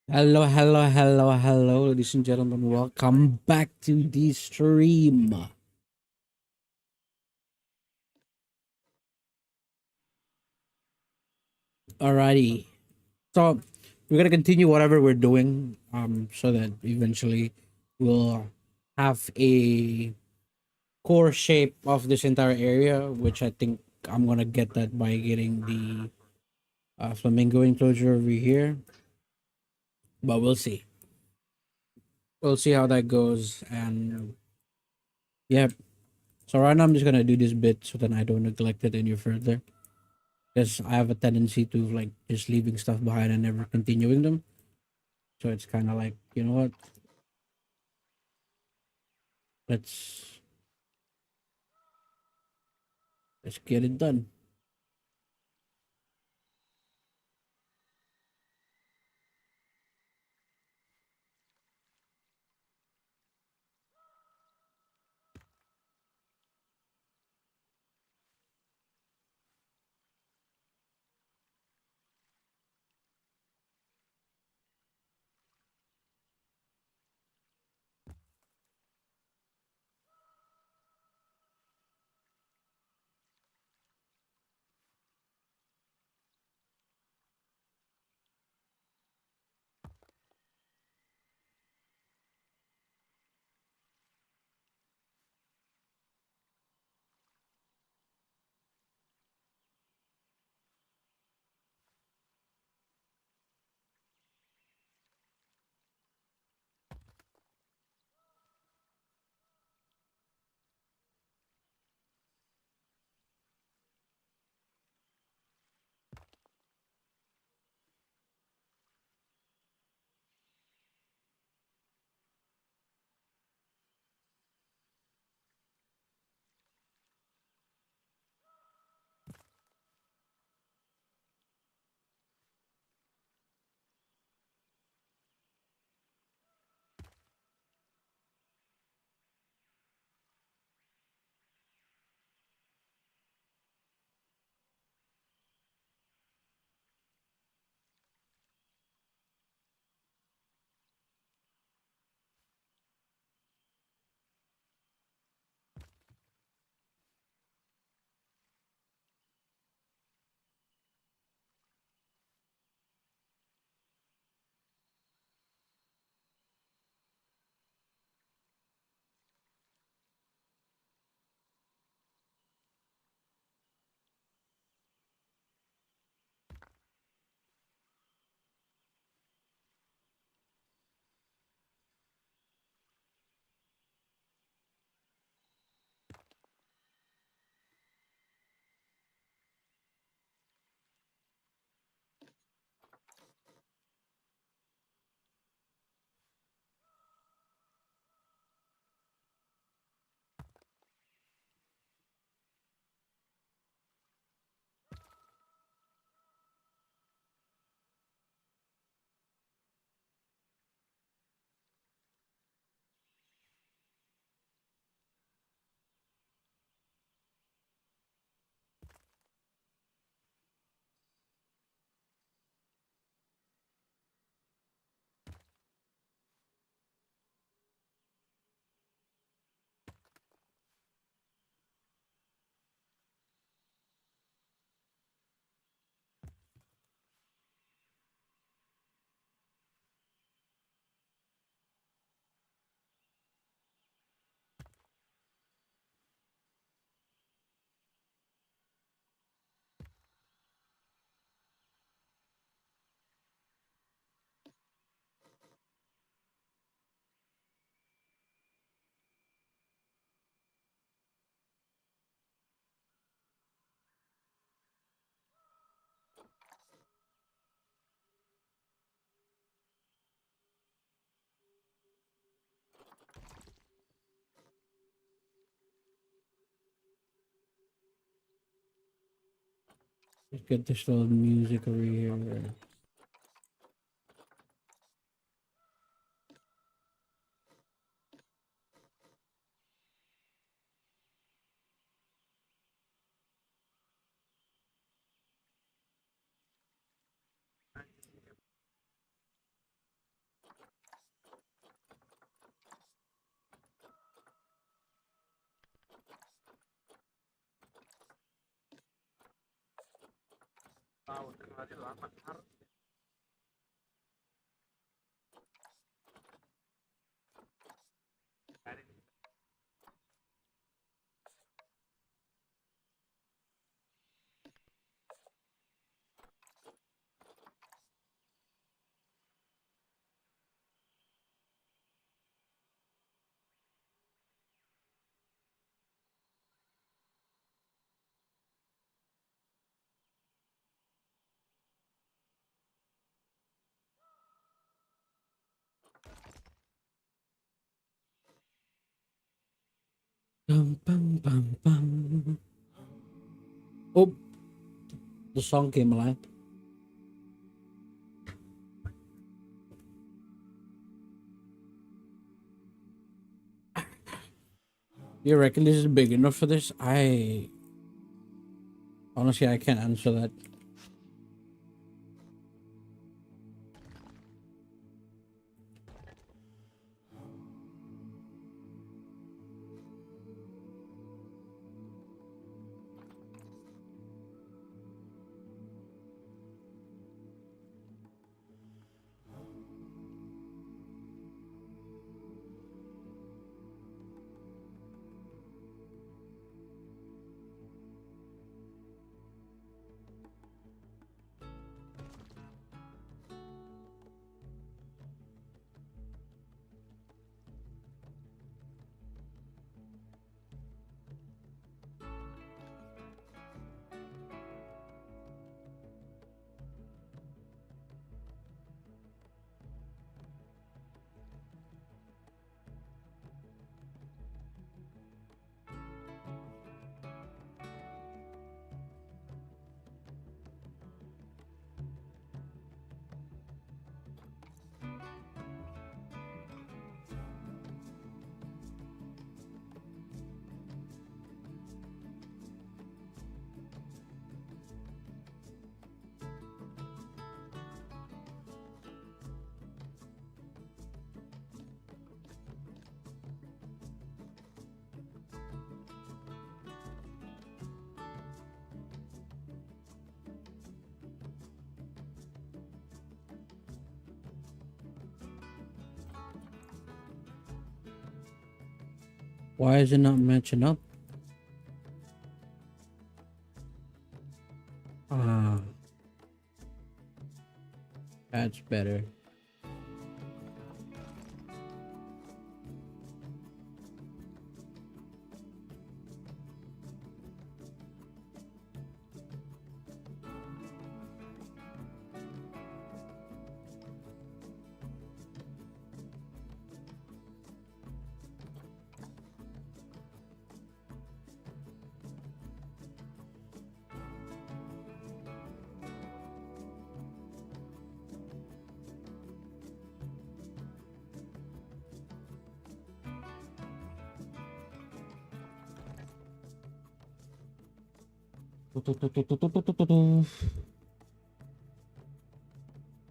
Hello, hello, hello, hello, ladies and gentlemen. Welcome back to the stream. Alrighty. So we're gonna continue whatever we're doing, so that eventually we'll have a core shape of this entire area, which I think I'm gonna get that by getting the flamingo enclosure over here. But we'll see. We'll see how that goes. And yeah. So right now I'm just gonna do this bit so that I don't neglect it any further, because I have a tendency to like just leaving stuff behind and never continuing them. So it's kind of like, you know what? Let's let's get it done. Let's get this little music over here. Bum, bum, bum, bum. Oh, the song came alive. You reckon this is big enough for this? Honestly, I can't answer that. Why is it not matching up? Ah, that's better.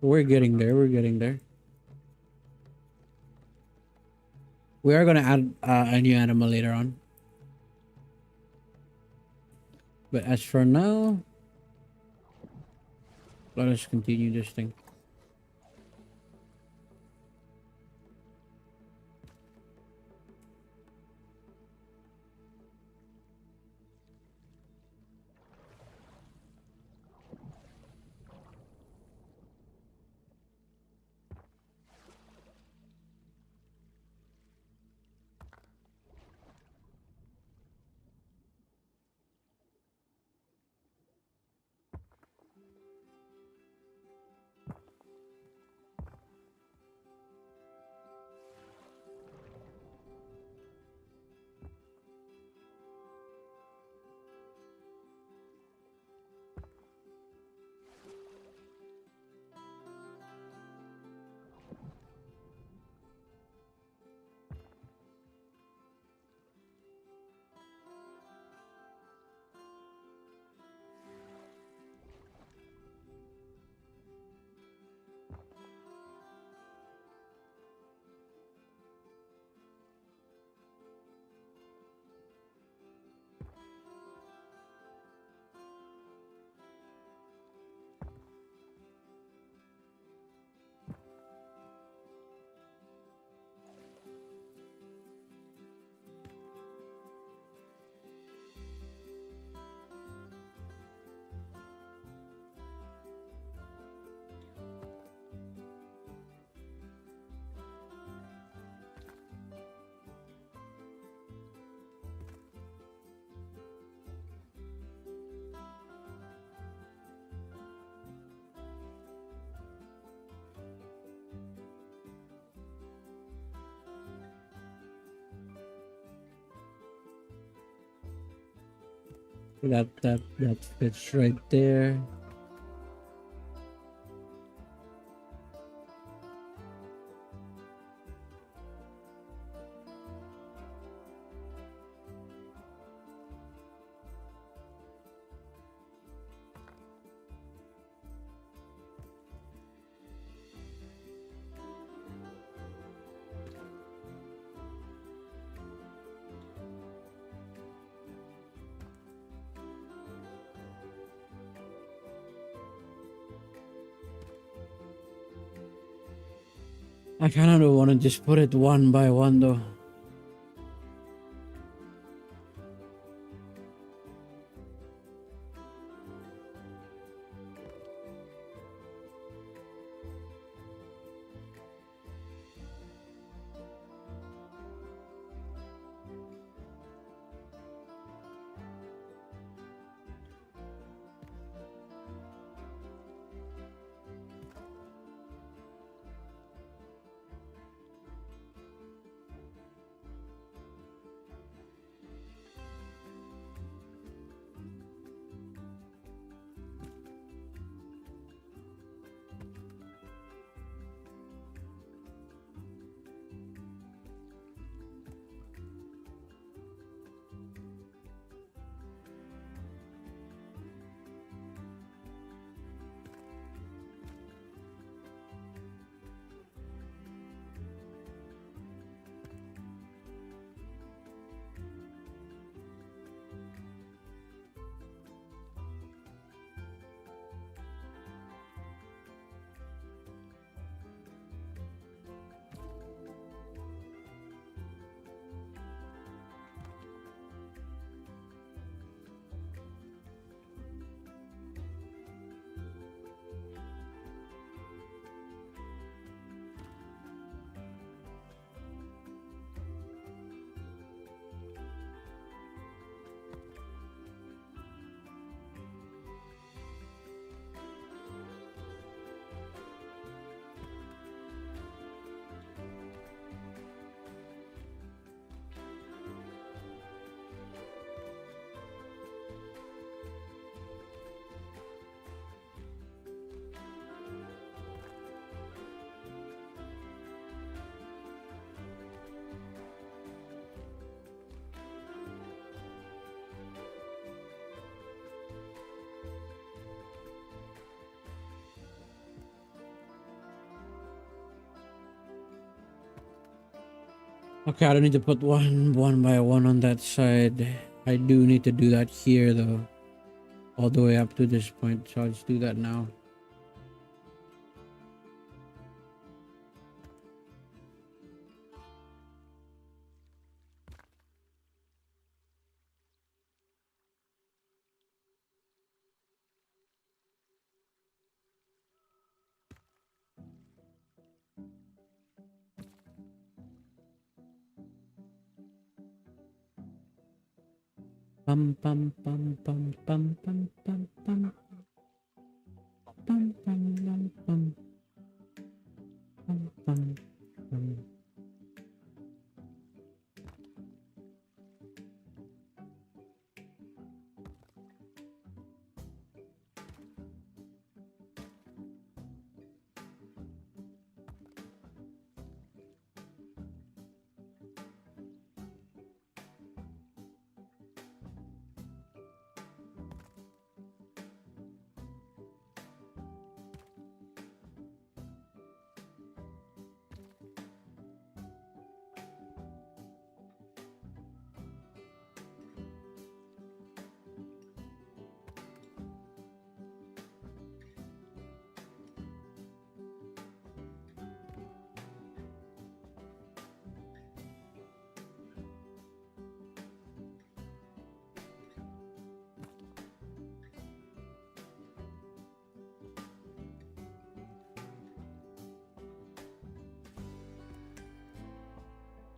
We're getting there. We're getting there. We are gonna add a new animal later on. But as for now, let us continue this thing. That fits right there. I kind of want to just put it one by one though. Okay, I don't need to put one by one on that side. I do need to do that here though, all the way up to this point. So I'll just do that now. Pum pum pum pum pum pum pum pum pum pum pum pum pum pum pum.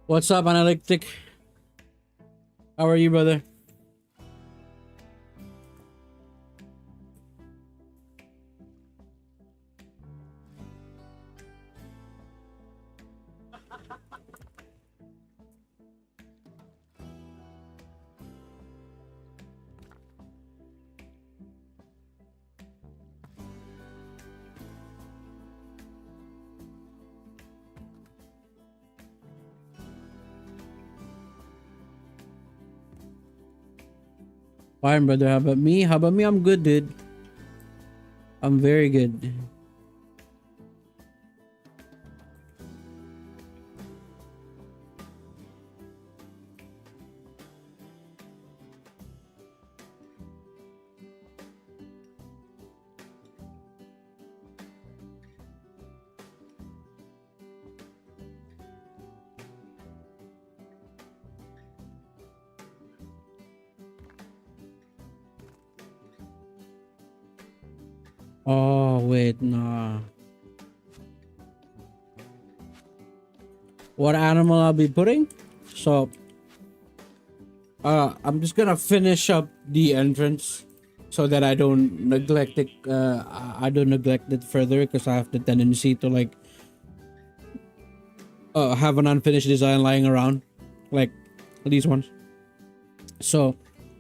What's up, Analytic? How are you, brother? Fine, brother. How about me? How about me? I'm good, dude. I'm very good. Oh, wait, nah. What animal I'll be putting? So, I'm just gonna finish up the entrance so that I don't neglect it. I don't neglect it further because I have the tendency to like have an unfinished design lying around, like these ones. So,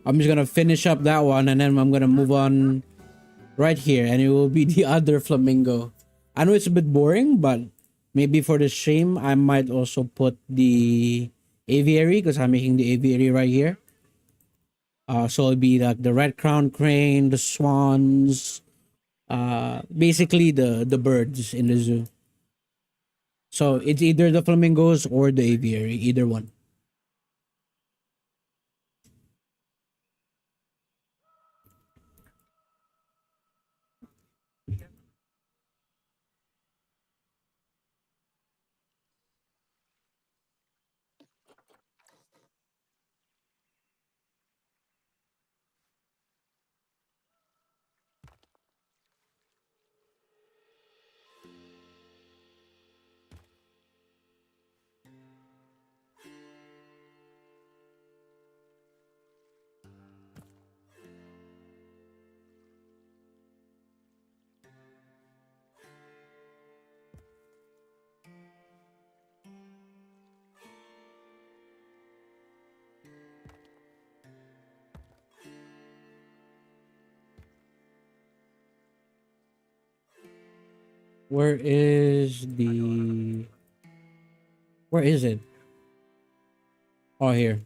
I'm just gonna finish up that one and then I'm gonna move on right here, and it will be the other flamingo. I know it's a bit boring, but maybe for the stream, I might also put the aviary because I'm making the aviary right here. So it'll be like the red crown crane, the swans, basically the birds in the zoo. So it's either the flamingos or the aviary, either one. Where is the? Where is it? Oh, here.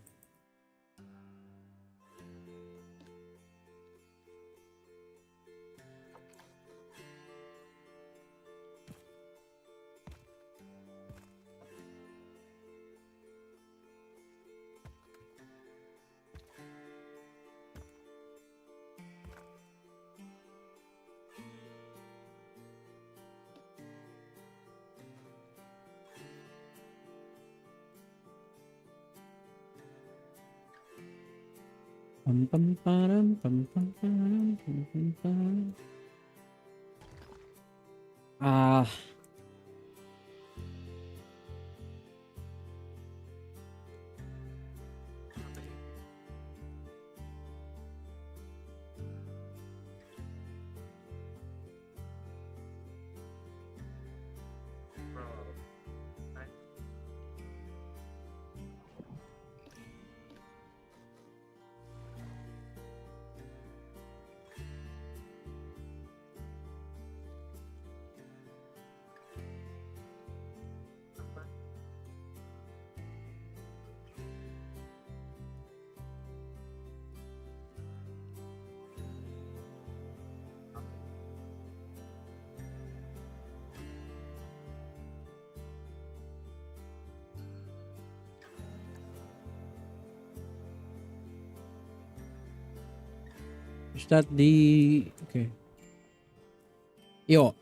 Pum, pum, param, pum, pum, param, pum, pum, param. Ah, is that the okay? Yo,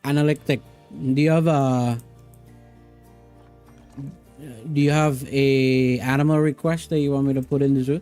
analytic. Do you have a do you have a animal request that you want me to put in the zoo?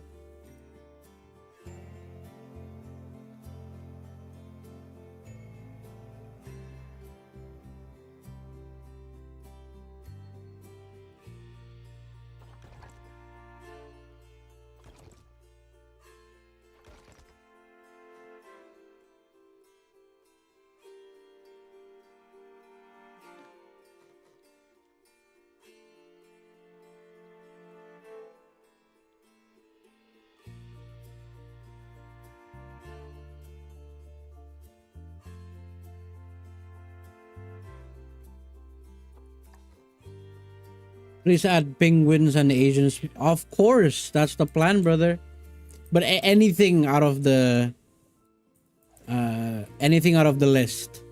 Please add penguins and Asians. Of course, that's the plan, brother. But anything out of the list.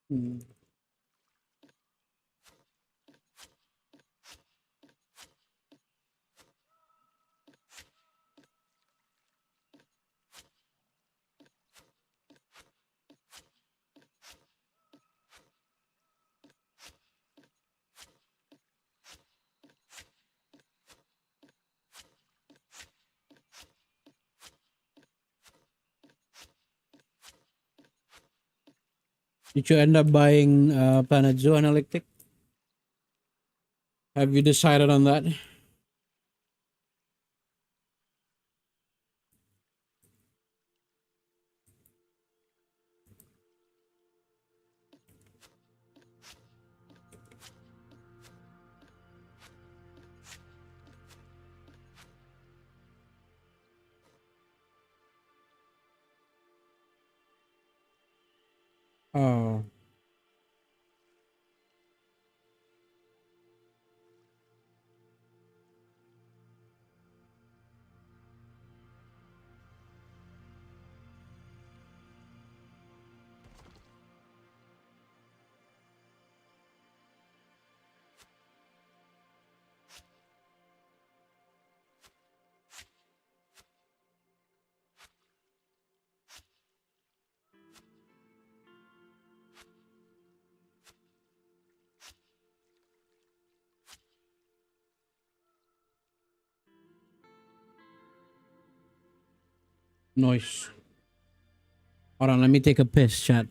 Hmm. Did you end up buying Planet Zoo Analytic? Have you decided on that? Oh, noise. Hold on, let me take a piss, chat.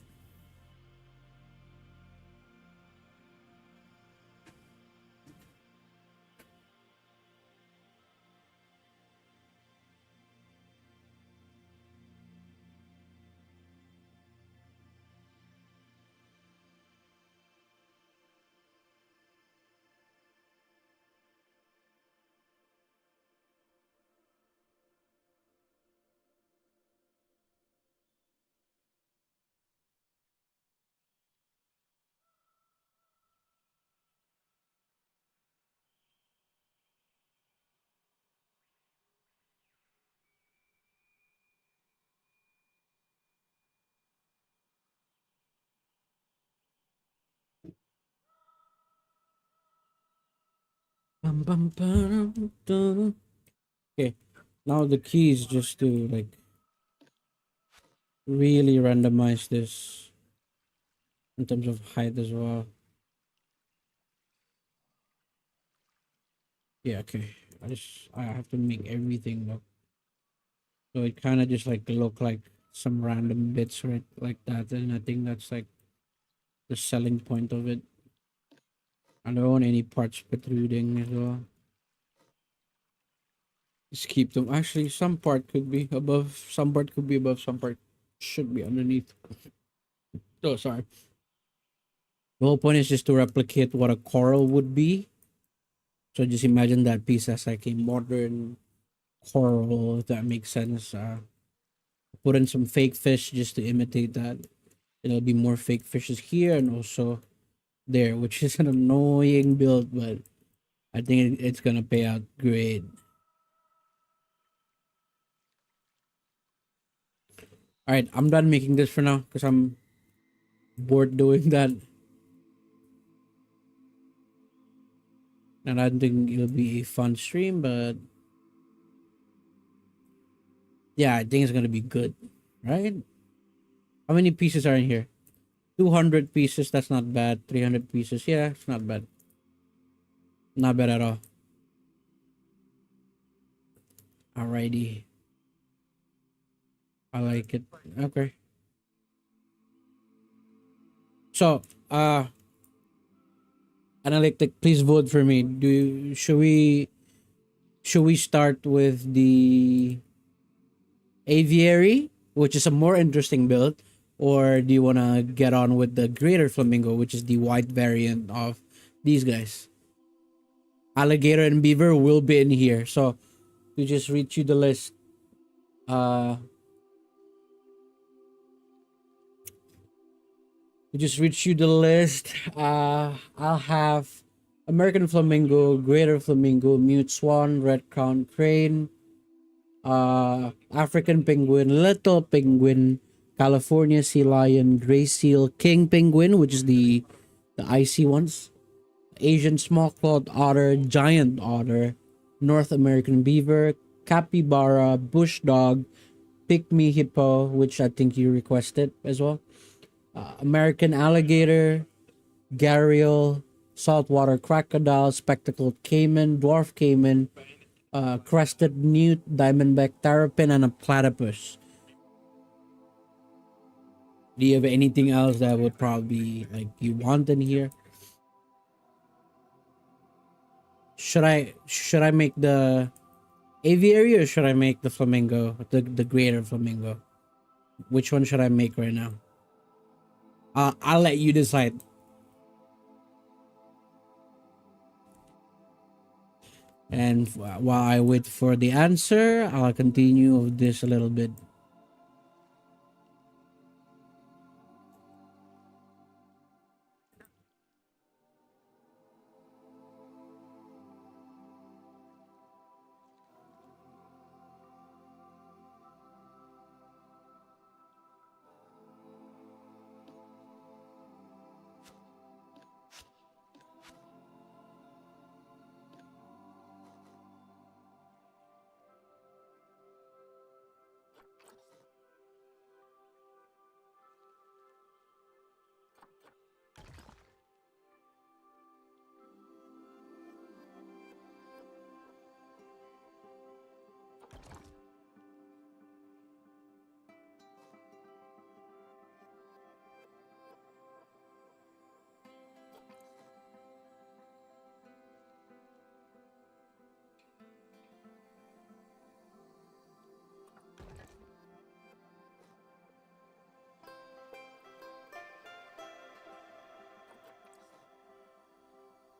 Bum, bum, bum, dum. Okay, now the key is just to like really randomize this in terms of height as well. Yeah, okay. I have to make everything look so it kind of just like look like some random bits right like that, and I think that's like the selling point of it. I don't want any parts protruding as well. Just keep them. Actually, some part could be above, some part could be above, some part should be underneath. Oh, sorry. The whole point is just to replicate what a coral would be. So just imagine that piece as like a modern coral, if that makes sense. Put in some fake fish just to imitate that. There'll be more fake fishes here and also there, which is an annoying build, but I think it's gonna pay out great. All right, I'm done making this for now because I'm bored doing that. And I don't think it'll be a fun stream, but yeah, I think it's gonna be good, right? How many pieces are in here? 200 pieces. That's not bad. 300 pieces. Yeah, it's not bad. Not bad at all. Alrighty, I like it. Okay, so analytic, please vote for me. Should we start with the Aviary, which is a more interesting build, or do you want to get on with the Greater Flamingo, which is the white variant of these guys? Alligator and Beaver will be in here. So we just read you the list. Uh, we just read you the list. I'll have American Flamingo, Greater Flamingo, Mute Swan, Red Crown Crane, African Penguin, Little Penguin, California Sea Lion, Gray Seal, King Penguin, which is the icy ones, Asian Small Clawed Otter, Giant Otter, North American Beaver, Capybara, Bush Dog, Pygmy Hippo, which I think you requested as well, American Alligator, Gharial, Saltwater Crocodile, Spectacled Caiman, Dwarf Caiman, Crested Newt, Diamondback Terrapin, and a Platypus. Do you have anything else that would probably like you want in here? Should I make the Aviary or should I make the flamingo, the greater flamingo? Which one should I make right now? I'll let you decide. And while I wait for the answer, I'll continue with this a little bit.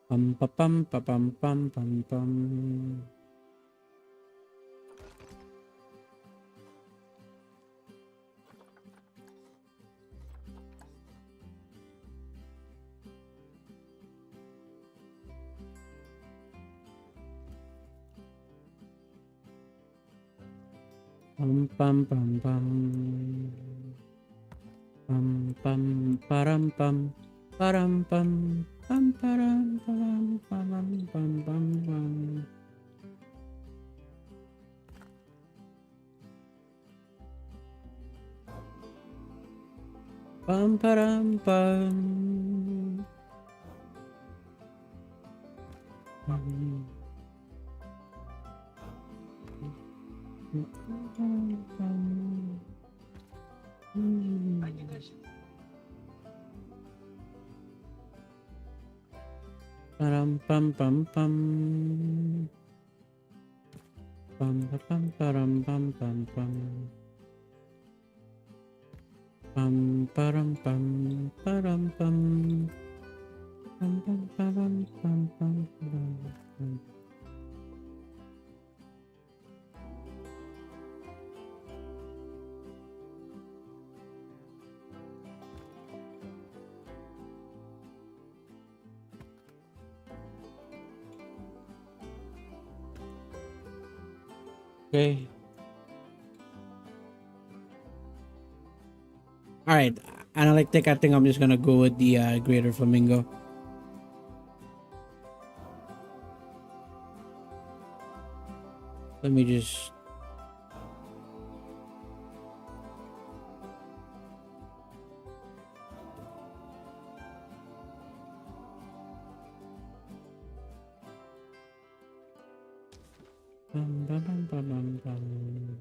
Pam pa pam pa pam pam pam pam. Pam pam pam pam. Pam pam param pam param pam pam param pam pam pam pam pam. Pam param pam. Param pam pam pam. Pam pam param pam pam pam. Pam param pam param pam. Pam pam param pam pam pam. Okay. All right. analytic, I think I'm just gonna go with the greater flamingo. Let me just. Bum, bum, bum, bum, bum, bum.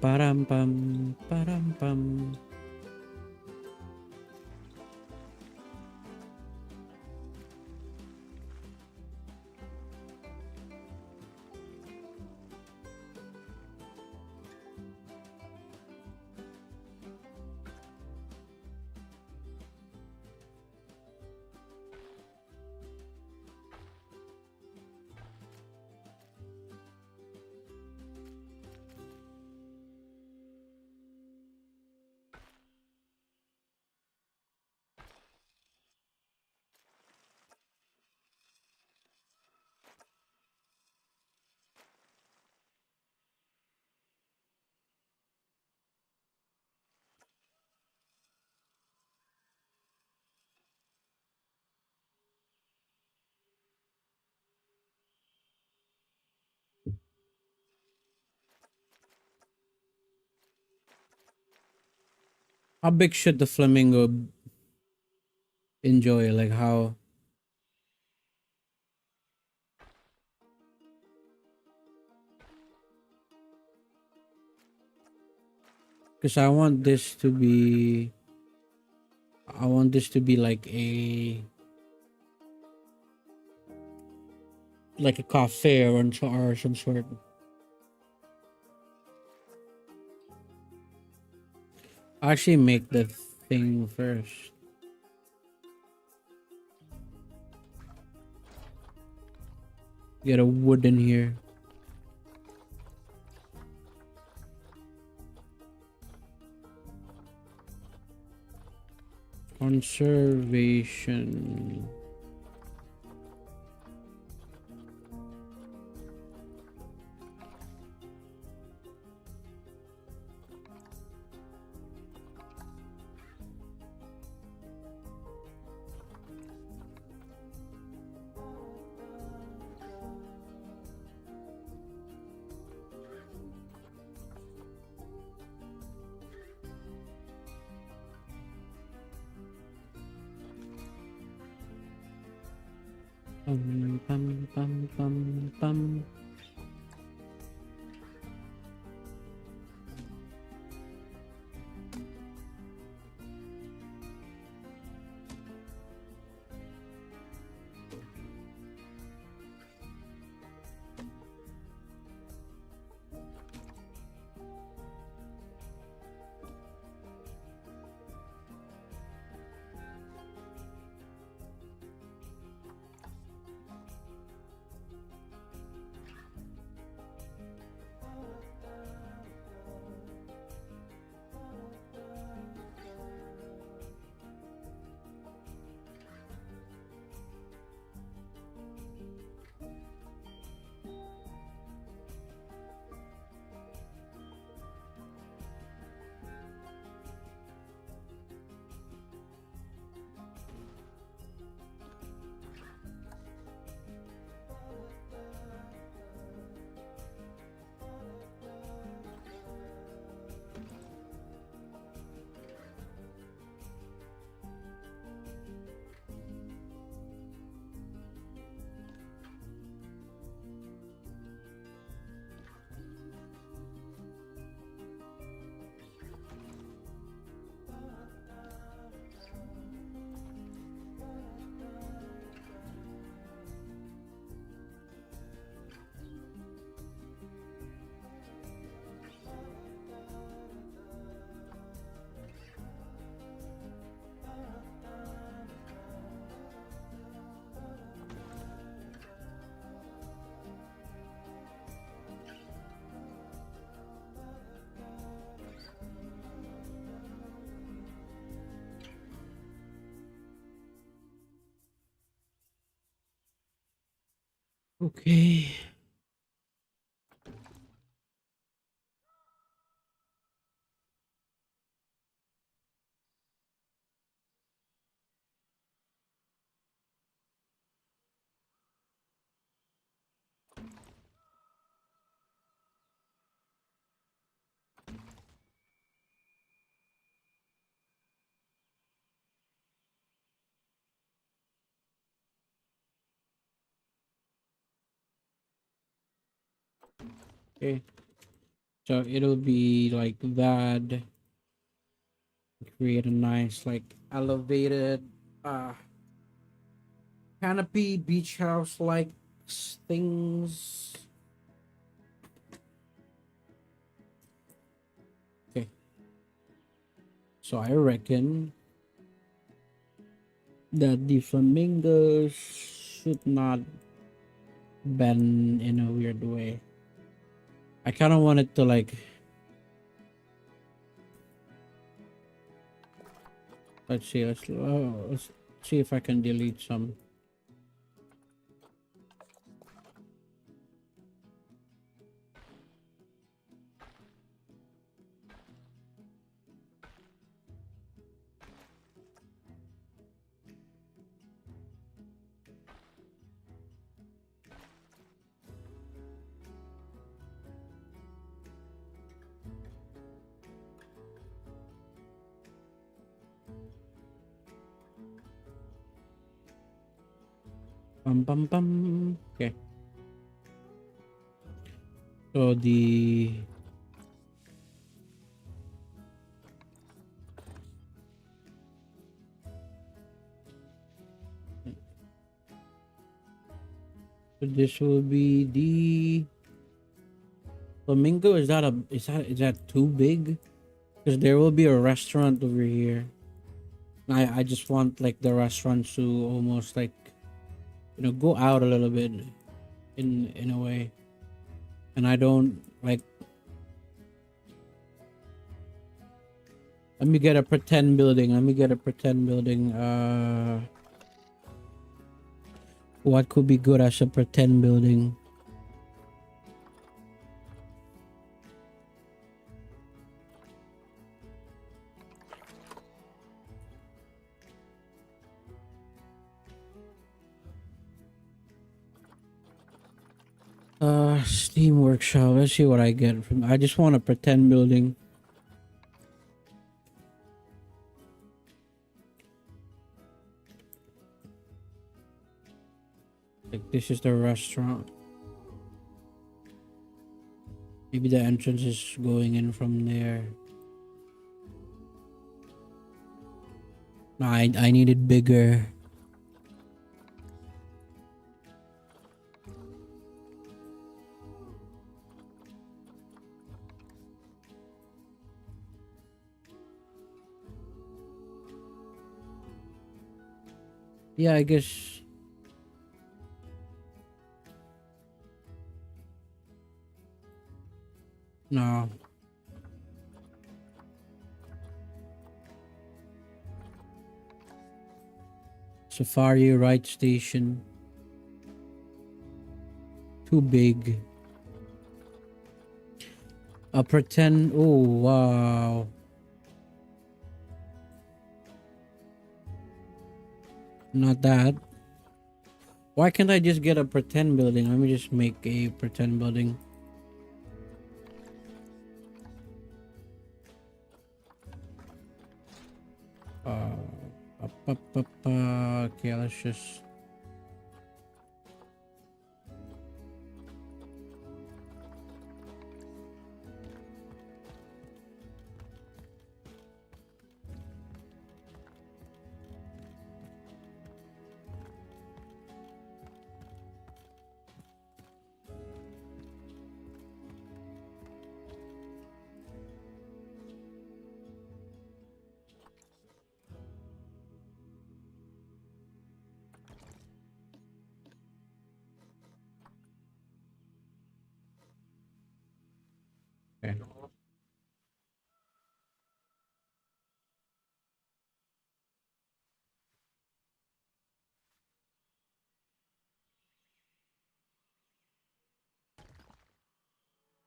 Param pam, param pam. How big should the flamingo enjoy? Like how? Because I want this to be. I want this to be like a cafe or some sort. I actually make the thing first. Get a wood in here. Conservation. Pum, pum, pum, pum, pum. Okay. Okay. So it'll be like that. Create a nice like elevated uh canopy beach house like things. Okay. So I reckon that the flamingos should not bend in a weird way. I kind of want it to like, let's see if I can delete some. Bum bum bum. Okay. So this will be the flamingo. Is that too big? Because there will be a restaurant over here. I just want like the restaurant to almost like go out a little bit in a way, and I don't like. Let me get a pretend building. What could be good as a pretend building? Steam workshop. Let's see what I get from. I just want a pretend building. Like this is the restaurant. Maybe the entrance is going in from there. No, I need it bigger. Yeah, I guess. No. Safari ride station. Too big. A pretend. Oh, wow. Not that. Why can't I just get a pretend building? Let me just make a pretend building. Uh, okay, let's just. Okay.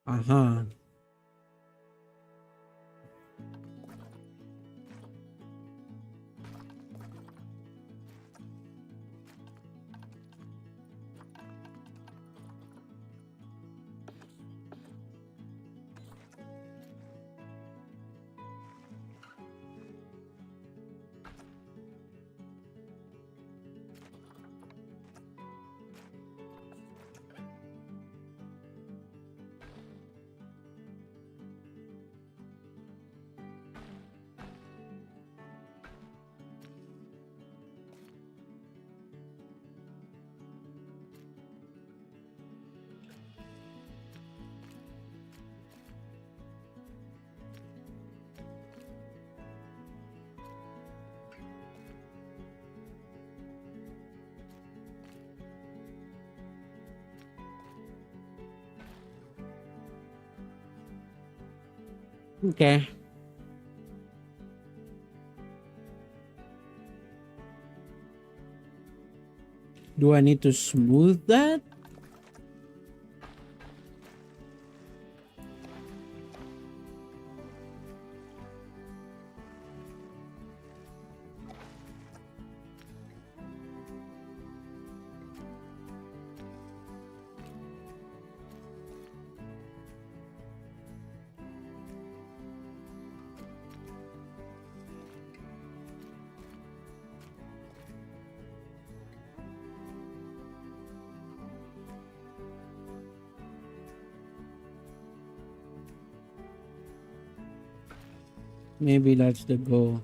Uh-huh. Okay. Do I need to smooth that? Maybe that's the goal.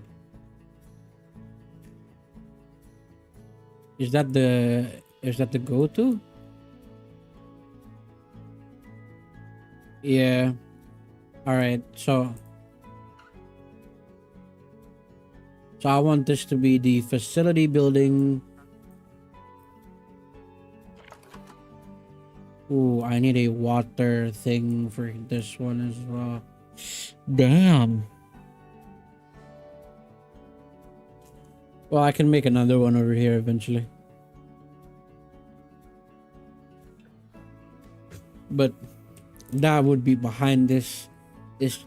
Is that the go-to? Yeah. All right. So I want this to be the facility building. Ooh, I need a water thing for this one as well. Damn. Well, I can make another one over here eventually. But that would be behind this. It's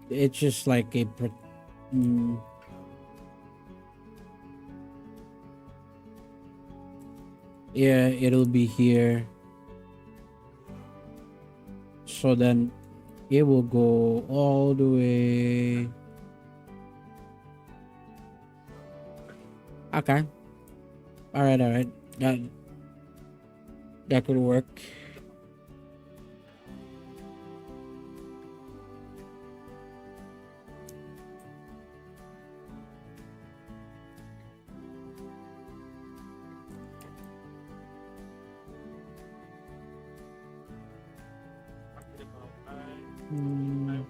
it's just like mm, yeah, it'll be here. So then it will go all the way. Okay. All right. All right. That could work. Mm.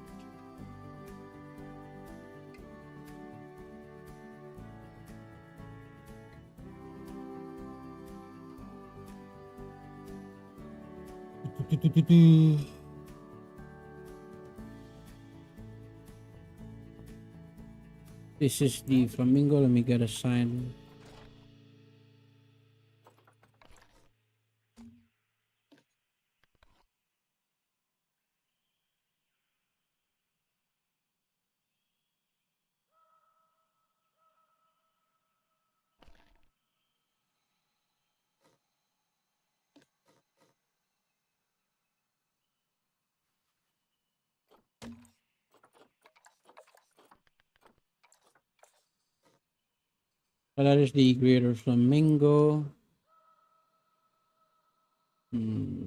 This is the flamingo. Let me get a sign. So that is the greater flamingo. Hmm.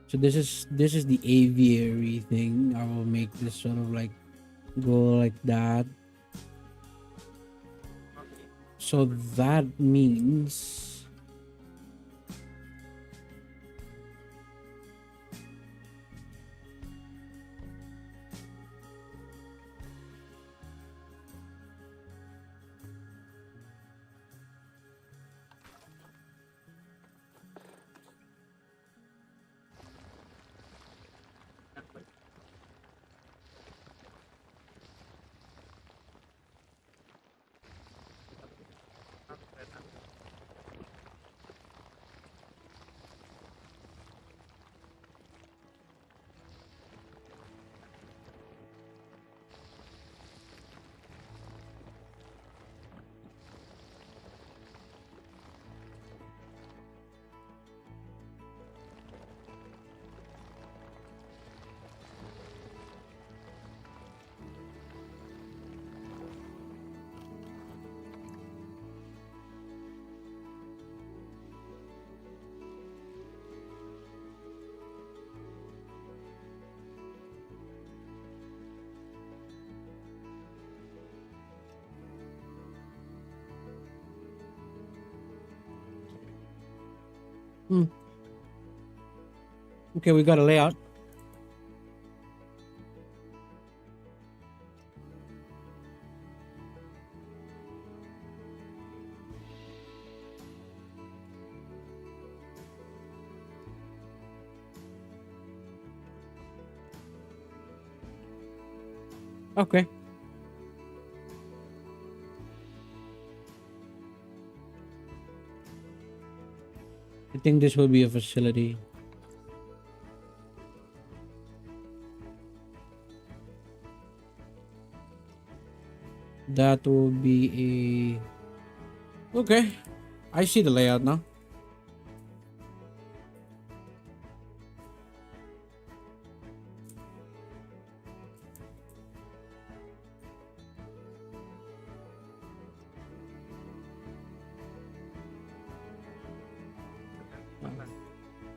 So this is the aviary thing. I will make this sort of like go like that. So that means hmm, okay, we got a layout. Okay. I think this will be a facility. That will be a okay. I see the layout now.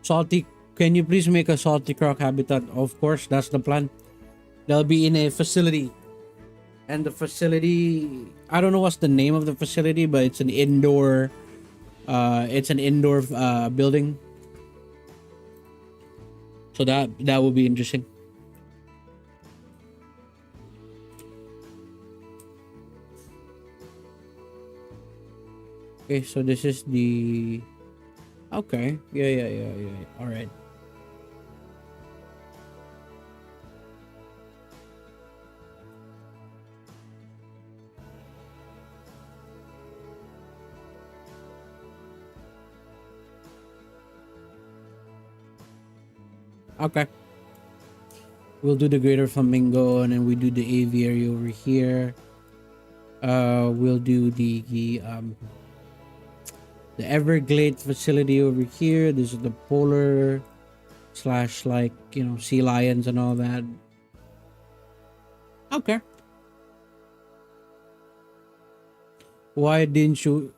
Salty, can you please make a salty croc habitat? Of course, that's the plan. They'll be in a facility. And the facility, I don't know what's the name of the facility, but it's an indoor building. So that will be interesting. Okay, so this is the okay. Yeah. All right. Okay. We'll do the greater flamingo and then we do the aviary over here. We'll do the Everglade facility over here. This is the polar slash like sea lions and all that. Okay. Why didn't you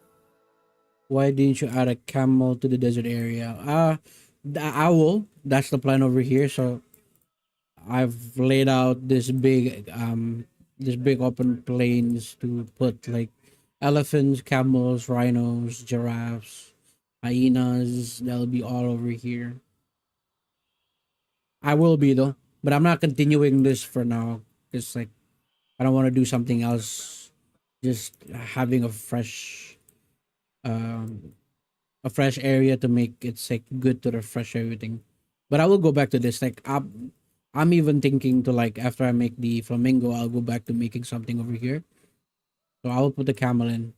why didn't you add a camel to the desert area? The owl. That's the plan over here. So I've laid out this big open plains to put like elephants, camels, rhinos, giraffes, hyenas. That'll be all over here. I will be though, but I'm not continuing this for now. It's like I don't want to do something else. Just having um, a fresh area to make it's like good to refresh everything. But I will go back to this. Like I'm even thinking to like after I make the flamingo, I'll go back to making something over here. So I will put the camel in.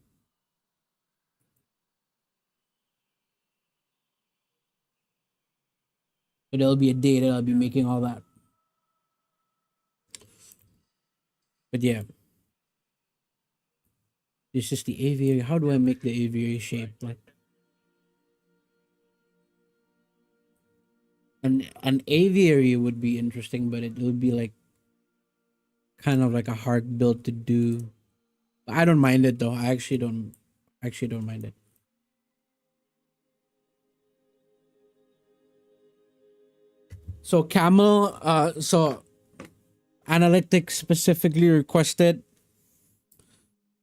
So there'll be a day that I'll be making all that. But yeah, this is the aviary. How do I make the aviary shape? Like an aviary would be interesting, but it would be like kind of like a hard build to do. I don't mind it though. I actually don't mind it. So camel, so analytics specifically requested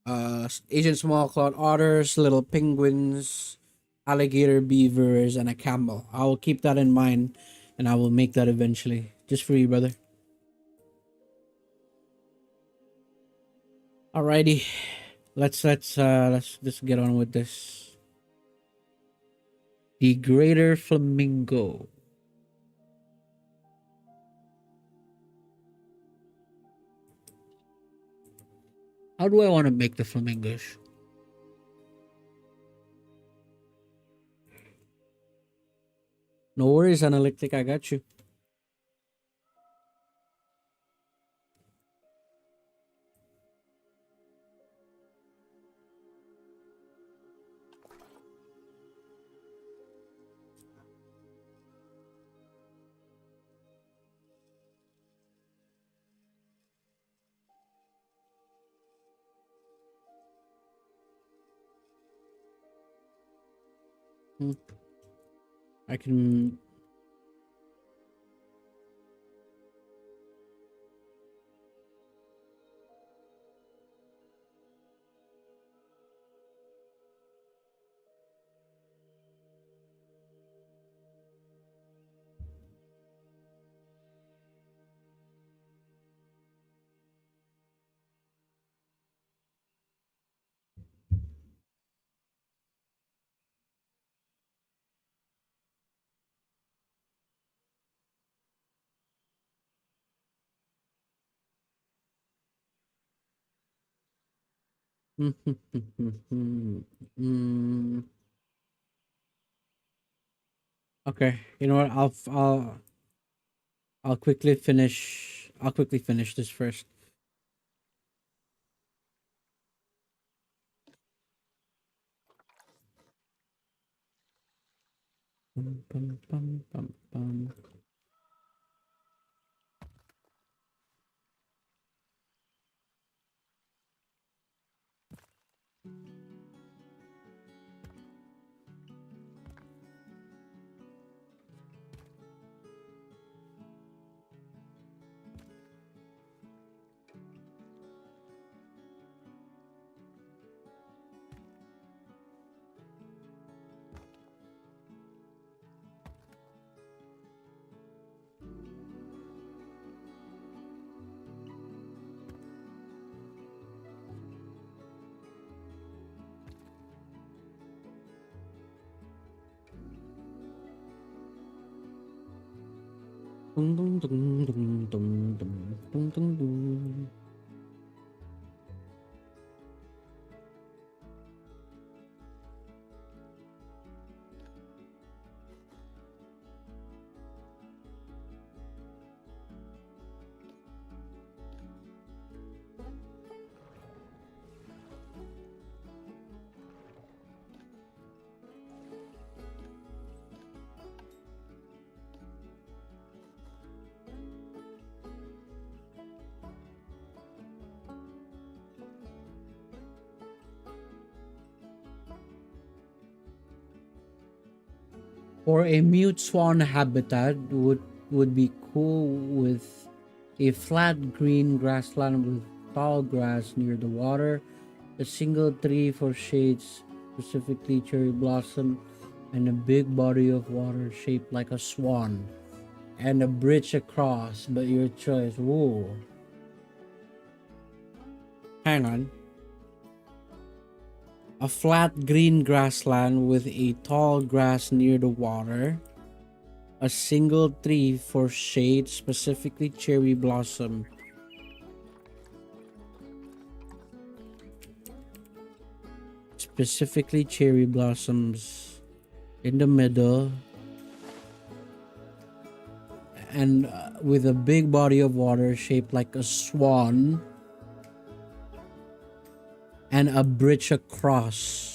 Asian small clawed otters, little penguins, alligator beavers, and a camel. I will keep that in mind, and I will make that eventually, just for you, brother. Alrighty, let's just get on with this. The greater flamingo. How do I want to make the flamingos? No worries, analytic. I got you. Hmm, I can. Mm, okay, you know what? I'll quickly finish. I'll quickly finish this first. Bum, bum, bum, bum, bum. Dum, dum, dum, dum, dum, dum, dum, dum, dum. For a mute swan habitat would be cool with a flat green grassland with tall grass near the water, a single tree for shades, specifically cherry blossom, and a big body of water shaped like a swan, and a bridge across. But your choice. Whoa, hang on. A flat green grassland with a tall grass near the water, a single tree for shade, specifically cherry blossom. Specifically cherry blossoms in the middle, and with a big body of water shaped like a swan, and a bridge across.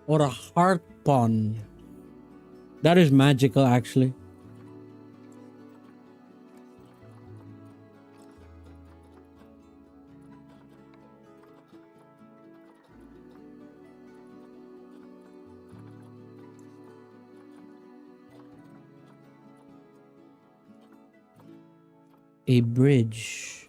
Or a heart pond. That is magical, actually. A bridge.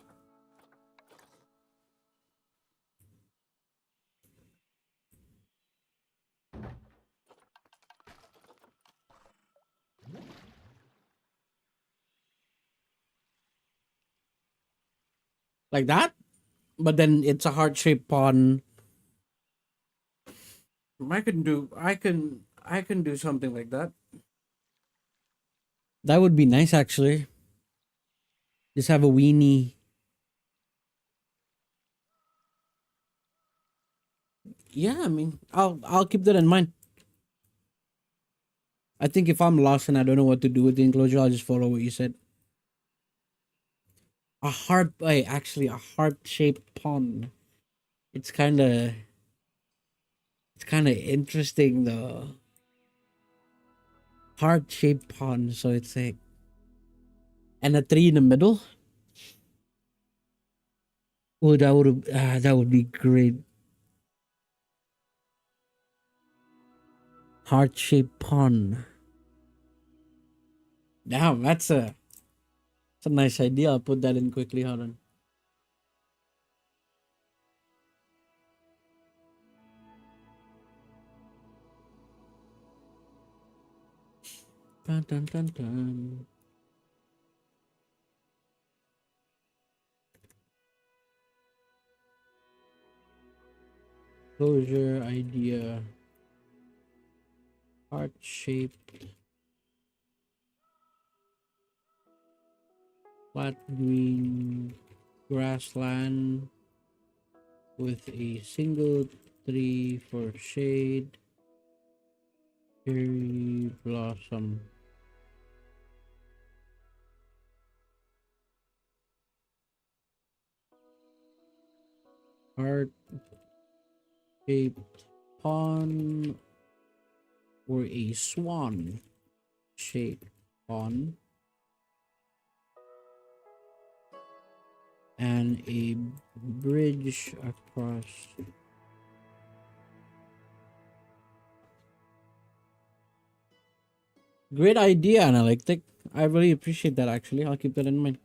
Like that? But then it's a heart-shaped pond. I can do something like that. That would be nice, actually. Just have a weenie. Yeah, I mean, I'll keep that in mind. I think if I'm lost and I don't know what to do with the enclosure, I'll just follow what you said. Actually, a heart-shaped pond. It's kind of, it's kind of interesting though. Heart-shaped pond, so it's like, and a tree in the middle. Oh, that would be great. Heart-shaped pond. Damn, that's a nice idea. I'll put that in quickly. Hold on. Dun, dun, dun, dun. Closure idea. Heart shaped flat green grassland with a single tree for shade. Cherry blossom. Heart shaped pond or a swan shaped pond. And a bridge across. Great idea, Analytic. I really appreciate that, actually. I'll keep that in mind.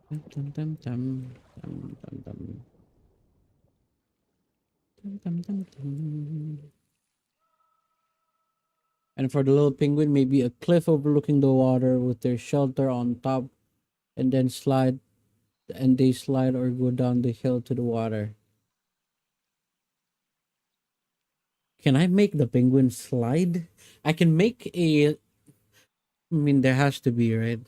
Dum, dum, dum, dum, dum, dum, dum. Dum, dum, dum, dum. And for the little penguin, maybe a cliff overlooking the water with their shelter on top, and then they slide or go down the hill to the water. Can I make the penguin slide? I can make a. I mean, there has to be, right?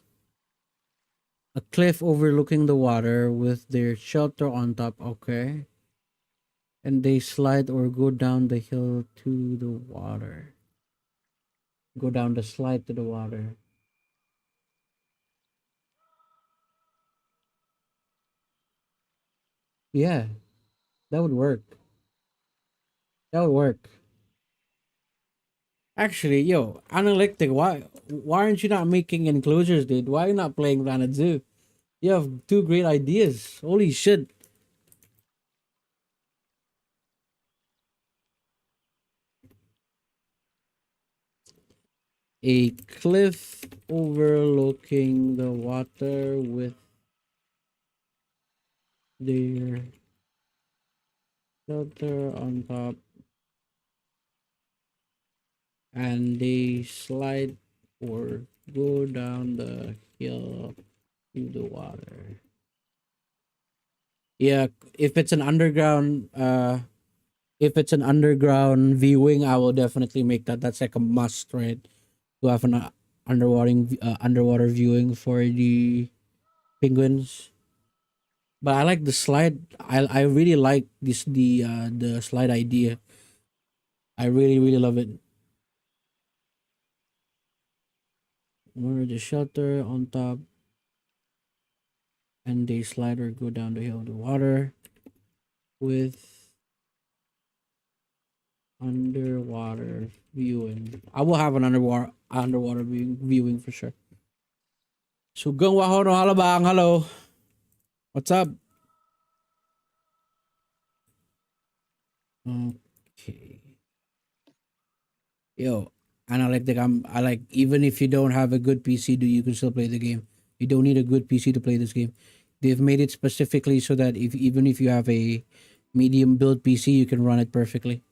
A cliff overlooking the water with their shelter on top. Okay. And they slide or go down the hill to the water. Go down the slide to the water. Yeah, that would work. That would work. Actually, yo, analytic, why aren't you not making enclosures, dude? Why are you not playing Planet Zoo? You have two great ideas. Holy shit. A cliff overlooking the water with their shelter on top, and they slide or go down the hill to the water. Yeah, if it's an underground if it's an underground viewing, I will definitely make that. That's like a must, right? To have an underwater viewing for the penguins. But I like the slide. I really like the slide idea. I really love it. Where the shelter on top and they slide or go down the hill of the water with underwater viewing. I will have an underwater viewing for sure. Sugeng Wahono Halabang, hello. What's up? Okay. Yo, and I like even if you don't have a good PC, do you can still play the game. You don't need a good PC to play this game. They've made it specifically so that if even if you have a medium build PC, you can run it perfectly.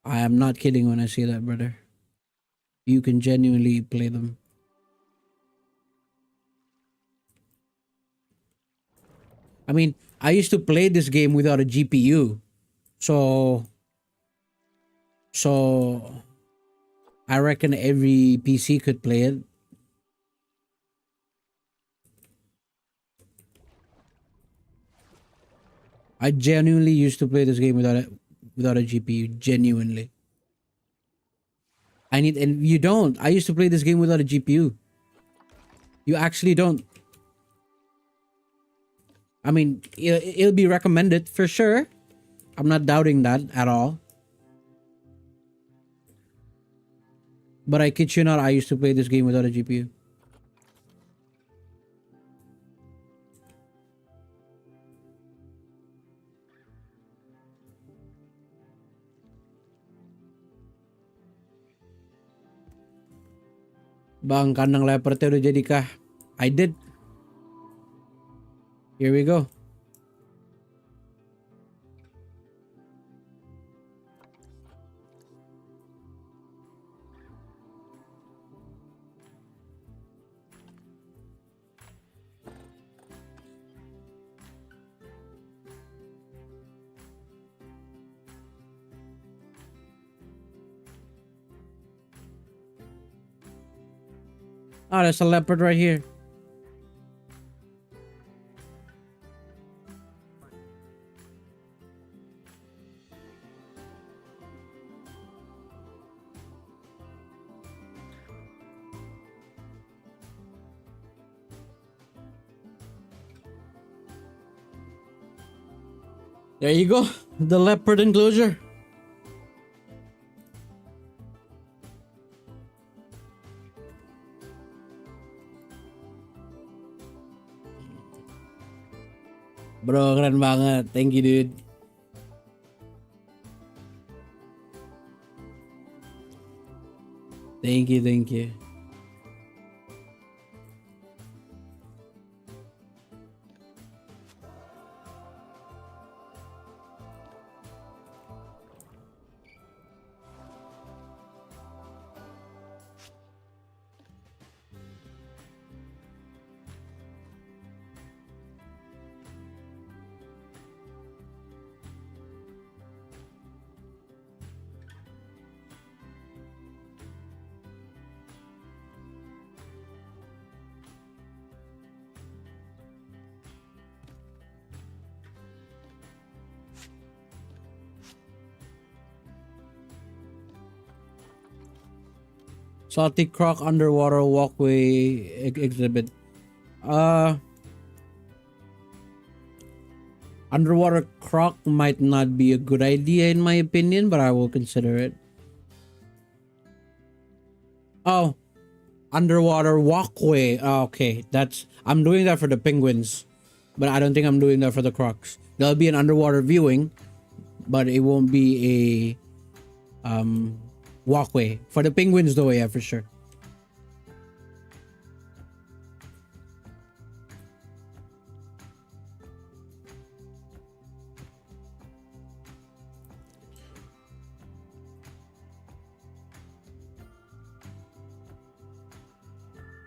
I am not kidding when I say that, brother. You can genuinely play them. I mean, I used to play this game without a GPU. So so I reckon every PC could play it. I genuinely used to play this game without a GPU. Genuinely, and you don't. I used to play this game without a GPU. You actually don't. I mean, it'll be recommended for sure. I'm not doubting that at all. But I kid you not, I used to play this game without a GPU. Bang, kandang leopard udah jadi kah? I did. Here we go. Ah, there's a leopard right here. There you go. The leopard enclosure. Bro, keren banget. Thank you, dude. Thank you, thank you. Salty Croc underwater walkway exhibit. Uh, Underwater croc might not be a good idea in my opinion, but I will consider it. Oh, underwater walkway. Oh, okay, I'm doing that for the penguins, but I don't think I'm doing that for the crocs. There'll be an underwater viewing, but it won't be a walkway for the penguins though. Yeah, for sure.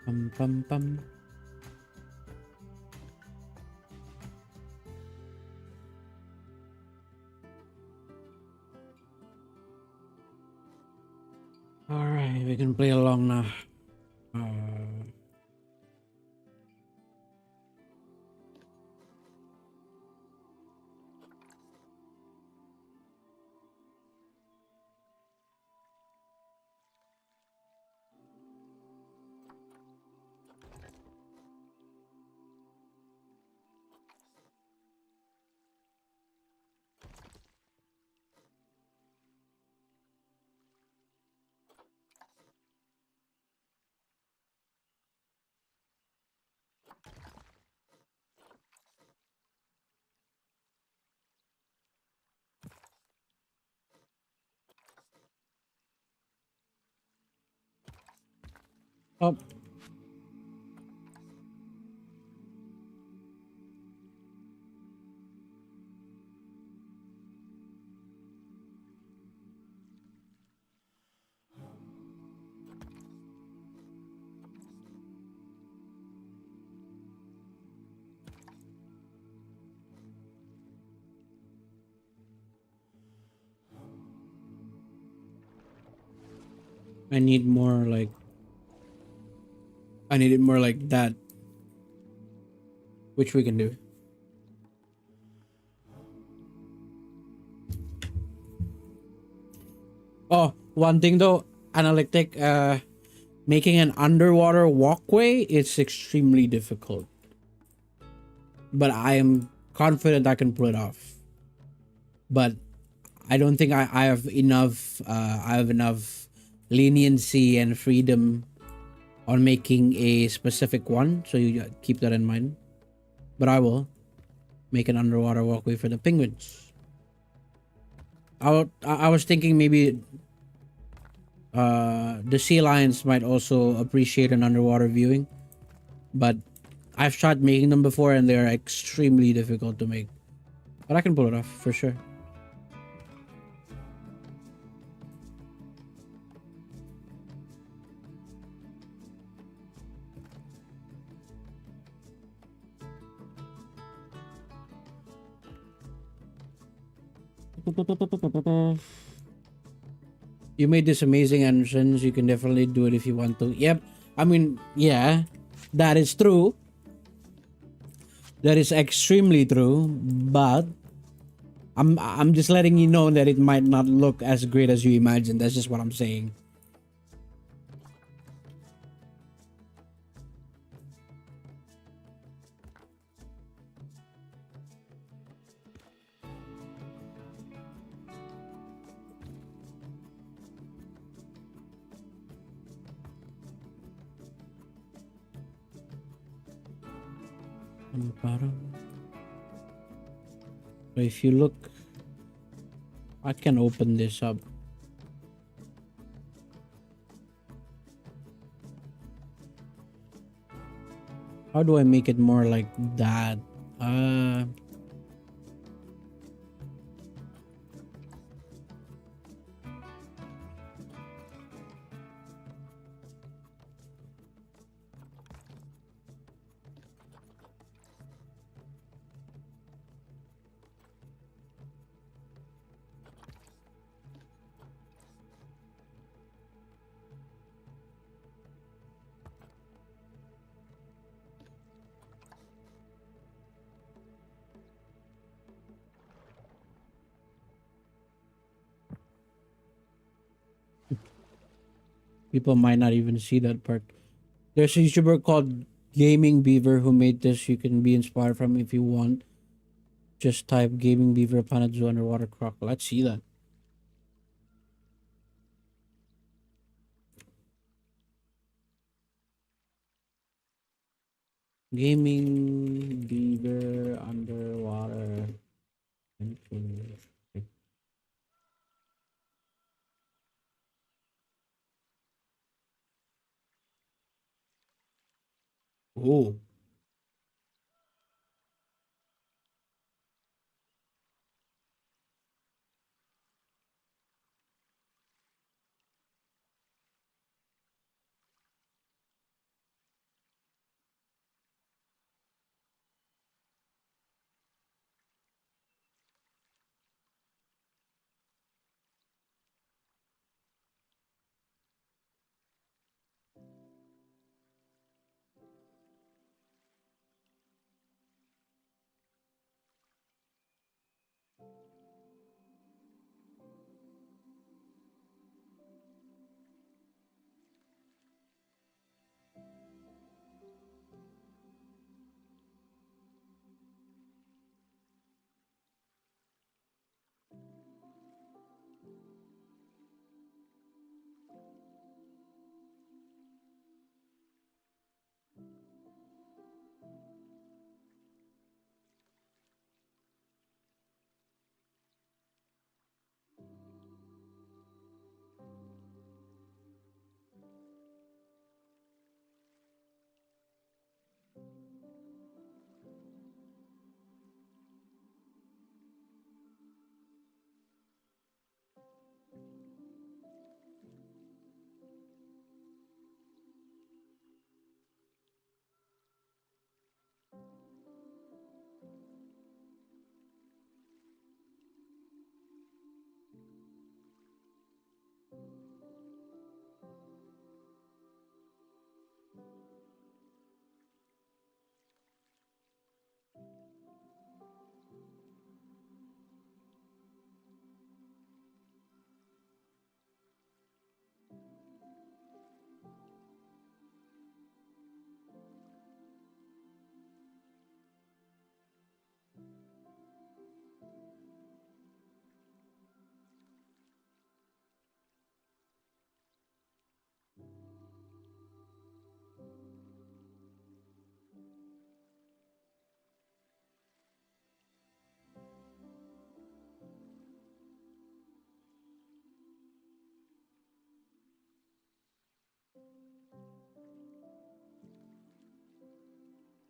Pum pum pum. we can play along now. Uh, oh, I need more like I need it more like that, which we can do. Oh, one thing though, analytic, making an underwater walkway is extremely difficult, but I am confident I can pull it off. But I don't think I have enough. I have enough leniency and freedom on making a specific one, so you keep that in mind. But I will make an underwater walkway for the penguins. I was thinking maybe the sea lions might also appreciate an underwater viewing, but I've tried making them before and they're extremely difficult to make. But I can pull it off for sure. You made this amazing entrance. You can definitely do it if you want to. Yep. I mean, yeah, that is true. That is extremely true. But I'm just letting you know that it might not look as great as you imagine. That's just what I'm saying. So if you look, I can open this up. How do I make it more like that? Uh, People might not even see that part. There's a YouTuber called Gaming Beaver who made this. You can be inspired from if you want. Just type Gaming Beaver Planet Zoo Underwater Croc. Let's see that. Gaming Beaver Underwater. Oh,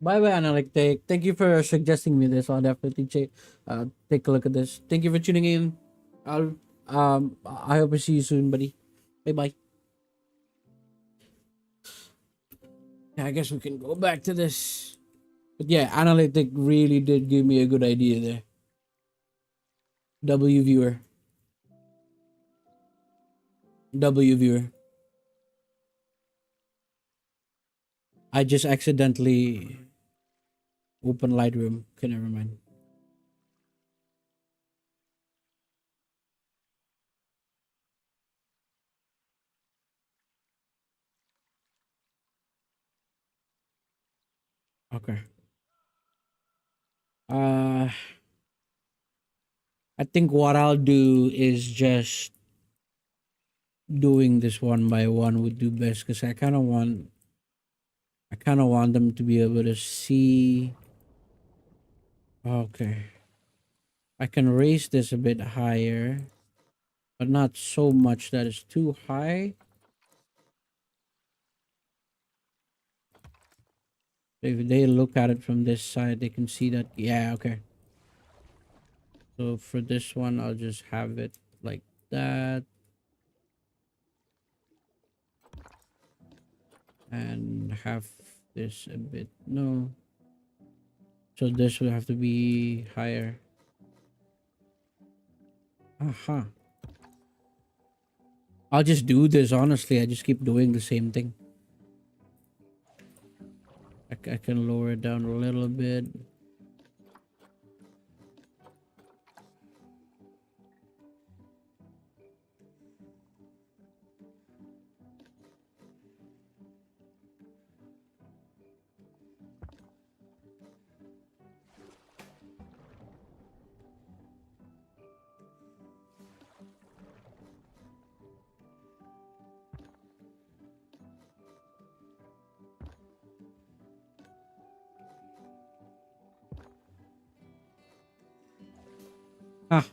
Bye bye, Analytic. Thank you for suggesting me this. I'll definitely take a look at this. Thank you for tuning in. I'll I hope I see you soon, buddy. Bye bye. Yeah, I guess we can go back to this. But yeah, Analytic really did give me a good idea there. W viewer. W viewer. I just accidentally opened Lightroom. Okay, never mind. Okay. Uh I think what I'll do is just doing this one by one would do best because I kind of want them to be able to see. Okay, I can raise this a bit higher, but not so much that it's too high. If they look at it from this side, they can see that. Yeah, okay. So for this one, I'll just have it like that, and have this a bit. No, so this will have to be higher. Aha. I'll just do this, honestly. I just keep doing the same thing. I can lower it down a little bit. Ah,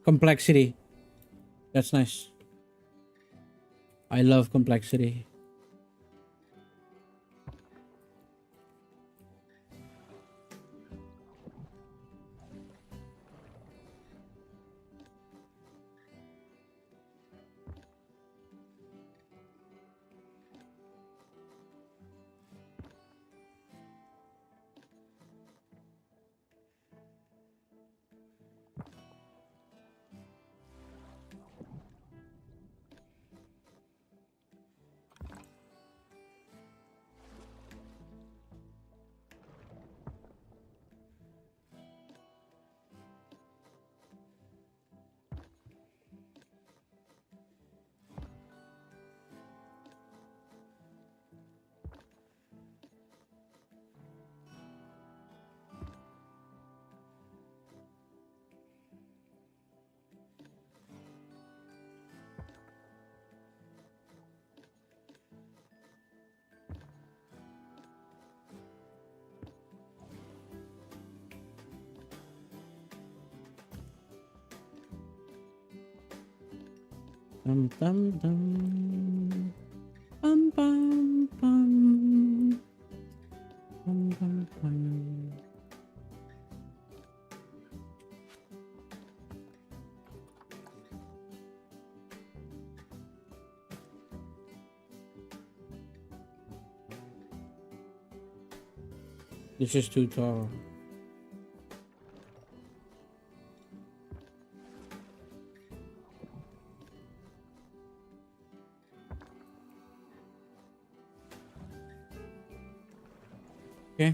complexity. That's nice. I love complexity. Dum dum dum. Bum bum bum. Bum bum bum. This is too tall. Okay.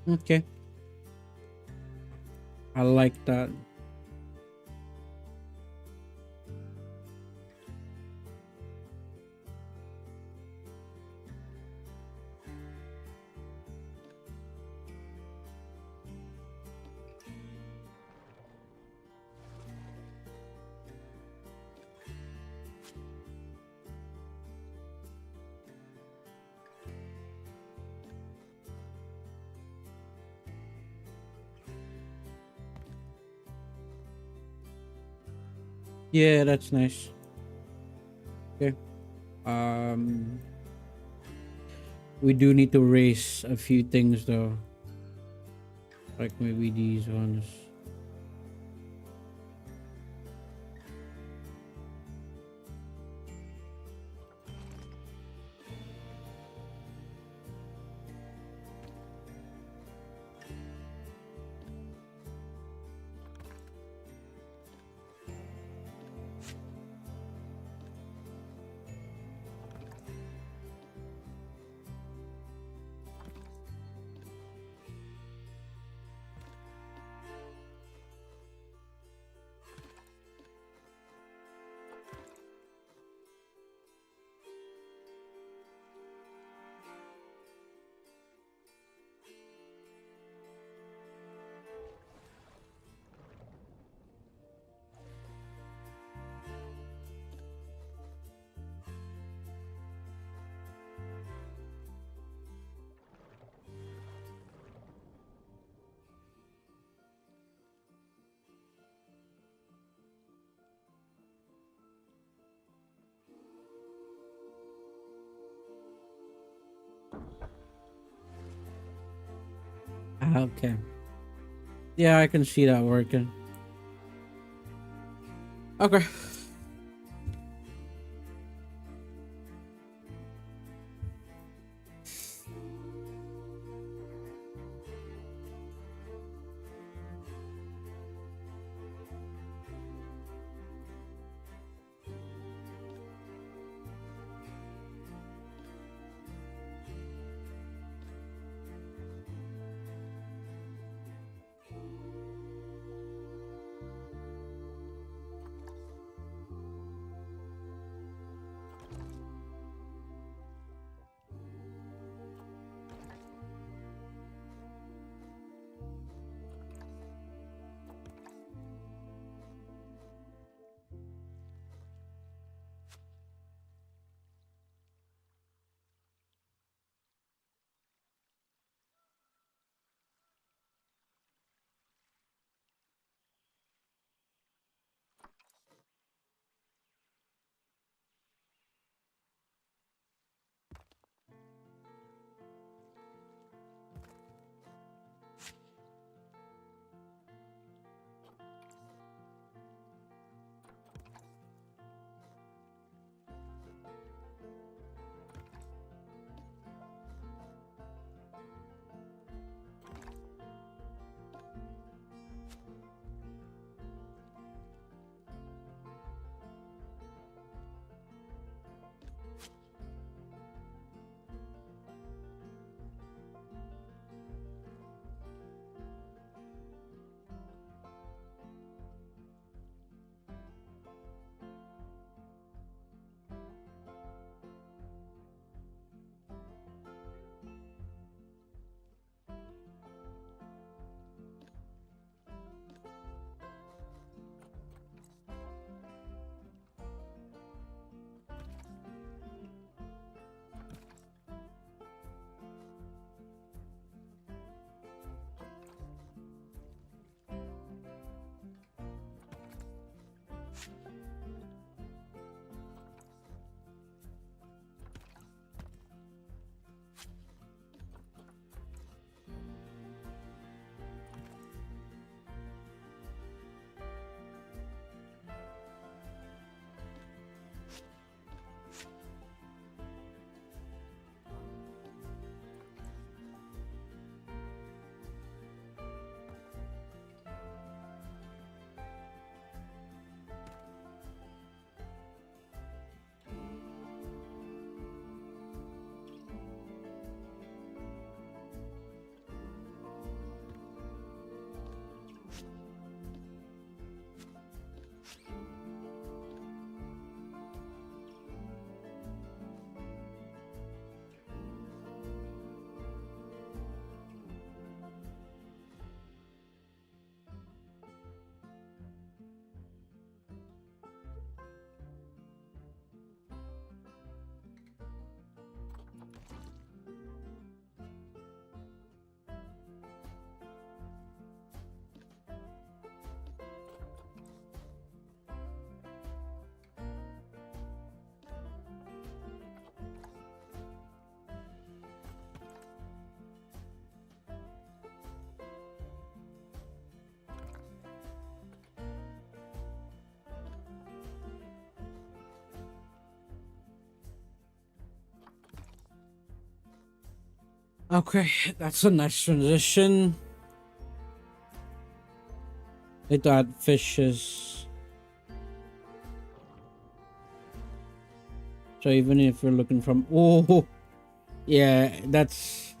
Okay, I like that. Yeah, that's nice. Okay. Um, we do need to raise a few things though, like maybe these ones. Ah, okay. Yeah, I can see that working. Okay. Okay, that's a nice transition. It add fishes. So even if we're looking from, oh yeah, that's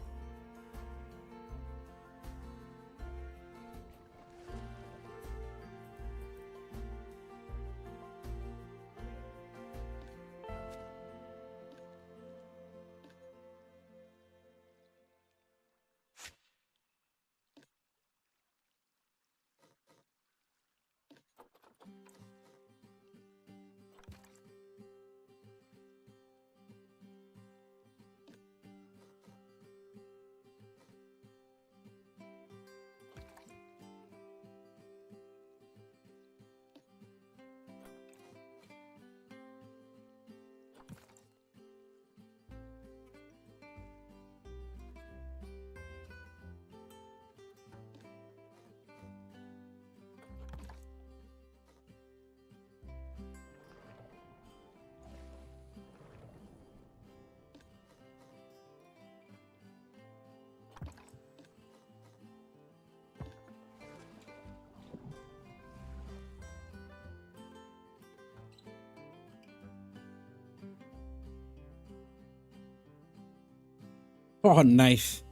oh nice.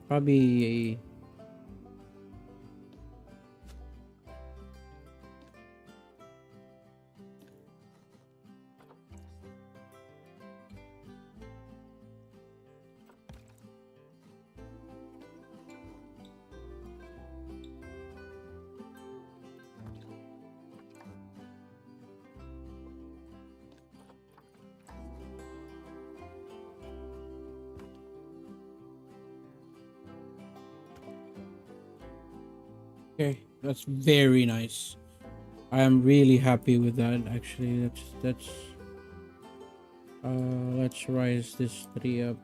Probably okay. That's very nice. I am really happy with that. Actually, that's. Let's rise this tree up.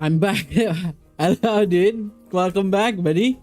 I'm back. Hello, dude. Welcome back, buddy.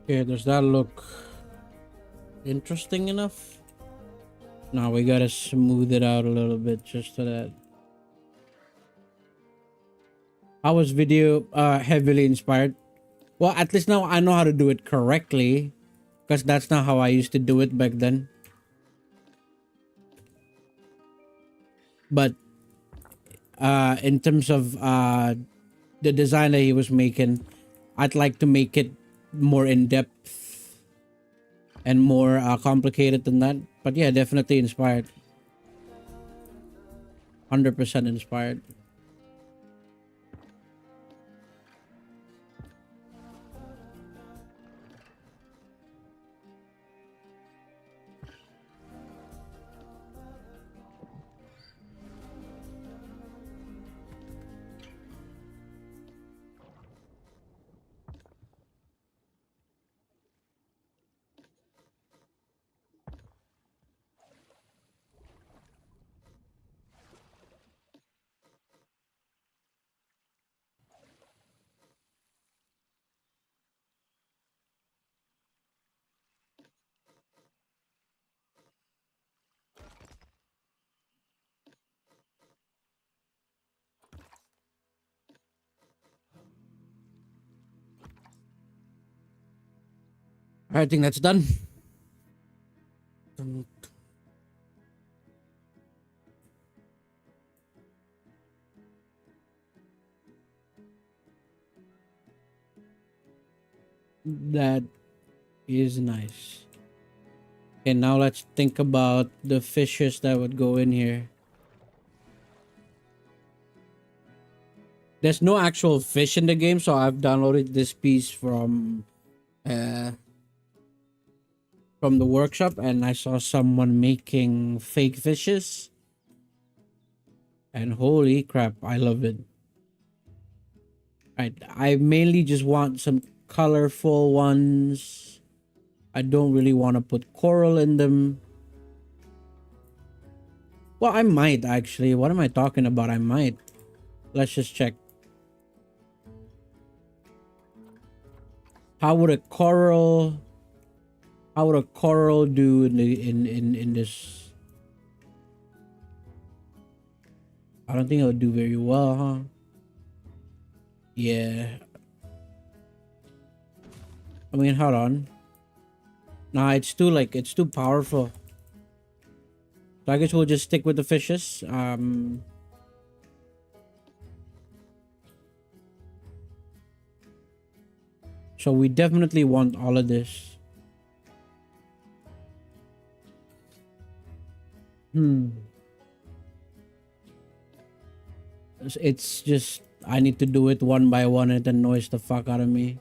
Okay, does that look interesting enough? Now we gotta smooth it out a little bit just so that. I was video heavily inspired. Well, at least now I know how to do it correctly, because that's not how I used to do it back then. But in terms of the design that he was making, I'd like to make it more in depth and more complicated than that. But yeah, definitely inspired. 100% inspired. I think that's done. That is nice. Okay, now let's think about the fishes that would go in here. There's no actual fish in the game, so I've downloaded this piece uh from the workshop, and I saw someone making fake fishes. And holy crap, I love it. Right, I mainly just want some colorful ones. I don't really want to put coral in them. Well, I might actually. What am I talking about? I might. Let's just check. How would a coral? How would a coral do in this? I don't think it would do very well, huh? Yeah. I mean, hold on. Nah, it's too powerful. So I guess we'll just stick with the fishes. So we definitely want all of this. It's just I need to do it one by one, and it annoys the fuck out of me.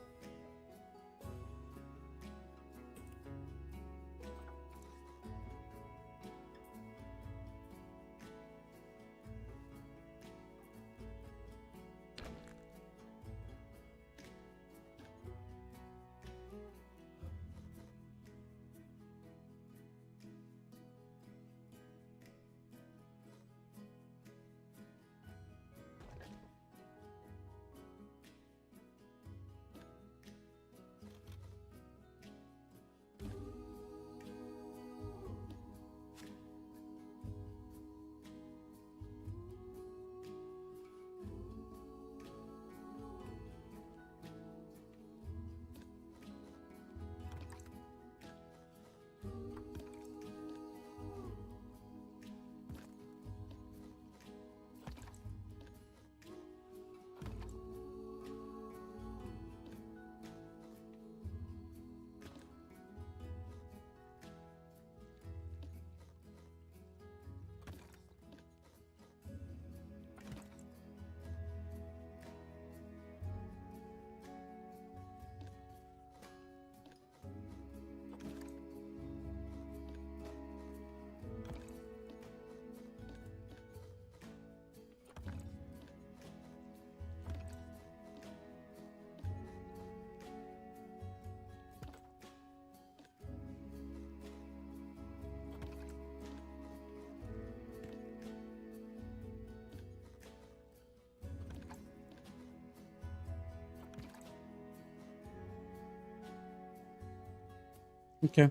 Okay.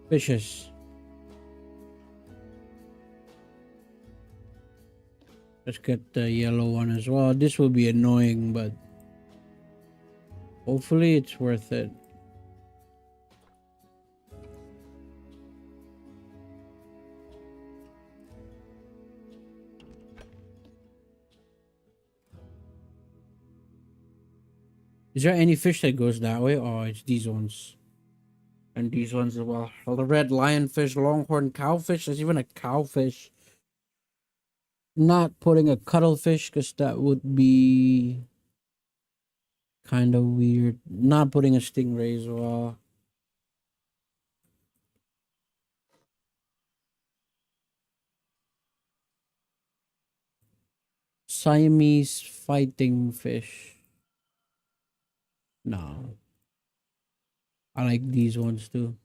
Fishes. Let's get the yellow one as well. This will be annoying, but hopefully it's worth it. Is there any fish that goes that way? Oh, it's these ones. And these ones as well. Well, the red lionfish, longhorn cowfish. There's even a cowfish. Not putting a cuttlefish because that would be kind of weird. Not putting a stingray as well. Siamese fighting fish. No. I like these ones too.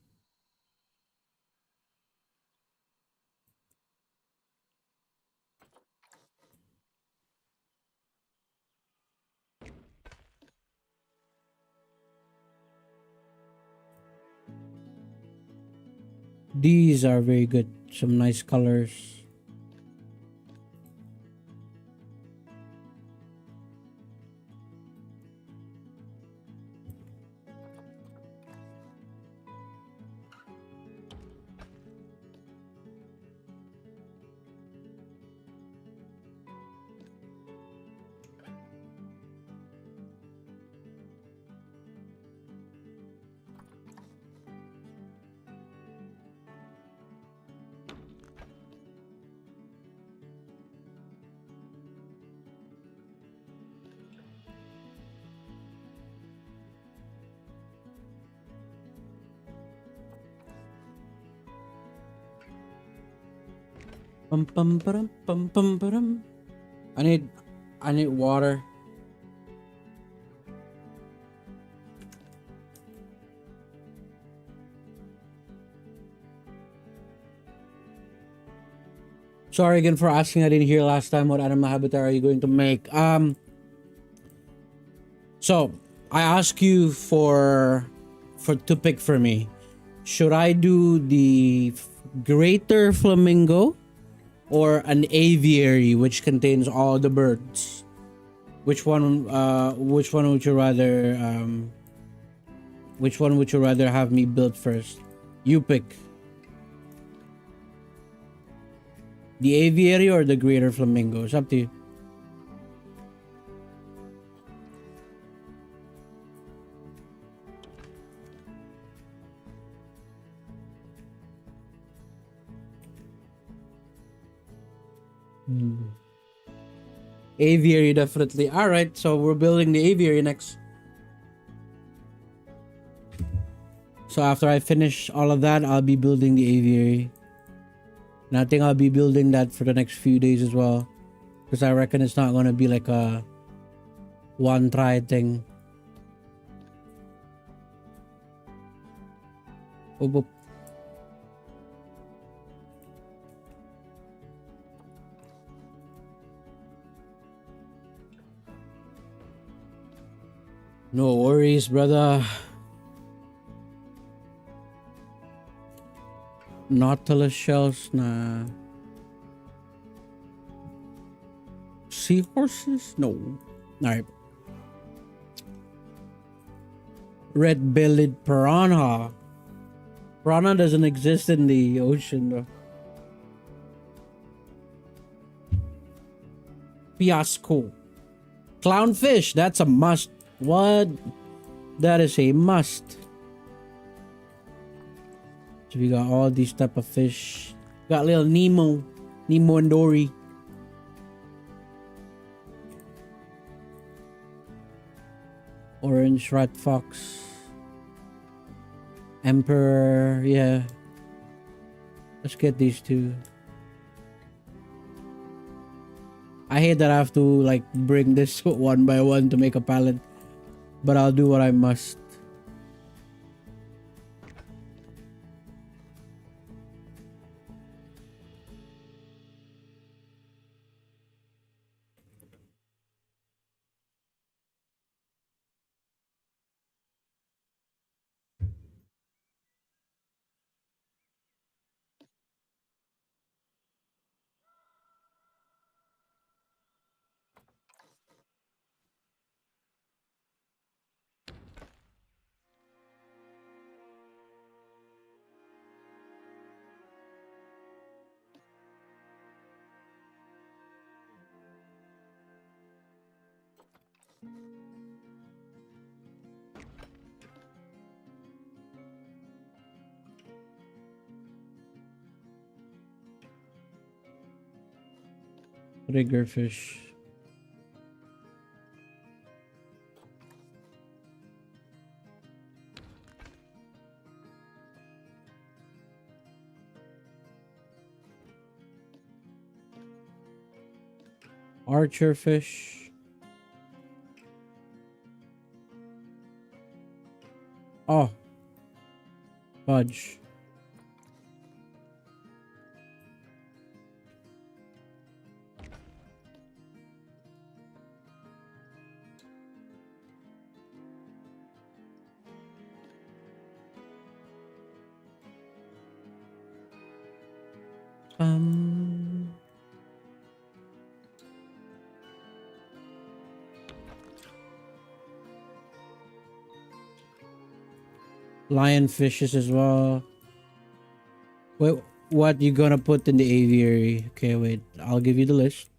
These are very good. Some nice colors. Pum pum pum pum pum pum. I need water. Sorry again for asking. I didn't hear last time. What animal habitat are you going to make? So I ask you for to pick for me. Should I do the greater flamingo or an aviary which contains all the birds? Which one? Which one would you rather? Which one would you rather have me build first? You pick. The aviary or the greater flamingo? It's up to you. Aviary definitely. All right, so we're building the aviary next. So after I finish all of that, I'll be building the aviary. And I think I'll be building that for the next few days as well. Because I reckon it's not going to be like a one try thing. Oh, boop. No worries, brother. Nautilus shells, nah. Seahorses? No. Alright. Red-bellied piranha. Piranha doesn't exist in the ocean though. Fiasco. Clownfish, that's a must. What? That is a must. So we got all these type of fish. Got little Nemo. Nemo and Dory. Orange rat fox. Emperor, yeah. Let's get these two. I hate that I have to like bring this one by one to make a pallet. But I'll do what I must. Triggerfish. Archerfish. Oh, fudge. Um, Lionfishes as well. Wait, what you gonna put in the aviary? Okay, wait. I'll give you the list.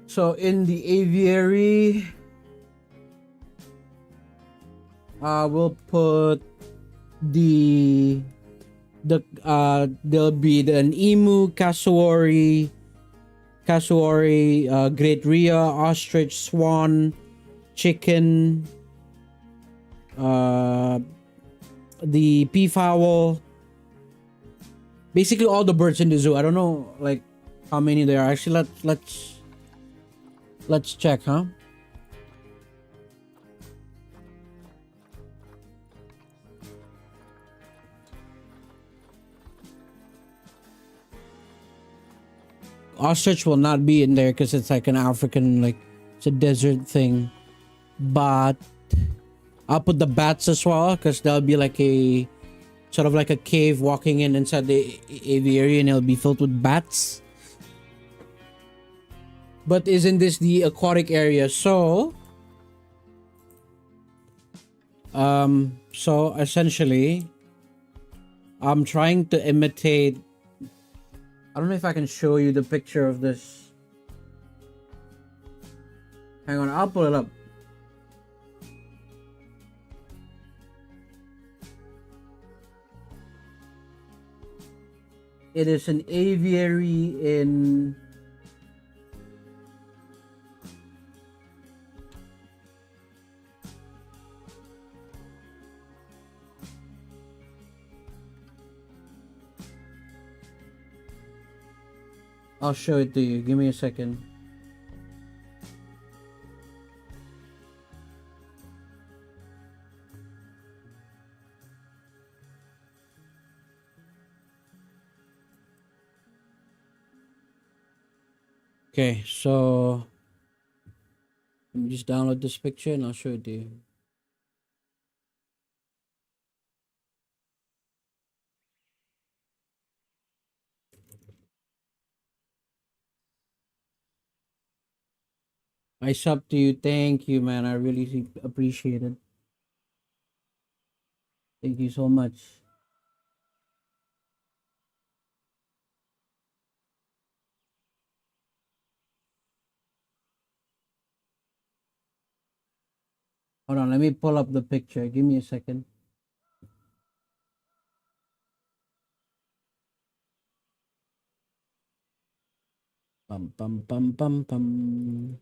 So in the aviary, we'll put the there'll be an emu, cassowary, great rhea, ostrich, swan, chicken, uh, the peafowl, basically all the birds in the zoo. I don't know like how many there are. Actually, let's check, huh? Ostrich will not be in there because it's like an African, like it's a desert thing. But I'll put the bats as well because there'll be like a sort of like a cave walking in inside the aviary and it'll be filled with bats. But isn't this the aquatic area? So essentially, I'm trying to imitate. I don't know if I can show you the picture of this. Hang on, I'll pull it up. It is an aviary in. I'll show it to you. Give me a second. Okay, so let me just download this picture and I'll show it to you. I sub to you. Thank you, man. I really appreciate it. Thank you so much. Hold on, let me pull up the picture. Give me a second. Bum bum bum bum bum.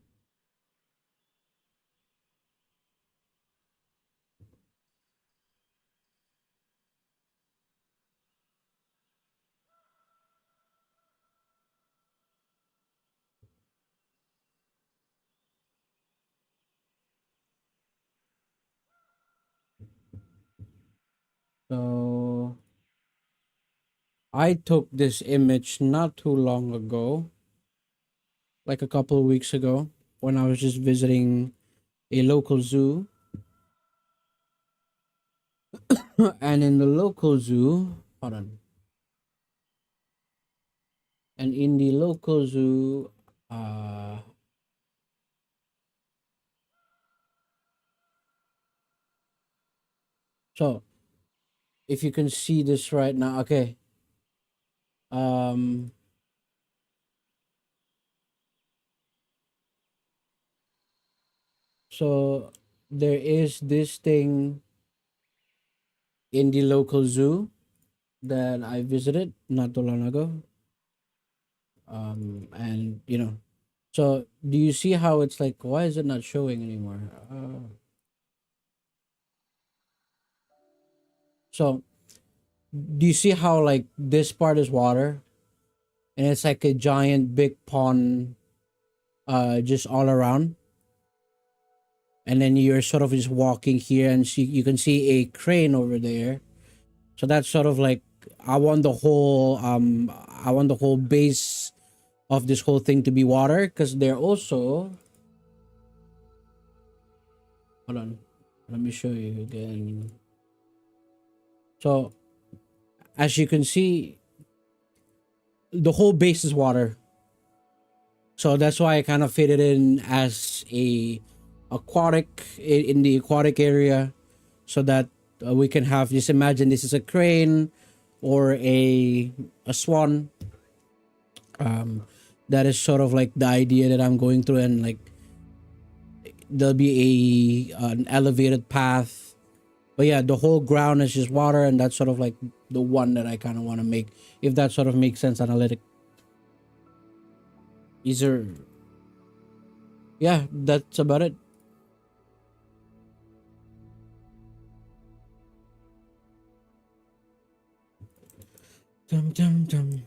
So I took this image not too long ago, like a couple of weeks ago, when I was just visiting a local zoo. And in the local zoo, hold on. And in the local zoo, uh, so if you can see this right now, okay. Um, so there is this thing in the local zoo that I visited not too long ago. And so do you see how it's like? Why is it not showing anymore? So do you see how like this part is water and it's like a giant big pond, just all around, and then you're sort of just walking here and see you can see a crane over there. So that's sort of like I want the whole base of this whole thing to be water because they're also hold on, let me show you again. So as you can see, the whole base is water. So that's why I kind of fit it in as a aquatic in the aquatic area, so that we can have, just imagine this is a crane or a swan. That is sort of like the idea that I'm going through, and like there'll be a an elevated path. But yeah, the whole ground is just water, and that's sort of like the one that I kind of want to make, if that sort of makes sense. Analytic. These are, yeah, that's about it. Dum dum dum.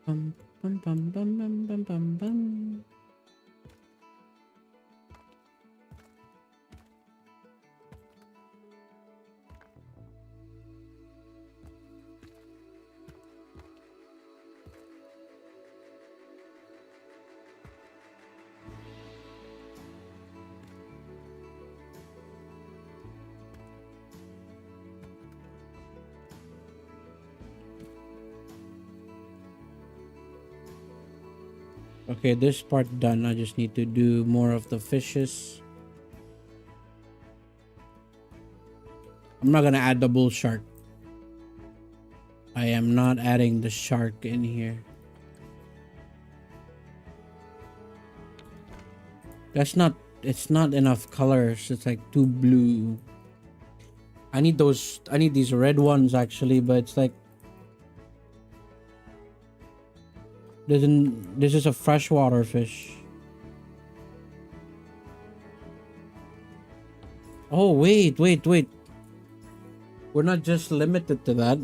Bum, bum, bum, bum, bum, bum, bum, bum. Okay, this part done. I just need to do more of the fishes. I'm not gonna add the bull shark. I am not adding the shark in here. That's not, it's not enough colors. It's like too blue. I need these red ones actually, but it's like doesn't, this is a freshwater fish. Oh wait. We're not just limited to that.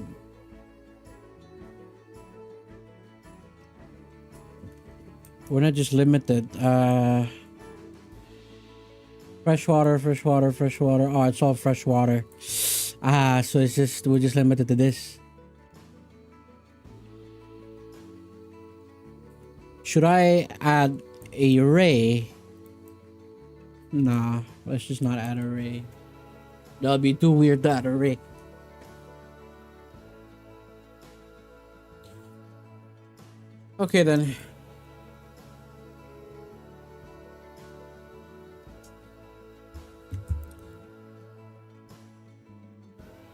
We're not just limited. Freshwater. Oh, it's all freshwater. So it's just, we're just limited to this. Should I add a ray? Nah, let's just not add a ray. That'll be too weird to add a ray. Okay then.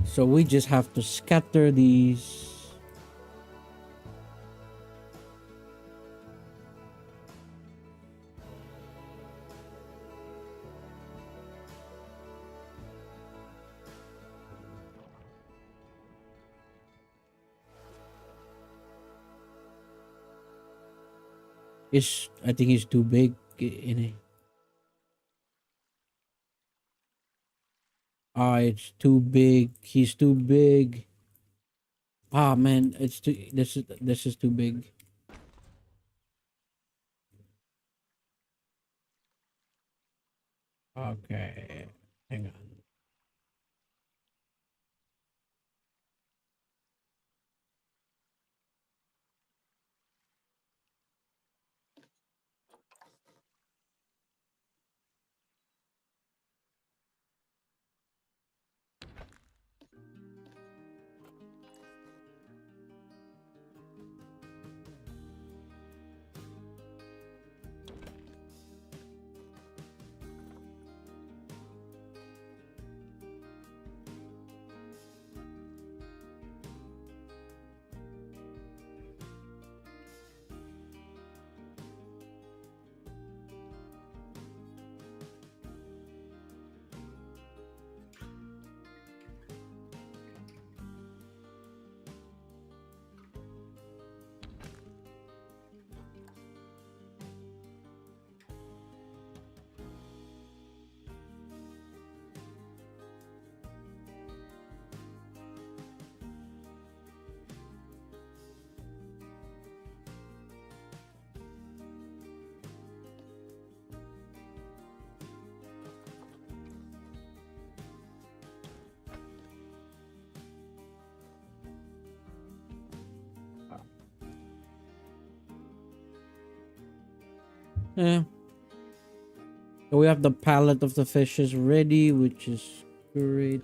So we just have to scatter these. Is, I think he's too big in it. Ah, it's too big. He's too big. Ah man, it's too, this is too big. Okay. Hang on. Yeah. So we have the palette of the fishes ready, which is great.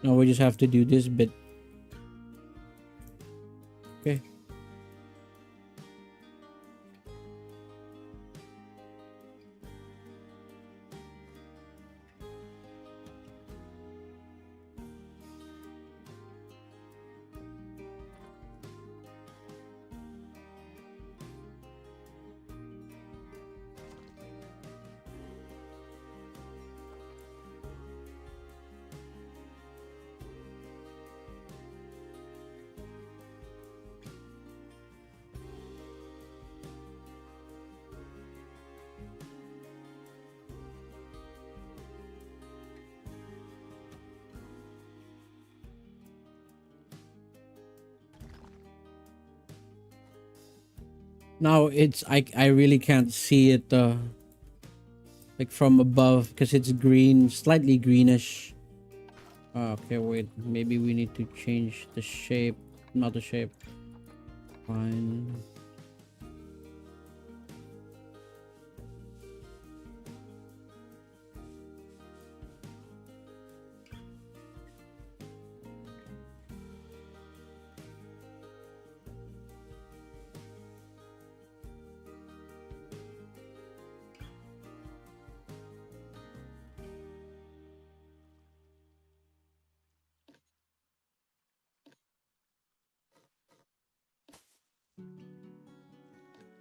Now we just have to do this bit. Okay. Now it's I really can't see it like from above because it's green, slightly greenish. Okay, wait. Maybe we need to change the shape. Not the shape. Fine.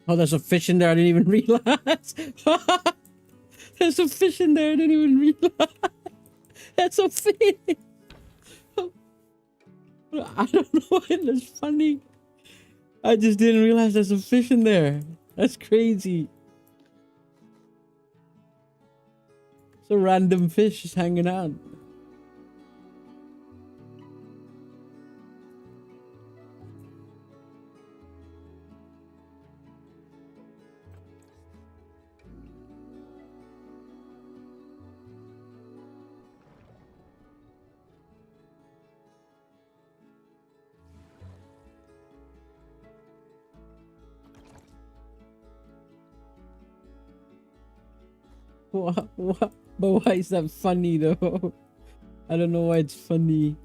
Oh, there's a fish in there. I didn't even realize. There's a fish in there. I didn't even realize. That's a fish. I don't know why that's funny. I just didn't realize there's a fish in there. That's crazy. It's a random fish just hanging out. What? But why is that funny though? I don't know why it's funny.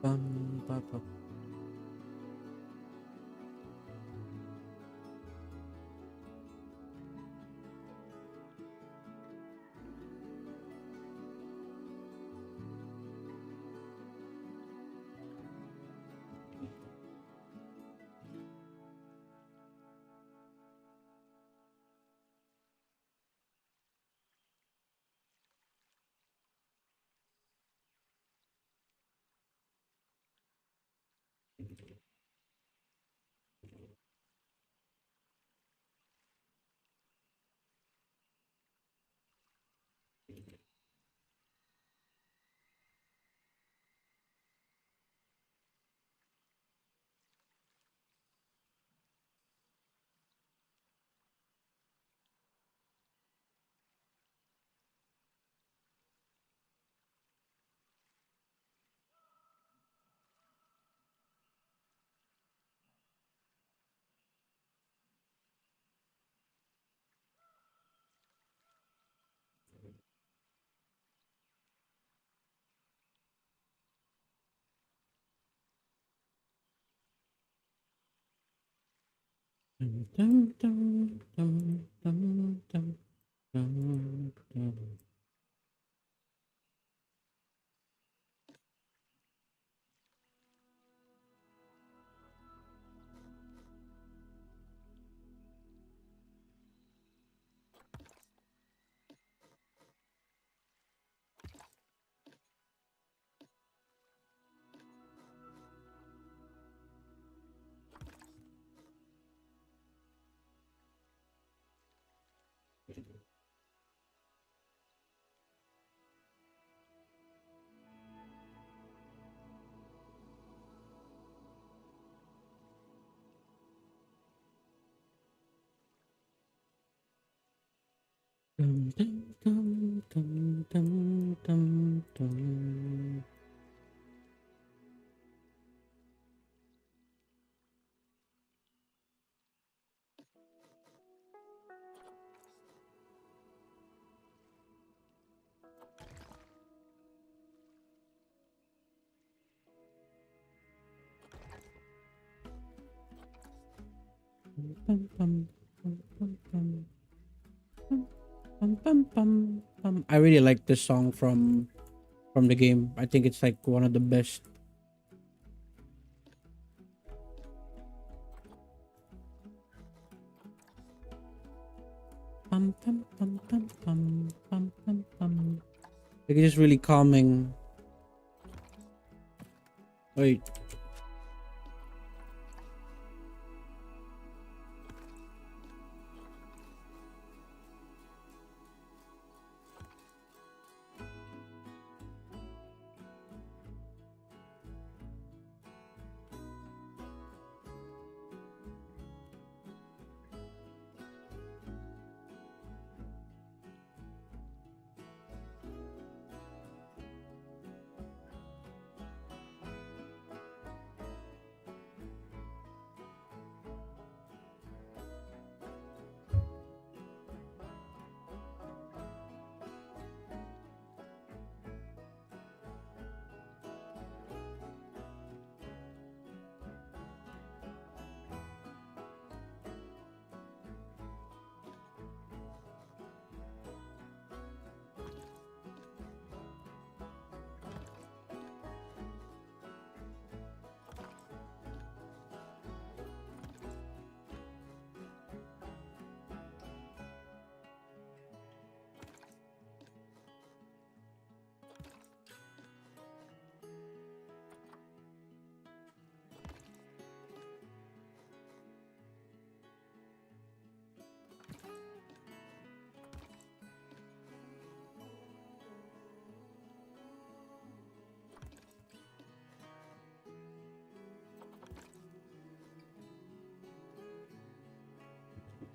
Ba, ba. Dum, dum, dum, dum, dum, dum, dum, dum. Dum, dum, dum, dum, dum, dum, dum. Bum, bum, bum, bum, bum, bum, bum, bum, bum. I really like this song from the game. I think it's like one of the best. Bum, bum, bum, bum, bum, bum, bum, bum. Like it's just really calming. Wait.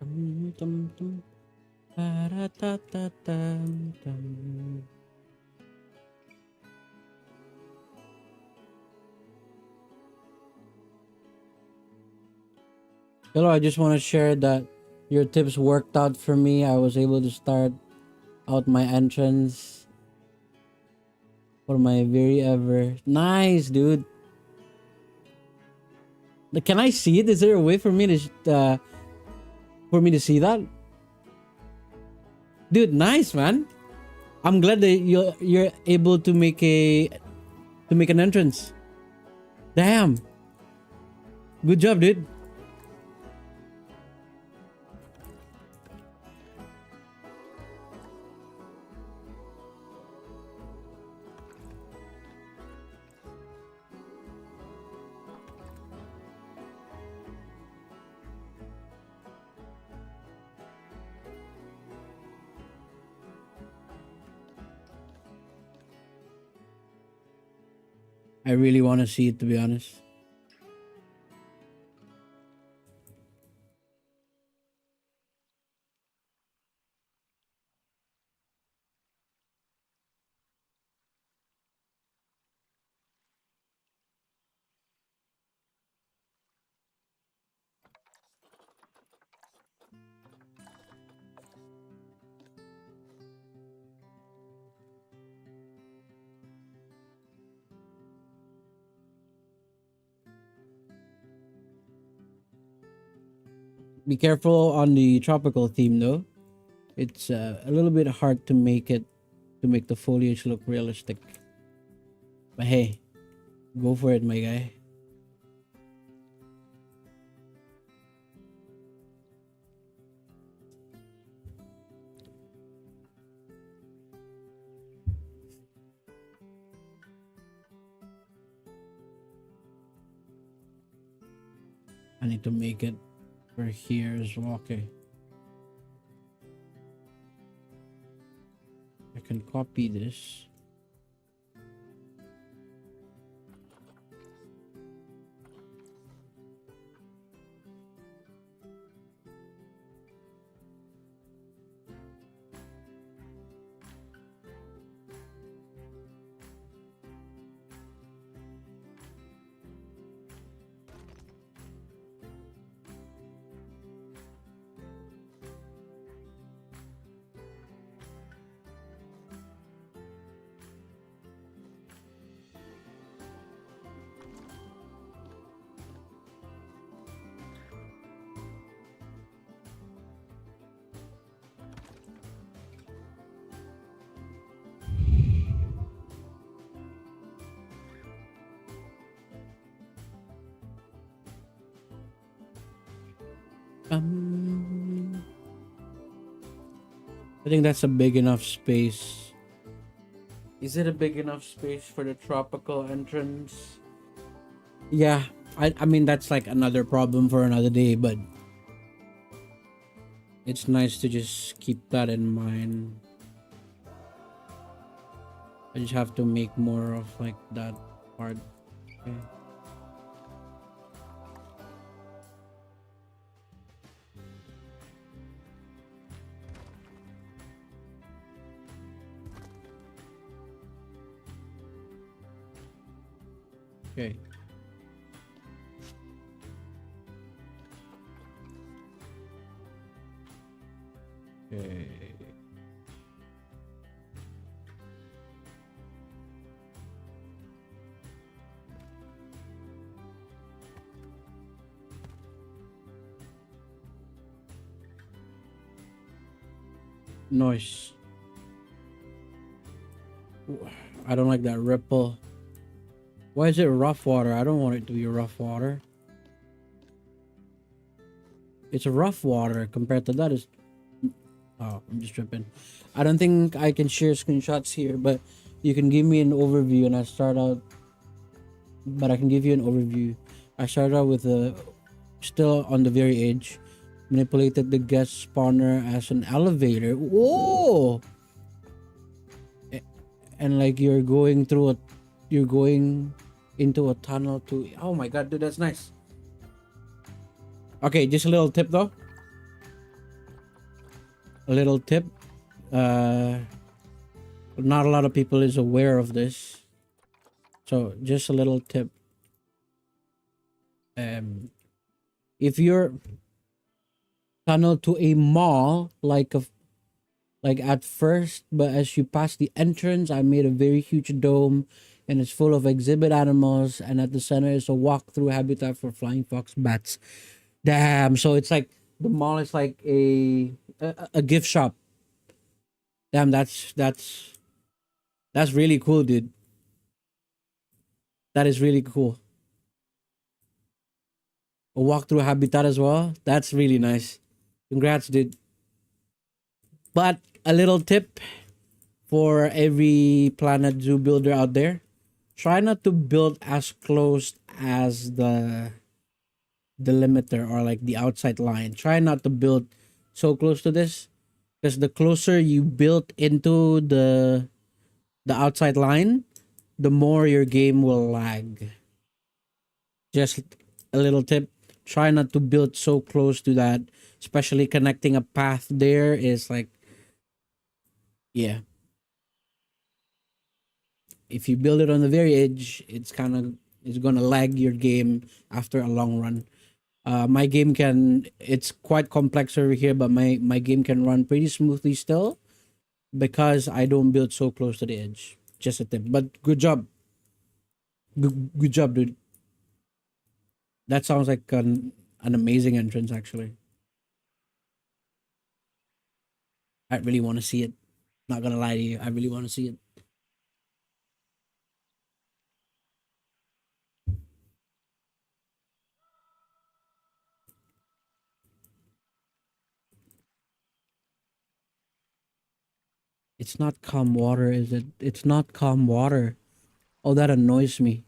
Dum, dum, dum. Ta-ra-ta-ta-tam, dum. Hello, I just want to share that your tips worked out for me. I was able to start out my entrance for my very ever. Nice, dude. Like, can I see it? Is there a way for me to see that? Dude, nice, man. I'm glad that you're able to make an entrance. Damn. Good job, dude. I really want to see it, to be honest. Be careful on the tropical theme, though. It's a little bit hard to make the foliage look realistic. But hey, go for it, my guy. I need to make it for here as well. Okay. I can copy this. Um, I think that's a big enough space. Is it a big enough space for the tropical entrance? Yeah, I mean that's like another problem for another day, but it's nice to just keep that in mind. I just have to make more of like that part. Okay. Okay. Okay. Noise. I don't like that ripple. Why is it rough water? I don't want it to be rough water. It's a rough water compared to that is. Oh, I'm just tripping. I don't think I can share screenshots here, but you can give me an overview and I start out. But I can give you an overview. I started out with still on the very edge. Manipulated the guest spawner as an elevator. Whoa! And like you're going into a tunnel to. Oh my god, dude, that's nice. Okay, just a little tip though. A little tip. Not a lot of people is aware of this. So just a little tip. If you're tunnel to a mall like at first, but as you pass the entrance, I made a very huge dome. and it's full of exhibit animals. And at the center is a walk-through habitat for flying fox bats. Damn! So it's like the mall is like a gift shop. Damn, that's really cool, dude. That is really cool. A walk-through habitat as well. That's really nice. Congrats, dude. But a little tip for every Planet Zoo builder out there: try not to build as close as the limiter or like the outside line. Try not to build so close to this, because the closer you build into the outside line, the more your game will lag. Just a little tip: try not to build so close to that, especially connecting a path there is like, yeah. If you build it on the very edge, it's gonna lag your game after a long run. My game can it's quite complex over here, but my game can run pretty smoothly still because I don't build so close to the edge. Just a tip. But good job. Good job, dude. That sounds like an amazing entrance actually. I really want to see it. Not gonna lie to you. I really want to see it. It's not calm water, is it? It's not calm water. Oh, that annoys me.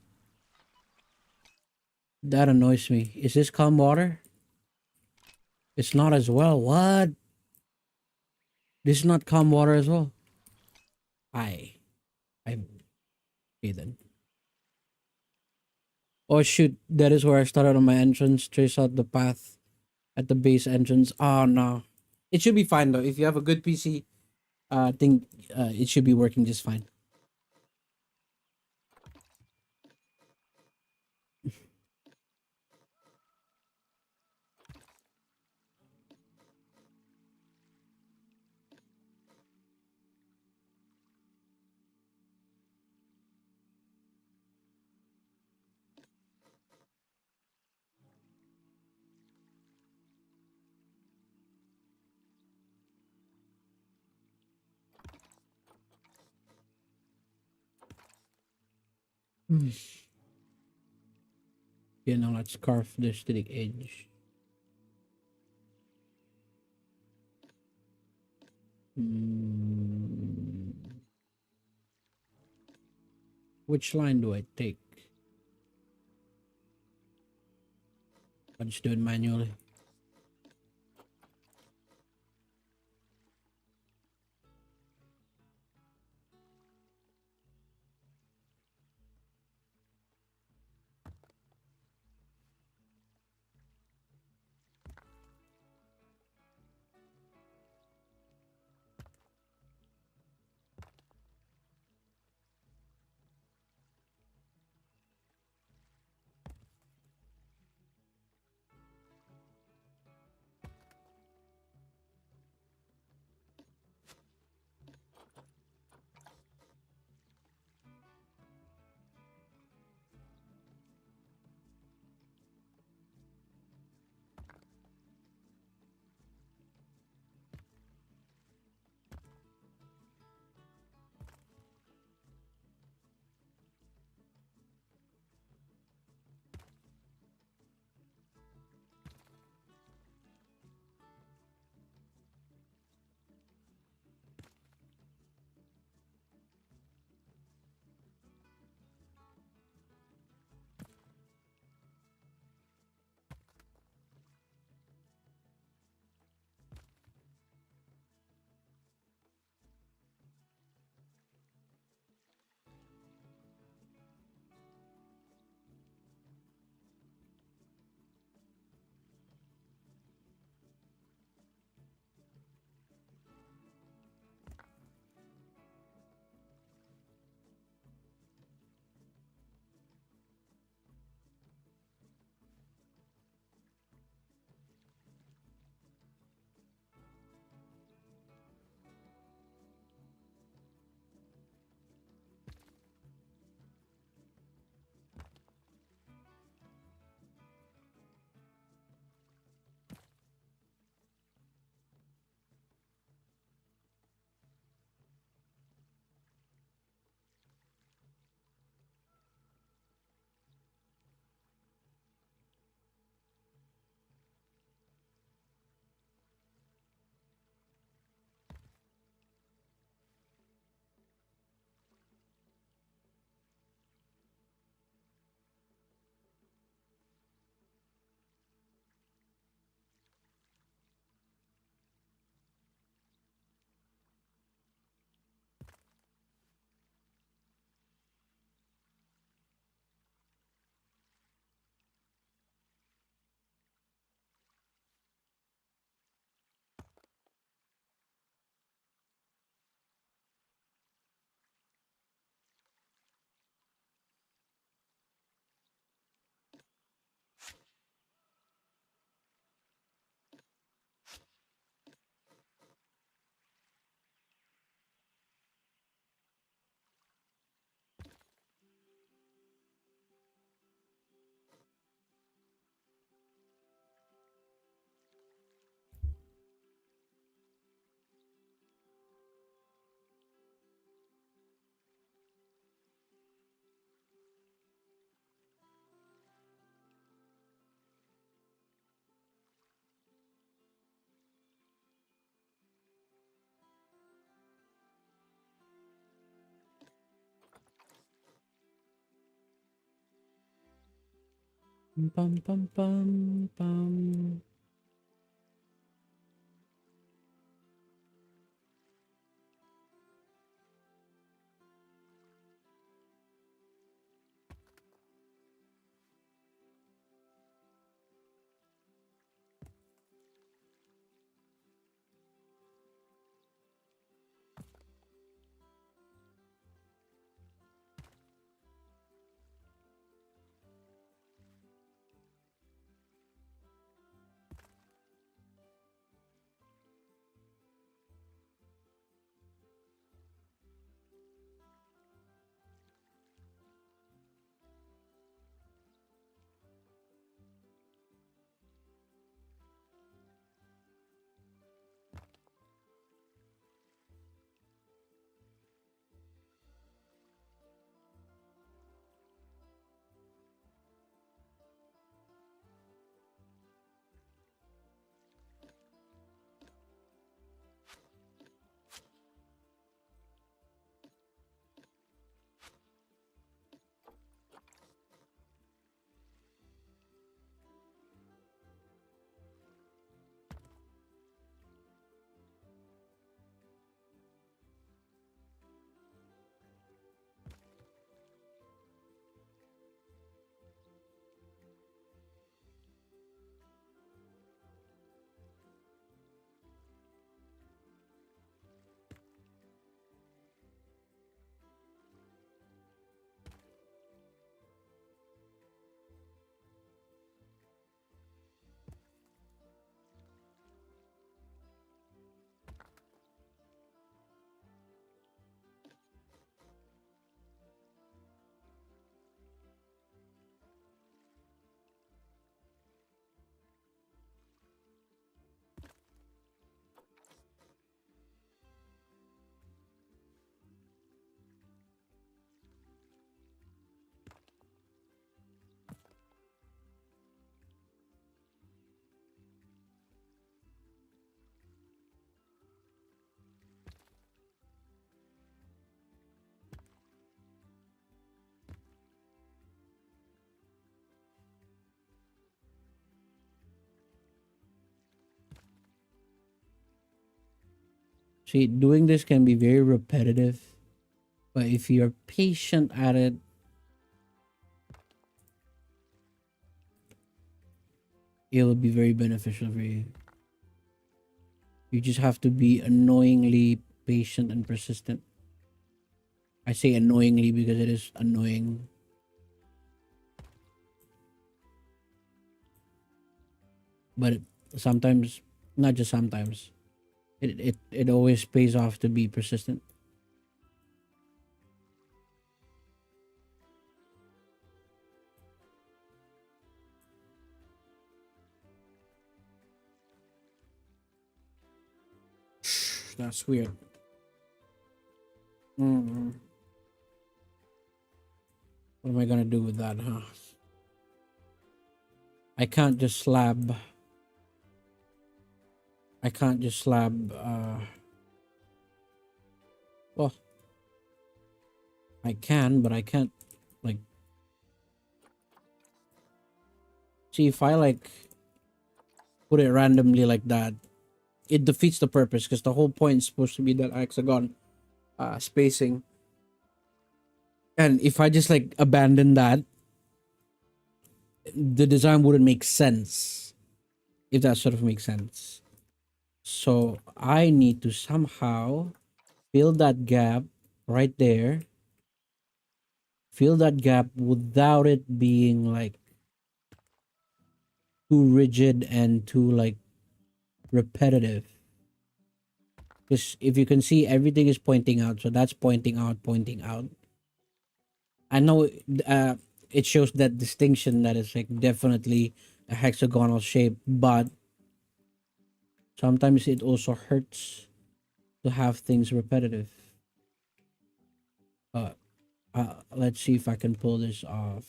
That annoys me. Is this calm water? It's not as well. What? This is not calm water as well. I I okay then. Oh shoot, that is where I started on my entrance. Trace out the path at the base entrance. Oh no. It should be fine though. If you have a good PC, I think it should be working just fine. Hmm. Yeah, now let's carve this to the edge. Hmm. Which line do I take? I'll just do it manually. Pum pum pum pum. See, doing this can be very repetitive, but if you're patient at it, it'll be very beneficial for you. You just have to be annoyingly patient and persistent. I say annoyingly because it is annoying. But sometimes, not just sometimes, it always pays off to be persistent. That's weird. Mm. What am I gonna do with that, huh? I can't just slab. I can't just slab. Well, I can, but I can't. Like, see if I like put it randomly like that, it defeats the purpose because the whole point is supposed to be that hexagon spacing. And if I just like abandon that, the design wouldn't make sense. If that sort of makes sense. So I need to somehow fill that gap right there. Fill that gap without it being like too rigid and too like repetitive. Because if you can see, everything is pointing out. So that's pointing out, pointing out. I know it shows that distinction that is like definitely a hexagonal shape, but sometimes it also hurts to have things repetitive. Uh, let's see if I can pull this off.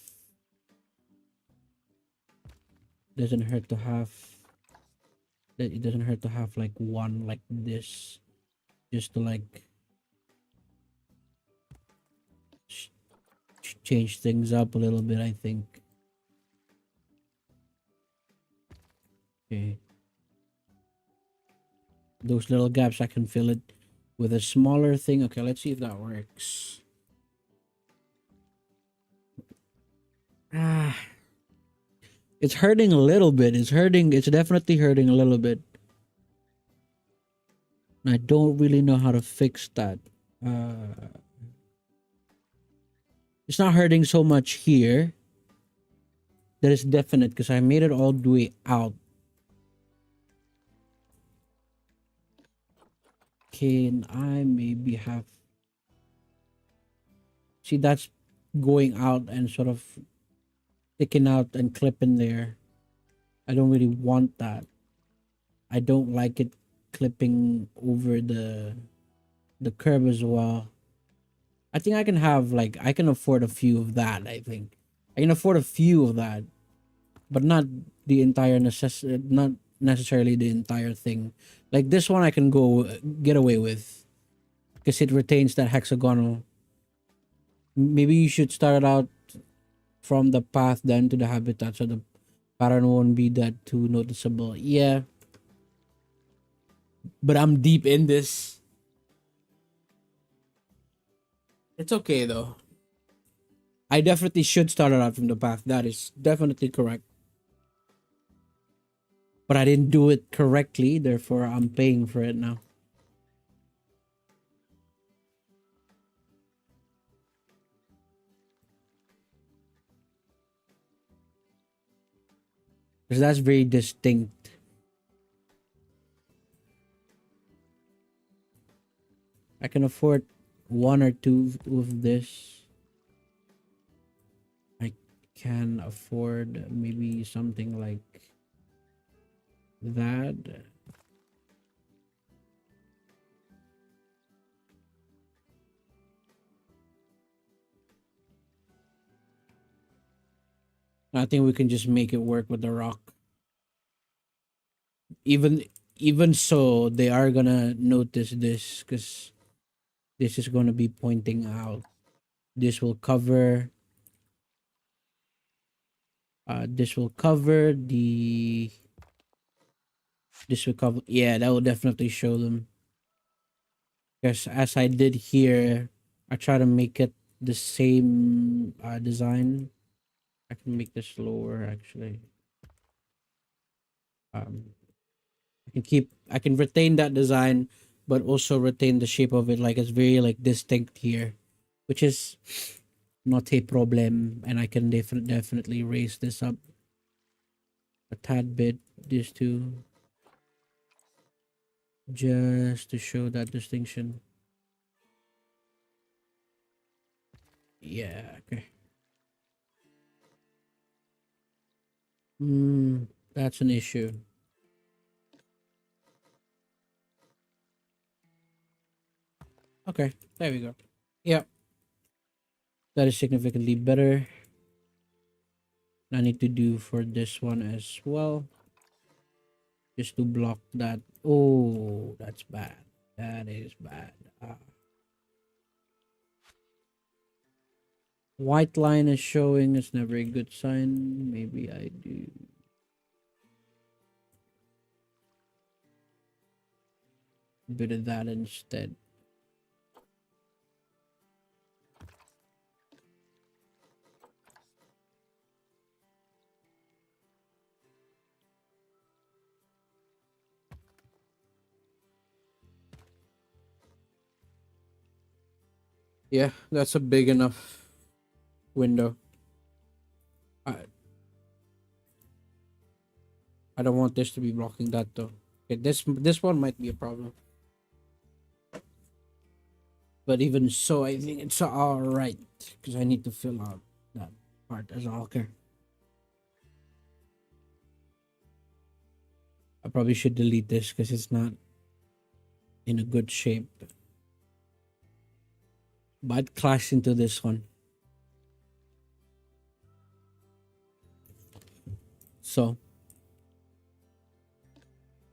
Doesn't hurt to have. It doesn't hurt to have like one like this, just to like ch- change things up a little bit. I think. those little gaps, I can fill it with a smaller thing. Okay, let's see if that works. Ah, it's hurting a little bit. It's hurting. It's definitely hurting a little bit. And I don't really know how to fix that. It's not hurting so much here. That is definite because I made it all the way out. Can I maybe have... See, that's going out and sort of sticking out and clipping there. I don't really want that. I don't like it clipping over the curb as well. I think I can have like I can afford a few of that. I think I can afford a few of that, but not the entire not necessarily the entire thing. Like this one, I can go get away with because it retains that hexagonal. Maybe you should start out from the path then to the habitat, so the pattern won't be that too noticeable. Yeah, but I'm deep in this. It's okay though. I definitely should start it out from the path. That is definitely correct. But I didn't do it correctly, therefore I'm paying for it now. Because that's very distinct. I can afford one or two of this. I can afford maybe something like that. I think we can just make it work with the rock. Even even so, they are gonna notice this because this is gonna be pointing out. This will cover. This will cover the. This will cover. Yeah, that will definitely show them. Because as I did here, I try to make it the same design. I can make this lower actually. Um, I can retain that design, but also retain the shape of it. Like it's very like distinct here, which is not a problem, and I can definitely raise this up a tad bit. These two, just to show that distinction. Yeah. Okay. That's an issue. Okay, there we go. Yep, that is significantly better. I need to do for this one as well, just to block that. Oh, that's bad. That is bad. White line is showing. It's never a good sign. Maybe I do a bit of that instead. Yeah, that's a big enough window. I I don't want this to be blocking that though. Okay, this one might be a problem. But even so, I think it's all right because I need to fill out that part as well. Okay. I probably should delete this because it's not in a good shape. But I'd clash into this one. So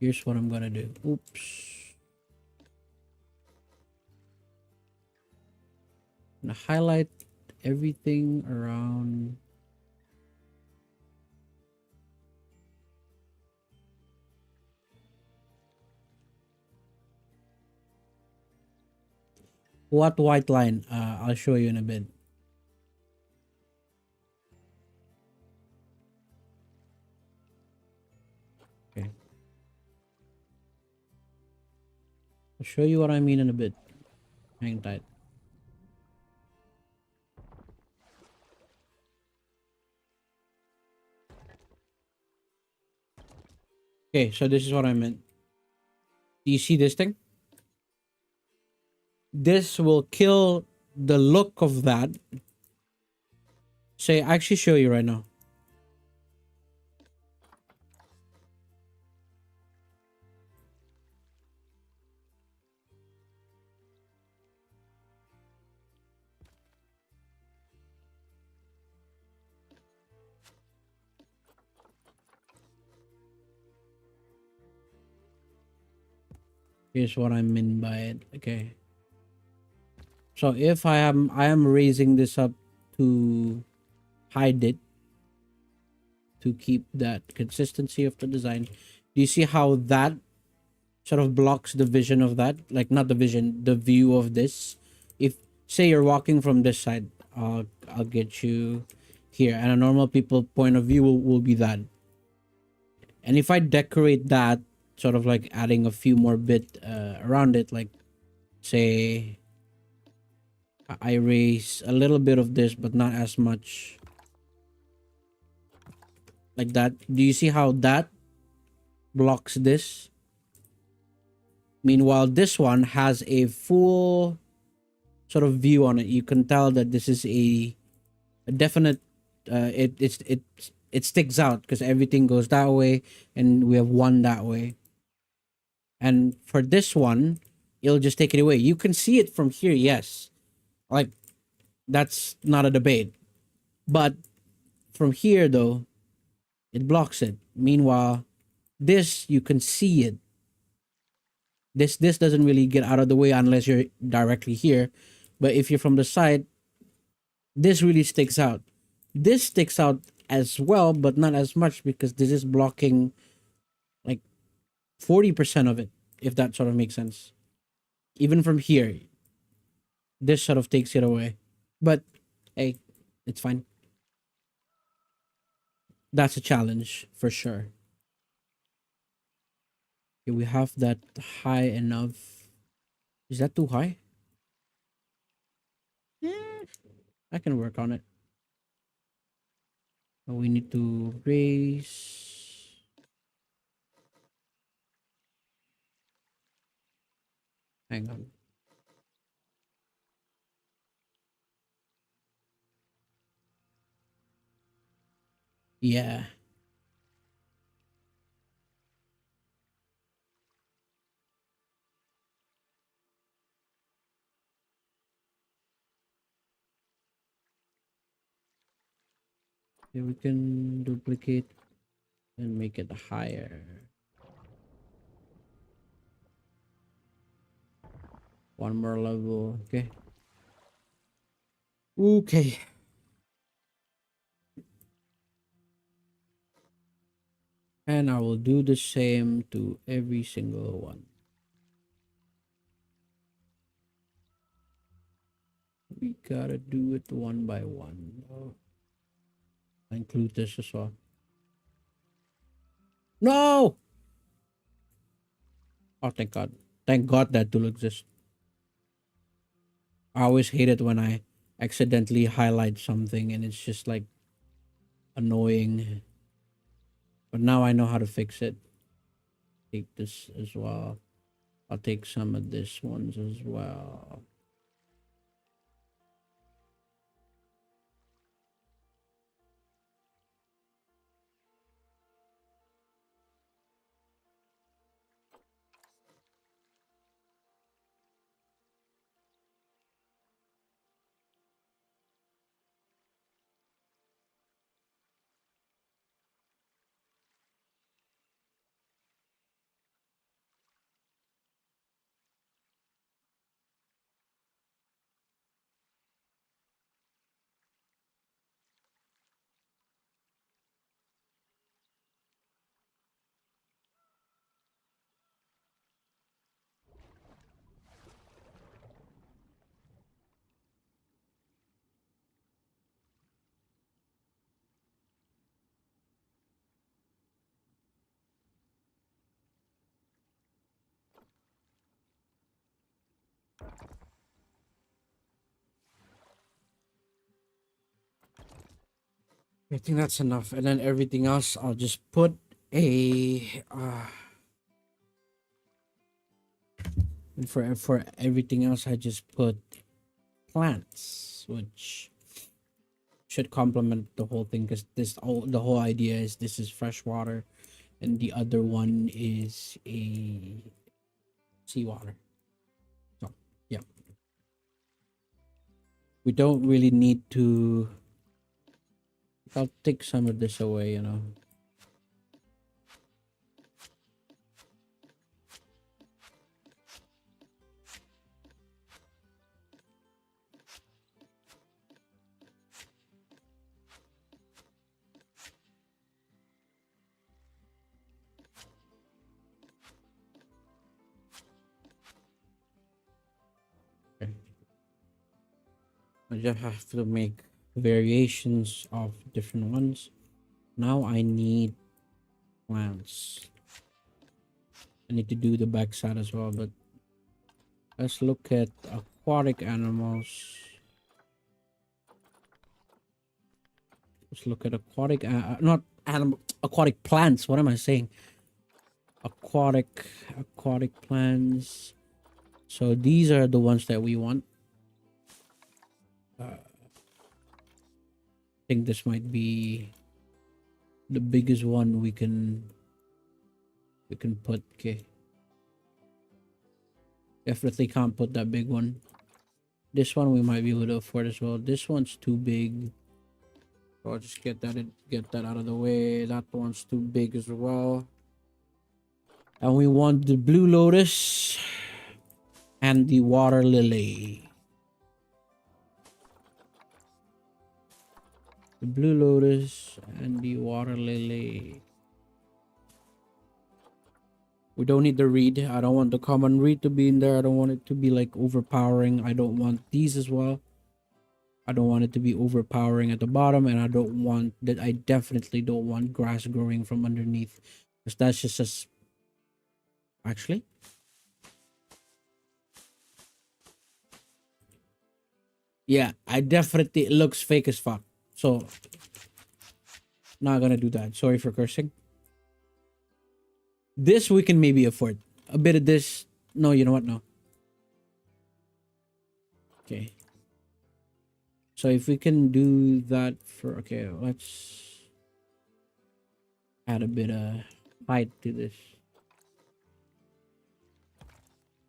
here's what I'm gonna do. Oops. I'm gonna highlight everything around. What white line? I'll show you in a bit. Okay. I'll show you what I mean in a bit. Hang tight. Okay, so this is what I meant. Do you see this thing? This will kill the look of that. Say, I actually show you right now. Here's what I mean by it. Okay. So if I am raising this up to hide it, to keep that consistency of the design. Do you see how that sort of blocks the vision of that? Like not the vision, the view of this. If say you're walking from this side, I'll get you here, and a normal people point of view will be that. And if I decorate that, sort of like adding a few more bit around it, like say I raise a little bit of this, but not as much, like that. Do you see how that blocks this? Meanwhile, this one has a full sort of view on it. You can tell that this is a definite. It sticks out because everything goes that way, and we have one that way. And for this one, it'll just take it away. You can see it from here, yes, like that's not a debate. But from here, though, it blocks it. Meanwhile, this you can see it. This doesn't really get out of the way unless you're directly here. But if you're from the side, this really sticks out. This sticks out as well, but not as much because this is blocking like 40% of it, if that sort of makes sense. Even from here, this sort of takes it away. But hey, it's fine. That's a challenge for sure. Okay, we have that high enough. Is that too high? Yeah, I can work on it. We need to raise. Hang on. Yeah. Okay, we can duplicate and make it higher. One more level. Okay. Okay. And I will do the same to every single one. We gotta do it one by one. Include this as well. No! Oh, thank God. Thank God that tool exists. I always hate it when I accidentally highlight something and it's just like annoying. But now I know how to fix it. Take this as well. I'll take some of this ones as well. I think that's enough, and then everything else I'll just put a and for everything else I just put plants, which should complement the whole thing, because the whole idea is this is fresh water and the other one is a seawater. So yeah, we don't really need to. I'll take some of this away, you know. Okay. I just have to make variations of different ones. Now I need plants. I need to do the backside as well, but let's look at aquatic animals. Let's look at aquatic, not animal, aquatic plants. What am I saying? Aquatic plants. So these are the ones that we want. I think this might be the biggest one we can put. Okay, definitely can't put that big one. This one we might be able to afford as well. This one's too big, so I'll just get that out of the way. That one's too big as well. And we want the blue lotus and the water lily. The blue lotus and the water lily. We don't need the reed. I don't want the common reed to be in there. I don't want it to be like overpowering. I don't want these as well. I don't want it to be overpowering at the bottom, and I don't want that. I definitely don't want grass growing from underneath, because that's just as actually. Yeah, I definitely, it looks fake as fuck. So not gonna do that. Sorry for cursing. This we can maybe afford. A bit of this. No, you know what? No. Okay. So if we can do that for, okay, let's add a bit of height to this.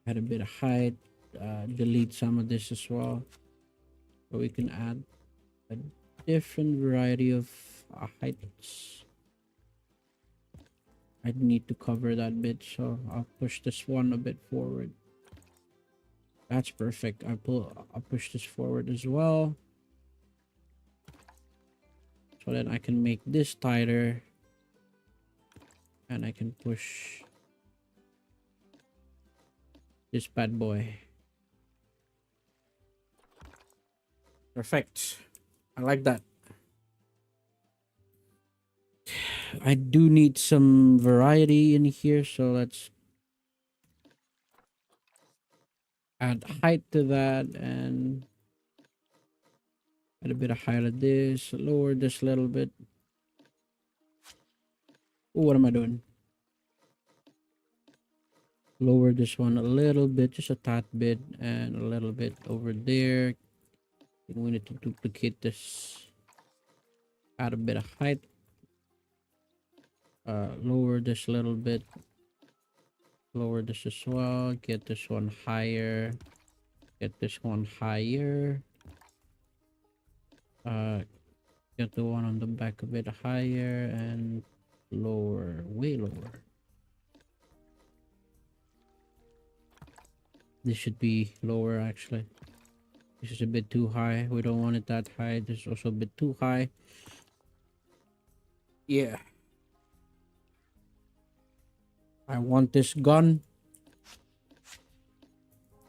Add a bit of height. Delete some of this as well. So we can add a different variety of heights. I need to cover that bit, so I'll push this one a bit forward. That's perfect. I'll push this forward as well, so that I can make this tighter, and I can push this bad boy. Perfect. I like that. I do need some variety in here, so let's add height to that and add a bit of height of this, lower this a little bit. Ooh, what am I doing? Lower this one a little bit, just a tad bit, and a little bit over there. We need to duplicate this. Add a bit of height. Lower this a little bit. Lower this as well. Get this one higher. Get this one higher. Get the one on the back a bit higher and lower, way lower. This should be lower actually. This is a bit too high. We don't want it that high. This is also a bit too high. Yeah. I want this gun,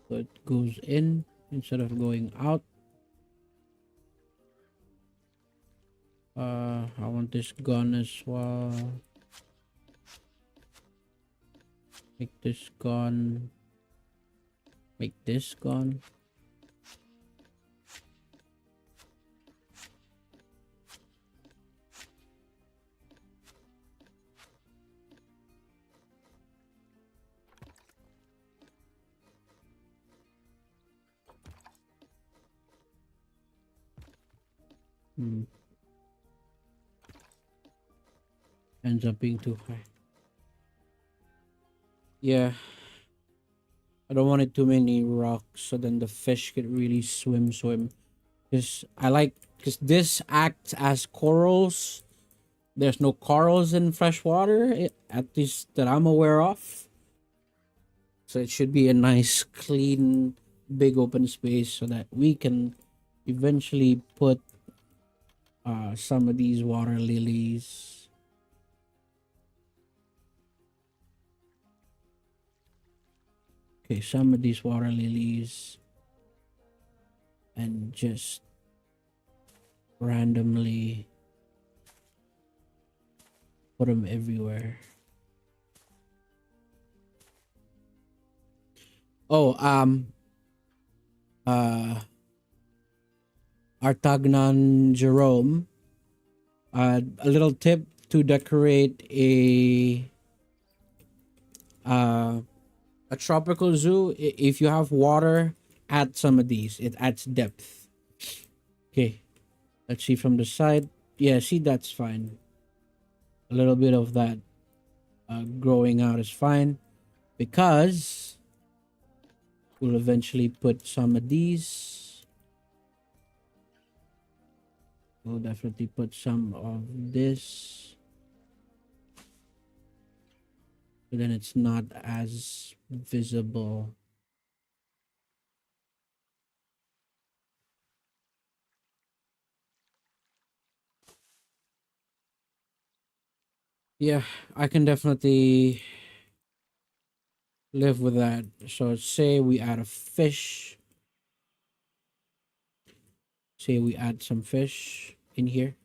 so it goes in instead of going out. I want this gun as well. Make this gun. Make this gun. Hmm. Ends up being too high. Yeah, I don't want it too many rocks, so then the fish could really swim. Because this acts as corals. There's no corals in freshwater, at least that I'm aware of. So it should be a nice, clean, big open space so that we can eventually put some of these water lilies. Okay, some of these water lilies, and just randomly put them everywhere. Oh, uh, Artagnan Jerome. A little tip to decorate uh, a tropical zoo. If you have water, add some of these. It adds depth. Okay, let's see from the side. Yeah, see, that's fine. A little bit of that growing out is fine because we'll eventually put some of these. We'll definitely put some of this. So then it's not as visible. Yeah, I can definitely live with that. So say we add a fish. Say we add some fish in here.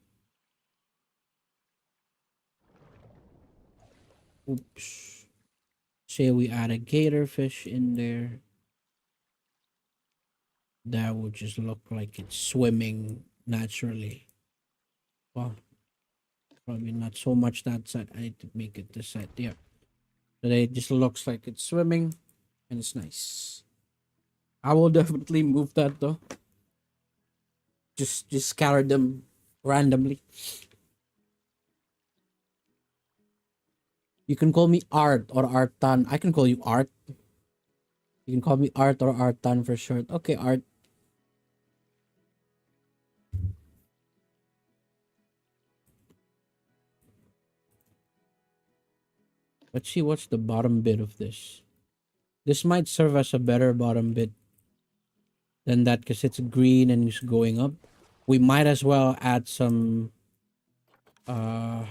Oops. Say we add a gator fish in there. That would just look like it's swimming naturally. Well, probably not so much that side. I need to make it this side. Yeah. So it just looks like it's swimming and it's nice. I will definitely move that though. Just scatter them randomly. You can call me Art or Artan. I can call you Art. You can call me Art or Artan for short. Okay, Art. Let's see what's the bottom bit of this. This might serve as a better bottom bit than that because it's green and it's going up. We might as well add some uh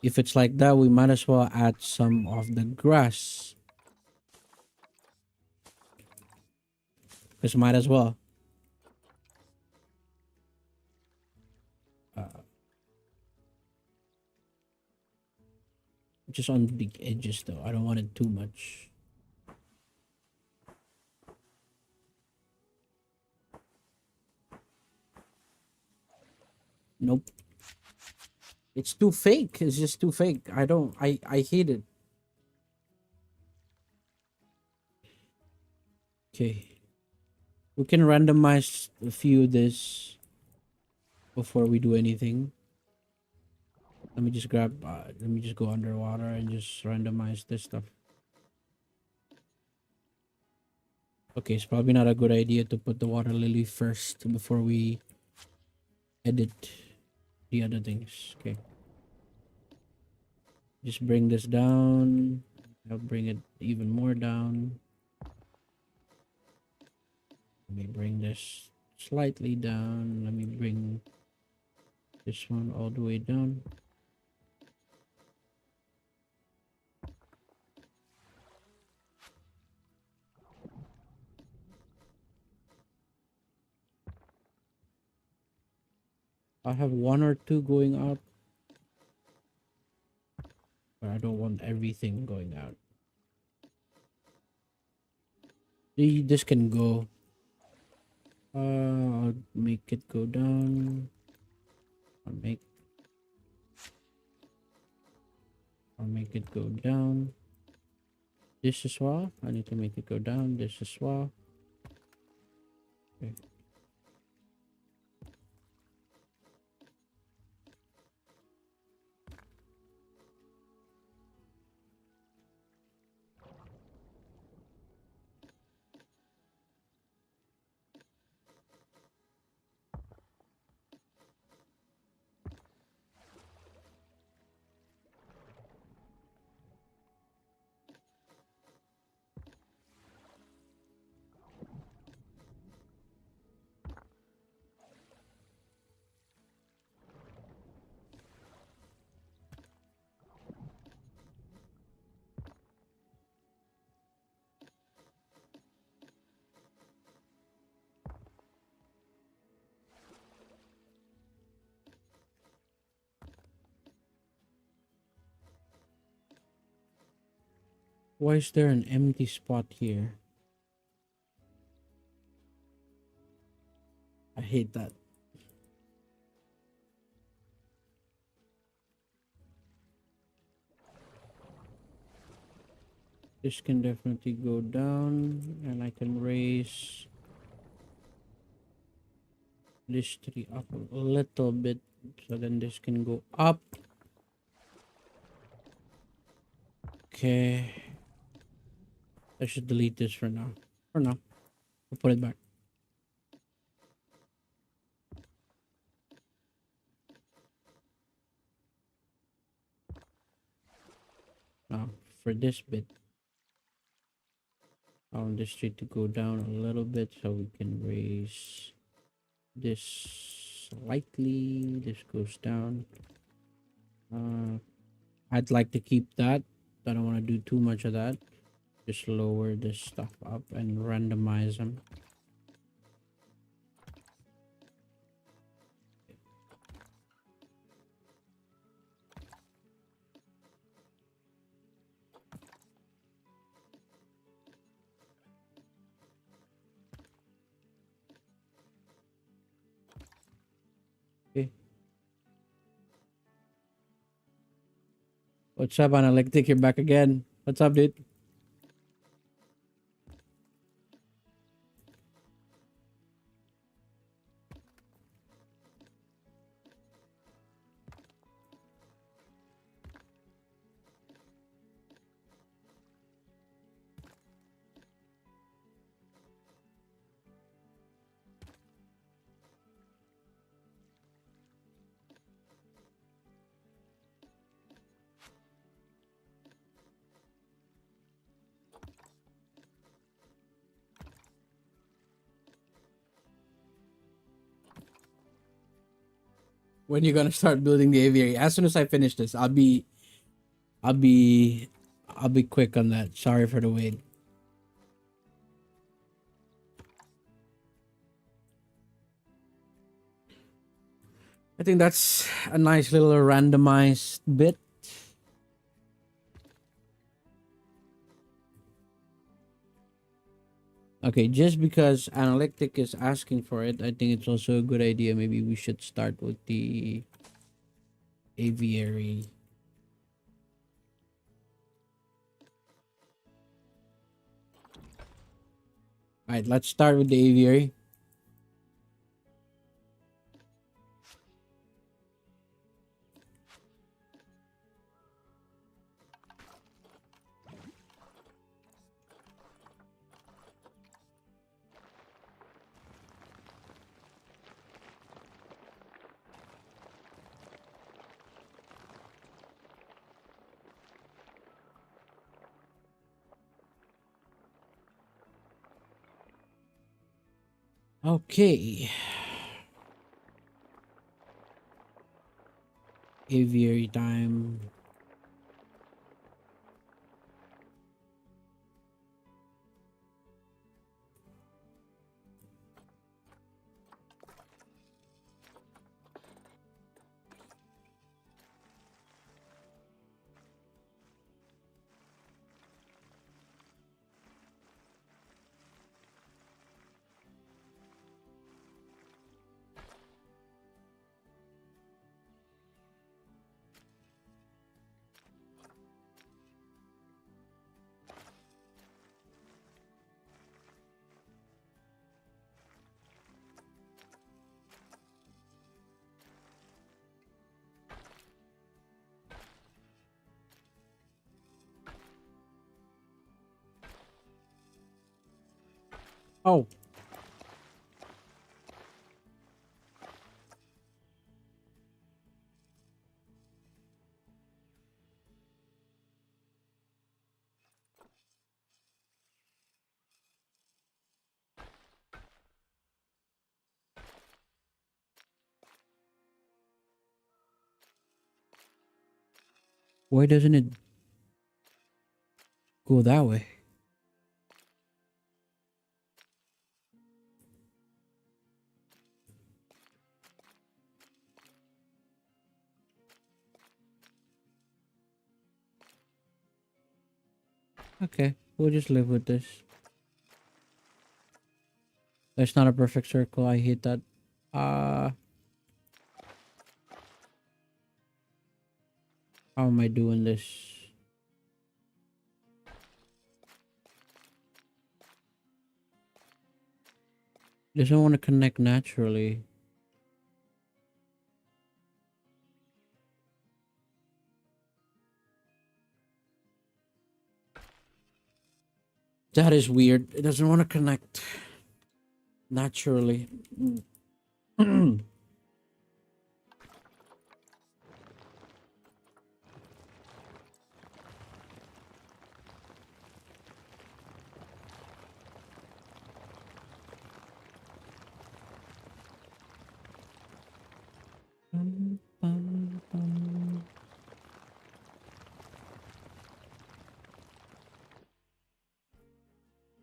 if it's like that, we might as well add some of the grass. Because might as well. Uh, just on the edges though. I don't want it too much. Nope. It's too fake. It's just too fake. I hate it. Okay. We can randomize a few of this before we do anything. Let me just go underwater and just randomize this stuff. Okay, it's probably not a good idea to put the water lily first before we edit the other things. Okay. Just bring this down. I'll bring it even more down. Let me bring this slightly down. Let me bring this one all the way down. I have one or two going out, but I don't want everything going out. This can go. I'll make it go down. I'll make I'll make it go down. This as well. I need to make it go down. This as well. Okay. Why is there an empty spot here? I hate that. This can definitely go down, and I can raise this tree up a little bit, so then this can go up. Okay. I should delete this for now. For now. I'll put it back. Now, for this bit, I want this tree to go down a little bit so we can raise this slightly. This goes down. I'd like to keep that. I don't want to do too much of that. Just lower this stuff up and randomize them. Okay. What's up, Analytic? You're back again. What's up, dude? When you gonna start building the aviary? As soon as I finish this, I'll be, I'll be quick on that. Sorry for the wait. I think that's a nice little randomized bit. Okay, just because Analytic is asking for it, I think it's also a good idea. Maybe we should start with the aviary. Alright, let's start with the aviary. Okay. Aviary time. Oh, why doesn't it go that way? Okay, we'll just live with this. That's not a perfect circle. I hate that. Uh, how am I doing this? Doesn't want to connect naturally. That is weird. It doesn't want to connect naturally.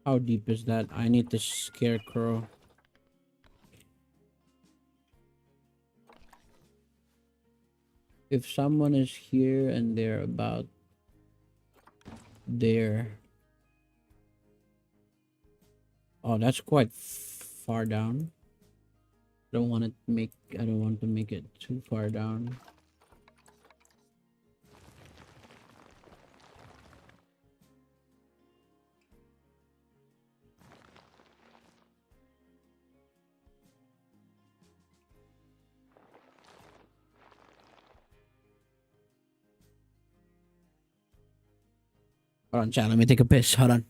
How deep is that? I need the scarecrow. If someone is here and they're about there. Oh, that's quite far down. I don't want to make it too far down. Hold on, chat. Let me take a piss. Hold on.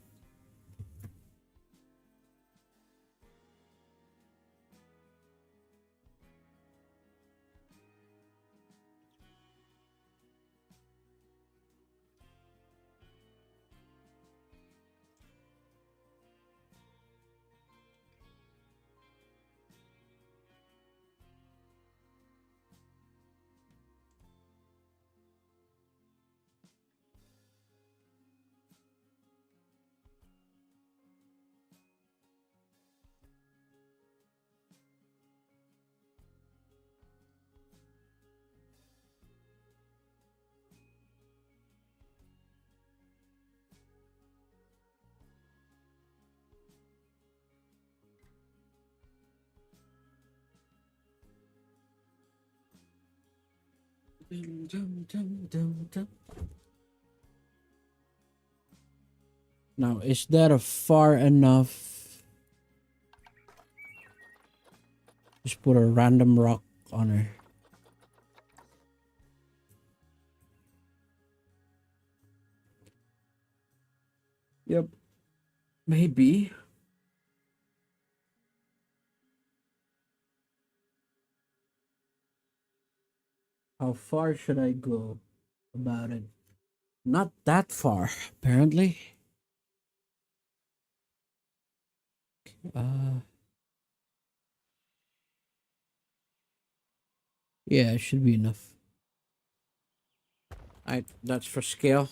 Now, is that a far enough? Just put a random rock on her. Yep. Maybe. How far should I go about it? Not that far, apparently. Uh, yeah, it should be enough. That's for scale.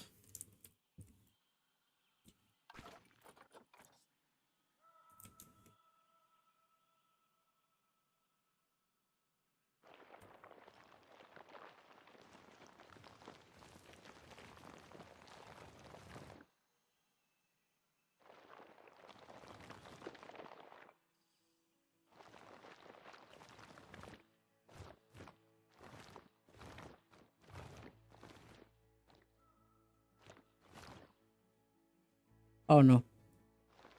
Oh no.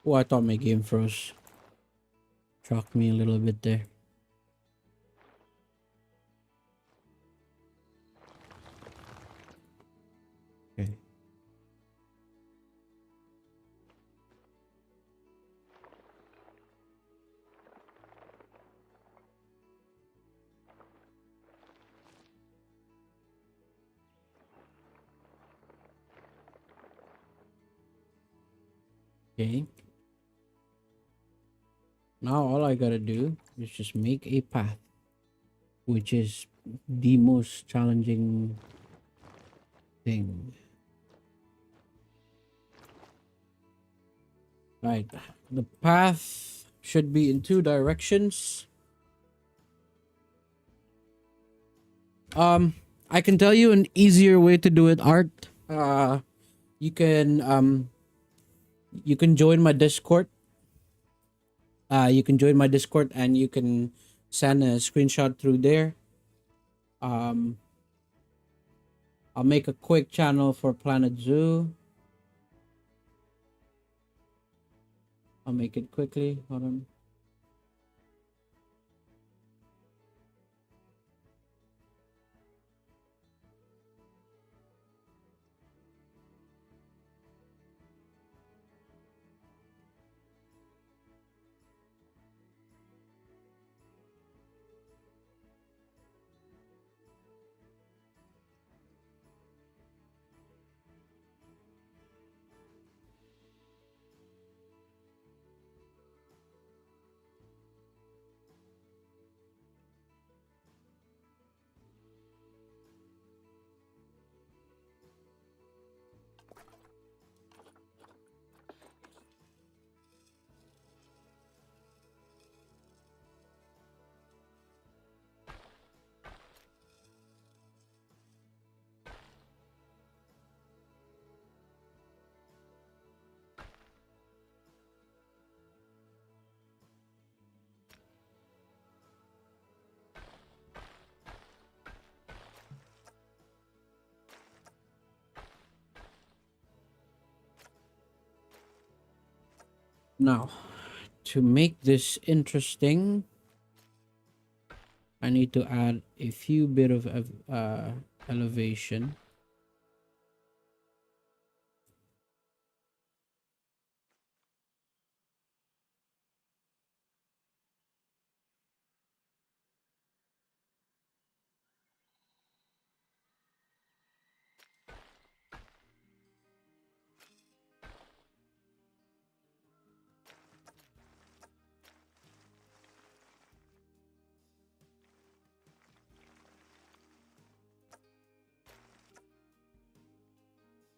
Oh, I thought my game froze. Shocked me a little bit there. Okay. Okay. Now all I gotta do is just make a path, which is the most challenging thing. Right. The path should be in two directions. I can tell you an easier way to do it, Art. You can You can join my Discord. You can join my Discord and you can send a screenshot through there. Um, I'll make a quick channel for Planet Zoo. I'll make it quickly. Hold on. Now, to make this interesting, I need to add a few bit of elevation.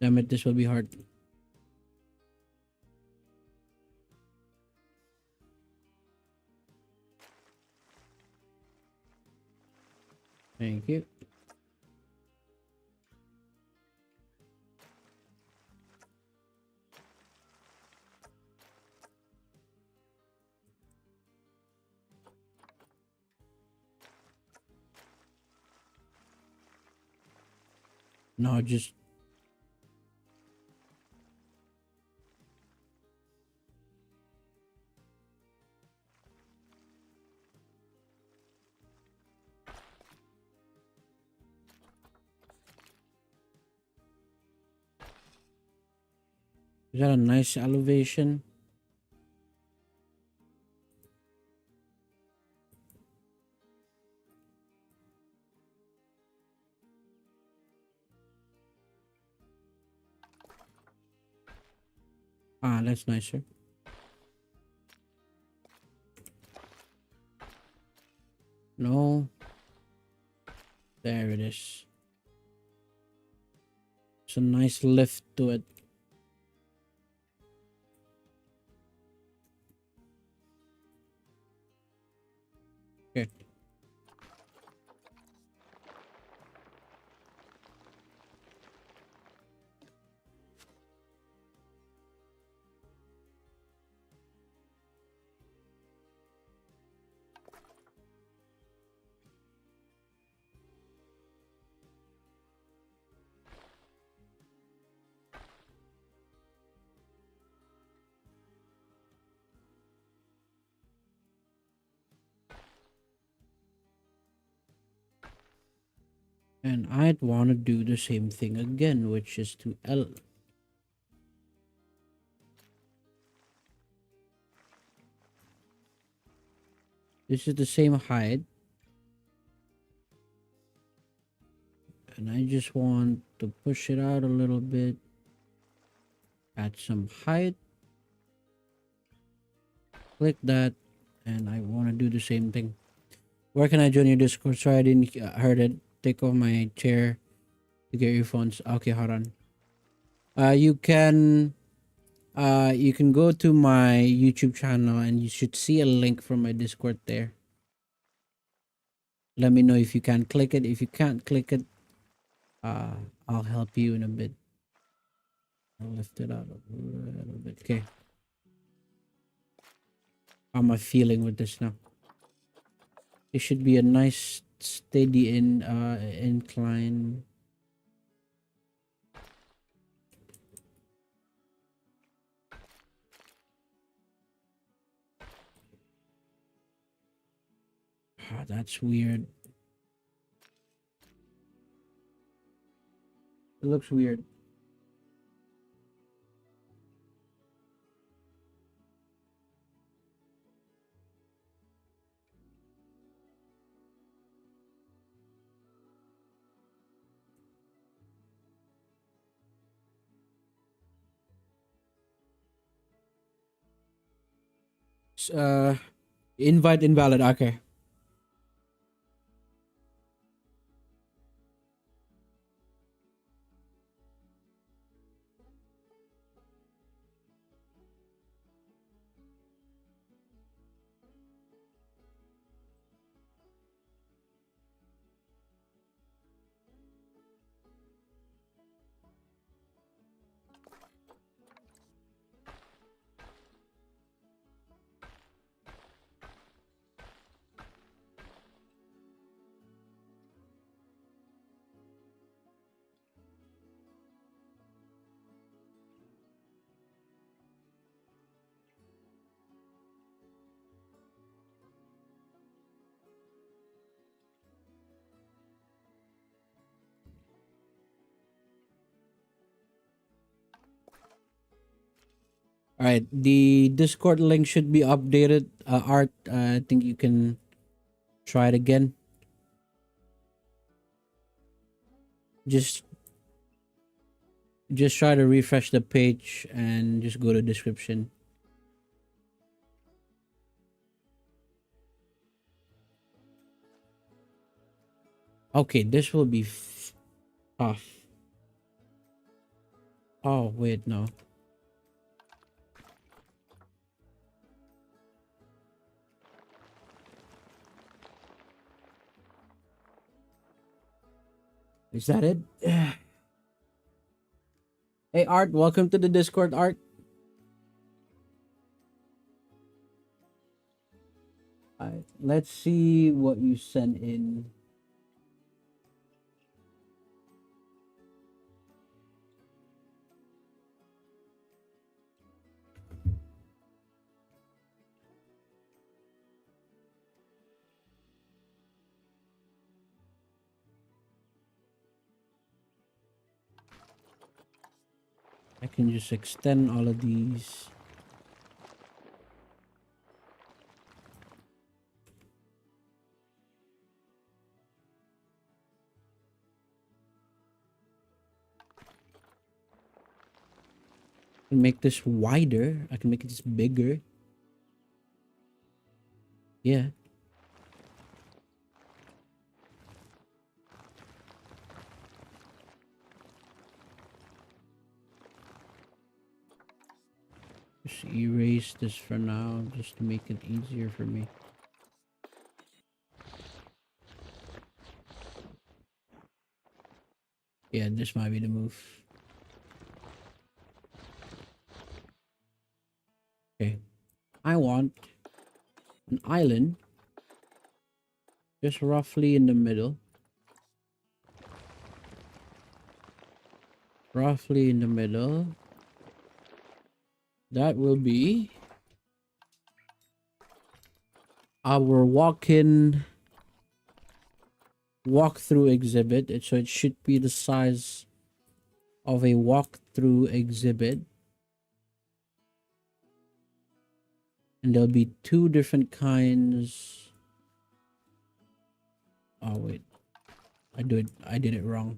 Damn it, this will be hard. Thank you. No, just is that a nice elevation? Ah, that's nicer. No. There it is. It's a nice lift to it. Okay. And I'd want to do the same thing again, which is to L. This is the same height. And I just want to push it out a little bit. Add some height. Click that. And I want to do the same thing. Where can I join your Discord? Sorry, I didn't heard it. Take off my chair to get your phones. Okay, hold on. You can go to my YouTube channel and you should see a link from my Discord there. Let me know if you can click it. If you can't click it, I'll help you in a bit. I'll lift it out a little bit. Okay. How am I feeling with this now? It should be a nice steady incline. Ah, that's weird. It looks weird. Uh, invite invalid. Okay. All right. The Discord link should be updated. Art. I think you can try it again. Just just try to refresh the page and just go to description. Okay, this will be tough. Oh wait, no. Is that it? Hey Art, welcome to the Discord, Art. Alright, let's see what you sent in. I can just extend all of these. I can make this wider. I can make this bigger. Yeah. Just erase this for now, just to make it easier for me. Yeah, this might be the move. Okay. I want an island just roughly in the middle. Roughly in the middle. That will be our walkthrough exhibit. So it should be the size of a walkthrough exhibit. And there'll be two different kinds. Oh wait. I did it wrong.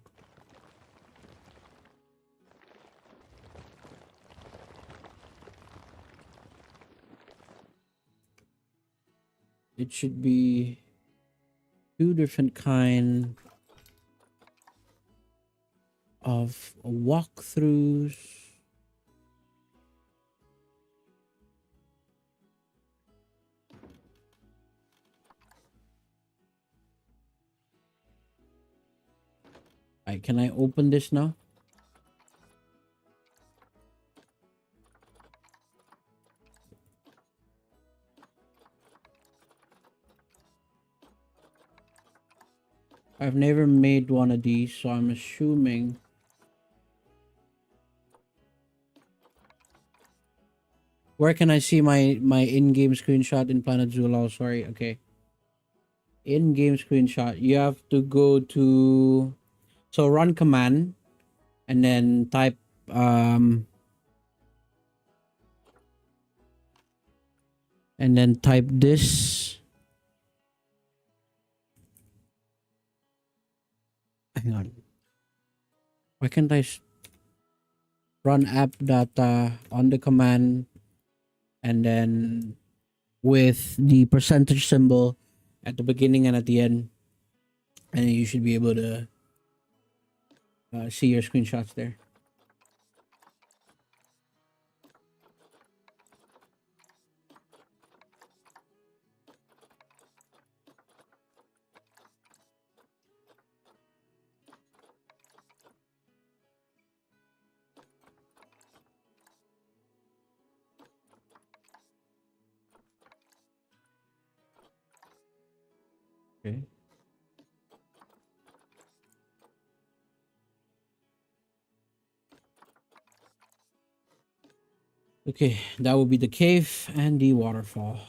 It should be two different kind of walkthroughs. Alright, can I open this now? I've never made one of these, so I'm assuming. Where can I see my in-game screenshot in Planet Zula? Sorry, okay. In-game screenshot. You have to go to, so run command and then type this. Hang on. Why can't I run app data on the command and then with the percentage symbol at the beginning and at the end, and you should be able to see your screenshots there. Okay. Okay, that will be the cave and the waterfall.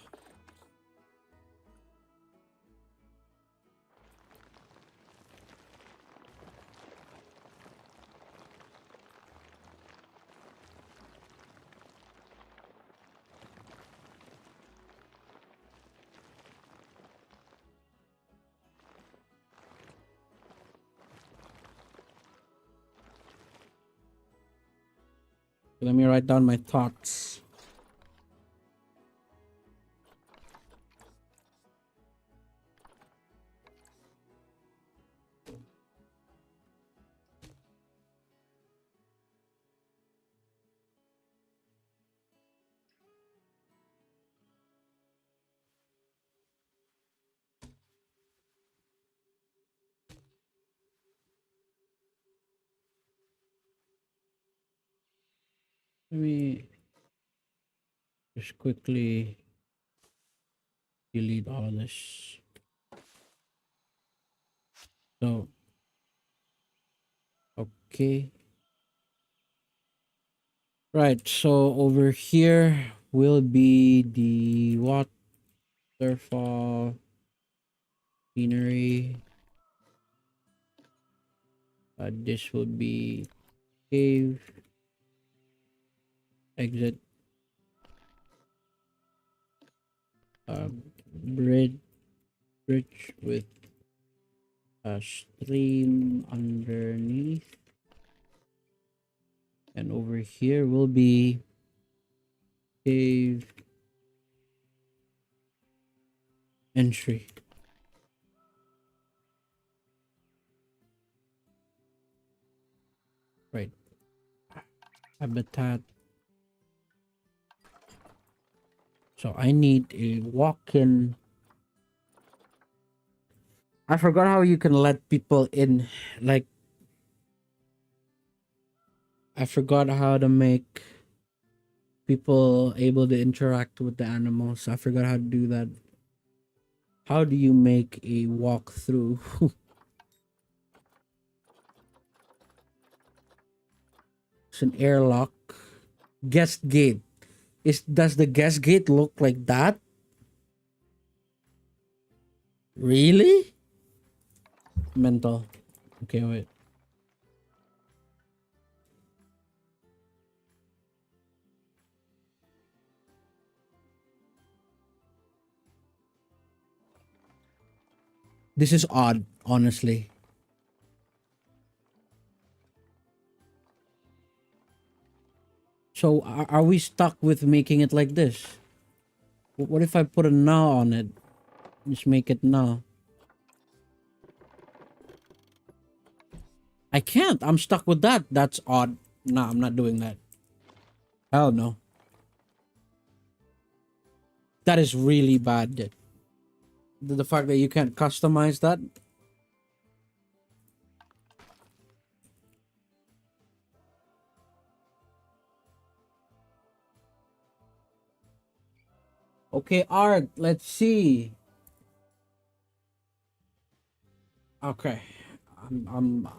Let me write down my thoughts. Let me just quickly delete all of this. So, okay. Right, so over here will be the waterfall scenery. This will be cave exit, bridge with a stream underneath, and over here will be cave entry. Right, habitat. So I need a walk-in. I forgot how you can let people in. Like, I forgot how to make people able to interact with the animals. I forgot how to do that. How do you make a walkthrough? It's an airlock. Guest gate. Does the guest gate look like that? Really? Mental. Okay, wait. This is odd, honestly. So are we stuck with making it like this? What if I put a now on it? Just make it now. I can't. I'm stuck with that. That's odd. No, I'm not doing that. Hell no. That is really bad. The fact that you can't customize that. Okay, art. Let's see. Okay. I'm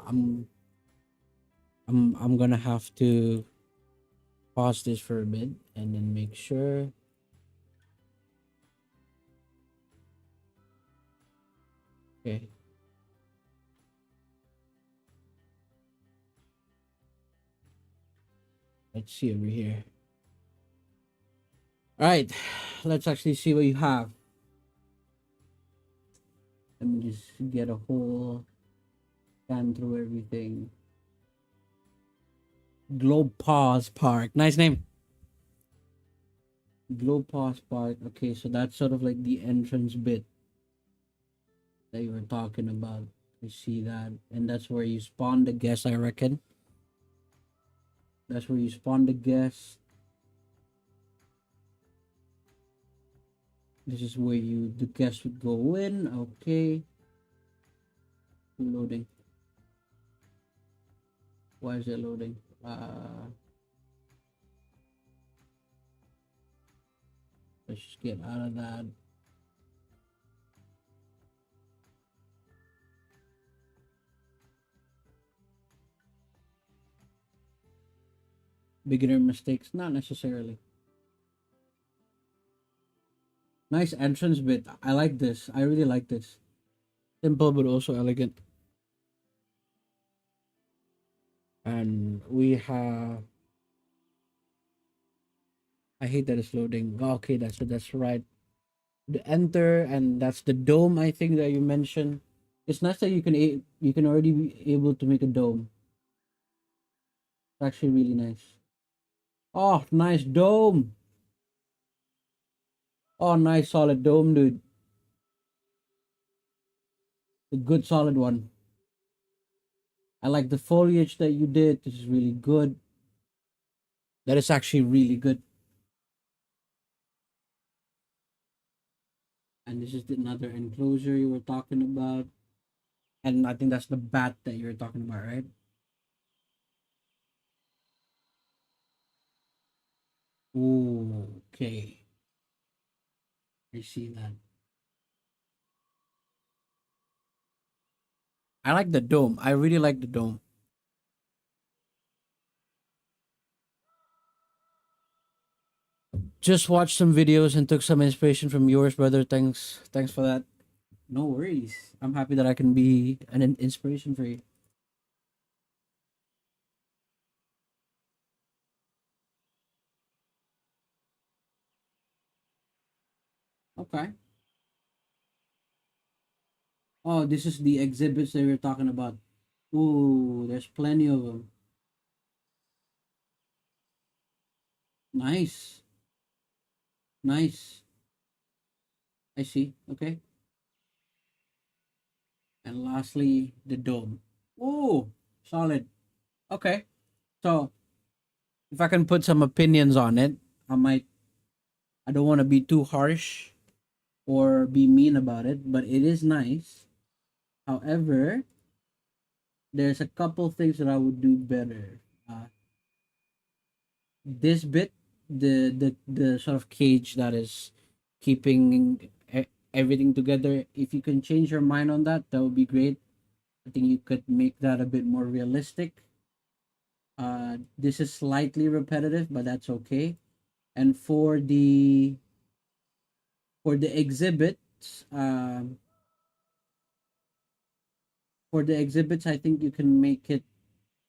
I'm I'm I'm gonna have to pause this for a bit and then make sure. Okay. Let's see over here. All right. Let's actually see what you have. Let me just get a whole scan through everything. Globe Pause Park. Nice name. Globe Pause Park. Okay, so that's sort of like the entrance bit that you were talking about. I see that. And that's where you spawn the guest, I reckon. That's where you spawn the guest. This is where the guest would go in. Okay. Loading. Why is it loading? Let's just get out of that. Beginner mistakes, not necessarily. Nice entrance bit. I like this. I really like this. Simple but also elegant. And we have. I hate that it's loading. Okay, that's right. The enter and that's the dome. I think that you mentioned. It's nice that you can already be able to make a dome. It's actually really nice. Oh, nice dome. Oh, nice solid dome, dude. A good solid one. I like the foliage that you did. This is really good. That is actually really good. And this is another enclosure you were talking about. And I think that's the bat that you were talking about, right? Ooh, okay. I see that. I like the dome. I really like the dome. Just watched some videos and took some inspiration from yours, brother. Thanks for that. No worries. I'm happy that I can be an inspiration for you. Okay. Oh, this is the exhibits that we are talking about. Ooh, there's plenty of them. Nice. Nice. I see. Okay. And lastly, the dome. Ooh, solid. Okay. So if I can put some opinions on it, I might. I don't want to be too harsh or be mean about it, but it is nice. However, there's a couple things that I would do better. This bit, the sort of cage that is keeping everything together. If you can change your mind on that, that would be great. I think you could make that a bit more realistic. This is slightly repetitive, but that's okay. And for the exhibits, I think you can make it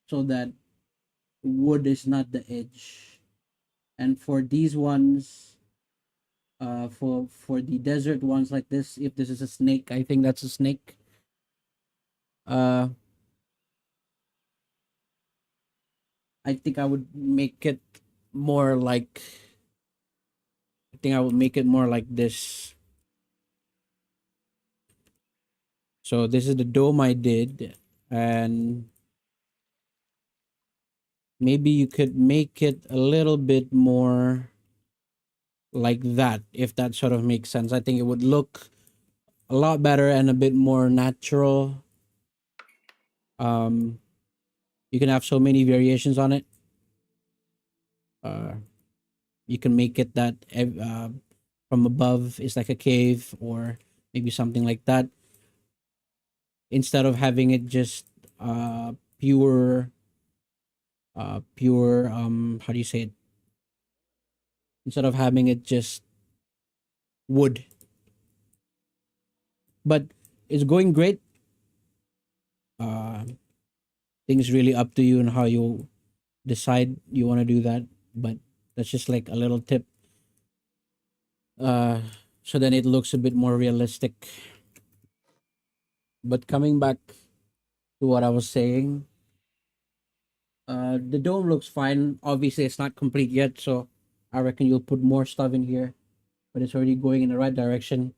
so that wood is not the edge. And for these ones, for the desert ones like this, if this is a snake, I think that's a snake. Uh, I think I would make it more like. I think I would make it more like this. So this is the dome I did, and maybe you could make it a little bit more like that, if that sort of makes sense. I think it would look a lot better and a bit more natural. Um, you can have so many variations on it. Uh, you can make it that from above is like a cave or maybe something like that. instead of having it just uh pure pure how do you say it, instead of having it just wood. But it's going great. uh things really up to you and how you decide you want to do that, but that's just like a little tip, uh so then it looks a bit more realistic. But coming back to what I was saying, the dome looks fine. Obviously it's not complete yet, so I reckon you'll put more stuff in here, but it's already going in the right direction.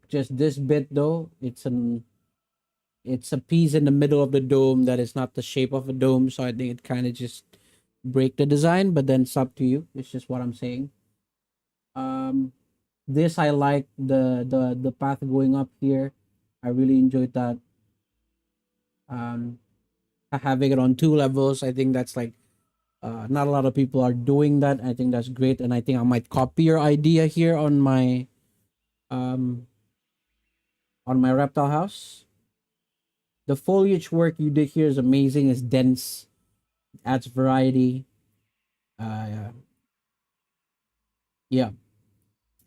Just this bit though, it's a piece in the middle of the dome that is not the shape of a dome, so I think it kind of just break the design. But then it's up to you. It's just what I'm saying. Um, this I like the path going up here. I really enjoyed that. Um, Having it on two levels, I think that's like not a lot of people are doing that. I think that's great, and I think I might copy your idea here um on my reptile house. The foliage work you did here is amazing. It's dense, adds variety. Uh, yeah,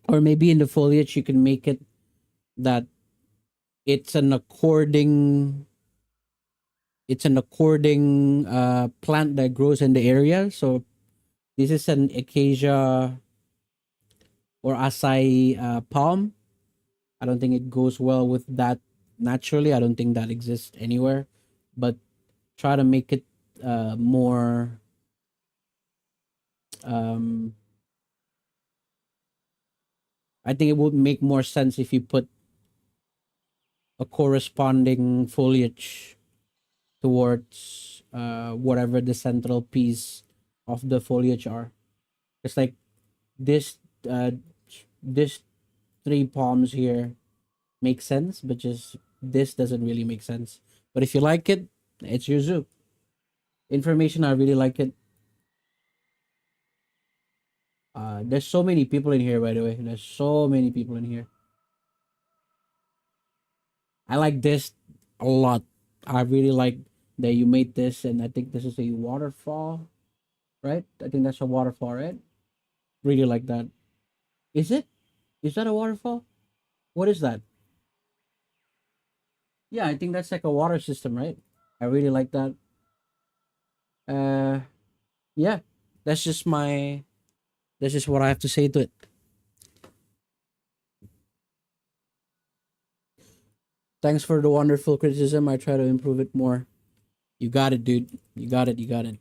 or maybe in the foliage you can make it that it's an according plant that grows in the area. So this is an acacia or acai palm. I don't think it goes well with that naturally. I don't think that exists anywhere. But try to make it more. Um, I think it would make more sense if you put a corresponding foliage towards whatever the central piece of the foliage are. It's like this uh, this three palms here make sense, but just this doesn't really make sense. But if you like it, it's your zoo. Information, I really like it. There's so many people in here, by the way. There's so many people in here. I like this a lot. I really like that you made this, and I think this is a waterfall, right? I think that's a waterfall, right? Really like that. Is it? Is that a waterfall? What is that? Yeah, I think that's like a water system, right? I really like that. Uh, yeah, that's just my. That's just what I have to say to it. Thanks for the wonderful criticism. I try to improve it more. You got it, dude. You got it. You got it.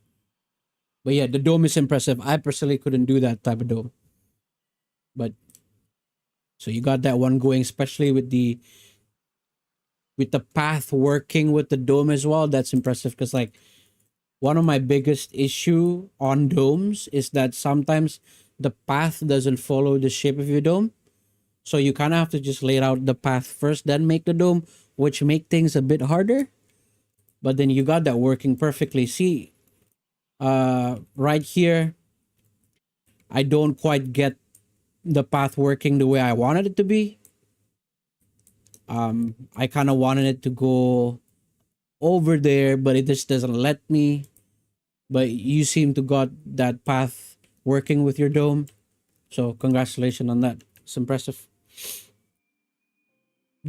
But yeah, the dome is impressive. I personally couldn't do that type of dome. But so you got that one going, especially with the path working with the dome as well. That's impressive because like one of my biggest issue on domes is that sometimes the path doesn't follow the shape of your dome. So you kind of have to just lay out the path first, then make the dome, which make things a bit harder. But then you got that working perfectly. See, right here, I don't quite get the path working the way I wanted it to be. I kind of wanted it to go over there, but it just doesn't let me. But you seem to got that path working with your dome, so congratulations on that. It's impressive.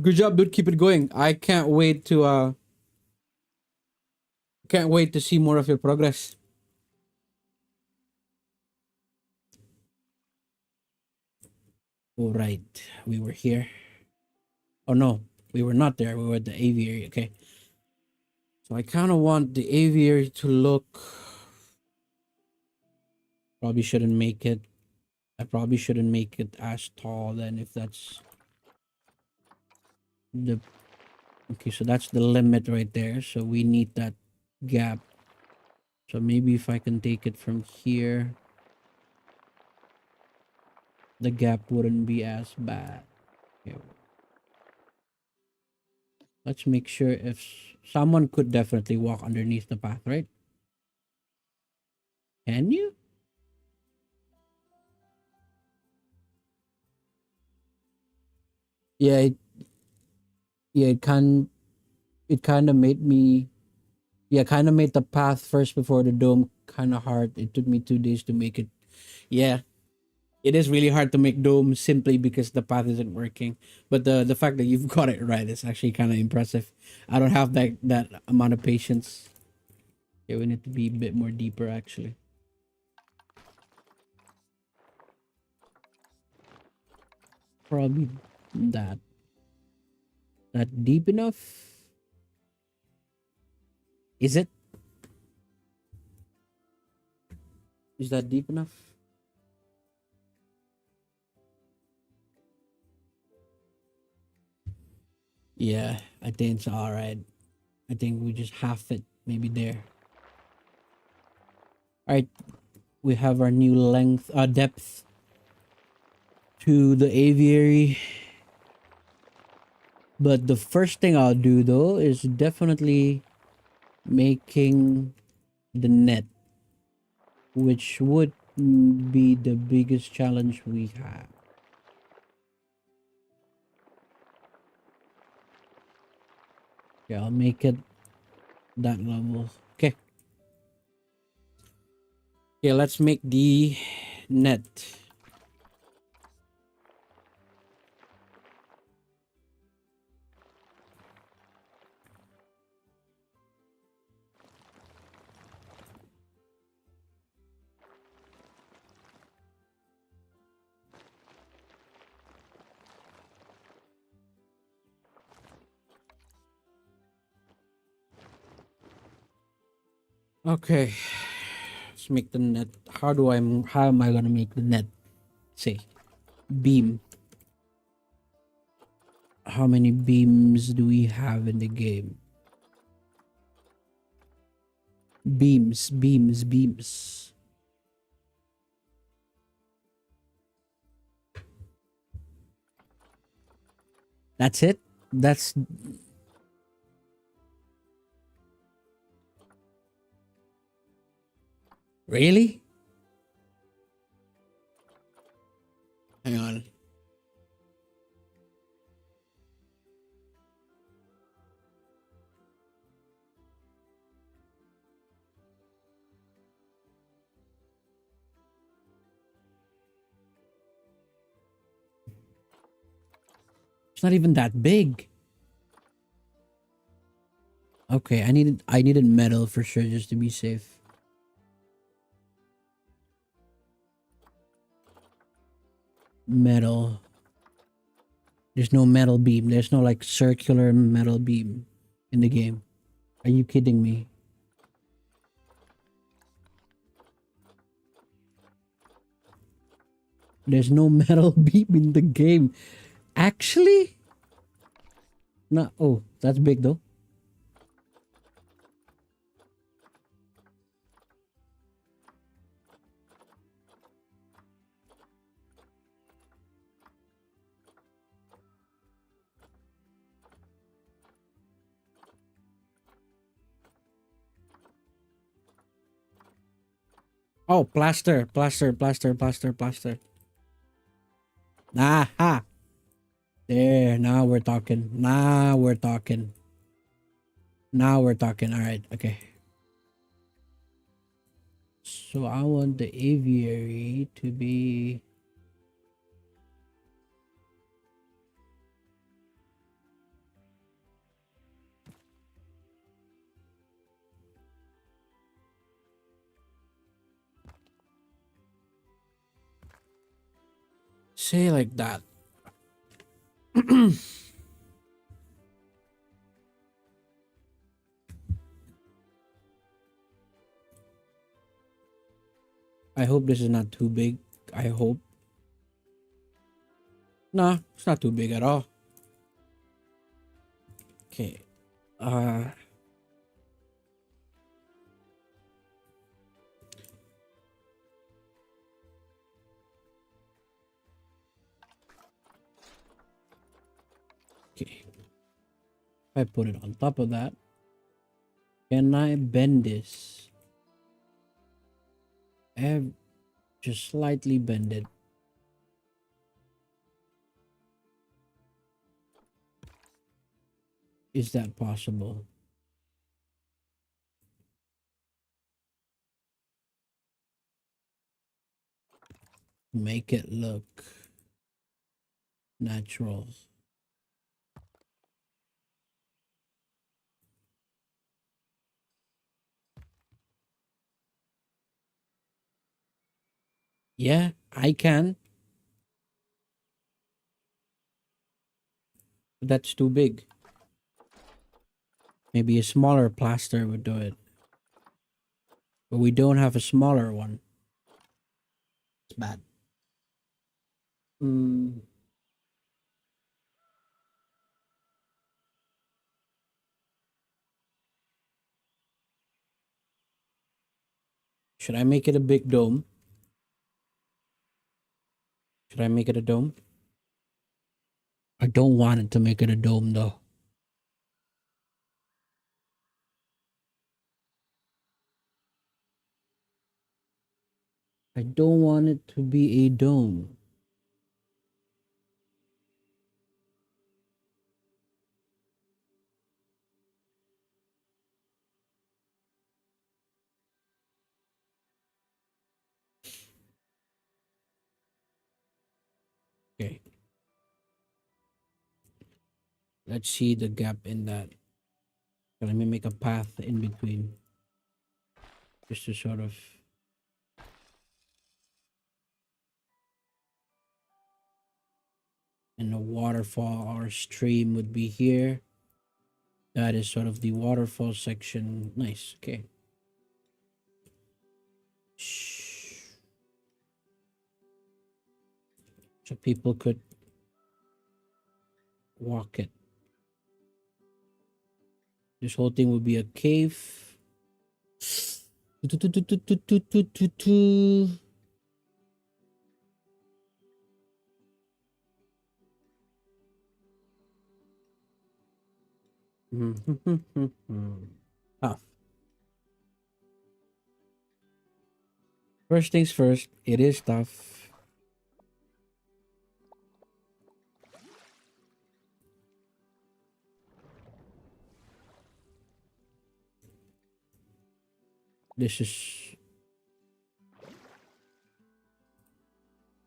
Good job, dude. Keep it going. I can't wait to see more of your progress. All right, we were here. Oh no, we were not there. We were at the aviary. Okay, so I kind of want the aviary to look. Probably shouldn't make it. I probably shouldn't make it as tall then if that's the okay. So that's the limit right there. So we need that gap. So maybe if I can take it from here, the gap wouldn't be as bad. Okay, let's make sure if someone could definitely walk underneath the path, right? Can you? Yeah, Yeah, it kind of made me, yeah, kind of made the path first before the dome kind of hard. It took me 2 days to make it. Yeah, it is really hard to make dome simply because the path isn't working. But the fact that you've got it right is actually kind of impressive. I don't have that amount of patience. Yeah, we need to be a bit more deeper actually. Probably that that deep enough. Is it? Is that deep enough? Yeah, I think it's all right. I think we just half it, maybe there. All right, we have our new length, depth to the aviary. But the first thing I'll do though is definitely making the net, which would be the biggest challenge we have. Yeah, I'll make it that level. Okay. Yeah, let's make the net. Okay, let's make the net. How am I gonna make the net? Say, beam. How many beams do we have in the game? Beams, beams, beams. That's it? That's really? Hang on. It's not even that big. Okay, I needed metal for sure just to be safe. Metal. There's no metal beam. There's no like circular metal beam in the game. Are you kidding me? There's no metal beam in the game. Actually? No. Oh, that's big though. Oh, plaster, plaster, plaster, plaster, plaster. Aha. There. Now we're talking. Now we're talking. Now we're talking. All right. Okay. So I want the aviary to be. Say like that. I hope this is not too big. I hope. Nah, it's not too big at all. Okay. Uh, okay. If I put it on top of that, can I bend this? Just slightly bend it. Is that possible? Make it look natural. Yeah, I can. But that's too big. Maybe a smaller plaster would do it. But we don't have a smaller one. It's bad. Mm, should I make it a big dome? Should I make it a dome? I don't want it to make it a dome though. I don't want it to be a dome. Okay. Let's see the gap in that. Let me make a path in between. Just to sort of. And a waterfall or stream would be here. That is sort of the waterfall section. Nice. Okay. So people could walk it. This whole thing would be a cave. Tough. First things first, it is tough. This is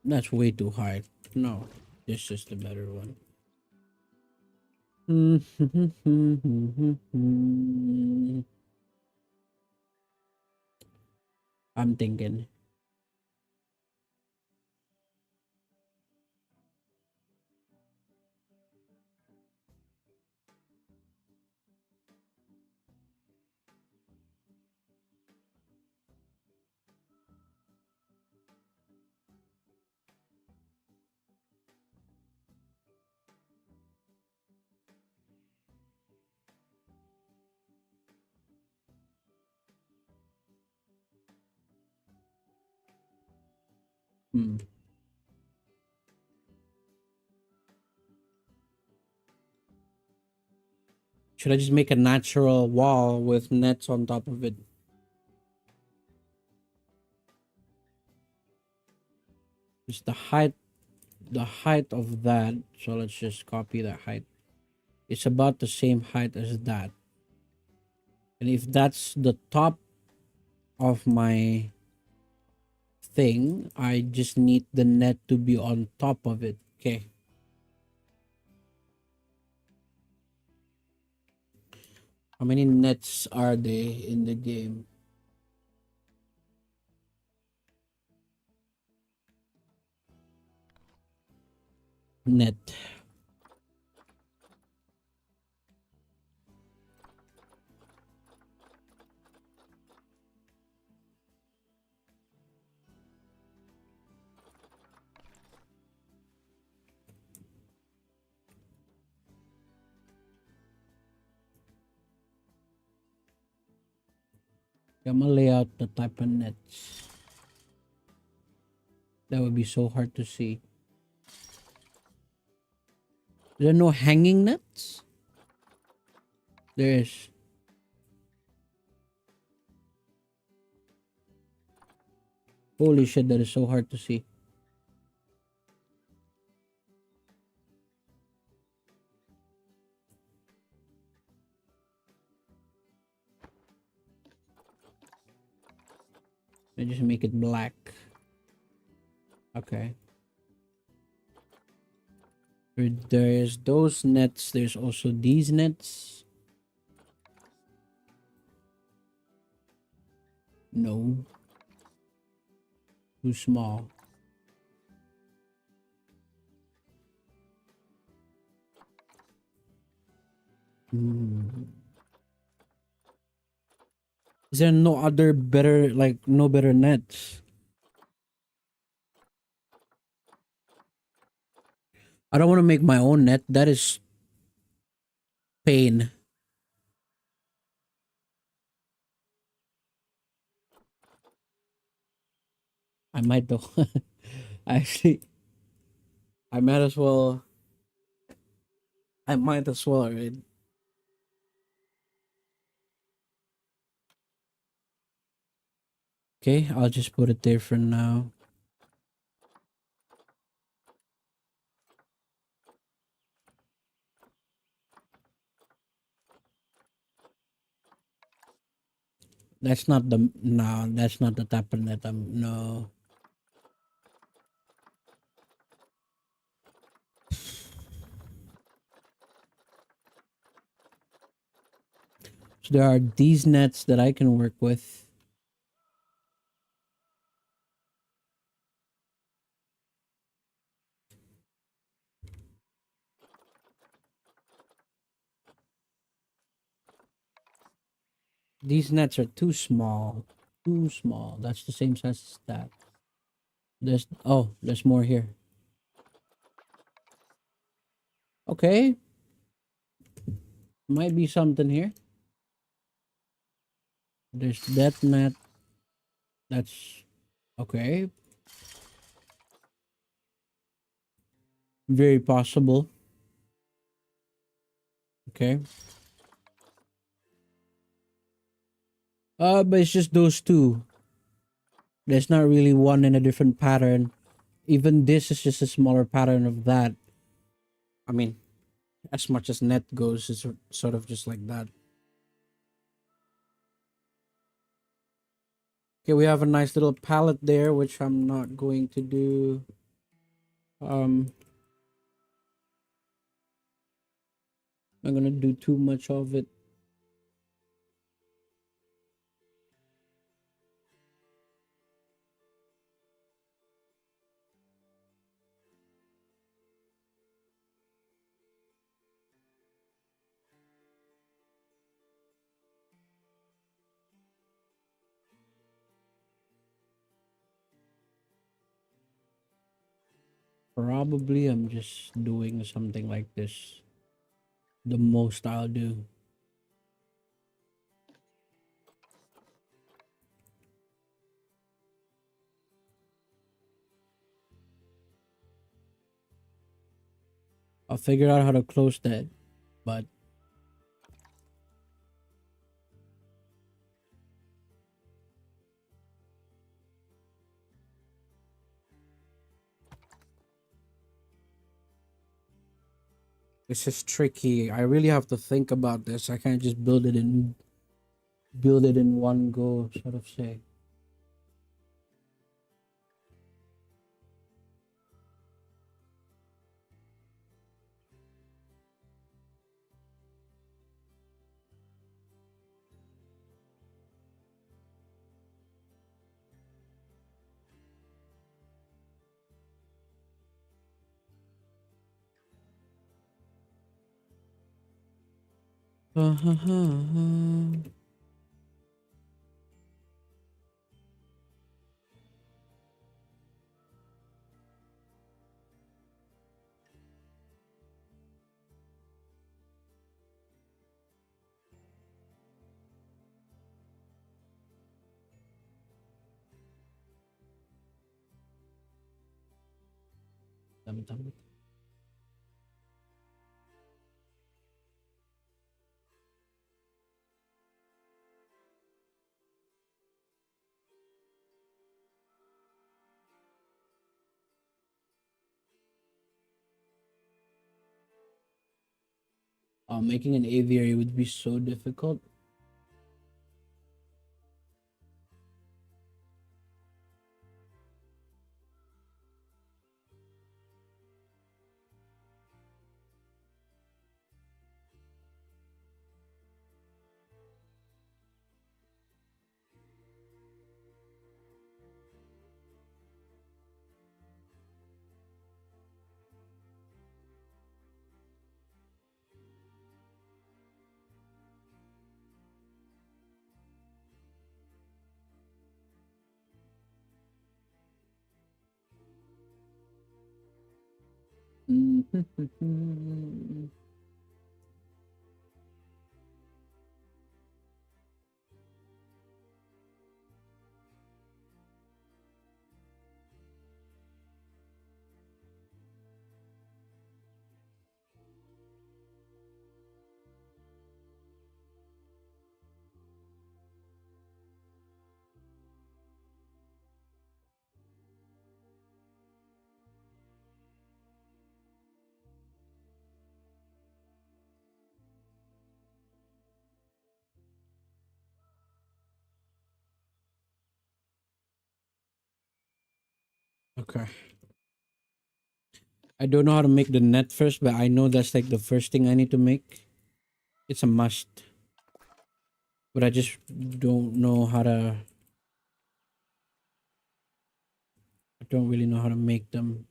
that's way too high. No, this is the better one. I'm thinking. Hmm. Should I just make a natural wall with nets on top of it? It's the height of that. So let's just copy that height. It's about the same height as that. And if that's the top of my thing, I just need the net to be on top of it. Okay. How many nets are they in the game? Net. I'm gonna lay out the type of nets. That would be so hard to see. There are no hanging nets? There is. Holy shit, that is so hard to see. I just make it black. Okay. There's those nets. There's also these nets. No. Too small. Hmm. Is there no other better, like, no better nets? I don't want to make my own net. That is pain. I might though. Actually, I might as well. I might as well, right? Okay, I'll just put it there for now. That's not the no. That's not the type of net. No. So there are these nets that I can work with. These nets are too small. Too small. That's the same size as that. There's more here. Okay, might be something here. There's that net. That's okay. Very possible. Okay. But it's just those two. There's not really one in a different pattern. Even this is just a smaller pattern of that. I mean, as much as net goes, it's sort of just like that. Okay, we have a nice little palette there, which I'm not going to do. Um, I'm gonna do too much of it. Probably I'm just doing something like this. The most I'll do. I'll figure out how to close that, but it's just tricky. I really have to think about this. I can't just build it in one go, sort of say. Dami-dami. Making an aviary would be so difficult. Okay. I don't know how to make the net first, but I know that's like the first thing I need to make. It's a must. But I just don't know how to. I don't really know how to make them.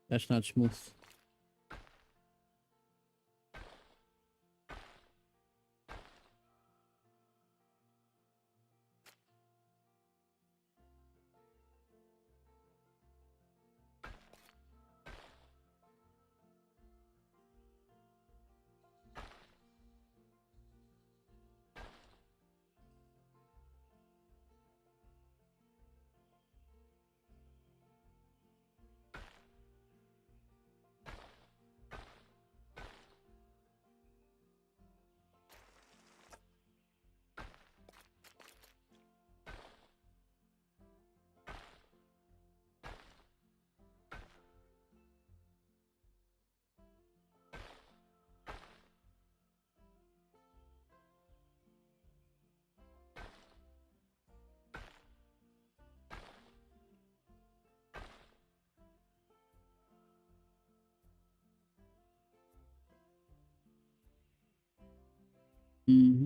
That's not smooth.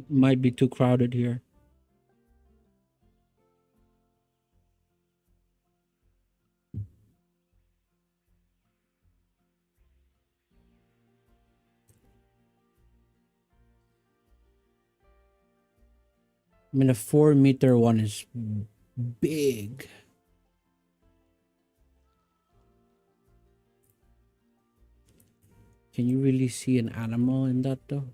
Might be too crowded here. I mean, a 4 meter one is big. Can you really see an animal in that though?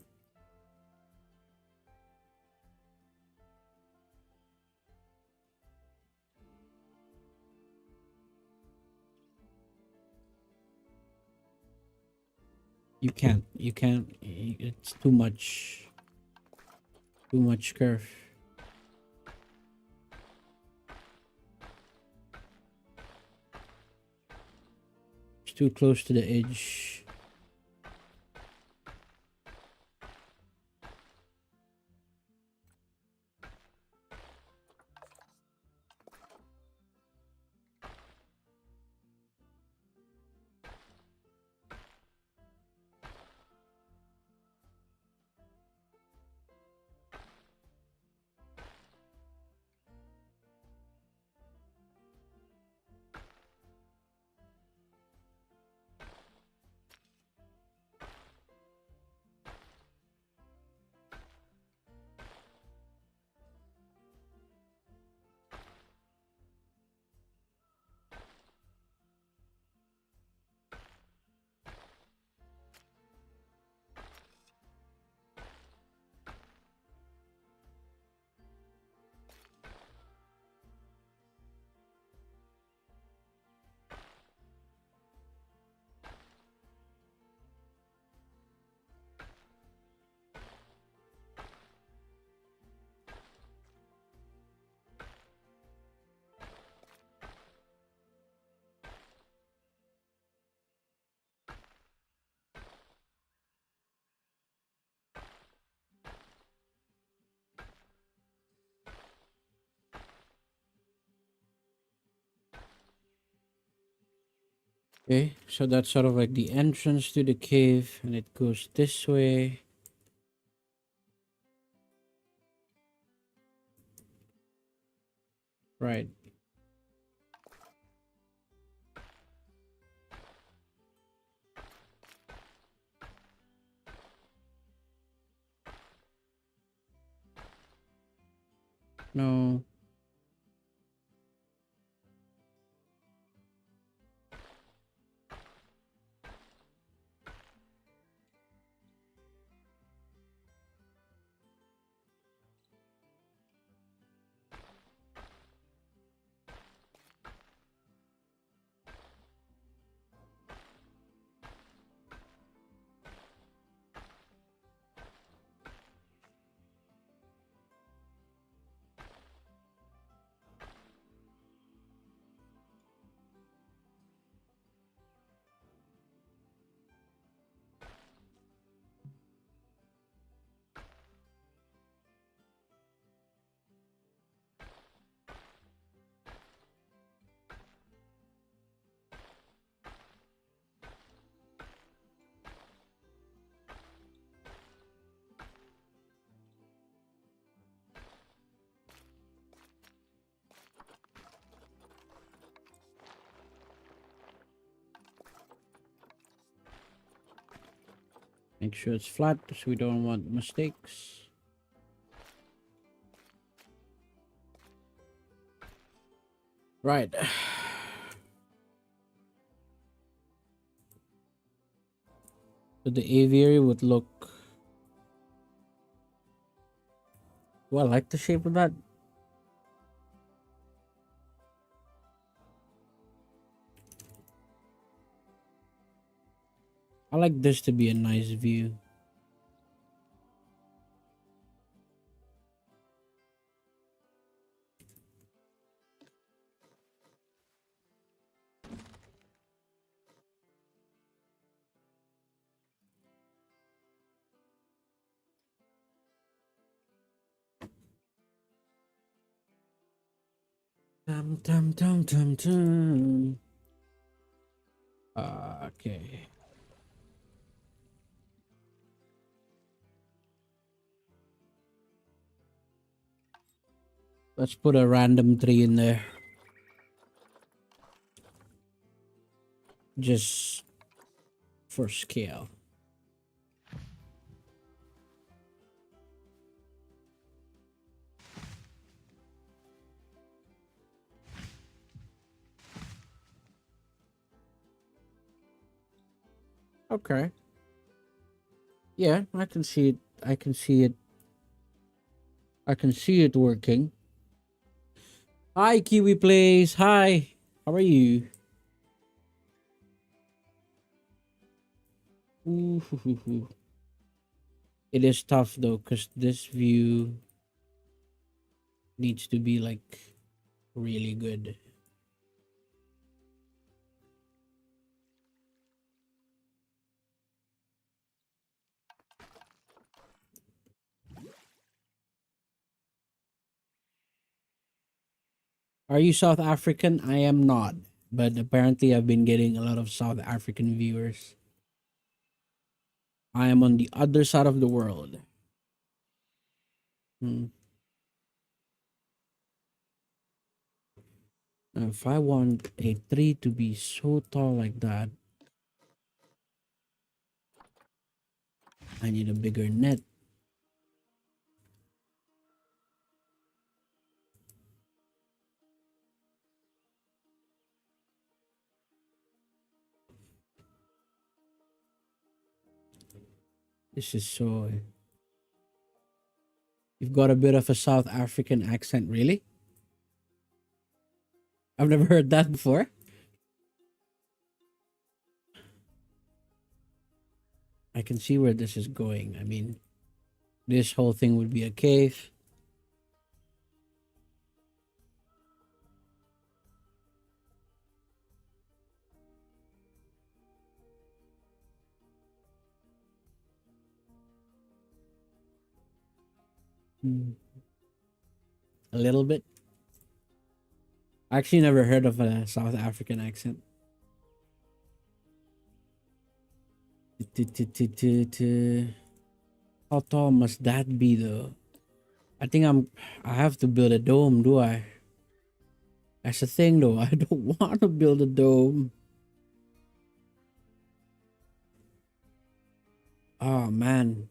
You can't. You can't. It's too much. Too much curve. It's too close to the edge. Okay, so that's sort of like the entrance to the cave, and it goes this way. Right. No. Make sure it's flat so we don't want mistakes. Right. So the aviary would look. Do I like the shape of that? I like this to be a nice view. Tum tum tum tum tum. Okay. Let's put a random tree in there. Just for scale. Okay. Yeah, I can see it. I can see it. I can see it working. Hi, Kiwi Plays. Hi. How are you? Ooh, hoo, hoo, hoo. It is tough though, because this view needs to be like really good. Are you South African? I am not, but apparently I've been getting a lot of South African viewers. I am on the other side of the world. Hmm. Now, if I want a tree to be so tall like that, I need a bigger net. This is so. You've got a bit of a South African accent, really? I've never heard that before. I can see where this is going. I mean, this whole thing would be a cave. Hmm. A little bit. I actually never heard of a South African accent. How tall must that be though? I think I have to build a dome, do I? That's the thing though. I don't want to build a dome. Oh man.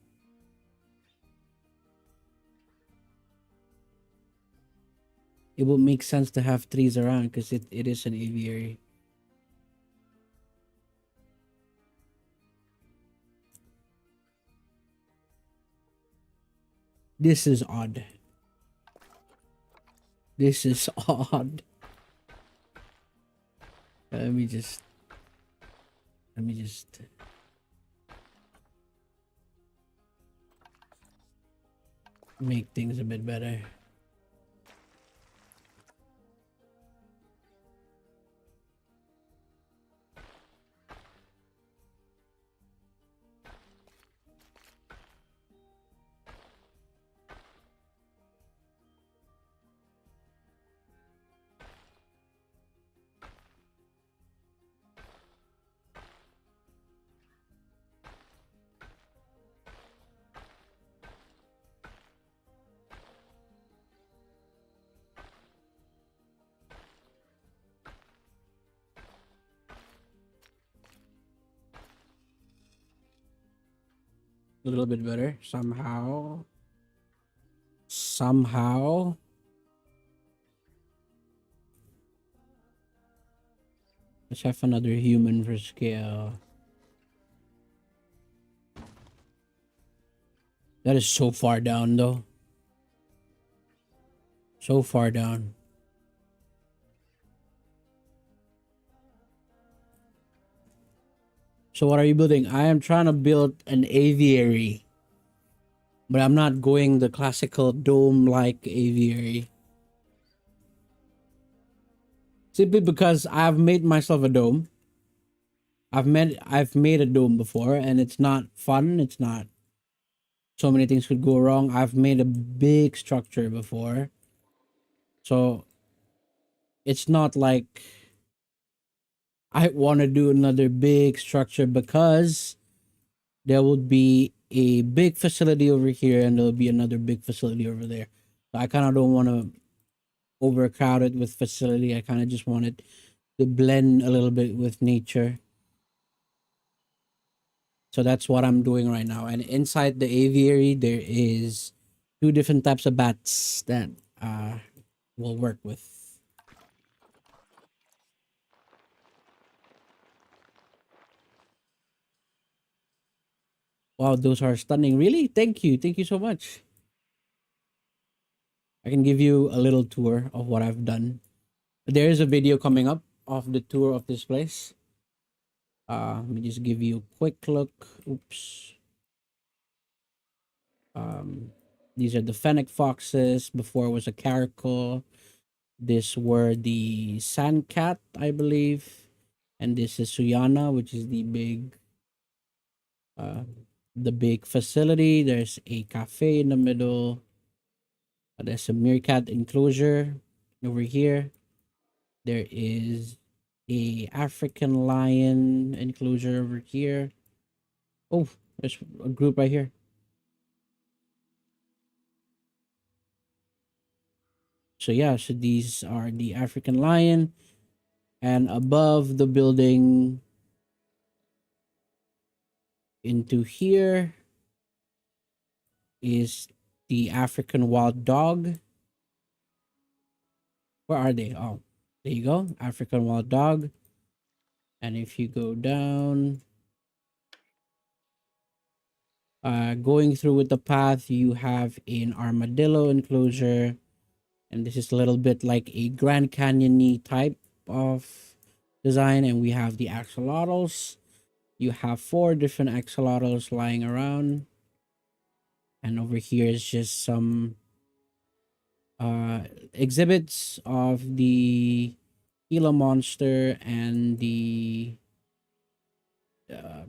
it would make sense to have trees around because it is an aviary. This is odd. This is odd. Let me just let me just make things a bit better. A little bit better somehow. Somehow. Let's have another human for scale. That is so far down though. So far down. So what are you building? I am trying to build an aviary. But I'm not going the classical dome-like aviary. Simply because I've made myself a dome. I've made a dome before and it's not fun. It's not, so many things could go wrong. I've made a big structure before. So it's not like I want to do another big structure because there would be a big facility over here and there'll be another big facility over there. So I kind of don't want to overcrowd it with facility. I kind of just want it to blend a little bit with nature. So that's what I'm doing right now. And inside the aviary, there is two different types of bats that will work with. Wow, those are stunning. Really? Thank you. Thank you so much. I can give you a little tour of what I've done. There is a video coming up of the tour of this place. Let me just give you a quick look. Oops. Um, these are the fennec foxes. Before it was a caracal. This were the sand cat, I believe, and this is Suyana, which is uh, the big facility. There's a cafe in the middle. There's a meerkat enclosure over here. There is a African lion enclosure over here. Oh, there's a group right here. So yeah, so these are the African lion, and above the building into here is the African wild dog. Where are they? Oh, there you go, African wild dog. And if you go down, going through with the path, you have an armadillo enclosure, and this is a little bit like a Grand Canyon-y type of design. And we have the axolotls. You have four different axolotls lying around, and over here is just some uh exhibits of the Gila monster and the uh,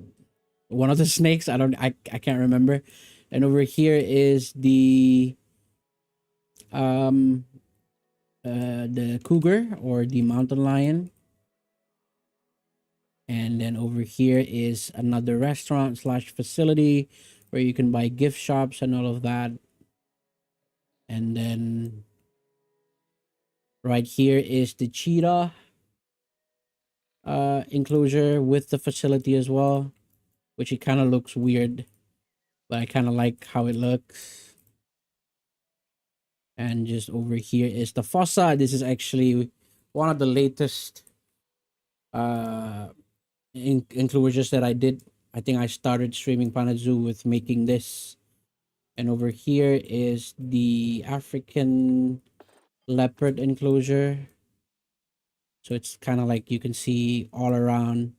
one of the snakes. I can't remember. And over here is um the cougar or the mountain lion. And then over here is another restaurant slash facility where you can buy gift shops and all of that. And then right here is the cheetah enclosure with the facility as well, which it kind of looks weird, but I kind of like how it looks. And just over here is the fossa. This is actually one of the latest uh enclosures that I did. I think I started streaming Planet Zoo with making this. And over here is the African leopard enclosure. So it's kind of like you can see all around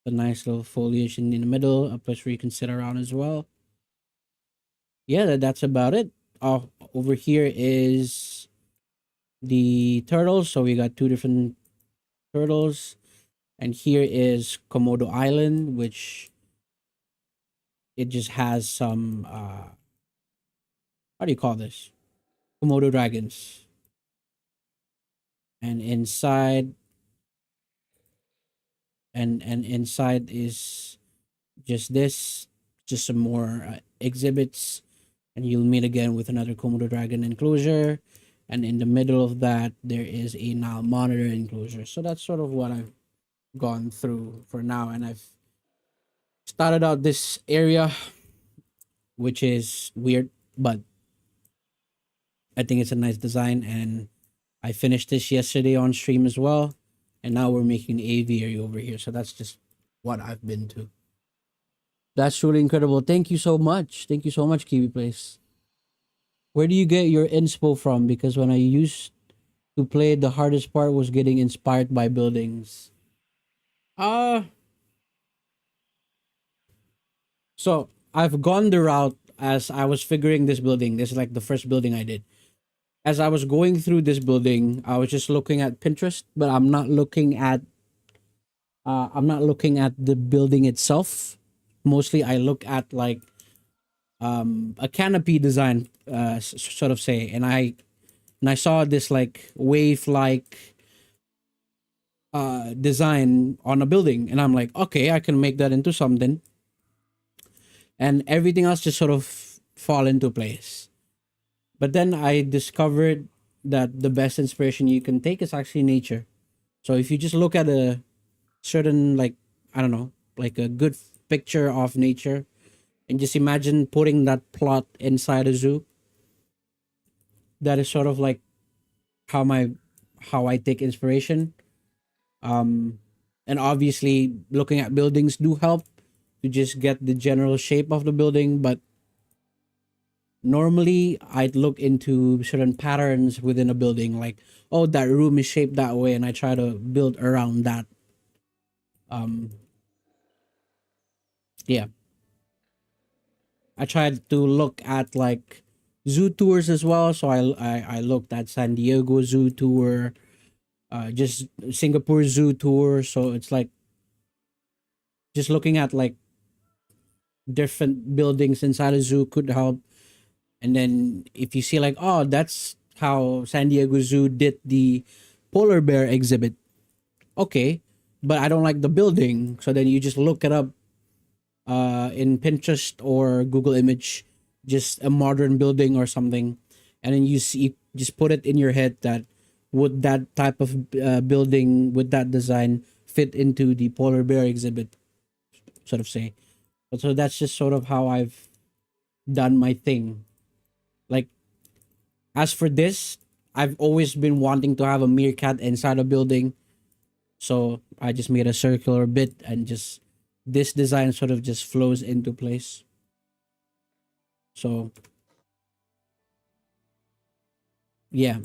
the nice little foliage in the middle, a place where you can sit around as well. Yeah, that's about it. Over here is the turtles. So we got two different turtles. And here is Komodo Island, which it just has some, how do you call this? Komodo dragons. And inside is just this, just some more exhibits, and you'll meet again with another Komodo dragon enclosure. And in the middle of that, there is a Nile monitor enclosure. So that's sort of what I've gone through for now, and I've started out this area, which is weird, but I think it's a nice design, and I finished this yesterday on stream as well, and now we're making the aviary over here. So that's just what I've been to. That's really incredible. Thank you so much. Thank you so much, Kiwi Place. Where do you get your inspo from? Because when I used to play, the hardest part was getting inspired by buildings. Uh so I've gone the route as I was figuring this building. This is like the first building I did. As I was going through this building, I was just looking at Pinterest, but I'm not looking at the building itself. Mostly I look at like a canopy design, sort of say, and I saw this like wave like design on a building, and I'm like, okay, I can make that into something, and everything else just sort of fall into place. But then I discovered that the best inspiration you can take is actually nature. So if you just look at a certain, like, I don't know, like a good picture of nature, and just imagine putting that plot inside a zoo, that is sort of like how my how I take inspiration. Um, and obviously, looking at buildings do help to just get the general shape of the building. But normally, I'd look into certain patterns within a building, like, oh, that room is shaped that way, and I try to build around that. Um, yeah, I tried to look at like zoo tours as well. So I looked at San Diego Zoo tour, just Singapore Zoo tour. So it's like just looking at like different buildings inside a zoo could help. And then if you see like, oh, that's how San Diego Zoo did the polar bear exhibit. Okay, but I don't like the building. So then you just look it up in Pinterest or Google Image, just a modern building or something, and then you see, just put it in your head that would that type of building with that design fit into the polar bear exhibit, sort of say. So that's just sort of how I've done my thing. Like, as for this, I've always been wanting to have a meerkat inside a building, so I just made a circular bit, and just this design sort of just flows into place. So yeah,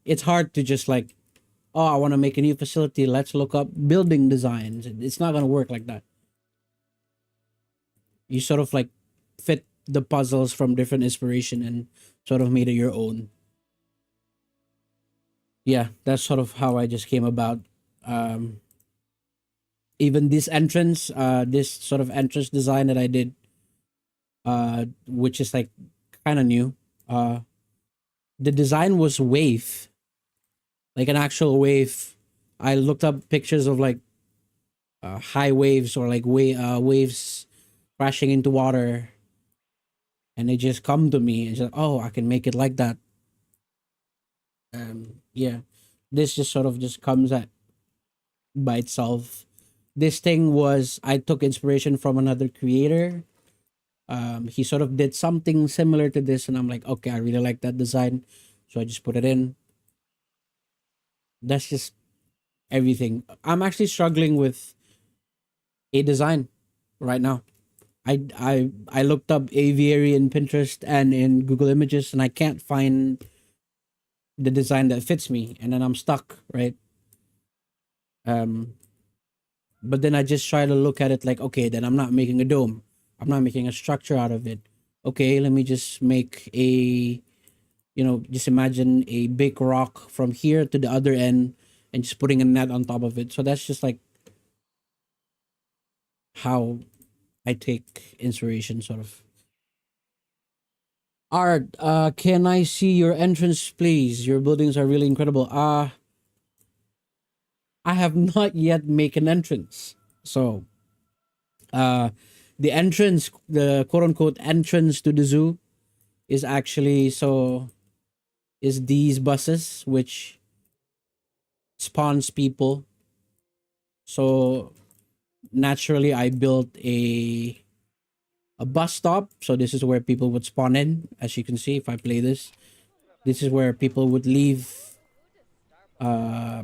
it's hard to just like, oh, I want to make a new facility, let's look up building designs. It's not going to work like that. You sort of like fit the puzzles from different inspiration and sort of made it your own. Yeah, that's sort of how I just came about. um Even this entrance, this sort of entrance design that I did, which is like kind of new. The design was wave, like an actual wave. I looked up pictures of like high waves, or like waves crashing into water, and they just come to me and just, oh, I can make it like that. Yeah, this just sort of just comes at by itself. This thing was, I took inspiration from another creator. He sort of did something similar to this, and I'm like, okay, I really like that design. So I just put it in. That's just everything. I'm actually struggling with a design right now. I looked up Aviary in Pinterest and in Google Images, and I can't find the design that fits me, and then I'm stuck, right? Um, but then I just try to look at it like, okay, then I'm not making a dome. I'm not making a structure out of it. Okay, let me just make a, just imagine a big rock from here to the other end and just putting a net on top of it. So that's just like how I take inspiration, sort of. Art, can I see your entrance, please? Your buildings are really incredible. I have not yet make an entrance. So, uh, the entrance, the quote unquote entrance to the zoo, is actually is these buses which spawns people. So naturally, I built a bus stop. So this is where people would spawn in. As you can see, if I play this, this is where people would leave. Uh,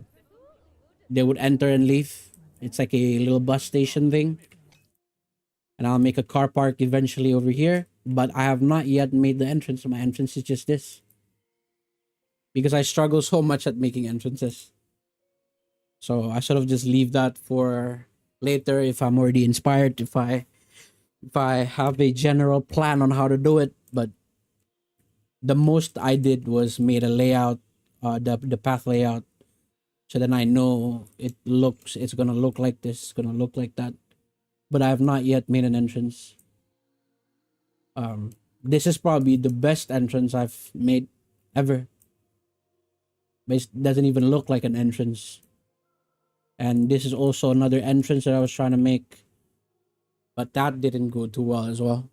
they would enter and leave. It's like a little bus station thing. And I'll make a car park eventually over here. But I have not yet made the entrance. My entrance is just this. Because I struggle so much at making entrances. So I sort of just leave that for later if I'm already inspired, if I have a general plan on how to do it. But the most I did was made a layout, the path layout. So then I know it's gonna look like this, it's gonna look like that. But I have not yet made an entrance. This is probably the best entrance I've made ever. But it doesn't even look like an entrance. And this is also another entrance that I was trying to make, but that didn't go too well as well.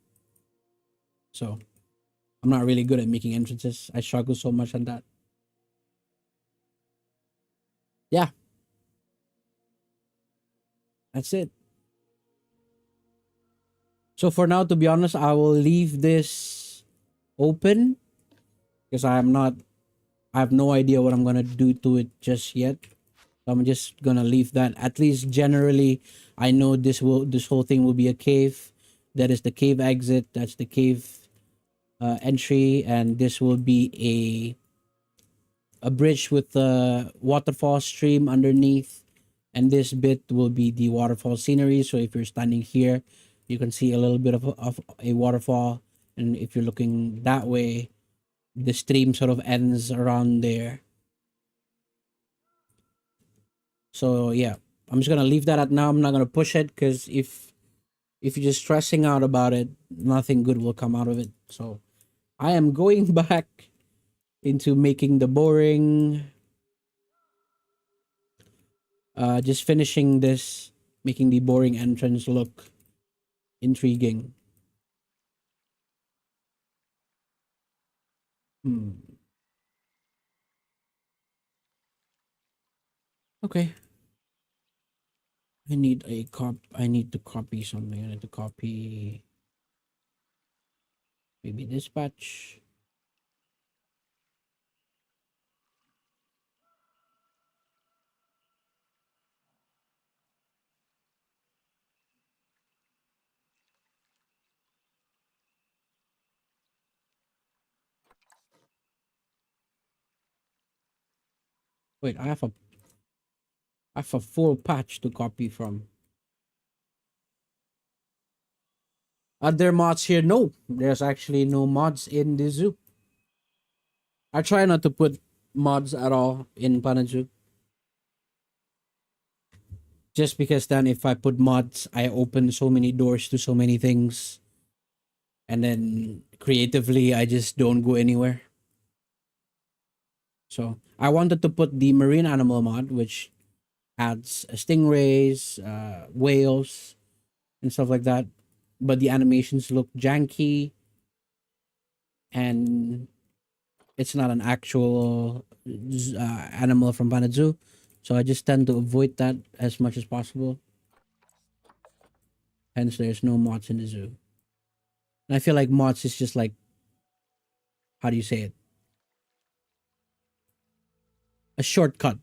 So I'm not really good at making entrances. I struggle so much on that. Yeah, that's it. So for now, to be honest, I will leave this open because I have no idea what I'm gonna do to it just yet. So I'm just gonna leave that. At least generally, I know this whole thing will be a cave. That is the cave exit. That's the cave entry, and this will be a bridge with the waterfall stream underneath, and this bit will be the waterfall scenery. So if you're standing here, you can see a little bit of a waterfall, and if you're looking that way, the stream sort of ends around there. So yeah, I'm just gonna leave that at now. I'm not gonna push it because if you're just stressing out about it, nothing good will come out of it. So I am going back into making the boring, just finishing this, making the boring entrance look intriguing. Hmm. Okay. I need to copy something. I need to copy maybe dispatch. Wait, I have a full patch to copy from. Are there mods here? No, there's actually no mods in the zoo. I try not to put mods at all in Planet Zoo. Just because then if I put mods, I open so many doors to so many things. And then creatively, I just don't go anywhere. So I wanted to put the marine animal mod, which adds stingrays, whales, and stuff like that. But the animations look janky, and it's not an actual animal from Planet Zoo. So I just tend to avoid that as much as possible. Hence, there's no mods in the zoo. And I feel like mods is just like, how do you say it? a shortcut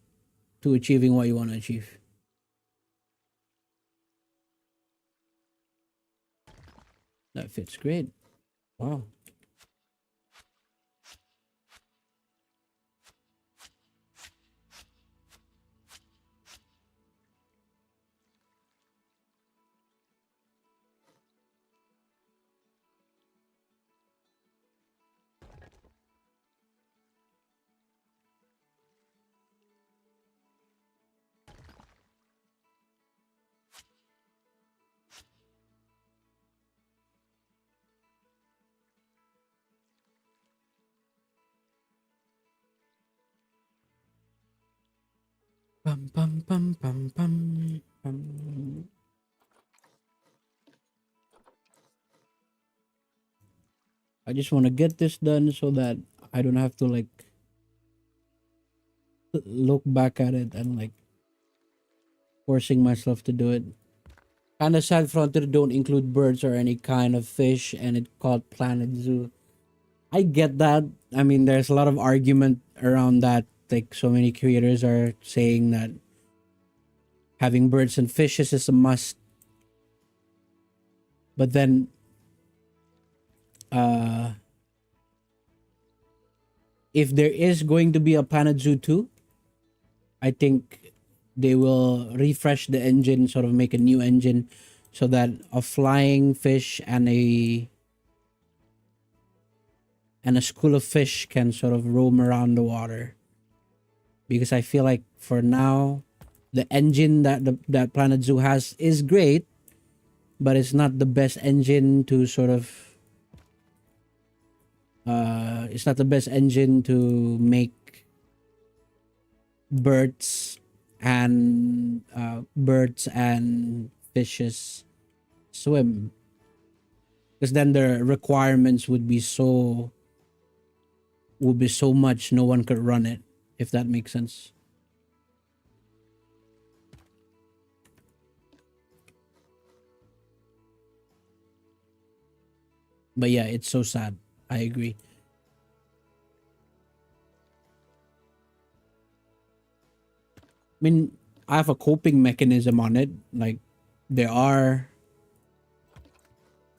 to achieving what you want to achieve. That fits great. Wow. Pum pum pum pum pum pum. I just want to get this done so that I don't have to like look back at it and like forcing myself to do it. Kind of sad fronted don't include birds or any kind of fish, and it called Planet Zoo. I get that. I mean, there's a lot of argument around that. Like, so many creators are saying that having birds and fishes is a must. But then, uh, if there is going to be a Planet Zoo 2, I think they will refresh the engine, sort of make a new engine so that a flying fish and a school of fish can sort of roam around the water. Because I feel like for now, the engine that Planet Zoo has is great, but it's not the best engine to sort of it's not the best engine to make birds and fishes swim, because then the requirements would be so much no one could run it, if that makes sense. But yeah, it's so sad. I agree. I mean, I have a coping mechanism on it. Like, there are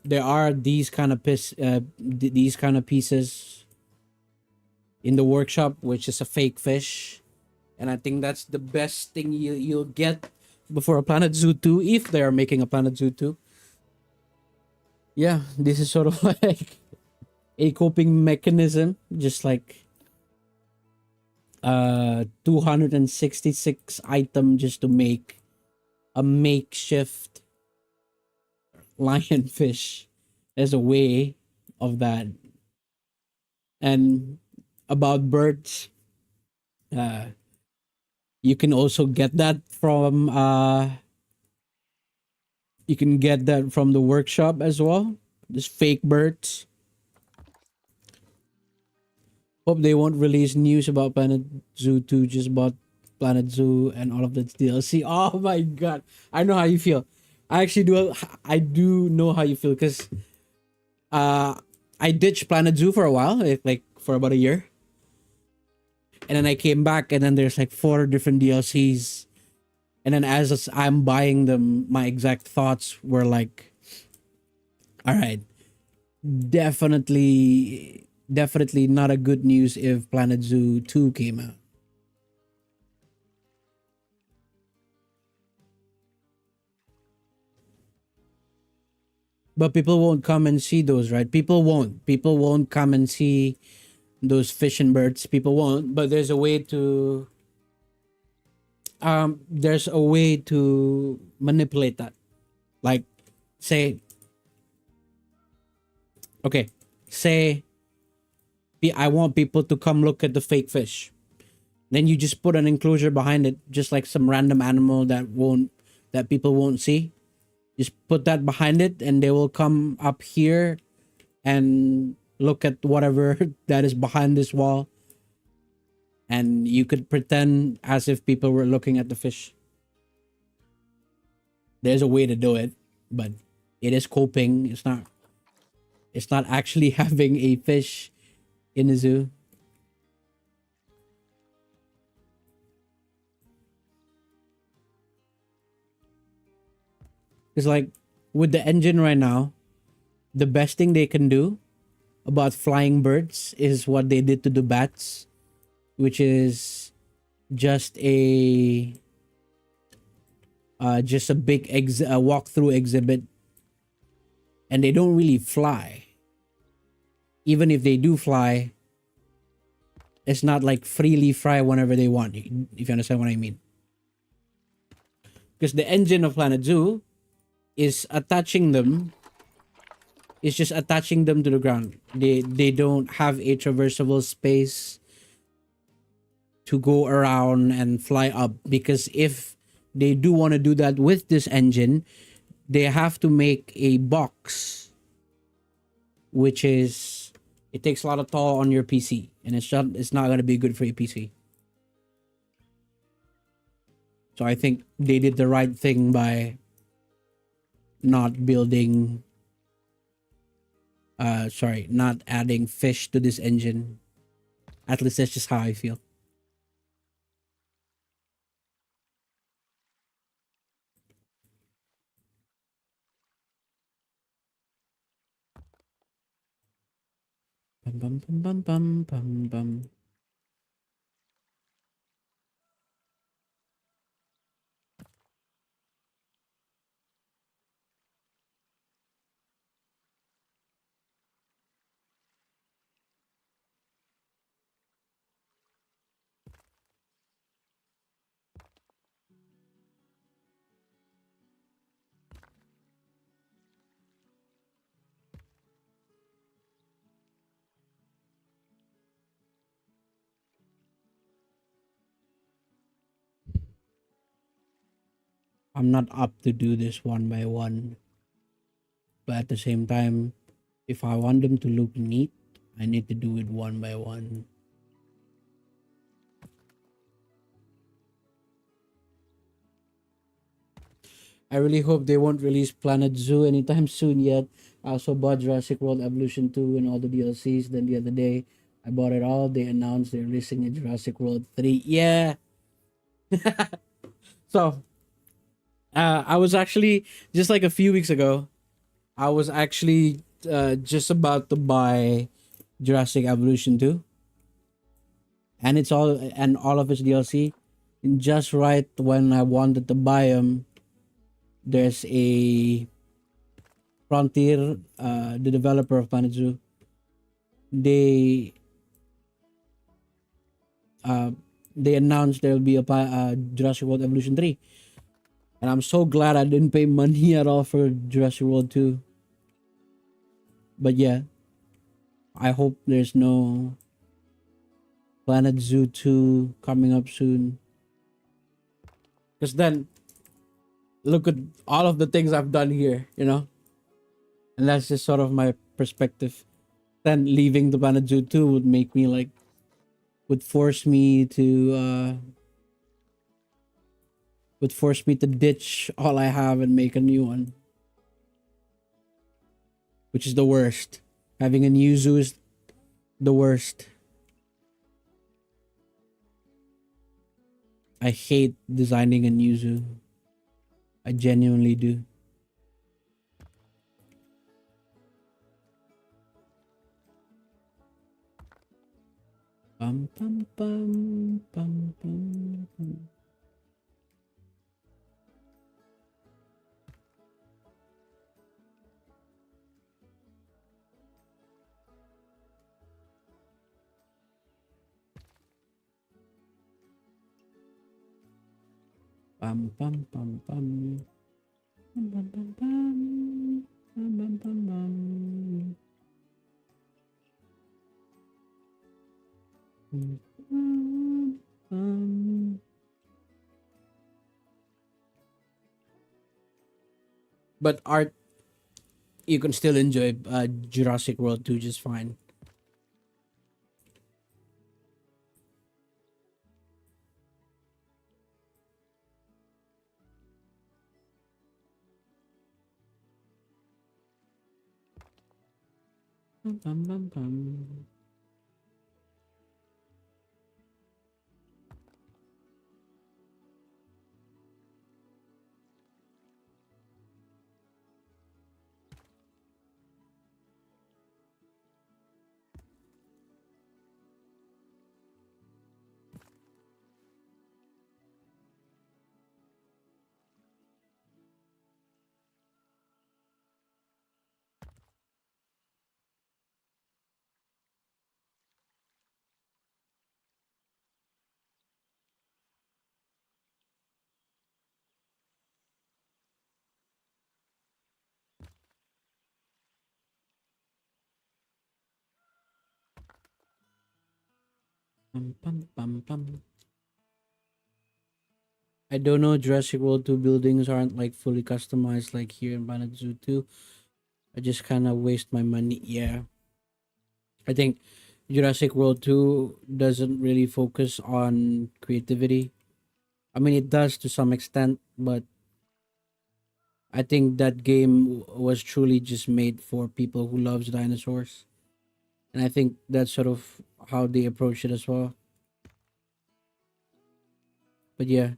these kind of these kind of pieces in the workshop, which is a fake fish, and I think that's the best thing you'll get before a Planet Zoo 2, if they are making a Planet Zoo 2. Yeah, this is sort of like a coping mechanism, just like 266 item just to make a makeshift lionfish. There's a way of that. And about birds, uh you can also get that from the workshop as well. Just fake birds. Hope they won't release news about Planet Zoo 2, just about Planet Zoo and all of the DLC. Oh my god. I know how you feel. I do know how you feel, because uh I ditched Planet Zoo for a while, like for about a year. And then I came back, and then there's like four different DLCs. And then as I'm buying them, my exact thoughts were like, all right, definitely not a good news if Planet Zoo 2 came out. But people won't come and see those, right? People won't come and see those fish and birds. People won't. But there's a way to manipulate that. Like, say, okay, say I want people to come look at the fake fish. Then you just put an enclosure behind it, just like some random animal that people won't see. Just put that behind it, and they will come up here and look at whatever that is behind this wall. And you could pretend as if people were looking at the fish. There's a way to do it, but it is coping. It's not actually having a fish in a zoo. Because like with the engine right now, the best thing they can do about flying birds is what they did to the bats, which is just a big walkthrough exhibit, and they don't really fly. Even if they do fly, it's not like freely fly whenever they want. If you understand what I mean. Because the engine of Planet Zoo is attaching them. It's just attaching them to the ground. They don't have a traversable space to go around and fly up, because if they do want to do that with this engine, they have to make a box, which is it takes a lot of toll on your PC, and it's not going to be good for your PC. So I think they did the right thing by not building not adding fish to this engine. At least that's just how I feel. Bum, bum, bum, bum, bum, bum, bum. I'm not up to do this one by one, but at the same time, if I want them to look neat, I need to do it one by one. I really hope they won't release Planet Zoo anytime soon yet. I also bought Jurassic World Evolution 2 and all the DLCs. Then the other day, I bought it all. They announced they're releasing a Jurassic World 3. Yeah. So, I was actually, just like a few weeks ago, I was actually just about to buy Jurassic Evolution 2. And all of its DLC. And just right when I wanted to buy them, there's a Frontier, the developer of Planet Zoo, they uh, they announced there'll be a Jurassic World Evolution 3, and I'm so glad I didn't pay money at all for Jurassic World 2. But yeah, I hope there's no Planet Zoo 2 coming up soon, because then look at all of the things I've done here, and that's just sort of my perspective. Then leaving the Planet Zoo 2 would make me like would force me to ditch all I have and make a new one, which is the worst. Having a new zoo is the worst. I hate designing a new zoo. I genuinely do. Bum, bum, bum, bum, bum, bum. Bum, bum, bum, bum. Bum, bum, bum, bum. Bum, bum, bum, bum. Bum, bum. But art, you can still enjoy Jurassic World 2 just fine. Bum, bum, bum, bum. Pum, pum, pum, pum. I don't know. Jurassic World 2 buildings aren't like fully customized like here in Planet Zoo 2. I just kind of waste my money. Yeah. I think Jurassic World 2 doesn't really focus on creativity. I mean, it does to some extent, but I think that game was truly just made for people who loves dinosaurs. And I think that's sort of how they approach it as well. But yeah,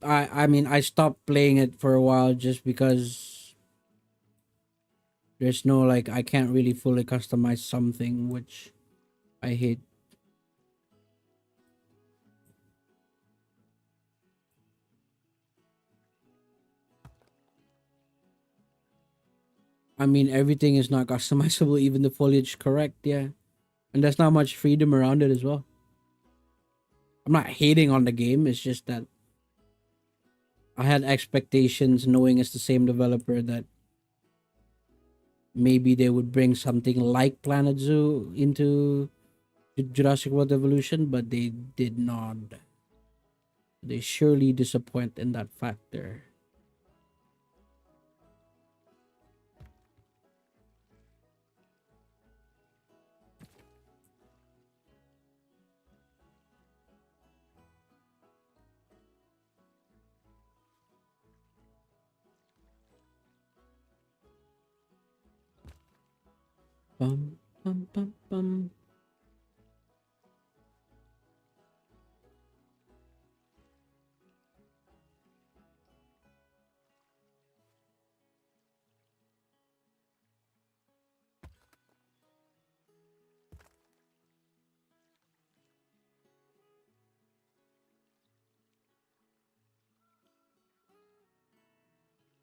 I mean, I stopped playing it for a while just because there's no like I can't really fully customize something, which I hate. I mean, everything is not customizable, even the foliage. Correct, yeah, and there's not much freedom around it as well. I'm not hating on the game. It's just that I had expectations, knowing it's the same developer, that maybe they would bring something like Planet Zoo into Jurassic World Evolution, but they did not. They surely disappoint in that factor. Bum, bum, bum, bum.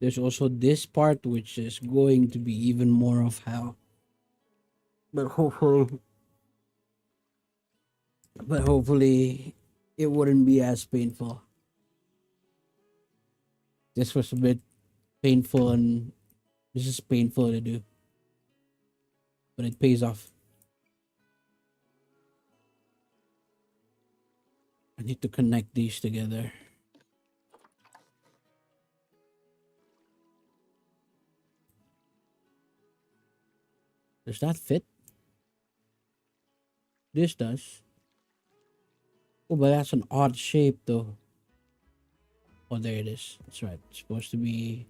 There's also this part which is going to be even more of hell. But hopefully, but hopefully, it wouldn't be as painful. This was a bit painful, and this is painful to do, but it pays off. I need to connect these together. Does that fit? This does. Oh, but that's an odd shape though. Oh, there it is. That's right. It's supposed to be.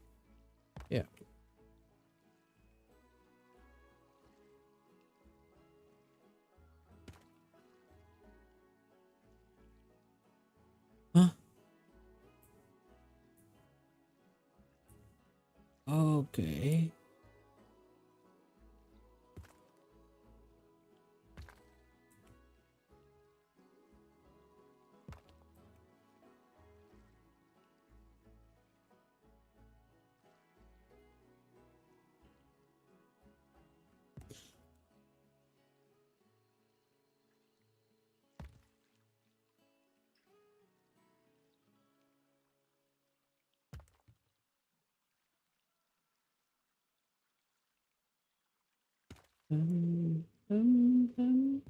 Yeah. Huh? Okay. Dum, dum, dum.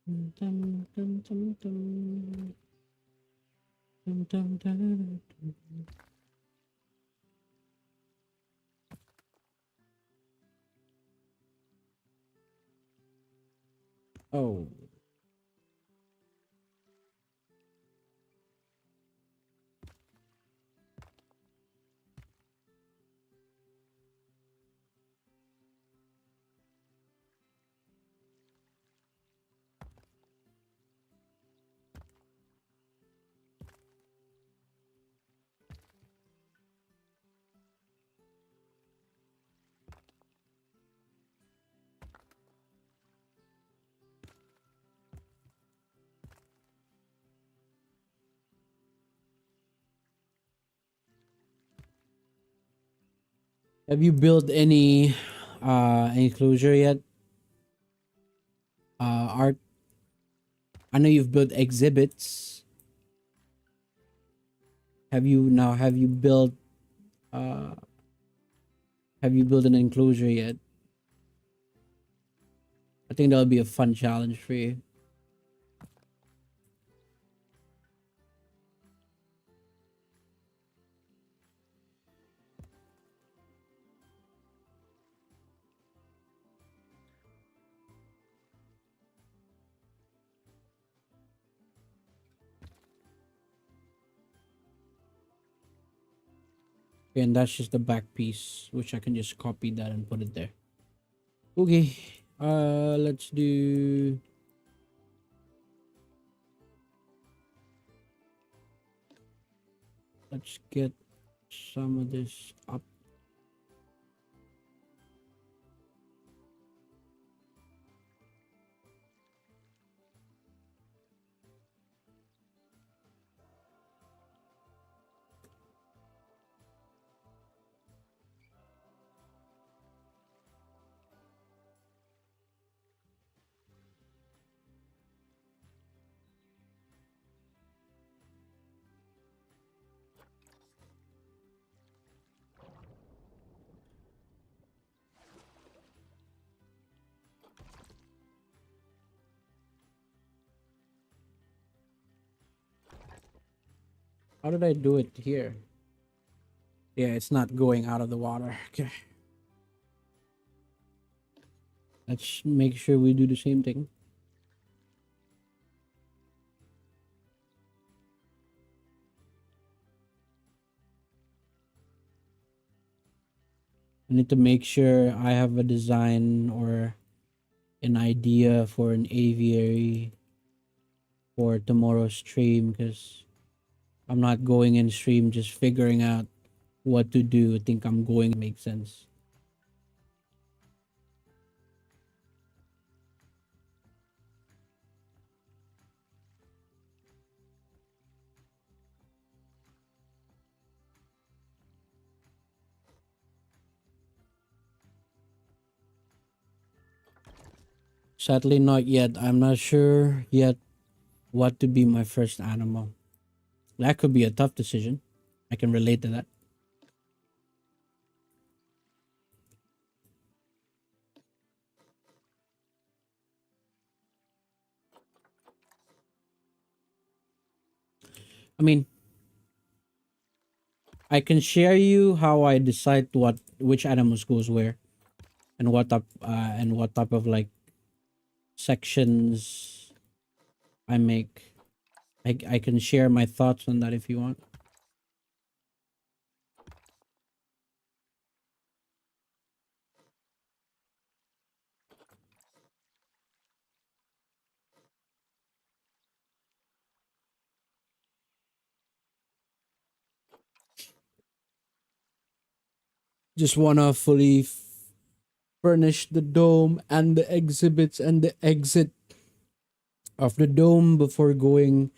Dum, dum, dum, dum, dum. Dum, dum, dum, dum. Oh. Have you built any enclosure yet? Art. I know you've built exhibits. Have you built uh have you built an enclosure yet? I think that'll be a fun challenge for you. Okay, and that's just the back piece, which I can just copy that and put it there. Okay, let's do. Let's get some of this up. How did I do it here? Yeah, it's not going out of the water. Okay. Let's make sure we do the same thing. I need to make sure I have a design or an idea for an aviary for tomorrow's stream, because I'm not going in stream just figuring out what to do. I think I'm going make sense. Sadly, not yet. I'm not sure yet what to be my first animal. That could be a tough decision. I can relate to that. I mean, I can share you how I decide which animals goes where and what type of like sections I make. I can share my thoughts on that if you want. Just wanna fully furnish the dome and the exhibits and the exit of the dome before doing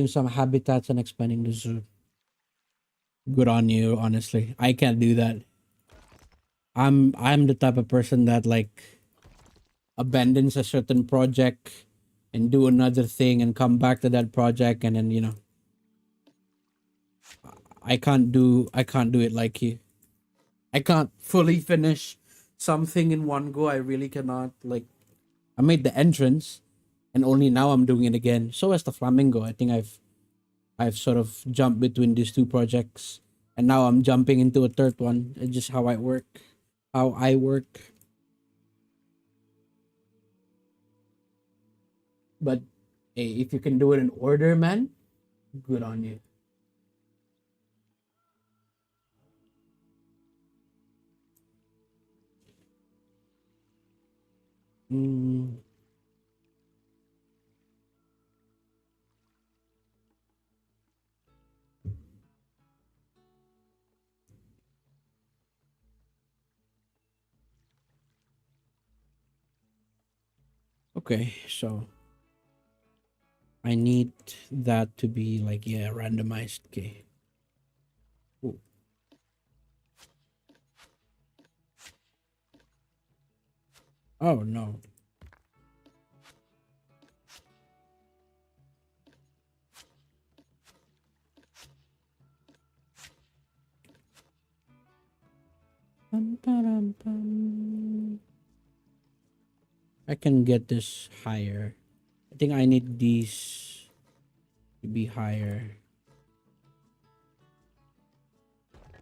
some habitats and expanding the zoo. Good on you, honestly. I can't do that. I'm the type of person that like abandons a certain project and do another thing and come back to that project, and then I can't do it like you. I can't fully finish something in one go. I really cannot. Like, I made the entrance and only now I'm doing it again. So as the flamingo, I think I've sort of jumped between these two projects, and now I'm jumping into a third one. It's just how I work. How I work. But hey, if you can do it in order, man, good on you. Mm, okay, so I need that to be like, yeah, randomized. Okay. Ooh. Oh no. Pum, pum, pum. I can get this higher. I think I need these to be higher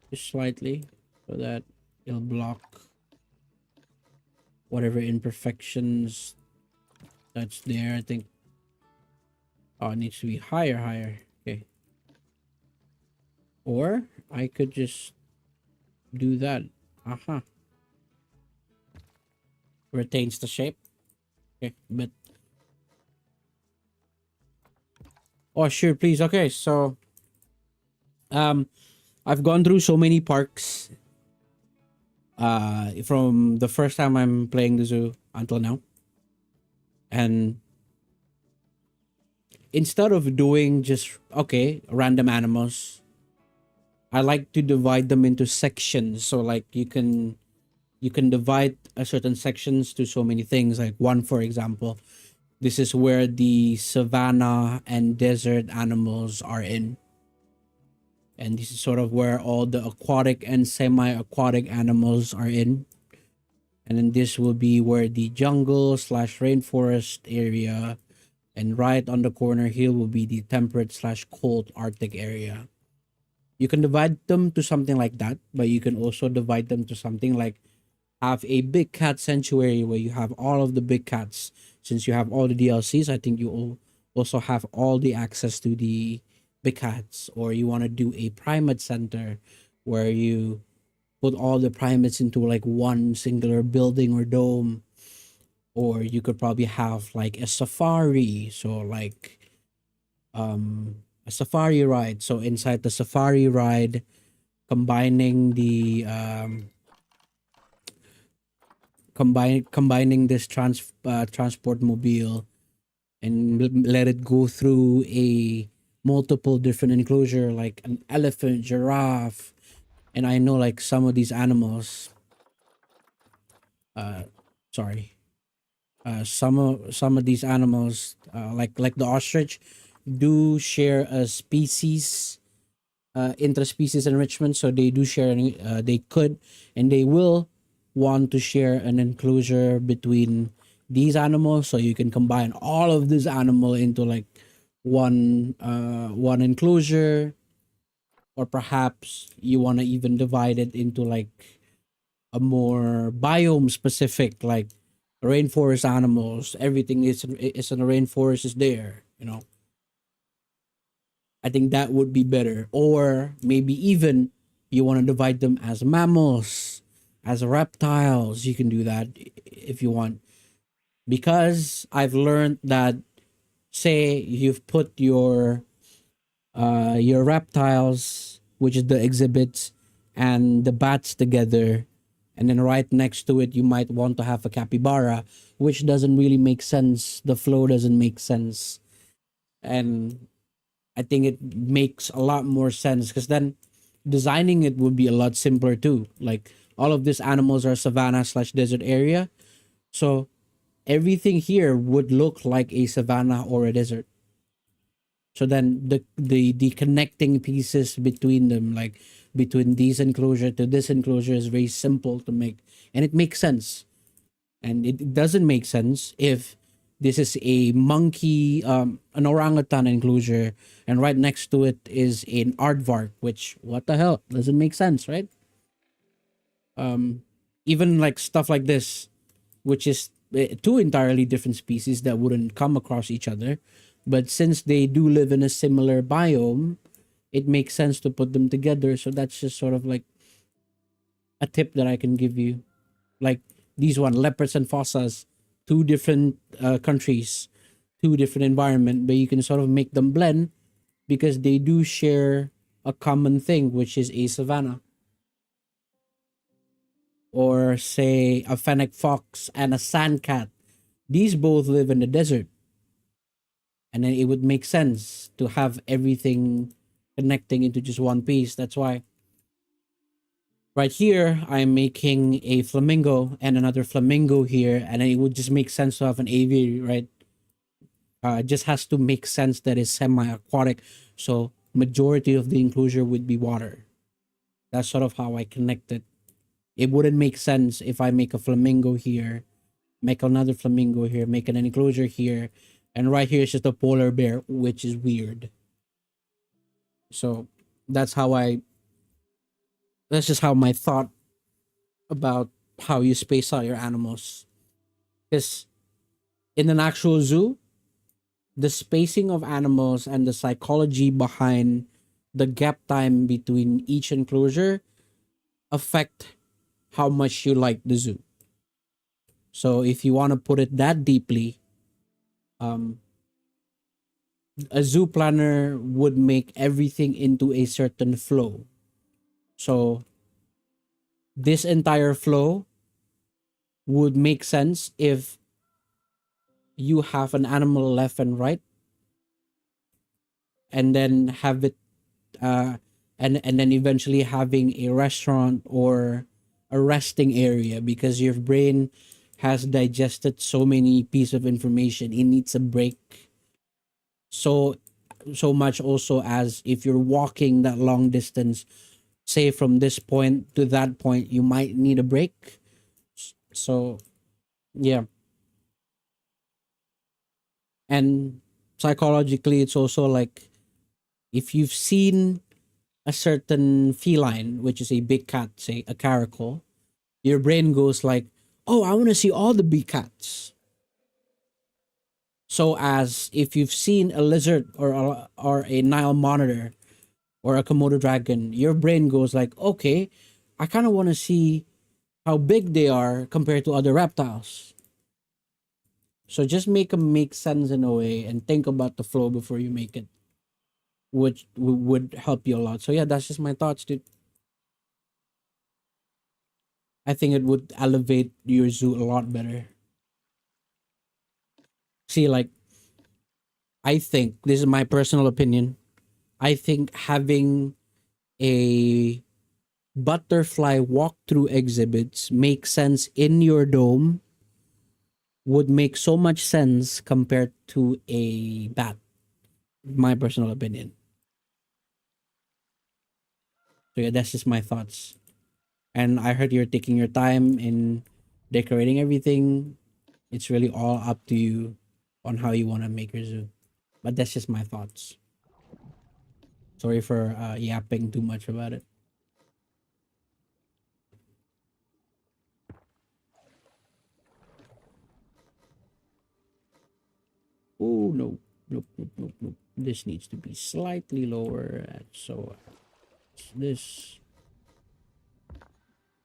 just slightly so that it'll block whatever imperfections that's there. I think, oh, it needs to be higher. Okay. Or I could just do that. Aha. Retains the shape. Okay, but oh sure, please. Okay, so um I've gone through so many parks from the first time I'm playing the zoo until now. And instead of doing just okay, random animals, I like to divide them into sections. So like you can divide a certain sections to so many things. Like one, for example, this is where the savanna and desert animals are in. And this is sort of where all the aquatic and semi-aquatic animals are in. And then this will be where the jungle slash rainforest area, and right on the corner here will be the temperate slash cold Arctic area. You can divide them to something like that, but you can also divide them to something like have a big cat sanctuary where you have all of the big cats. Since you have all the DLCs, I think you also have all the access to the big cats. Or you want to do a primate center where you put all the primates into like one singular building or dome. Or you could probably have like a safari, so like a safari ride. So inside the safari ride, combining the combining this transport mobile and let it go through a multiple different enclosure like an elephant, giraffe, and I know like some of these animals uh sorry some of these animals like the ostrich do share a species interspecies enrichment, so they do share they could and they will want to share an enclosure between these animals, so you can combine all of this animal into like one enclosure. Or perhaps you want to even divide it into like a more biome specific, like rainforest animals, everything is in the rainforest is there, you know. I think that would be better. Or maybe even you want to divide them as mammals, as reptiles. You can do that if you want. Because I've learned that, say you've put your reptiles, which is the exhibits, and the bats together, and then right next to it you might want to have a capybara, which doesn't really make sense. The flow doesn't make sense. And I think it makes a lot more sense because then designing it would be a lot simpler too. Like all of these animals are savanna slash desert area. So everything here would look like a savanna or a desert. So then the connecting pieces between them, like between these enclosure to this enclosure, is very simple to make, and it makes sense. And it doesn't make sense if this is a monkey, an orangutan enclosure, and right next to it is an aardvark, which what the hell doesn't make sense, right? Even like stuff like this, which is two entirely different species that wouldn't come across each other, but since they do live in a similar biome, it makes sense to put them together. So that's just sort of like a tip that I can give you. Like these one, leopards and fossas, two different countries, two different environment, but you can sort of make them blend because they do share a common thing, which is a savanna. Or say a fennec fox and a sand cat. These both live in the desert, and then it would make sense to have everything connecting into just one piece. That's why right here I'm making a flamingo and another flamingo here, and then it would just make sense to have an aviary, right? It just has to make sense that it's semi-aquatic, so majority of the enclosure would be water. That's sort of how I connect it. It wouldn't make sense if I make a flamingo here make another flamingo here, make an enclosure here, and right here is just a polar bear, which is weird. So that's how I that's just how my thought about how you space out your animals. Because in an actual zoo, the spacing of animals and the psychology behind the gap time between each enclosure affect how much you like the zoo. So if you want to put it that deeply, um, a zoo planner would make everything into a certain flow. So this entire flow would make sense if you have an animal left and right, and then have it uh and then eventually having a restaurant or a resting area, because your brain has digested so many pieces of information, it needs a break. So so much also as if you're walking that long distance, say from this point to that point, you might need a break. So yeah. And psychologically it's also like, if you've seen a certain feline, which is a big cat, say a caracal, your brain goes like, "Oh, I want to see all the big cats." So as if you've seen a lizard or a Nile monitor or a Komodo dragon, your brain goes like, "Okay, I kind of want to see how big they are compared to other reptiles." So just make them make sense in a way and think about the flow before you make it, which would help you a lot. So yeah, that's just my thoughts, dude. I think it would elevate your zoo a lot better. See, like, I think this is my personal opinion. I think having a butterfly walkthrough exhibits make sense in your dome would make so much sense compared to a bat. My personal opinion. So yeah, that's just my thoughts. And I heard you're taking your time in decorating everything. It's really all up to you on how you want to make your zoo. But that's just my thoughts. Sorry for yapping too much about it. Oh no, nope, nope, nope, nope. This needs to be slightly lower. So this,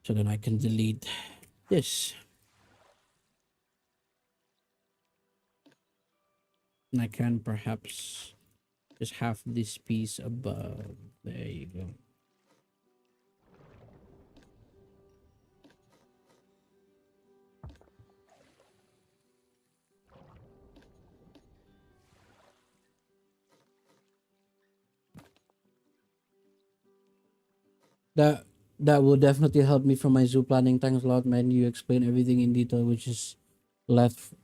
so then I can delete this, and I can perhaps just have this piece above. There you go. That that will definitely help me for my zoo planning. Thanks a lot, man. You explain everything in detail, left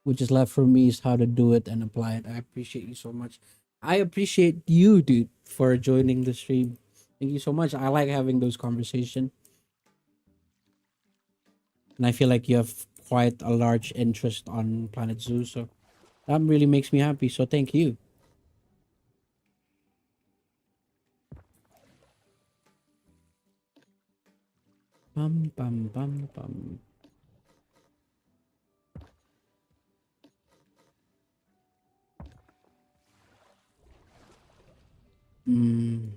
which is left for me is how to do it and apply it. I appreciate you so much. I appreciate you, dude, for joining the stream. Thank you so much. I like having those conversations, and I feel like you have quite a large interest on Planet Zoo, so that really makes me happy. So thank you. Bum bum bum bum. Mm,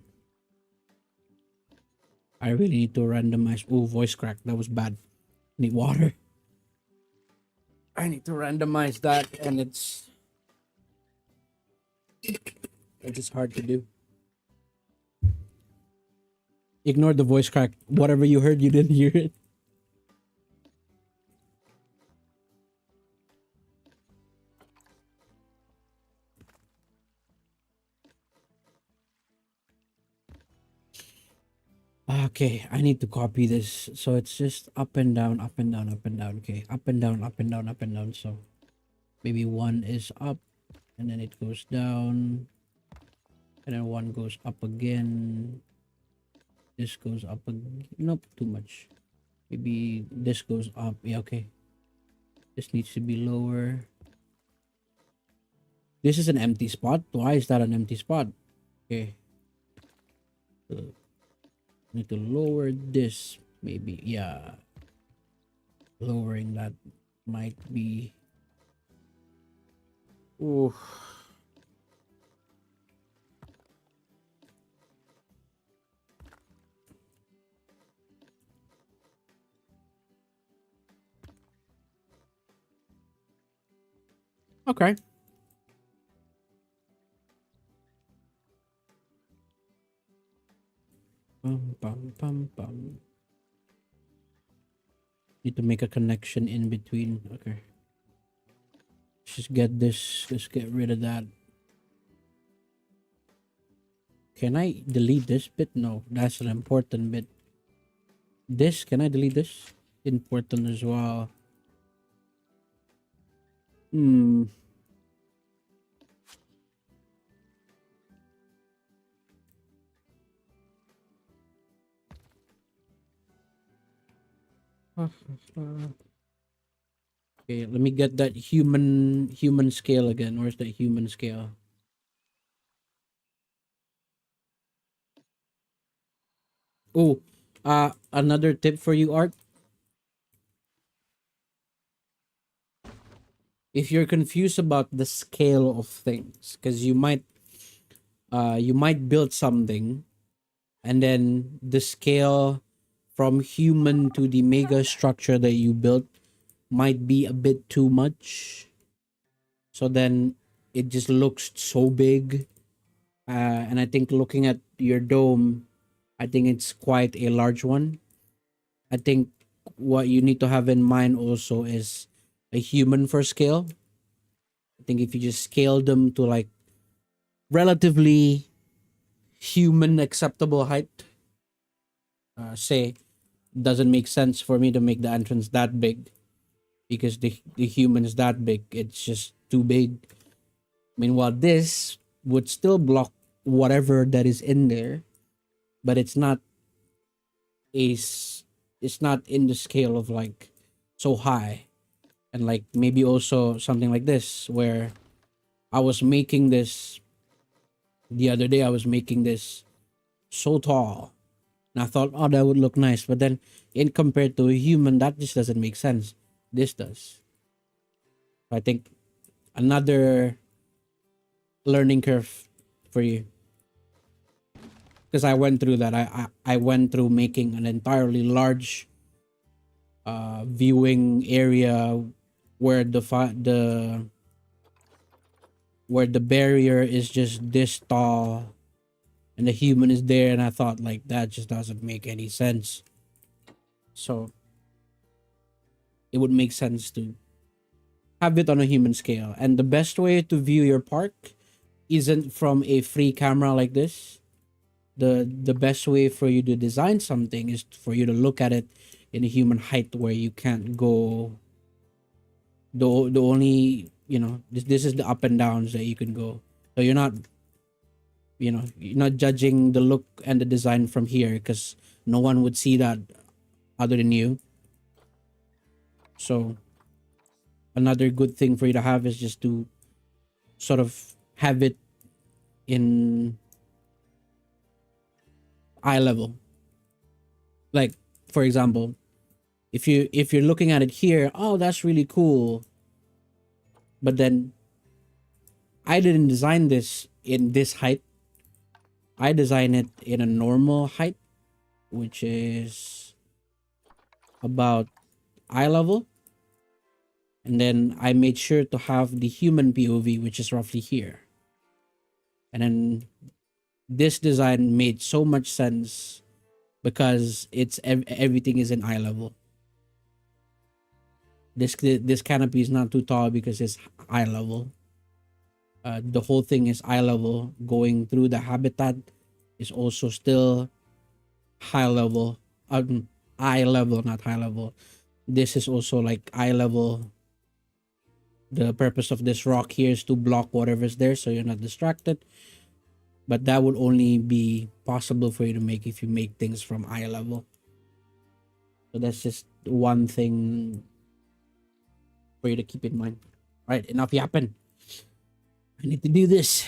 I really need to randomize. Oh, voice crack. That was bad. Need water. I need to randomize that, and it's hard to do. Ignore the voice crack. Whatever you heard, you didn't hear it. Okay, I need to copy this. So it's just up and down, up and down, up and down. Okay, up and down, up and down, up and down. So maybe one is up and then it goes down. And then one goes up again. This goes up again. Nope, too much. Maybe this goes up. Yeah, okay. This needs to be lower. This is an empty spot. Why is that an empty spot? Okay. Need to lower this. Maybe. Yeah. Lowering that might be. Ooh. Okay. Bum, bum, bum, bum. Need to make a connection in between. Okay. Just get this. Let's get rid of that. Can I delete this bit? No, that's an important bit. This, can I delete this? Important as well. Hmm. Okay, let me get that human scale again. Where's that human scale? Oh, another tip for you, Art. If you're confused about the scale of things, because you might build something, and then the scale from human to the mega structure that you built might be a bit too much. So then it just looks so big. And I think looking at your dome, I think it's quite a large one. I think what you need to have in mind also is a human for scale. I think if you just scale them to like relatively human acceptable height, say, doesn't make sense for me to make the entrance that big because the human is that big. It's just too big. Meanwhile, this would still block whatever that is in there, but a it's not in the scale of like so high. And like maybe also something like this where I was making this the other day. I was making this so tall, and I thought, oh, that would look nice. But then, in compared to a human, that just doesn't make sense. This does. I think another learning curve for you, because I went through that. I went through making an entirely large viewing area where where the barrier is just this tall and the human is there, and I thought like that just doesn't make any sense. So it would make sense to have it on a human scale. And the best way to view your park isn't from a free camera like this. The best way for you to design something is for you to look at it in a human height where you can't go the only this is the up and downs that you can go. So you're not judging the look and the design from here because no one would see that other than you. So another good thing for you to have is just to sort of have it in eye level. Like for example, if you're looking at it here, oh that's really cool. But then I didn't design this in this height. I designed it in a normal height, which is about eye level. And then I made sure to have the human POV, which is roughly here. And then this design made so much sense because everything is in eye level. This canopy is not too tall because it's eye level. The whole thing is eye level. Going through the habitat is also still high level. Eye level, not high level. This is also like eye level. The purpose of this rock here is to block whatever's there so you're not distracted. But that would only be possible for you to make if you make things from eye level. So that's just one thing for you to keep in mind. All right, enough yapping. I need to do this.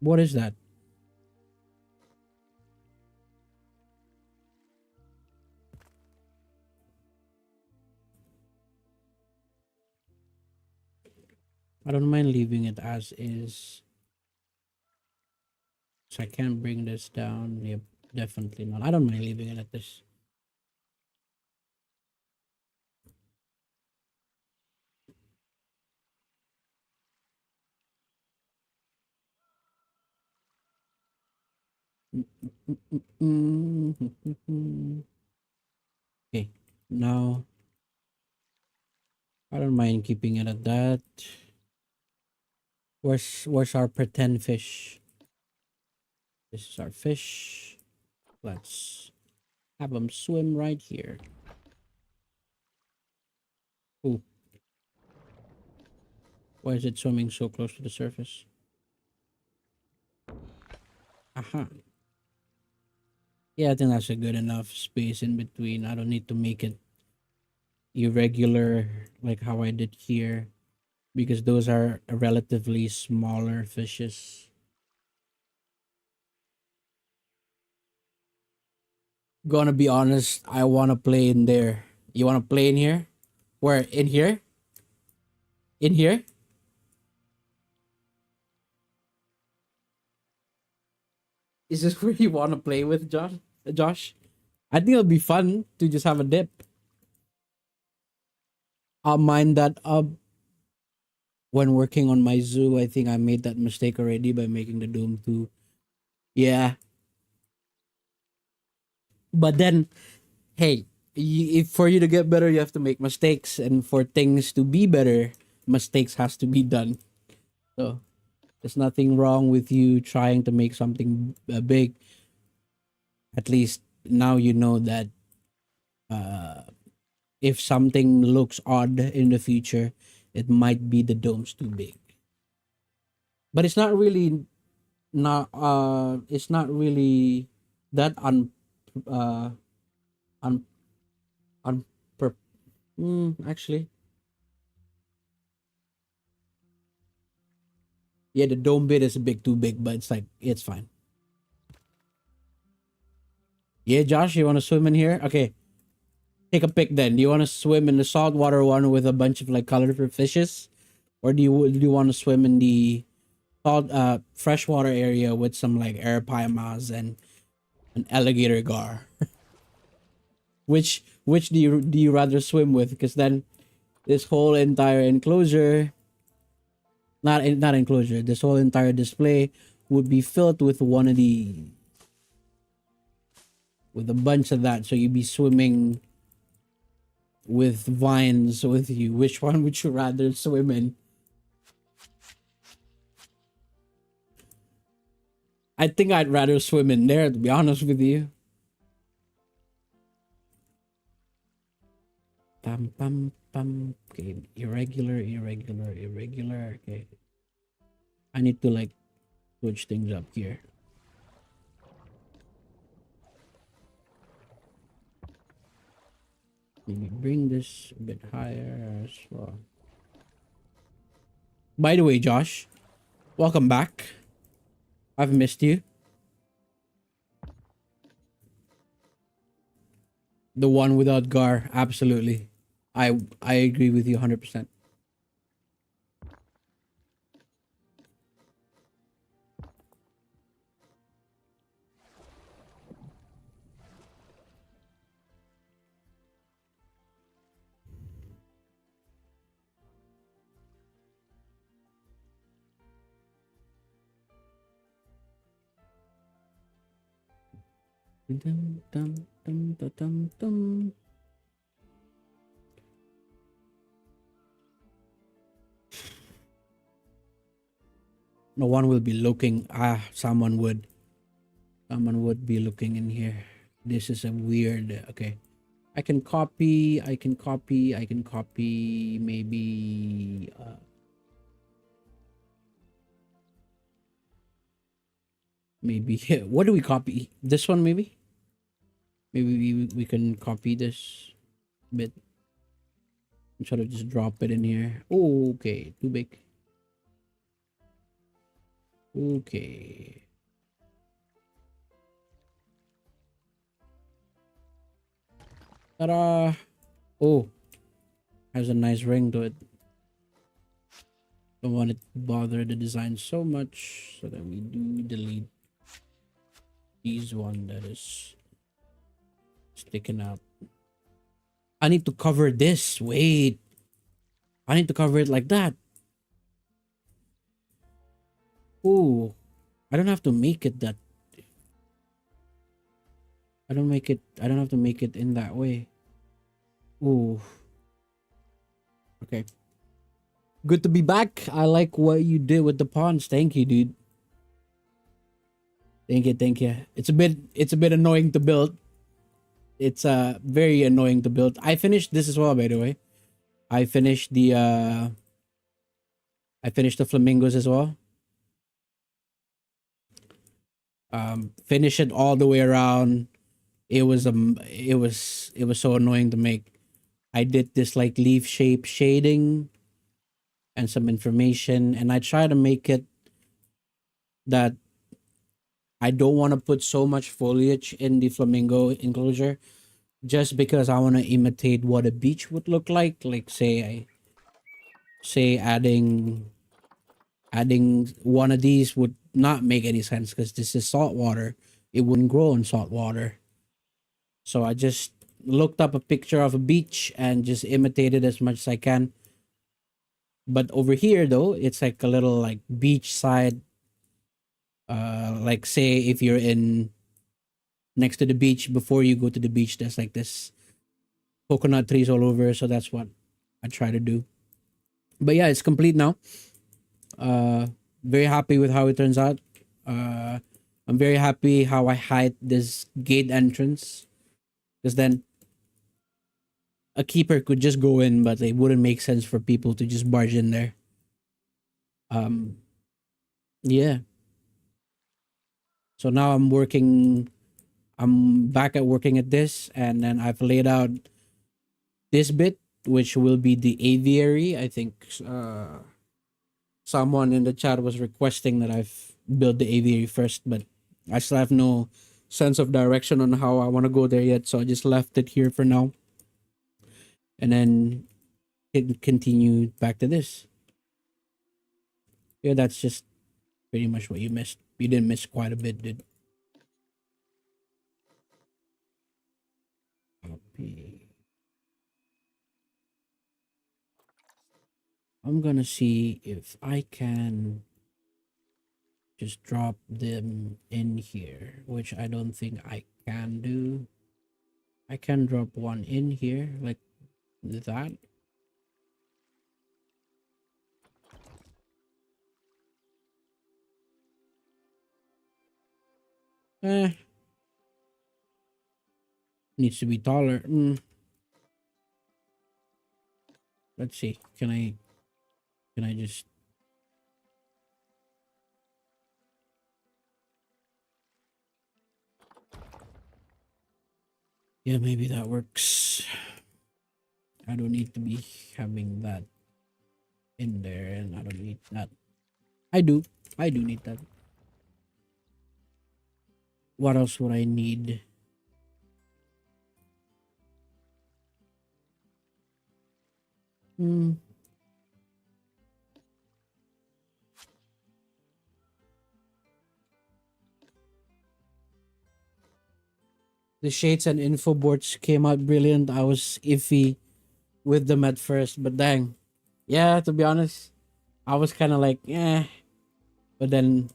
What is that? I don't mind leaving it as is. So I can't bring this down. Yep, definitely not. I don't mind leaving it at this. Okay, now I don't mind keeping it at that. Where's our pretend fish? This is our fish. Let's have them swim right here. Ooh, why is it swimming so close to the surface? Aha. Yeah, I think that's a good enough space in between. I don't need to make it irregular like how I did here because those are relatively smaller fishes. Gonna be honest, I wanna play in there. You wanna play in here? Where? In here? In here? Is this where you wanna play with Josh? Josh? I think it'll be fun to just have a dip. I'll mind that up when working on my zoo. I think I made that mistake already by making the dome too. Yeah. But then, hey, if for you to get better, you have to make mistakes. And for things to be better, mistakes has to be done. So there's nothing wrong with you trying to make something big. At least now you know that uh, if something looks odd in the future, it might be the dome's too big. But it's not really it's not really that uh un un actually, yeah, the dome bit is a bit too big, but it's like it's fine. Yeah, Josh, you want to swim in here? Okay, take a pick then. Do you want to swim in the saltwater one with a bunch of like colorful fishes, or do you want to swim in the freshwater area with some like arapaima and an alligator gar? Which do you rather swim with? Because then this whole entire enclosure, not enclosure, this whole entire display would be filled with one of the with a bunch of that. So you'd be swimming with vines with you. Which one would you rather swim in? I think I'd rather swim in there, to be honest with you. Pam pam pam. Okay, irregular, irregular, irregular. Okay, I need to like switch things up here. Maybe bring this a bit higher as well. By the way, Josh, welcome back. I've missed you. The one without Gar, absolutely. I agree with you 100%. Dum, dum, dum, dum, dum, dum. No one will be looking. Ah, someone would. Someone would be looking in here. This is a weird. Okay. I can copy. I can copy. I can copy. Maybe. Maybe. What do we copy? This one, maybe? Maybe we can copy this bit and sort of just drop it in here. Oh, okay. Too big. Okay. Ta-da! Oh, has a nice ring to it. Don't want to bother the design so much, so that we do delete these one that is sticking out. I need to cover this. Wait. I need to cover it like that. Oh, I don't have to make it that. I don't have to make it in that way. Oh. Okay. Good to be back. I like what you did with the pawns. Thank you, dude. Thank you, thank you. It's a bit annoying to build. It's very annoying to build. I finished this as well, by the way. I finished the flamingos as well. Finish it all the way around. It was so annoying to make. I did this like leaf shape shading and some information, and I try to make it that I don't want to put so much foliage in the flamingo enclosure, just because I want to imitate what a beach would look like. Like say adding one of these would not make any sense because this is salt water. It wouldn't grow in salt water. So I just looked up a picture of a beach and just imitated as much as I can. But over here though, it's like a little like beach side. Like say if you're in next to the beach, before you go to the beach, there's like this coconut trees all over. So that's what I try to do. But yeah, it's complete now. Very happy with how it turns out. I'm very happy how I hide this gate entrance, because then a keeper could just go in, but it wouldn't make sense for people to just barge in there. Um, yeah. So now I'm working. I'm back at working at this, and then I've laid out this bit, which will be the aviary. I think someone in the chat was requesting that I've built the aviary first, but I still have no sense of direction on how I want to go there yet. So I just left it here for now, and then it continued back to this. Yeah, that's just pretty much what you missed. You didn't miss quite a bit, dude. Copy. I'm gonna see if I can just drop them in here, which I don't think I can do. I can drop one in here like that. Eh, needs to be taller. Let's see. Can I just yeah, maybe that works. I don't need to be having that in there, and I don't need that. I do. I do need that. What else would I need? Hmm. The shades and info boards came out brilliant. I was iffy with them at first, but dang. Yeah, to be honest, I was kind of like, eh. But then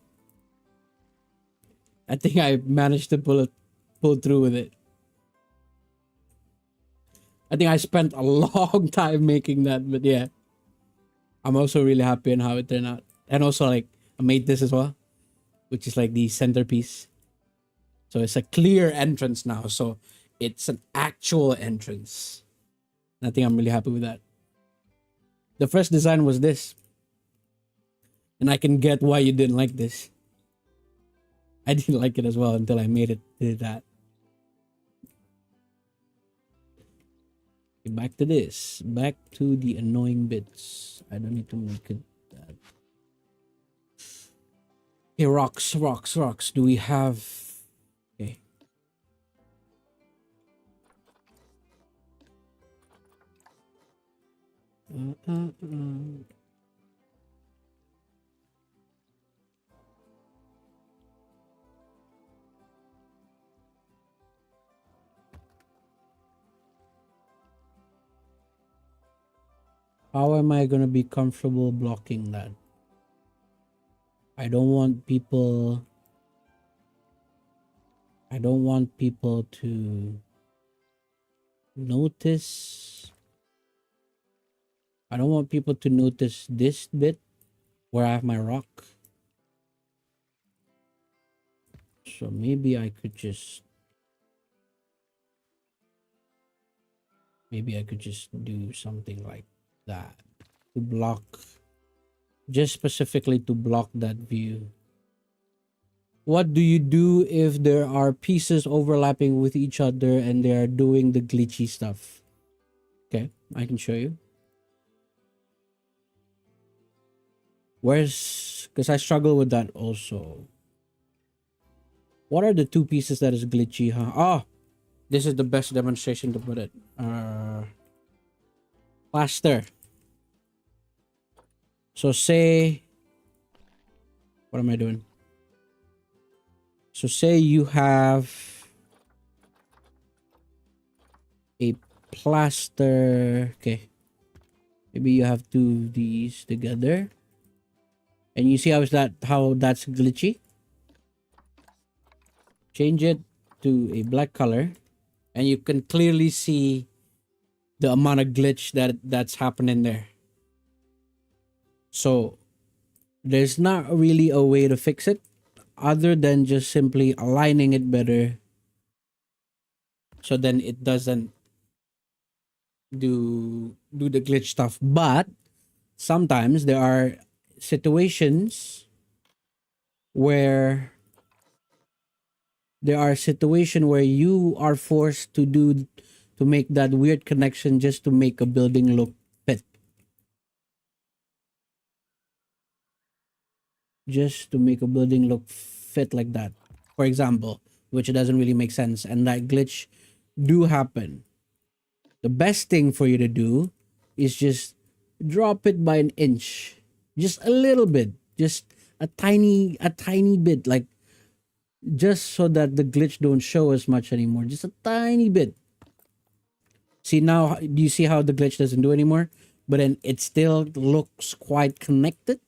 I think I managed to pull through with it. I think I spent a long time making that, but yeah. I'm also really happy on how it turned out. And also like I made this as well, which is like the centerpiece. So it's a clear entrance now. So it's an actual entrance. I think I'm really happy with that. The first design was this, and I can get why you didn't like this. I didn't like it as well until I did that. Okay, back to this. Back to the annoying bits. I don't need to make it that. Okay, rocks. Do we have... Okay. uh, uh, uh. How am I gonna be comfortable blocking that? I don't want people... I don't want people to notice... I don't want people to notice this bit where I have my rock. So maybe I could just... Maybe I could just do something like that. To block... Just specifically to block that view. What do you do if there are pieces overlapping with each other and they are doing the glitchy stuff? Okay, I can show you. Where's... Because I struggle with that also. What are the two pieces that is glitchy, huh? Oh, this is the best demonstration to put it. Plaster. So say... What am I doing? So say you have a plaster. Okay. Maybe you have two of these together. And you see how that's glitchy? Change it to a black color. And you can clearly see the amount of glitch that's happening there. So there's not really a way to fix it other than just simply aligning it better, so then it doesn't do the glitch stuff. But sometimes there are situations where you are forced to make that weird connection just to make a building look fit. Just to make a building look fit like that. For example, which doesn't really make sense, and that glitch do happen. The best thing for you to do is just drop it by an inch. Just a little bit. Just a tiny bit, like just so that the glitch don't show as much anymore. Just a tiny bit. See now, do you see how the glitch doesn't do anymore? But then it still looks quite connected.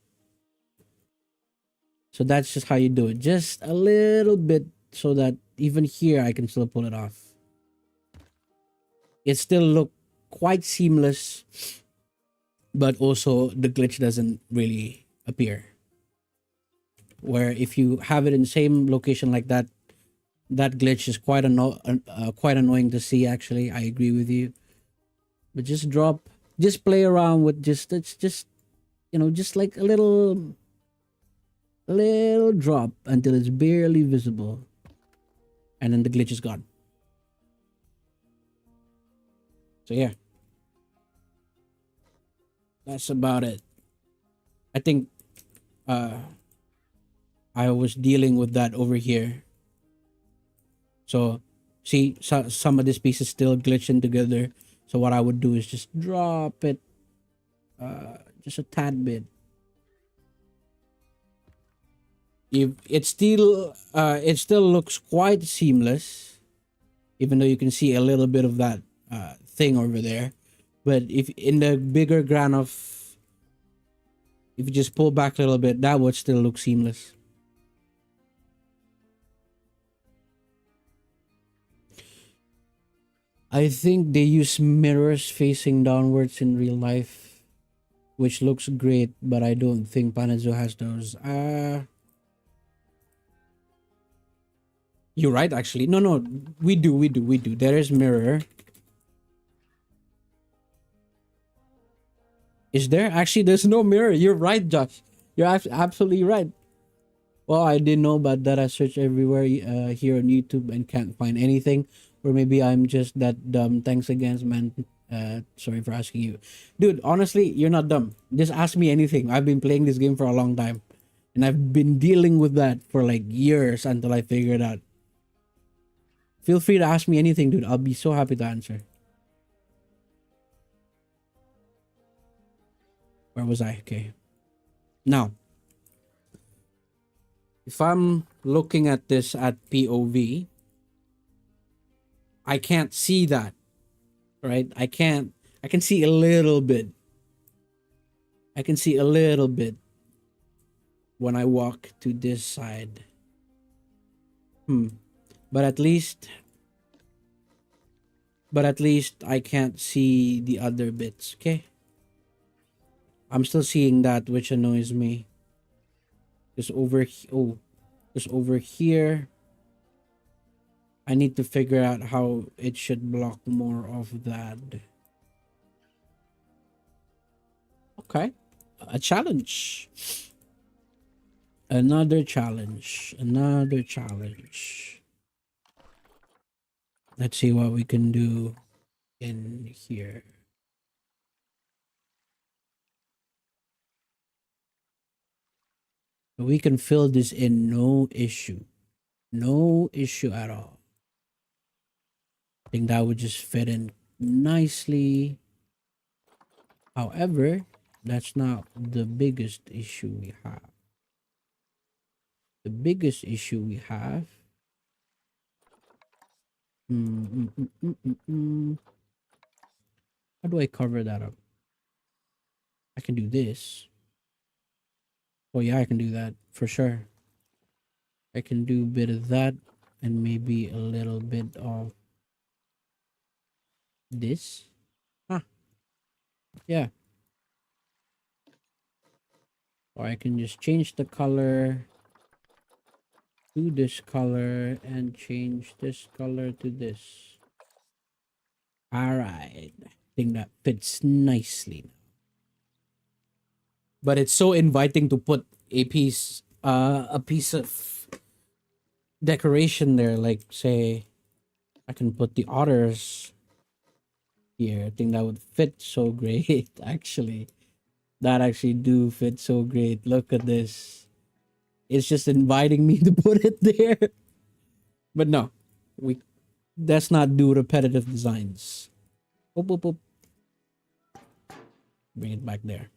So that's just how you do it. Just a little bit so that even here I can still pull it off. It still look quite seamless, but also the glitch doesn't really appear. Where if you have it in the same location like that, that glitch is quite annoying to see. Actually, I agree with you. But just play around with it's just just like a little drop until it's barely visible, and then the glitch is gone. So yeah, that's about it. I think I was dealing with that over here. So see, some of these pieces still glitching together. So what I would do is just drop it just a tad bit. If it still looks quite seamless, even though you can see a little bit of that thing over there. But if in the bigger ground of, if you just pull back a little bit, that would still look seamless. I think they use mirrors facing downwards in real life. which looks great, but I don't think Panazzo has those. You're right, actually. No, no, we do. There is mirror. Is there? Actually, there's no mirror. You're right, Josh. You're absolutely right. Well, I didn't know about that. I searched everywhere here on YouTube and can't find anything. Or maybe I'm just that dumb. Thanks again, man. Sorry for asking you. Dude, honestly, you're not dumb. Just ask me anything. I've been playing this game for a long time. And I've been dealing with that for like years until I figure it out. Feel free to ask me anything, dude. I'll be so happy to answer. Where was I? Okay. Now, if I'm looking at this at POV, I can't see that, right? I can see a little bit. I can see a little bit when I walk to this side. But at least I can't see the other bits, okay? I'm still seeing that, which annoys me. Just just over here. I need to figure out how it should block more of that. Okay. A challenge. Another challenge. Another challenge. Let's see what we can do in here. We can fill this in, no issue. No issue at all. I think that would just fit in nicely. However, that's not the biggest issue we have. The biggest issue we have. How do I cover that up? I can do this. Oh yeah, I can do that for sure. I can do a bit of that and maybe a little bit of this. Huh. Yeah. Or I can just change the color to this color and change this color to this. Alright. I think that fits nicely. But it's so inviting to put a piece of decoration there, like say I can put the otters here. I think that would fit so great. Actually, that actually do fit so great. Look at this. It's just inviting me to put it there. But no, let's not do repetitive designs. Boop, boop, boop. Bring it back there.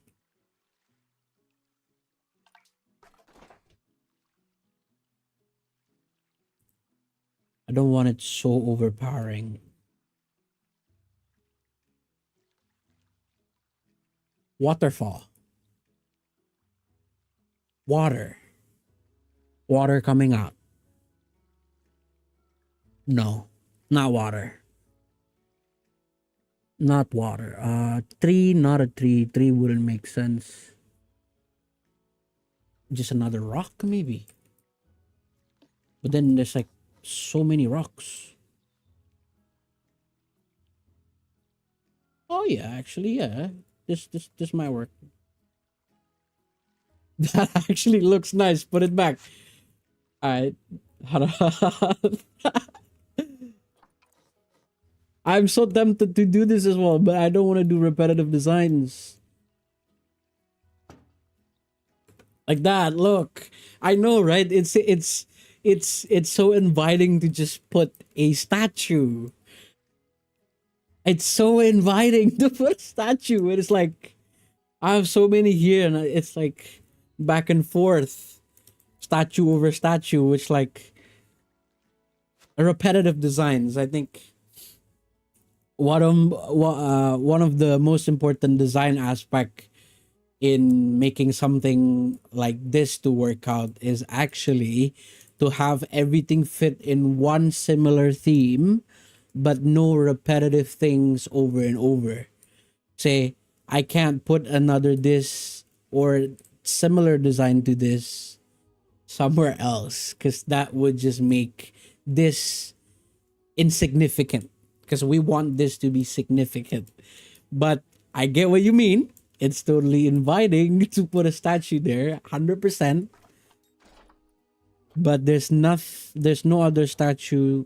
I don't want it so overpowering. Waterfall. Water. Water coming out. No, not water. Not water. Tree, not a tree. Tree wouldn't make sense. Just another rock, maybe. But then there's like so many rocks. Oh yeah, actually, yeah. This might work. That actually looks nice. Put it back. Alright. I'm so tempted to do this as well, but I don't want to do repetitive designs. Like that, look. I know, right? It's so inviting to just put a statue. It's so inviting to put a statue. It's like I have so many here, and it's like back and forth, statue over statue, which like repetitive designs. I think one of the most important design aspect in making something like this to work out is actually to have everything fit in one similar theme but no repetitive things over and over. Say I can't put another this or similar design to this somewhere else because that would just make this insignificant because we want this to be significant. But I get what you mean. It's totally inviting to put a statue there, 100%. But there's no other statue.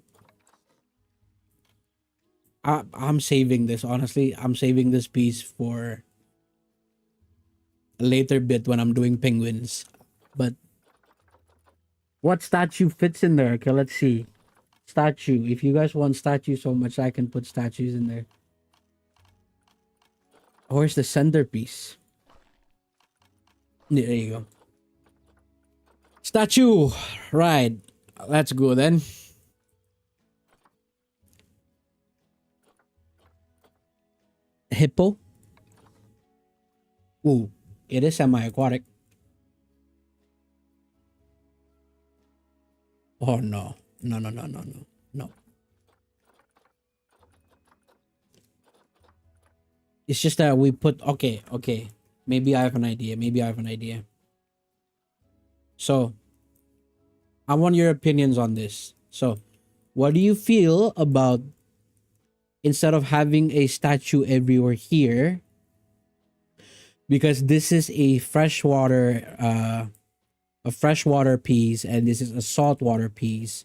I'm saving this, honestly. I'm saving this piece for a later bit when I'm doing penguins. But what statue fits in there? Okay, let's see. Statue. If you guys want statue so much, I can put statues in there. Where's the centerpiece? There you go. Statue. Right. Let's go then. Hippo. Ooh, it is semi-aquatic. Oh no. No, no, no, no, no. No. It's just that we put okay, okay. Maybe I have an idea. Maybe I have an idea. So I want your opinions on this. So what do you feel about instead of having a statue everywhere here? Because this is a freshwater piece and this is a saltwater piece.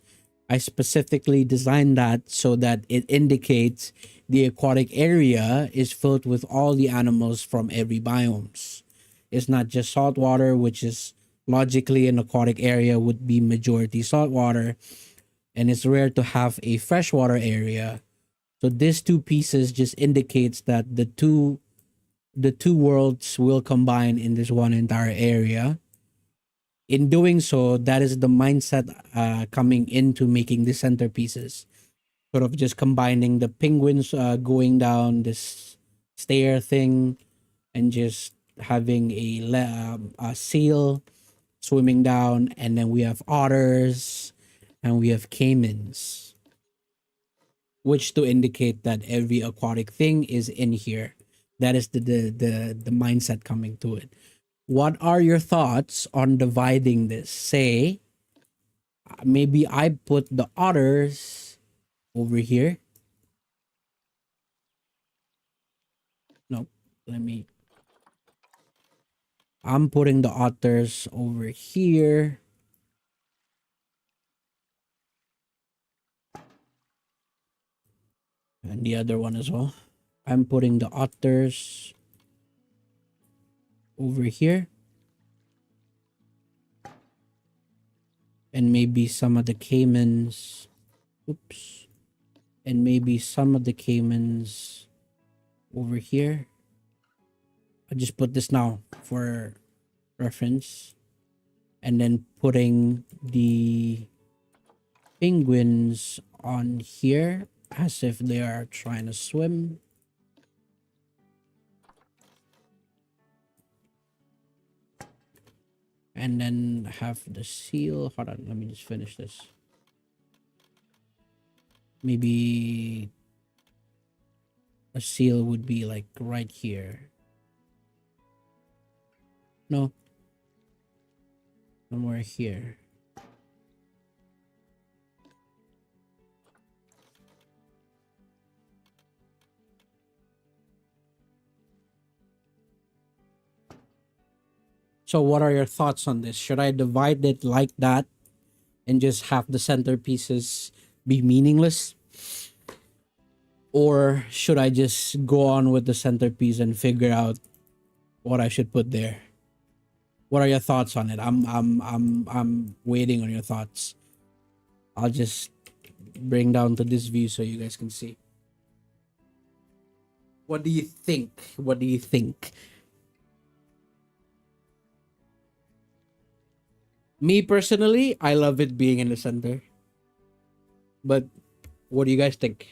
I specifically designed that so that it indicates the aquatic area is filled with all the animals from every biomes. It's not just saltwater, which is logically an aquatic area would be majority saltwater, and it's rare to have a freshwater area. So these two pieces just indicates that the two worlds will combine in this one entire area. In doing so, that is the mindset coming into making the centerpieces. Sort of just combining the penguins going down this stair thing and just having a seal swimming down, and then we have otters and we have caimans, which to indicate that every aquatic thing is in here. That is the mindset coming to it. What are your thoughts on dividing this? Say, maybe I put the otters over here. No, let me. I'm putting the otters over here. And the other one as well. I'm putting the otters over here. And maybe some of the caimans. Oops. And maybe some of the caimans over here. I just put this now for reference. And then putting the penguins on here as if they are trying to swim. And then have the seal. Hold on, let me just finish this. Maybe a seal would be like right here. No. Somewhere here. So what are your thoughts on this? Should I divide it like that and just have the centerpieces be meaningless? Or should I just go on with the centerpiece and figure out what I should put there? What are your thoughts on it? I'm waiting on your thoughts. I'll just bring down to this view so you guys can see. What do you think? What do you think? Me personally, I love it being in the center. But what do you guys think?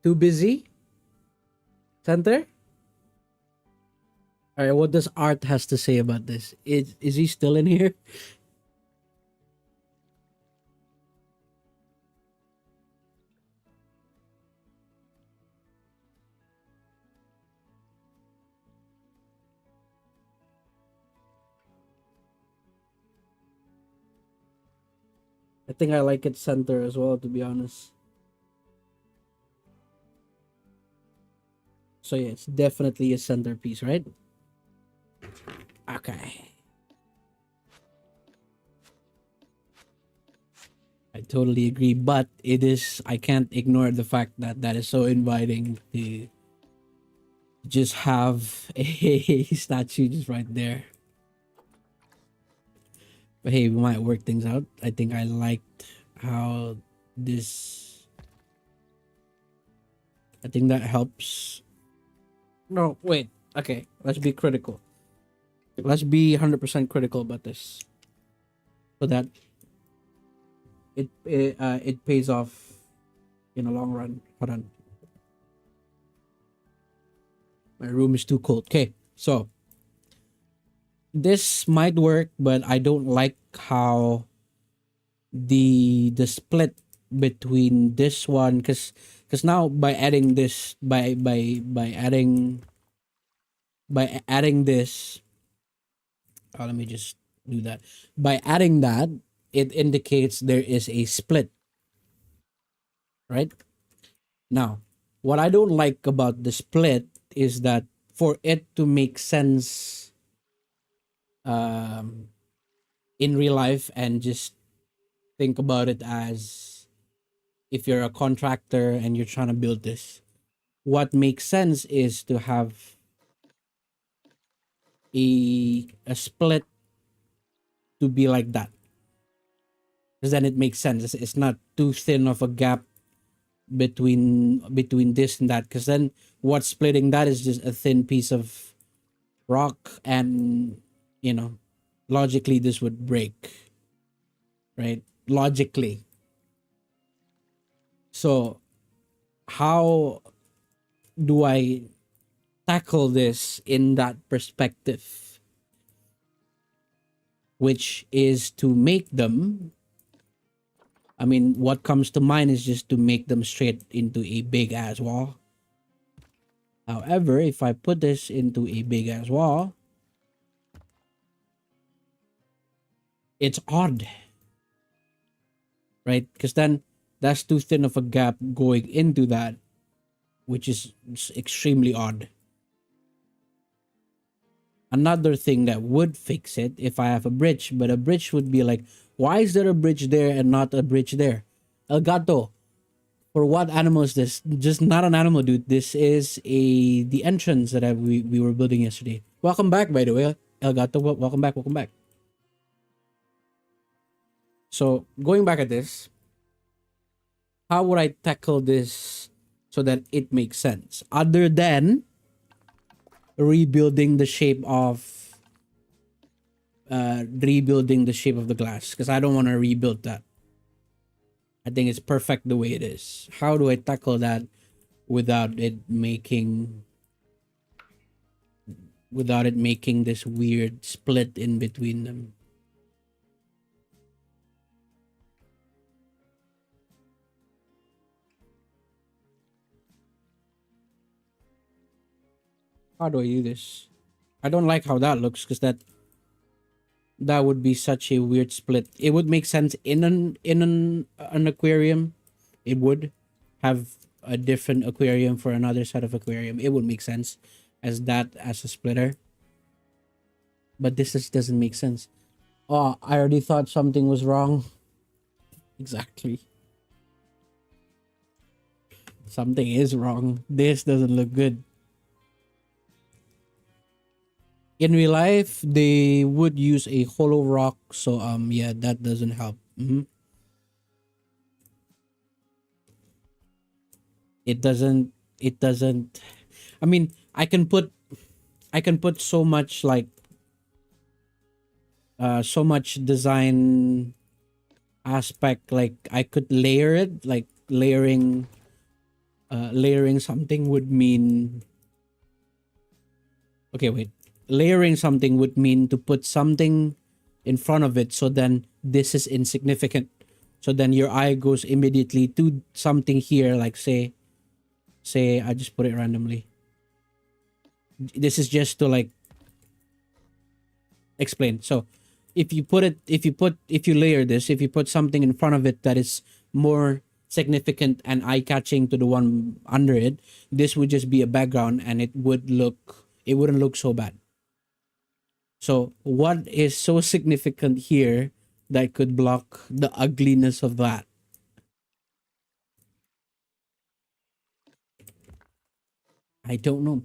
Too busy? Center? All right, what does Art has to say about this? Is he still in here? I think I like it center as well, to be honest. So yeah, it's definitely a centerpiece, right? Okay. I totally agree, but it is, I can't ignore the fact that that is so inviting to just have a statue just right there. But hey, we might work things out. I think I liked how this, I think that helps. No, wait. Okay, let's be critical. Let's be 100% critical about this so that it pays off in the long run. Hold on. My room is too cold. Okay, so this might work, but I don't like how the split between this one, because now by adding this, by adding this, let me just do that. By adding that, it indicates there is a split, right? Now, what I don't like about the split is that for it to make sense um, in real life, and just think about it as if you're a contractor and you're trying to build this, what makes sense is to have a split to be like that, because then it makes sense. It's not too thin of a gap between this and that, because then what's splitting that is just a thin piece of rock, and you know, logically this would break, right? Logically. So how do I tackle this in that perspective, which is to make them, I mean, what comes to mind is just to make them straight into a big ass wall. However, if I put this into a big ass wall, it's odd, right? Because then that's too thin of a gap going into that, which is extremely odd. Another thing that would fix it if I have a bridge, but a bridge would be like, why is there a bridge there and not a bridge there? El Gato, for what animal is this? Just not an animal, dude. This is the entrance that we were building yesterday. Welcome back, by the way, El Gato. Welcome back. Welcome back. So going back at this, how would I tackle this so that it makes sense, other than rebuilding the shape of the glass? Because I don't want to rebuild that. I think it's perfect the way it is. How do I tackle that without it making this weird split in between them? How do I do this? I don't like how that looks, because that would be such a weird split. It would make sense in an aquarium. It would have a different aquarium for another set of aquarium. It would make sense as a splitter. But this just doesn't make sense. Oh, I already thought something was wrong. Exactly. Something is wrong. This doesn't look good. In real life, they would use a hollow rock, so yeah, that doesn't help. It doesn't. It doesn't. I mean, I can put so much, like so much design aspect. Like I could layer it, like layering layering something would mean, okay, wait. Layering something would mean to put something in front of it, so then this is insignificant. So then your eye goes immediately to something here, like say I just put it randomly. This is just to like explain. So if you layer this, if you put something in front of it that is more significant and eye catching to the one under it, this would just be a background and it wouldn't look so bad. So what is so significant here that could block the ugliness of that? I don't know.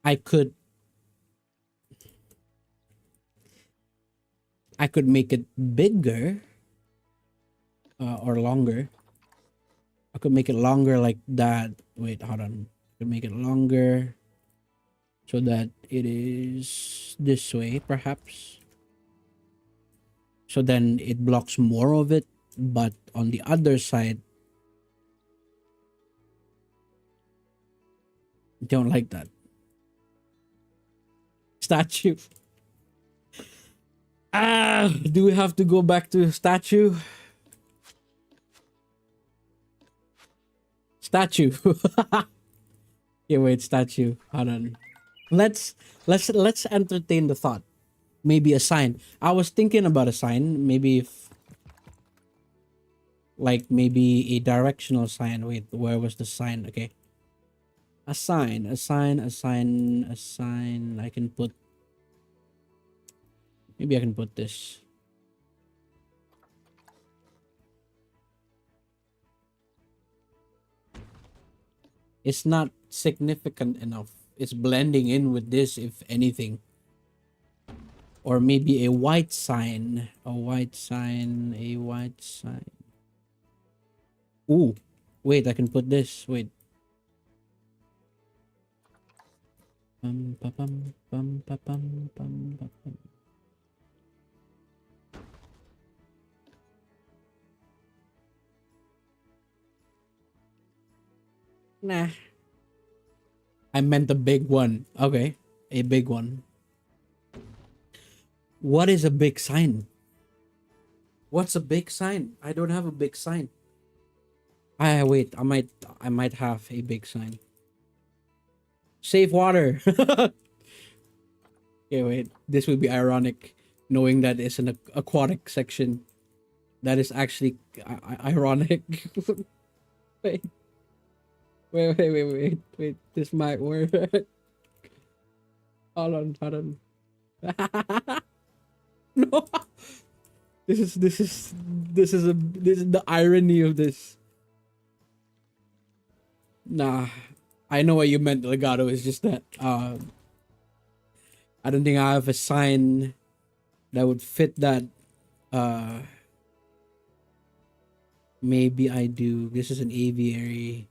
I could I could make it bigger, or longer. I could make it longer like that. Wait, hold on. I could make it longer so that it is this way, perhaps. So then it blocks more of it. But on the other side, don't like that. Statue. Do we have to go back to statue? Statue. Yeah, wait, statue. Hold on. Let's entertain the thought. Maybe a sign. I was thinking about a sign. Maybe if like maybe a directional sign. Wait, where was the sign? Okay. A sign, a sign, a sign, a sign. I can put, maybe I can put this. It's not significant enough. It's blending in with this, if anything. Or maybe a white sign. A white sign. A white sign. Ooh. Wait, I can put this. Wait. Bum, ba, bum, bum, ba, bum, bum, ba, bum. Nah. I meant the big one. Okay. A big one. What is a big sign? What's a big sign? I don't have a big sign. Wait, I might have a big sign. Save water. Okay, wait. This would be ironic, knowing that it's an aquatic section. That is actually ironic. wait, wait. This might work. Hold on. No. This is the irony of this. Nah, I know what you meant, Legato. It's just that I don't think I have a sign that would fit that. Uh, Maybe I do. This is an aviary.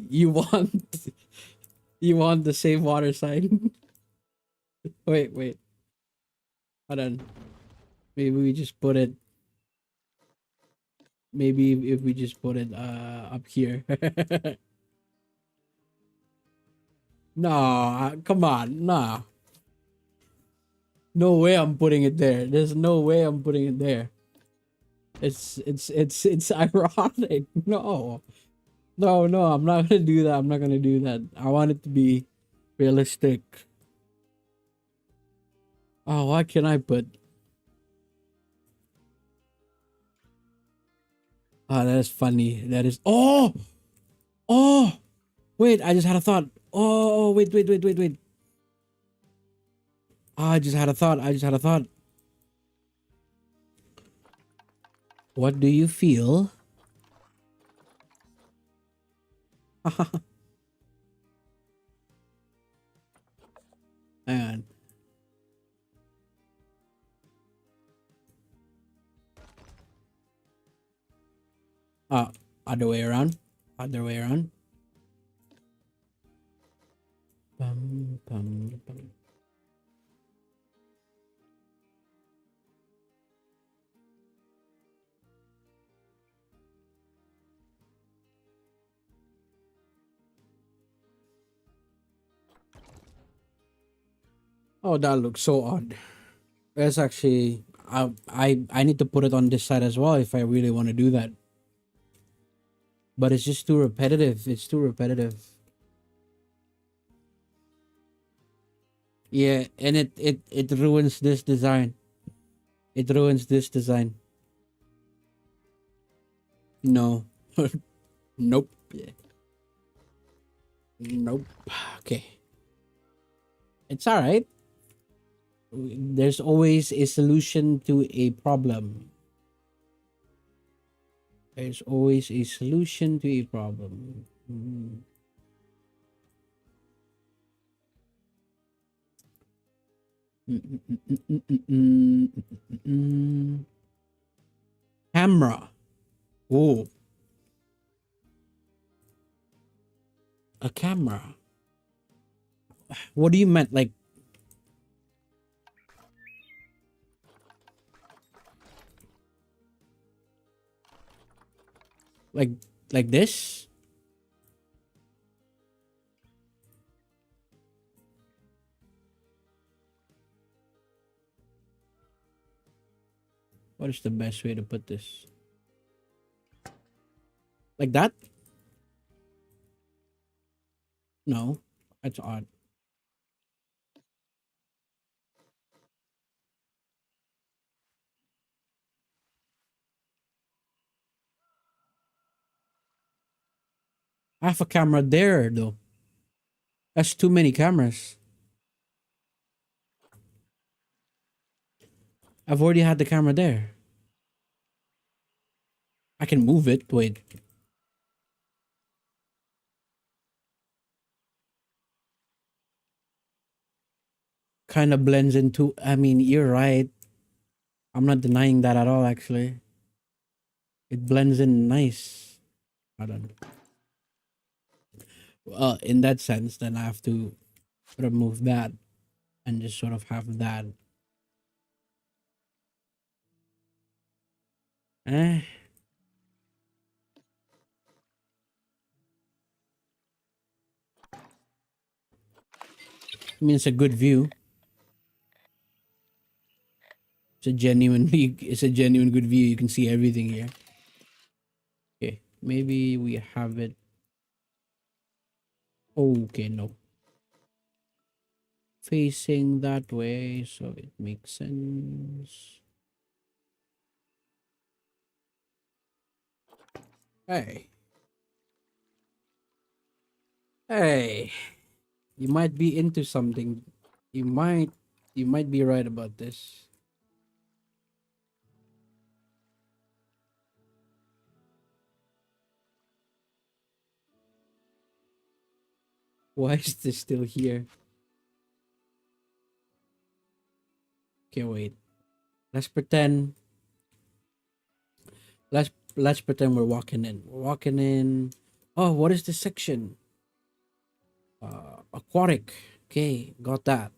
you want you want the save water sign? Wait. Hold on. Maybe we just put it. Maybe if we just put it up here. No, come on, nah. No way I'm putting it there. There's no way I'm putting it there. It's ironic. No, I'm not gonna do that. I'm not gonna do that. I want it to be realistic. Oh, what can I put? Oh, that is funny. That is. Oh. Wait, I just had a thought. Oh, wait. Oh, I just had a thought. What do you feel? And other way around. Bum, bum, bum. Oh, that looks so odd. That's actually I need to put it on this side as well if I really want to do that. But it's just too repetitive. It's too repetitive. Yeah, and it ruins this design. It ruins this design. No. Nope. Nope. Okay. It's all right. There's always a solution to a problem. There's always a solution to a problem. Camera. Oh, a camera. What do you meant? Like, like this? What is the best way to put this? Like that? No, that's odd. I have a camera there though. That's too many cameras. I've already had the camera there. I can move it. Wait. Kind of blends into. I mean, you're right. I'm not denying that at all, actually. It blends in nice. I don't know. Well, in that sense, then I have to remove that and just sort of have that. Eh, I mean, it's a good view. It's a genuine good view. You can see everything here. Okay, maybe we have it. Okay, no. Facing that way, so it makes sense. Hey. Hey. You might be into something. You might you might be right about this. Why is this still here? Okay, wait. Let's pretend let's pretend we're walking in. We're walking in. Oh, what is this section? Aquatic. Okay, got that.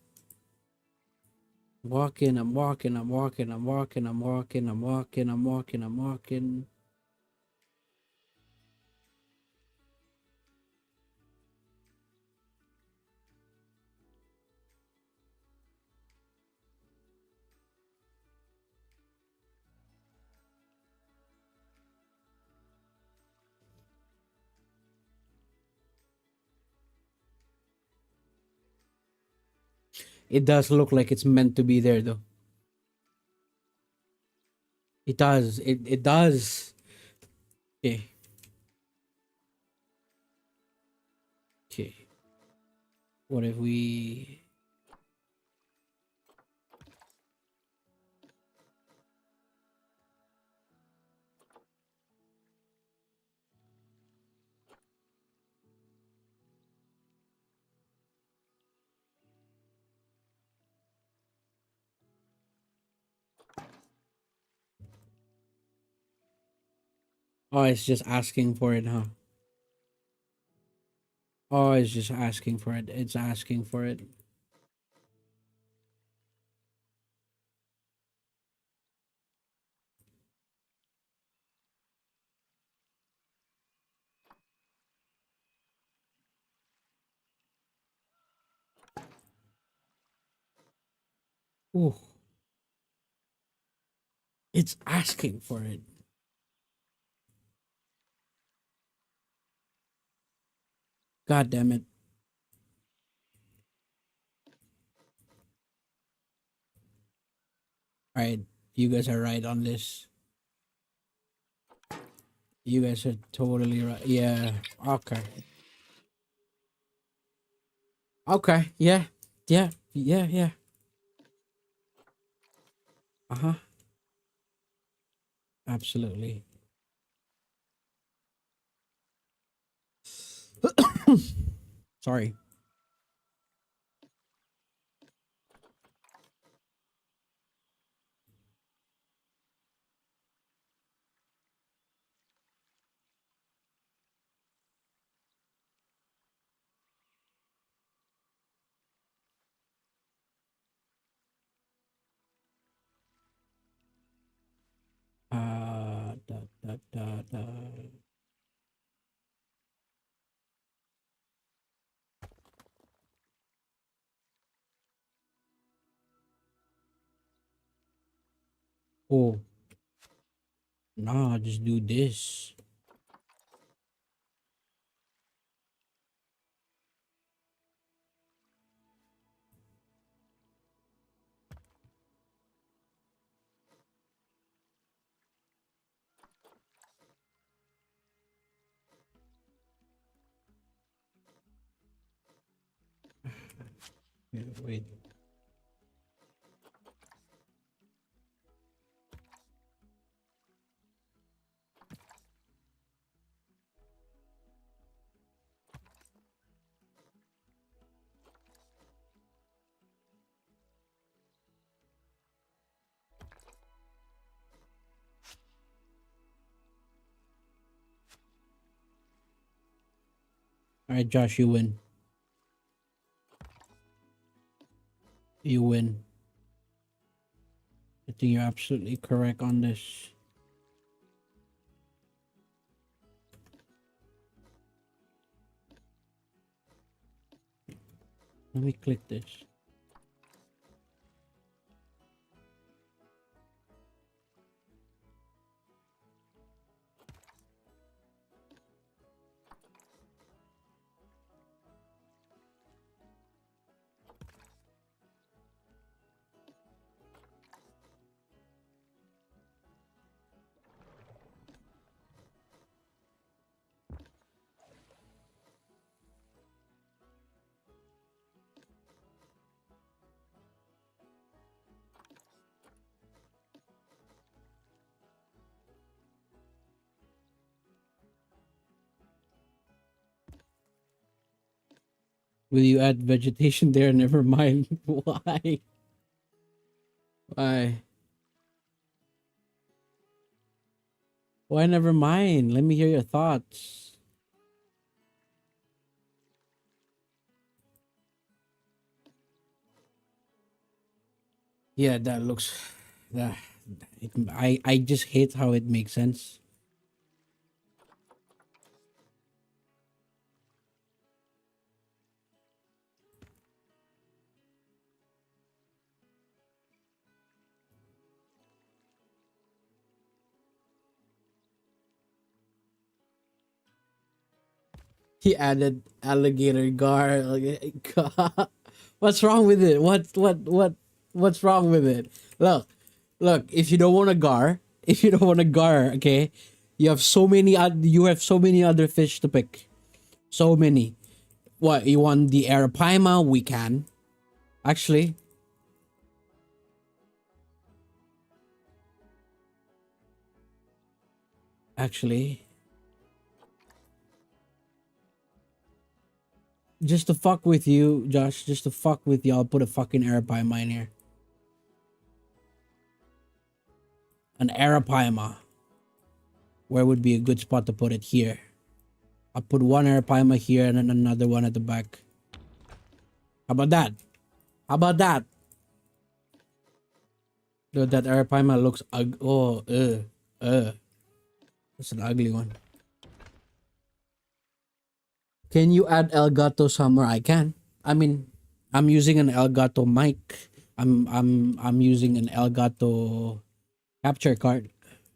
Walking, I'm walking, I'm walking, I'm walking, I'm walking, I'm walking, I'm walking, I'm walking. It does look like it's meant to be there though. It does. It does. Okay. Okay. What if we Oh, it's just asking for it, huh? Oh, it's just asking for it. It's asking for it. Ooh, it's asking for it. God damn it. Alright, you guys are right on this. You guys are totally right. Yeah. Okay. Okay. Yeah. Yeah. Yeah. Yeah. Uh huh. Absolutely. Sorry. Da, da, da, da. Oh, nah, just do this. Wait. All right, Josh, you win. You win. I think you're absolutely correct on this. Let me click this. Will you add vegetation there? Never mind. Why? Why? Why never mind? Let me hear your thoughts. Yeah, that looks that I just hate how it makes sense. He added alligator gar. Like, God. What's wrong with it? What's wrong with it? Look. If you don't want a gar, if you don't want a gar, okay, you have so many other fish to pick. So many. What you want the arapaima? We can actually. Actually, just to fuck with you, Josh. Just to fuck with you, I'll put a fucking arapaima in here. An arapaima. Where would be a good spot to put it here? I'll put one arapaima here and then another one at the back. How about that? How about that? Dude, that arapaima looks that's an ugly one. Can you add Elgato somewhere? I can. I mean, I'm using an Elgato mic, I'm using an Elgato capture card.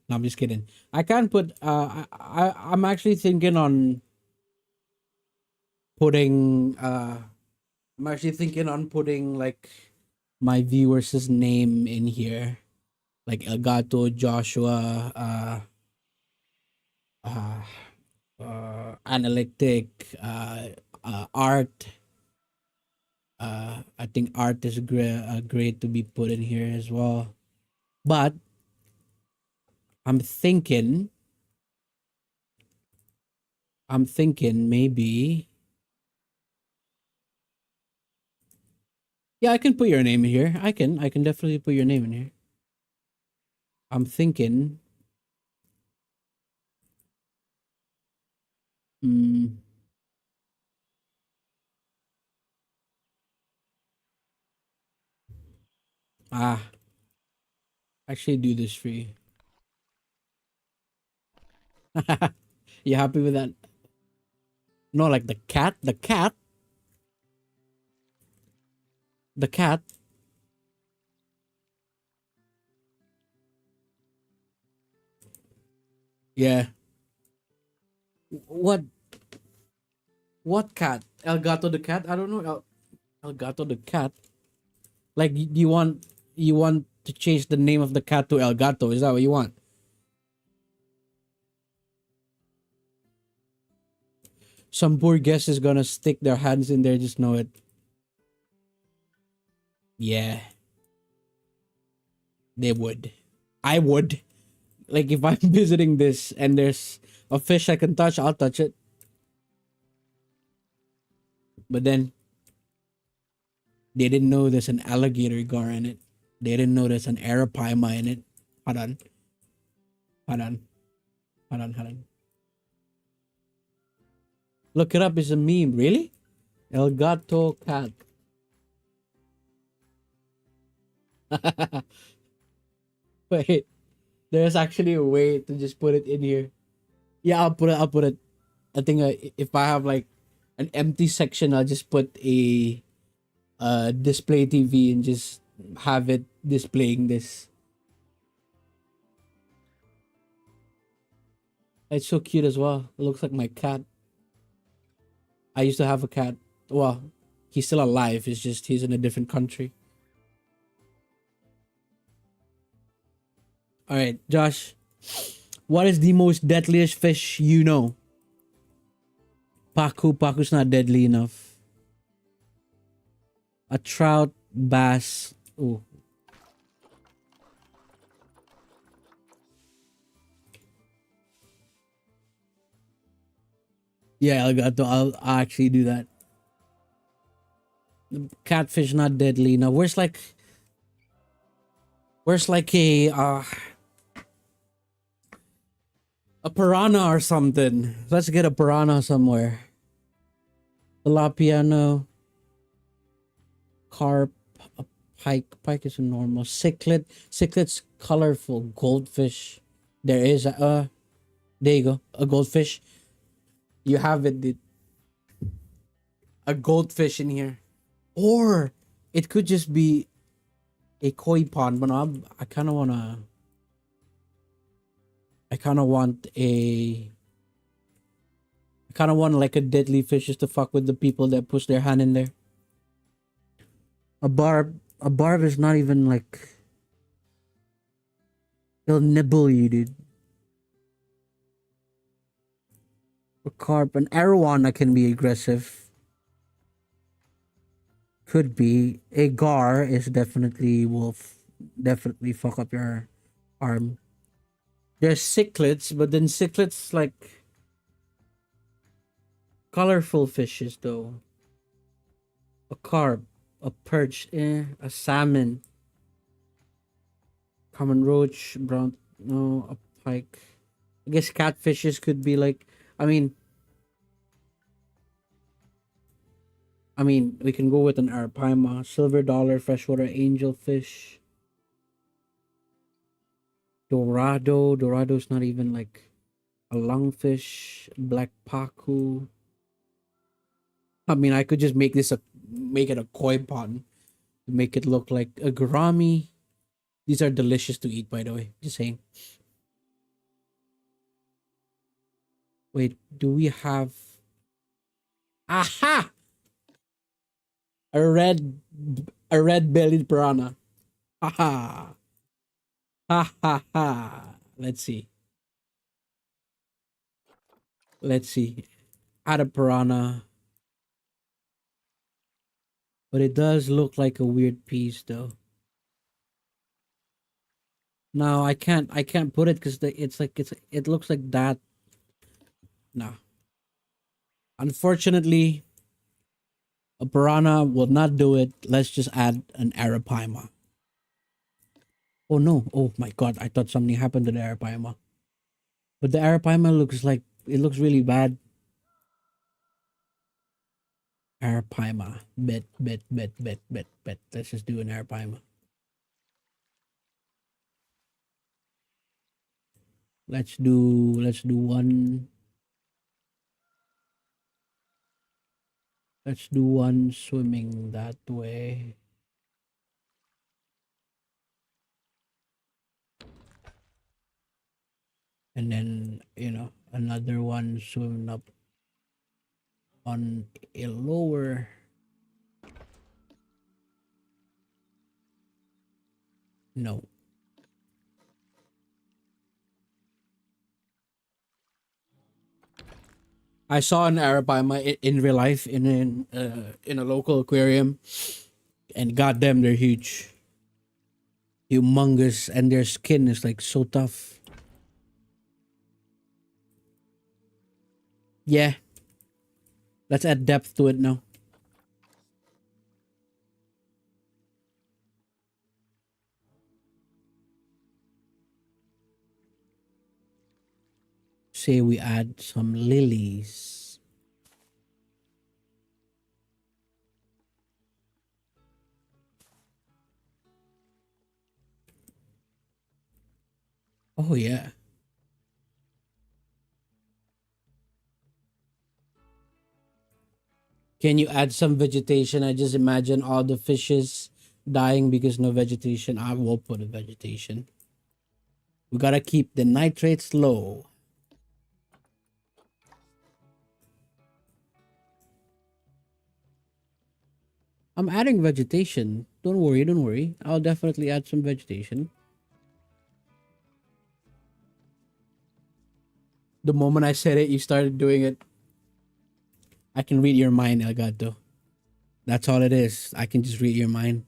No, I'm just kidding. I can't put. I'm actually thinking on putting. I'm actually thinking on putting like my viewers' name in here, like Elgato, Joshua, uh, analytic, art. I think art is great to be put in here as well. But I'm thinking, I'm thinking maybe. Yeah, I can put your name in here. I can definitely put your name in here. I'm thinking. Mm, ah, actually, do this for you. You happy with that? No, like the cat. Yeah. What? What cat? Elgato the cat? I don't know. Elgato the cat. Like, you want to change the name of the cat to Elgato? Is that what you want? Some poor guest is gonna stick their hands in there. Just know it. Yeah, they would. I would. Like if I'm visiting this and there's a fish I can touch, I'll touch it. But then they didn't know there's an alligator gar in it. They didn't know there's an arapaima in it. Hold on, hold on, hold on. Look it up. It's a meme. Really? El gato cat. Wait, there's actually a way to just put it in here. Yeah, I'll put it. I'll put it. I think if I have like an empty section, I'll just put a display TV and just have it displaying this. It's so cute as well. It looks like my cat. I used to have a cat. Well, he's still alive. It's just he's in a different country. All right, Josh. What is the most deadliest fish you know? Paku. Paku's not deadly enough. A trout, bass. Oh, yeah. I'll actually do that. Catfish not deadly enough. Where's like a piranha or something? Let's get a piranha somewhere. Tilapia, no. Carp, a pike. Pike is a normal. Cichlid. Cichlids colorful. Goldfish. There is there you go. A goldfish. You have it. A goldfish in here. Or it could just be a koi pond, but no, I kind of wanna. I kind of want a. I kind of want like a deadly fish just to fuck with the people that push their hand in there. A barb. A barb is not even like. They'll nibble you, dude. A carp. An arowana can be aggressive. Could be. A gar is definitely definitely fuck up your arm. There's cichlids, but then cichlids like colorful fishes though. A carp, a perch, a salmon, common roach, brown, no, a pike. I guess catfishes could be like. I mean, we can go with an arapaima, silver dollar, freshwater angelfish, dorado. Dorado's not even like a lungfish, black paku. I could just make it a koi pond. to make it look like a gourami. These are delicious to eat, by the way. Just saying. Wait, do we have? Aha! A red, a red-bellied piranha. Ha ha! Ha ha ha! Let's see. Let's see. Add a piranha, but it does look like a weird piece, though. No, I can't. I can't put it because it's like it looks like that. No, unfortunately, a piranha will not do it. Let's just add an arapaima. Oh no! Oh my god! I thought something happened to the arapaima, but the arapaima looks like it looks really bad. Arapaima, bet. Let's just do an arapaima. Let's do one. Let's do one swimming that way. And then, another one swimming up on a lower. No. I saw an arapaima in real life in a local aquarium, and goddamn, they're huge, humongous, and their skin is like so tough. Yeah, let's add depth to it now. Say we add some lilies. Oh yeah. Can you add some vegetation? I just imagine all the fishes dying because no vegetation. I will put a vegetation. We gotta keep the nitrates low. I'm adding vegetation. Don't worry, don't worry. I'll definitely add some vegetation. The moment I said it, you started doing it. I can read your mind, Elgato. That's all it is. I can just read your mind.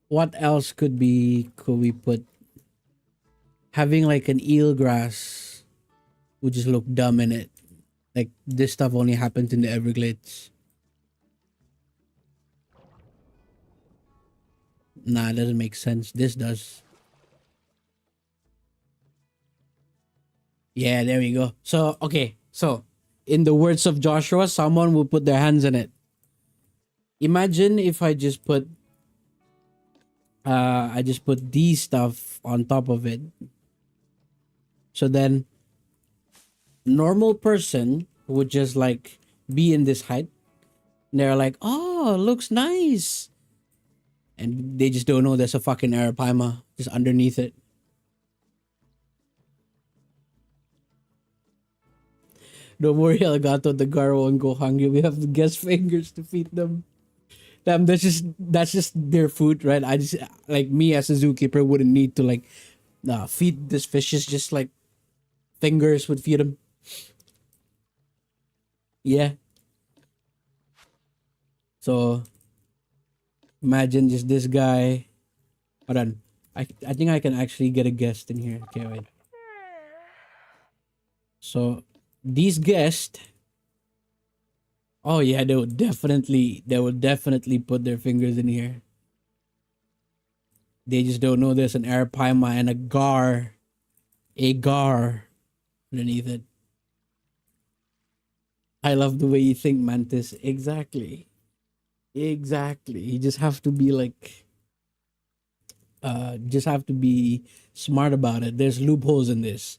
What else could we put? Having like an eelgrass would just look dumb in it. Like this stuff only happens in the Everglades. Nah, it doesn't make sense. This does. Yeah, there we go. So okay, so in the words of Joshua, someone will put their hands in it. Imagine if I just put these stuff on top of it. So then normal person would just like be in this height. And they're like, oh, looks nice. And they just don't know there's a fucking arapaima just underneath it. Don't worry, Elgato, the gar won't go hungry. We have the guest fingers to feed them. Damn, that's just their food, right? I just like me as a zookeeper wouldn't need to like feed these fishes. Just like fingers would feed them. Yeah. So imagine just this guy. Hold on. I think I can actually get a guest in here. Okay, wait. So these guests. Oh yeah, they will definitely put their fingers in here. They just don't know there's an arapaima and a gar underneath it. I love the way you think, Mantis. Exactly. Exactly. You just have to be smart about it. There's loopholes in this.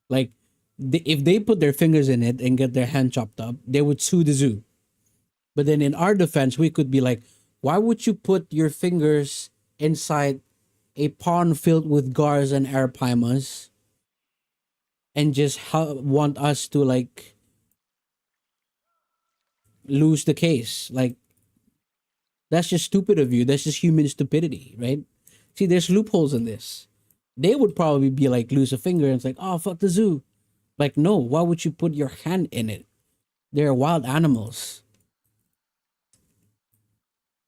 Like if they put their fingers in it and get their hand chopped up, they would sue the zoo. But then in our defense, we could be like, why would you put your fingers inside a pond filled with gars and arapimas and just want us to like lose the case? Like, that's just stupid of you. That's just human stupidity, right? See, there's loopholes in this. They would probably be like, lose a finger and it's like, oh, fuck the zoo. Like, no, why would you put your hand in it? They're wild animals.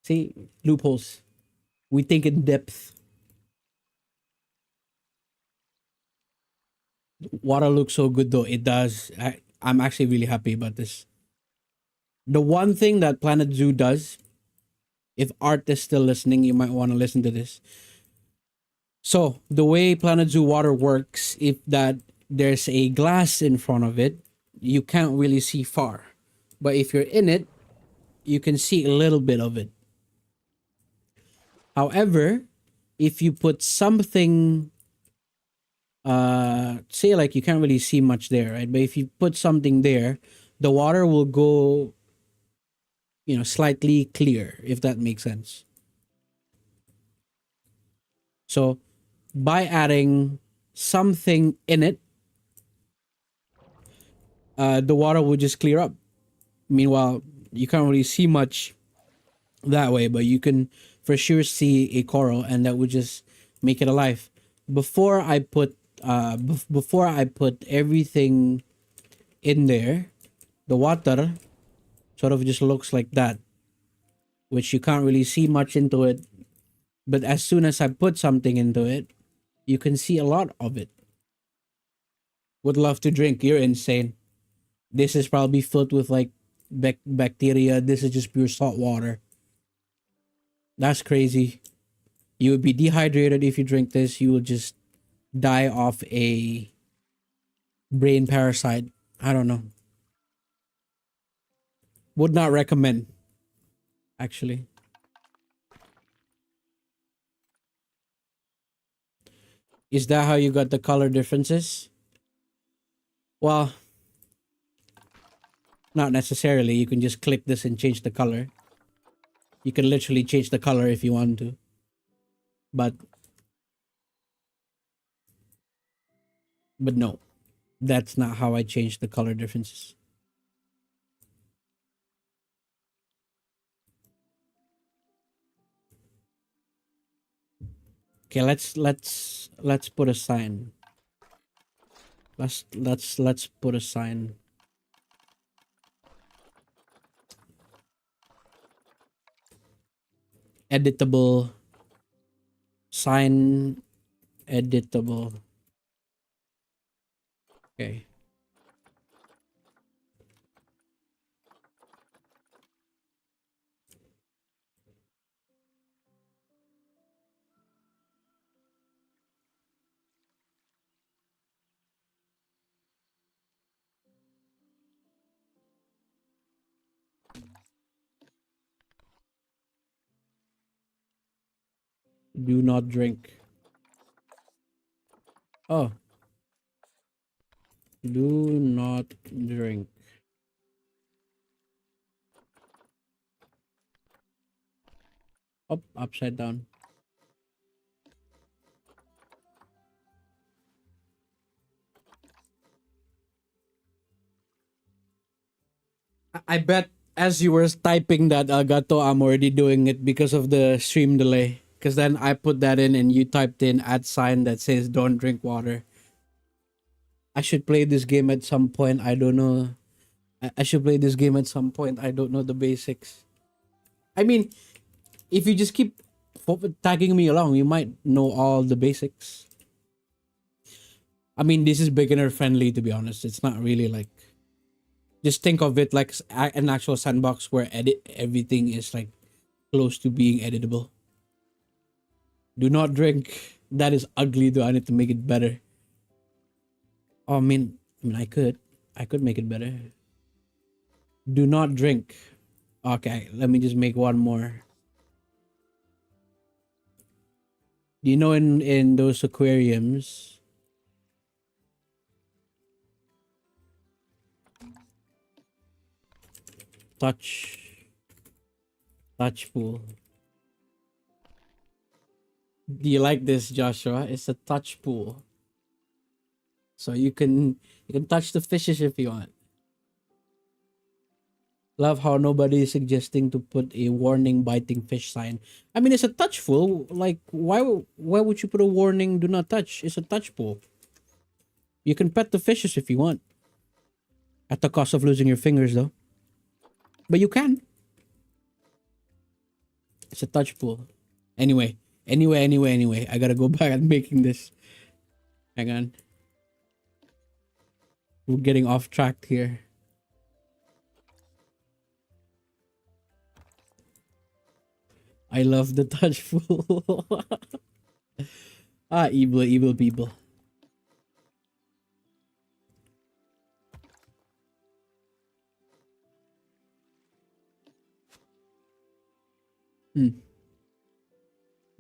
See, loopholes. We think in depth. Water looks so good though. It does. I'm actually really happy about this. The one thing that Planet Zoo does, if Art is still listening, you might want to listen to this. So the way Planet Zoo water works, if that there's a glass in front of it, you can't really see far. But if you're in it, you can see a little bit of it. However, if you put something, say like you can't really see much there, right? But if you put something there, the water will go, slightly clear, if that makes sense. So by adding something in it, the water will just clear up. Meanwhile, you can't really see much that way, but you can for sure see a coral, and that would just make it alive. Before I put before I put everything in there, the water sort of just looks like that, which you can't really see much into it. But as soon as I put something into it, you can see a lot of it. Would love to drink. You're insane. This is probably filled with like bacteria. This is just pure salt water. That's crazy. You would be dehydrated if you drink this. You will just die of a brain parasite. I don't know. Would not recommend, actually. Is that how you got the color differences? Well, not necessarily. You can just click this and change the color. You can literally change the color if you want to. But no. That's not how I change the color differences. Okay, let's put a sign. Let's put a sign. Editable sign, editable. Okay. Do not drink. Oh. Do not drink. Oh, upside down. I bet as you were typing that, Gato, I'm already doing it because of the stream delay. Because then I put that in and you typed in @ sign that says don't drink water. I should play this game at some point. I don't know. I should play this game at some point. I don't know the basics. I mean, if you just keep tagging me along, you might know all the basics. I mean, this is beginner friendly, to be honest. It's not really like. Just think of it like an actual sandbox where everything is like close to being editable. Do not drink. That is ugly, though. I need to make it better. Oh, I could make it better. Do not drink. Okay, let me just make one more. You know, in those aquariums, touch Touch pool. Do you like this, Joshua? It's a touch pool. So you can touch the fishes if you want. Love how nobody is suggesting to put a warning biting fish sign. I mean, it's a touch pool. Like, why would you put a warning do not touch? It's a touch pool. You can pet the fishes if you want. At the cost of losing your fingers though. But you can. It's a touch pool. Anyway. I gotta go back and making this. Hang on. We're getting off track here. I love the touch pool. Evil people.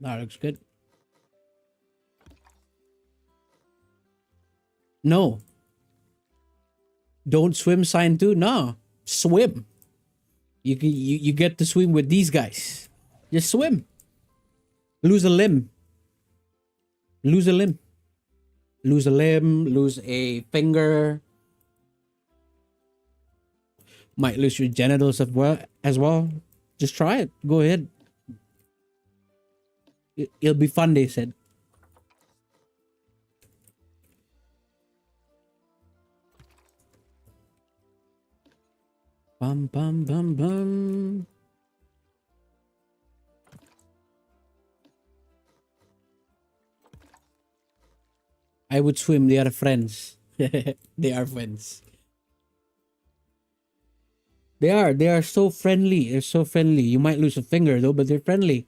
That looks good. No. Don't swim sign too. No. Swim. You get to swim with these guys. Just swim. Lose a limb. Lose a limb. Lose a limb. Lose a finger. Might lose your genitals as well. Just try it. Go ahead. It'll be fun, they said. Bum bum bum bum. I would swim. They are friends. They are friends. They are. They are so friendly. They're so friendly. You might lose a finger though, but they're friendly.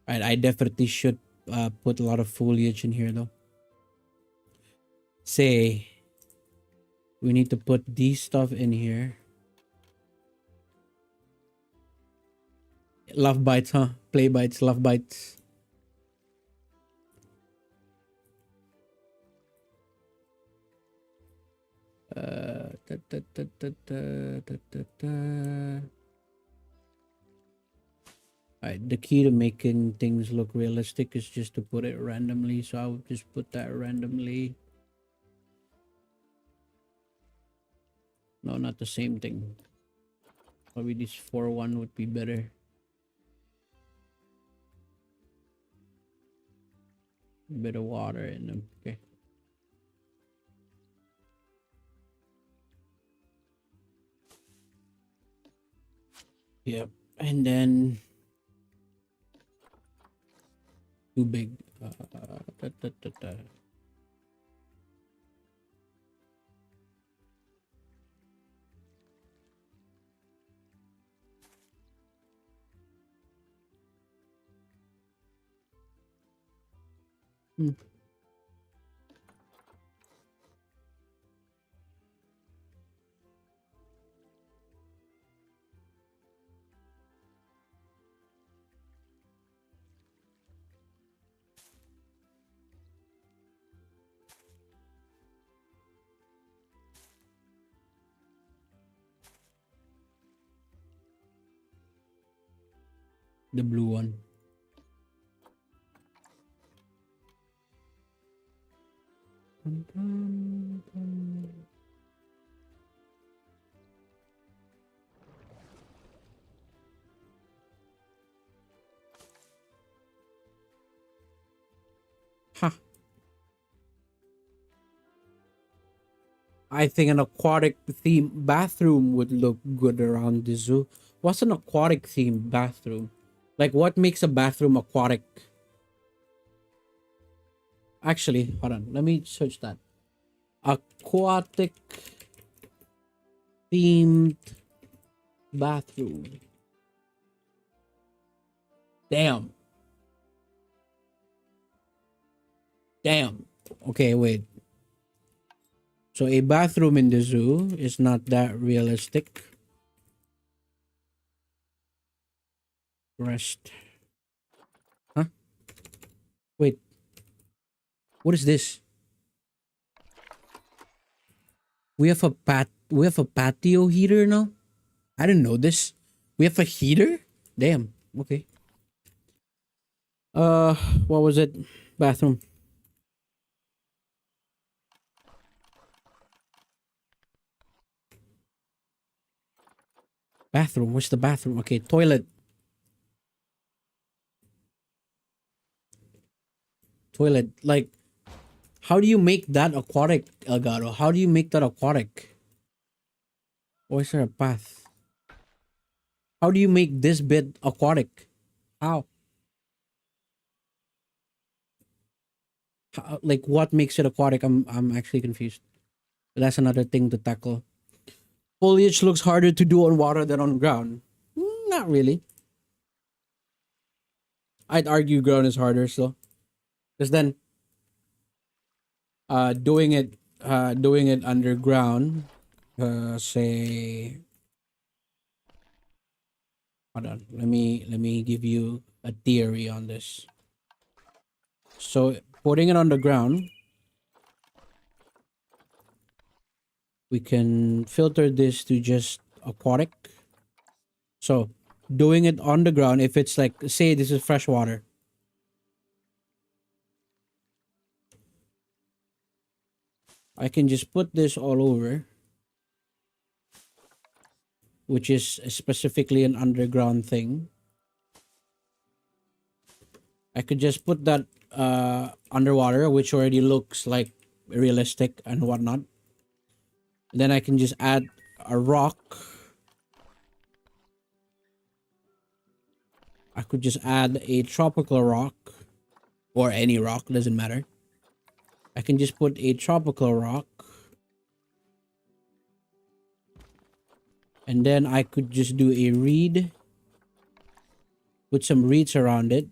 Right. I definitely should put a lot of foliage in here though. Say, we need to put these stuff in here. Love bites, huh? Play bites, love bites. Alright, the key to making things look realistic is just to put it randomly, so I'll just put that randomly. No, not the same thing. Probably this 4-1 would be better. A bit of water in them. Okay. Yep. And then too big. The blue one. Huh. I think an aquatic theme bathroom would look good around the zoo. What's an aquatic themed bathroom? Like, what makes a bathroom aquatic? Actually, hold on. Let me search that. Aquatic themed bathroom. Damn. Okay, wait. So a bathroom in the zoo is not that realistic. Rest. Huh? Wait. What is this? We have a patio heater now? I didn't know this. We have a heater? Damn. Okay. Uh, what was it? Bathroom. Bathroom. Where's the bathroom? Okay, toilet. Toilet. Like, how do you make that aquatic, Elgato? How do you make that aquatic? Or is there a path? How do you make this bit aquatic? How? Like, what makes it aquatic? I'm actually confused. That's another thing to tackle. Foliage looks harder to do on water than on ground. Not really. I'd argue ground is harder still. Because then doing it underground, say, hold on, let me give you a theory on this. So putting it on the ground, we can filter this to just aquatic. So doing it on the ground, if it's like, say this is fresh water, I can just put this all over, which is specifically an underground thing. I could just put that underwater, which already looks like realistic and whatnot. Then I can just add a rock. I could just add a tropical rock or any rock, doesn't matter. I can just put a tropical rock. And then I could just do a reed. Put some reeds around it.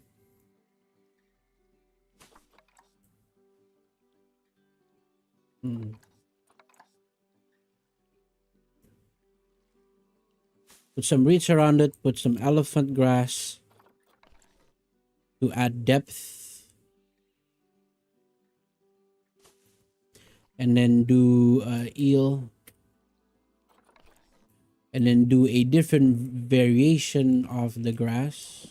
Put some reeds around it. Put some elephant grass to add depth. And then do eel. And then do a different variation of the grass,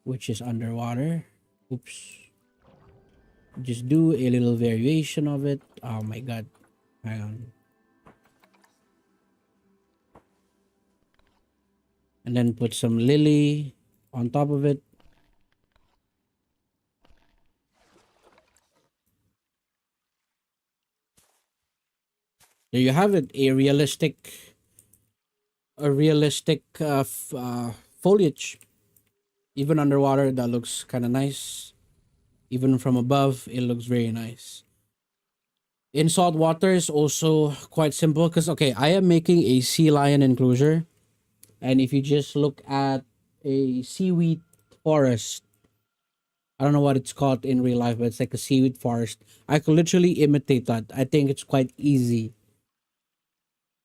which is underwater. Oops. Just do a little variation of it. Oh my god. Hang on. And then put some lily on top of it. There you have it. A realistic foliage. Even underwater, that looks kind of nice. Even from above, it looks very nice. In salt water is also quite simple because, okay, I am making a sea lion enclosure. And if you just look at a seaweed forest, I don't know what it's called in real life, but it's like a seaweed forest. I could literally imitate that. I think it's quite easy.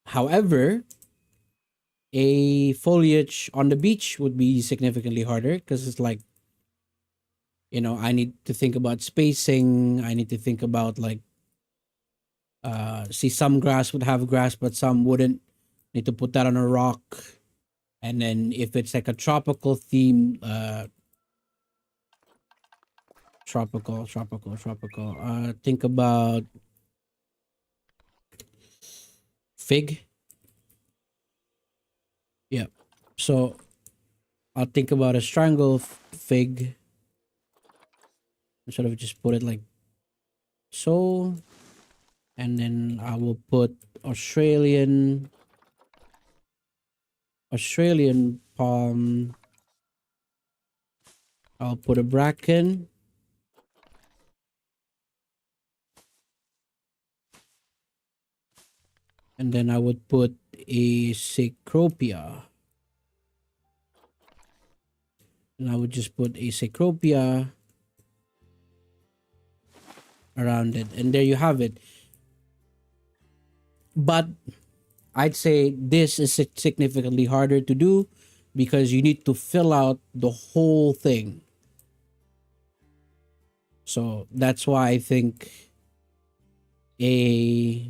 However, a foliage on the beach would be significantly harder because it's like, I need to think about spacing. I need to think about like, see, some grass would have grass, but some wouldn't. Need to put that on a rock. And then if it's like a tropical theme, tropical. Think about fig. Yeah. So I'll think about a strangle fig. Sort of just put it like so. And then I will put Australian palm. I'll put a bracken. And then I would put a cecropia. And I would just put a cecropia around it. And there you have it. But I'd say this is significantly harder to do because you need to fill out the whole thing. So that's why I think a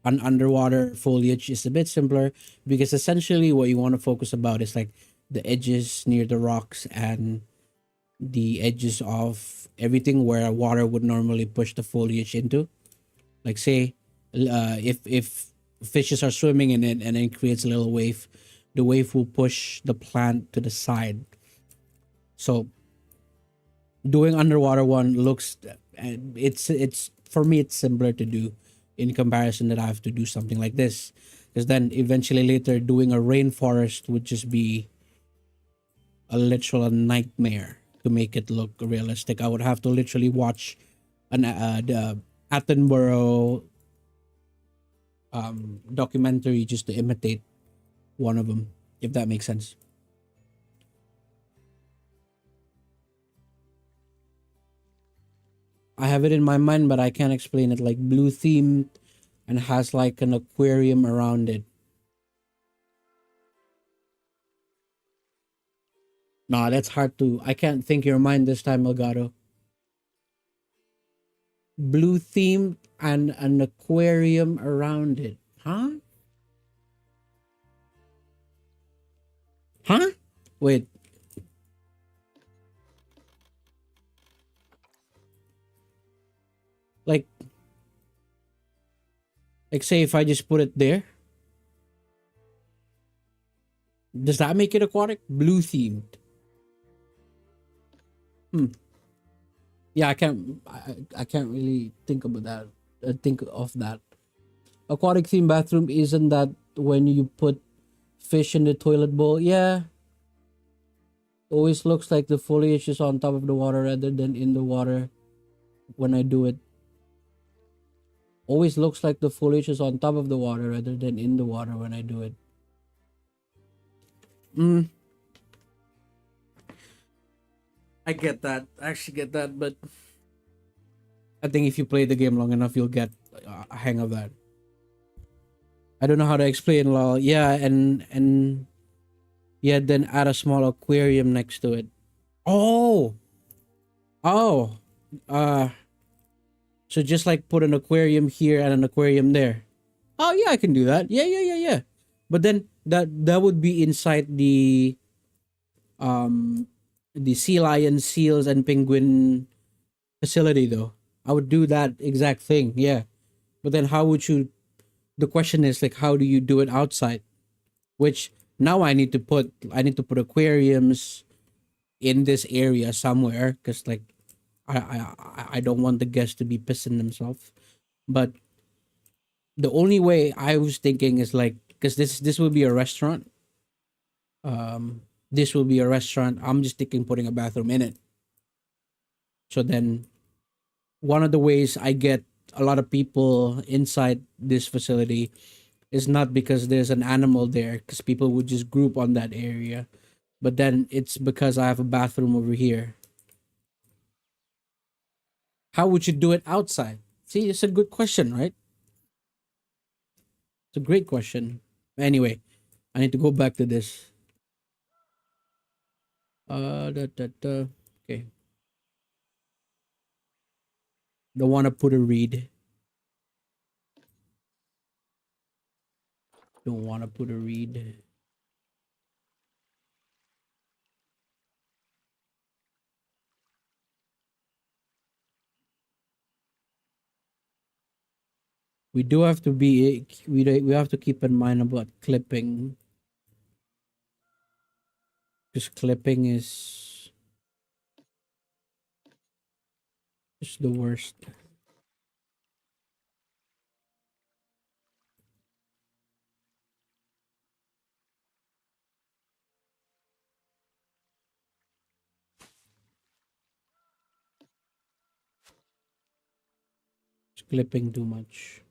An underwater foliage is a bit simpler because essentially what you want to focus about is like the edges near the rocks and the edges of everything where water would normally push the foliage into. Like say, if fishes are swimming in it and it creates a little wave, the wave will push the plant to the side. So doing underwater one looks, it's for me it's simpler to do in comparison that I have to do something like this, because then eventually later doing a rainforest would just be a literal nightmare to make it look realistic. I would have to literally watch the Attenborough documentary just to imitate one of them, if that makes sense. I have it in my mind, but I can't explain it. Like blue themed and has like an aquarium around it. Nah, that's hard to. I can't think your mind this time, Elgato. Blue themed and an aquarium around it. Huh? Huh? Wait. Like, say if I just put it there, does that make it aquatic? Blue themed. Hmm. Yeah, I can't really think about that. Think of that. Aquatic theme bathroom isn't that when you put fish in the toilet bowl? Yeah, always looks like the foliage is on top of the water rather than in the water when I do it. Always looks like the foliage is on top of the water rather than in the water when I do it. Mm, I get that. I actually get that, but I think if you play the game long enough, you'll get a hang of that. I don't know how to explain, lol. Yeah, and yeah, then add a small aquarium next to it. Oh, oh, uh, so just like put an aquarium here and an aquarium there. Oh yeah, I can do that. Yeah, yeah, yeah, yeah. But then that would be inside um the sea lion, seals, and penguin facility though. I would do that exact thing. Yeah. But then how would you? The question is like, how do you do it outside? Which now I need to put aquariums in this area somewhere because like I don't want the guests to be pissing themselves. But the only way I was thinking is like because this will be a restaurant. Um, this will be a restaurant. I'm just thinking putting a bathroom in it. So then one of the ways I get a lot of people inside this facility is not because there's an animal there, because people would just group on that area. But then it's because I have a bathroom over here. How would you do it outside? See, it's a good question, right? It's a great question. Anyway, I need to go back to this. Okay. Don't want to put a read. Don't want to put a read. We do have to be. We have to keep in mind about clipping, because clipping is just the worst. It's clipping too much.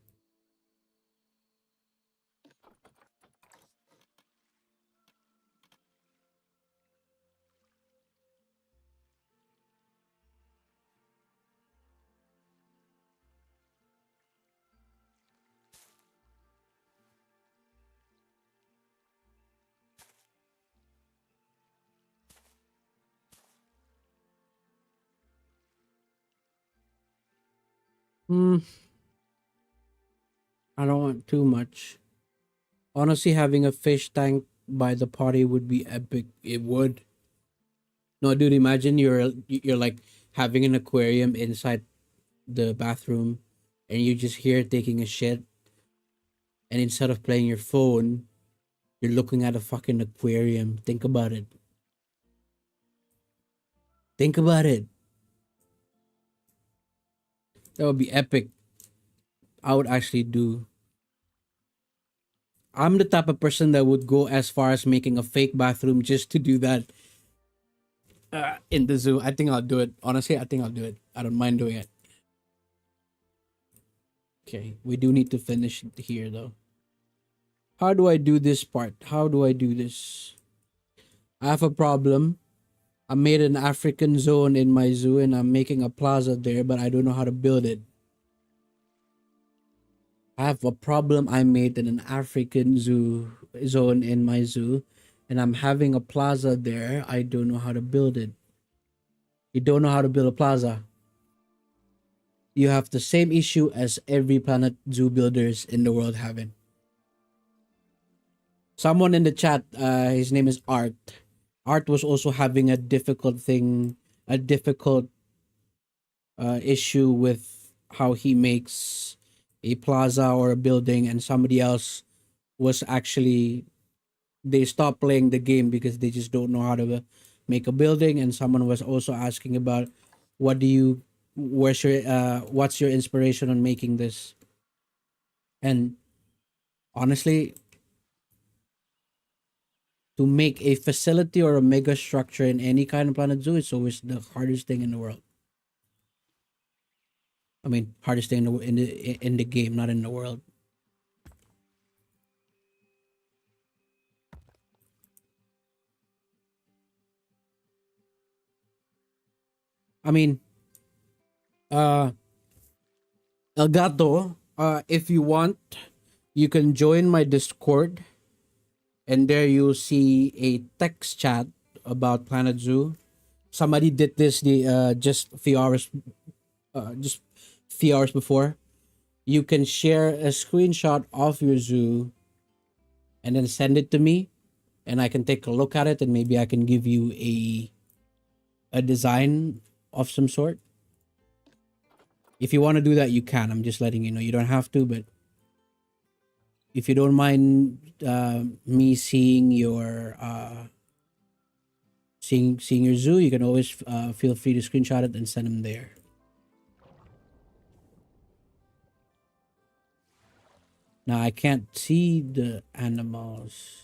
Hmm. I don't want too much. Honestly, having a fish tank by the party would be epic. It would. No, dude, imagine you're like having an aquarium inside the bathroom, and you just hear it taking a shit, and instead of playing your phone, you're looking at a fucking aquarium. Think about it. Think about it. That would be epic. I would actually do. I'm the type of person that would go as far as making a fake bathroom just to do that in the zoo. I think I'll do it. Honestly, I think I'll do it. I don't mind doing it. Okay, we do need to finish it here though. How do I do this part? How do I do this? I have a problem. I made an African zone in my zoo and I'm making a plaza there, but I don't know how to build it. I have a problem. I made an African zoo zone in my zoo and I'm having a plaza there. I don't know how to build it. You don't know how to build a plaza. You have the same issue as every Planet Zoo builders in the world having. Someone in the chat, his name is Art. Art was also having a difficult issue with how he makes a plaza or a building, and somebody else was actually they stopped playing the game because they just don't know how to make a building. And someone was also asking about what do you, where's your, what's your inspiration on making this? And honestly, to make a facility or a mega structure in any kind of Planet Zoo is always the hardest thing in the world. I mean, hardest thing in the game, not in the world. I mean, uh, Elgato, if you want, you can join my Discord, and there you'll see a text chat about Planet Zoo. Somebody did this just a few hours, before. You can share a screenshot of your zoo and then send it to me, and I can take a look at it, and maybe I can give you a design of some sort. If you want to do that, you can. I'm just letting you know. You don't have to, but if you don't mind me seeing seeing your zoo, you can always feel free to screenshot it and send them there. Now I can't see the animals.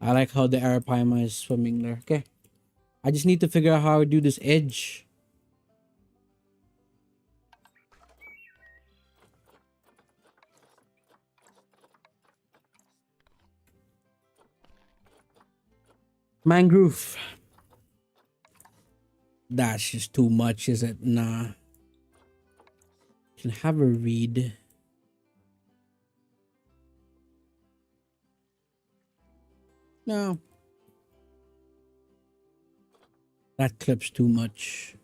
I like how the arapaima is swimming there. Okay, I just need to figure out how I do this edge. Mangrove. That's just too much, is it? Nah. Can have a read. No. That clips too much.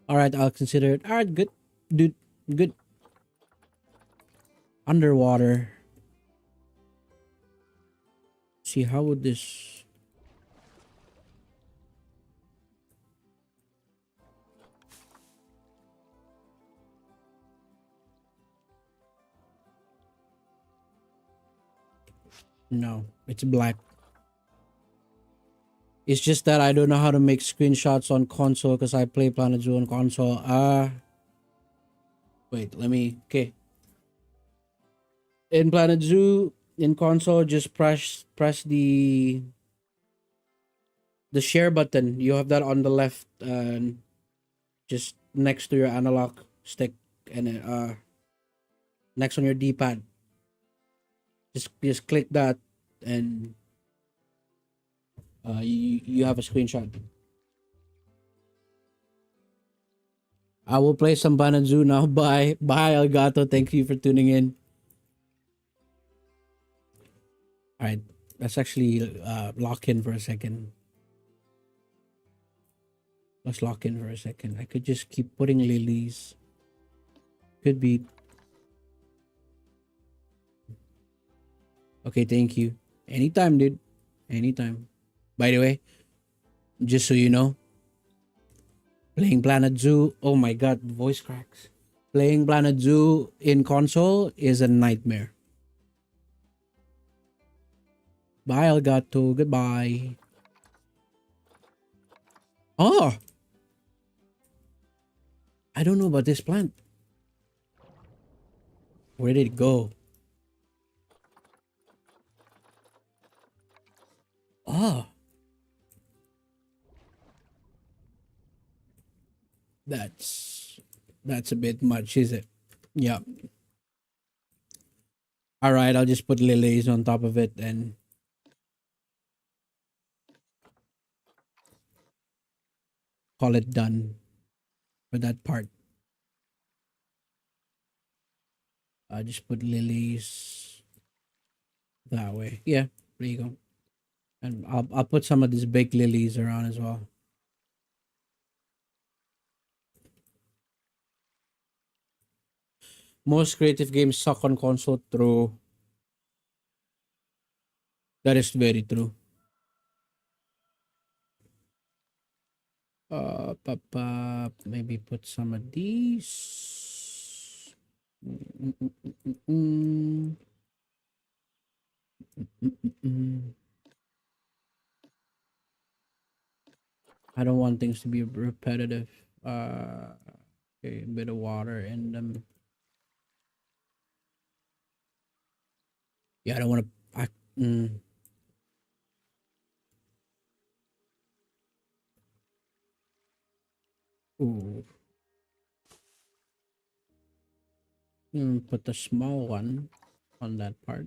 Alright, I'll consider it. Alright, good. Dude, good. Underwater. See, how would this... No, it's black. It's just that I don't know how to make screenshots on console because I play Planet Zoo on console. Wait, let me... Okay. In Planet Zoo, in console, just press the share button. You have that on the left, just next to your analog stick, and next on your D-pad. Just click that, and you have a screenshot. I will play some Planet Zoo now. Bye, Elgato. Thank you for tuning in. All right, let's actually lock in for a second. Let's lock in for a second. I could just keep putting lilies. Could be Okay, thank you. Anytime, dude. Anytime. By the way, just so you know, playing Planet Zoo. Oh my god, voice cracks. Playing Planet Zoo in console is a nightmare. Bye, Elgato. Goodbye. Oh, I don't know about this plant. Where did it go? Oh, that's that's a bit much, is it? Yeah. All right, I'll just put lilies on top of it and call it done for that part. I'll just put lilies that way. Yeah, there you go. And I'll put some of these baked lilies around as well. Most creative games suck on console. True. That is very true. Maybe put some of these. Mm, mm, mm, mm, mm, mm. I don't want things to be repetitive. Okay, a bit of water in them. Yeah, I don't want to. Ooh. Put the small one on that part.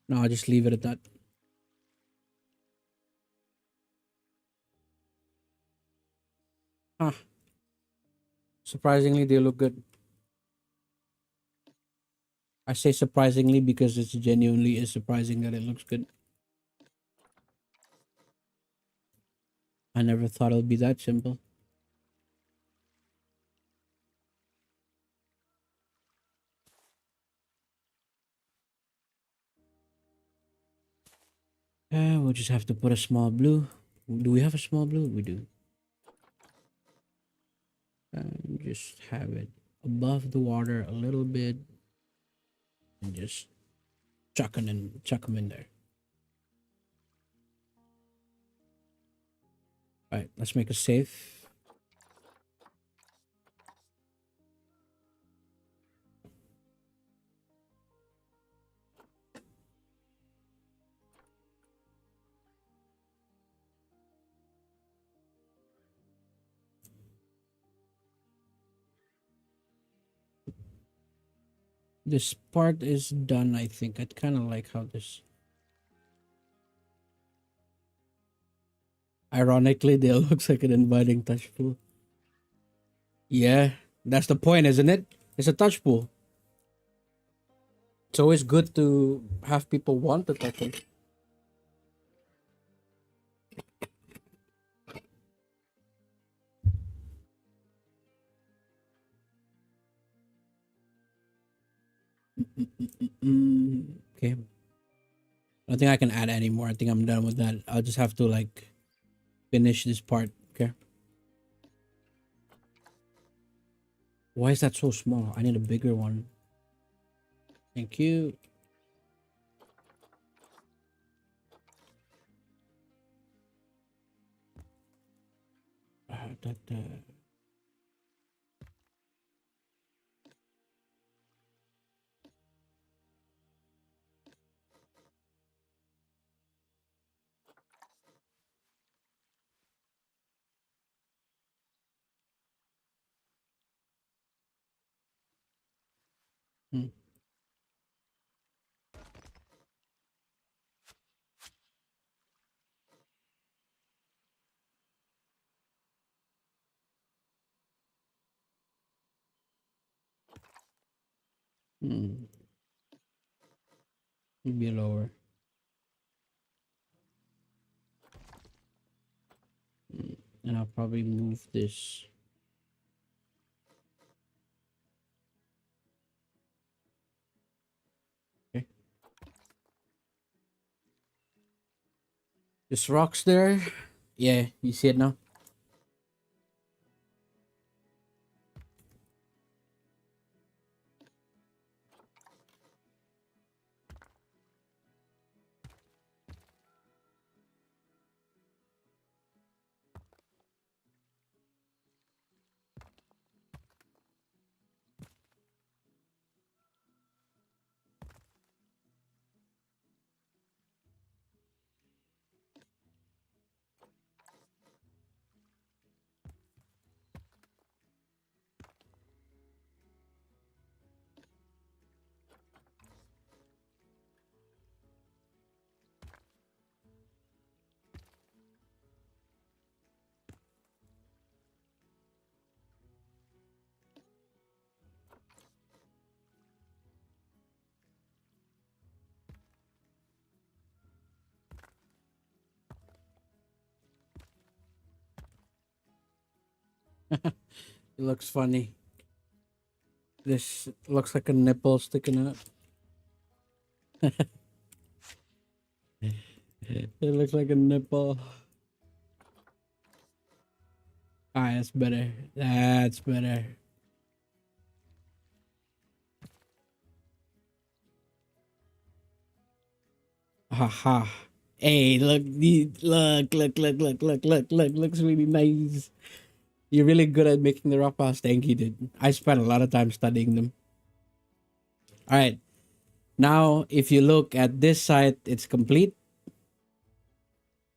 No, I'll just leave it at that. Ah, surprisingly, they look good. I say surprisingly because it's genuinely is surprising that it looks good. I never thought it would be that simple. We'll just have to put a small blue. Do we have a small blue? We do. And just have it above the water a little bit and just chuck them in there. All right, let's make a safe. This part is done, I think. I kind of like how this. Ironically, they looks like an inviting touch pool. Yeah, that's the point, isn't it? It's a touch pool. It's always good to have people want to touch it. Okay. I don't think I can add any more. I think I'm done with that. I'll just have to like finish this part. Okay. Why is that so small? I need a bigger one. Thank you. That, hmm, hmm, maybe lower. And I'll probably move this. Okay. This rock's there. Yeah, you see it now? It looks funny. This looks like a nipple sticking out. It looks like a nipple. Ah, that's better. That's better. Haha. Hey, look, look. Looks really nice. You're really good at making the rock piles. Thank you, dude. I spent a lot of time studying them. All right. Now, if you look at this side, it's complete.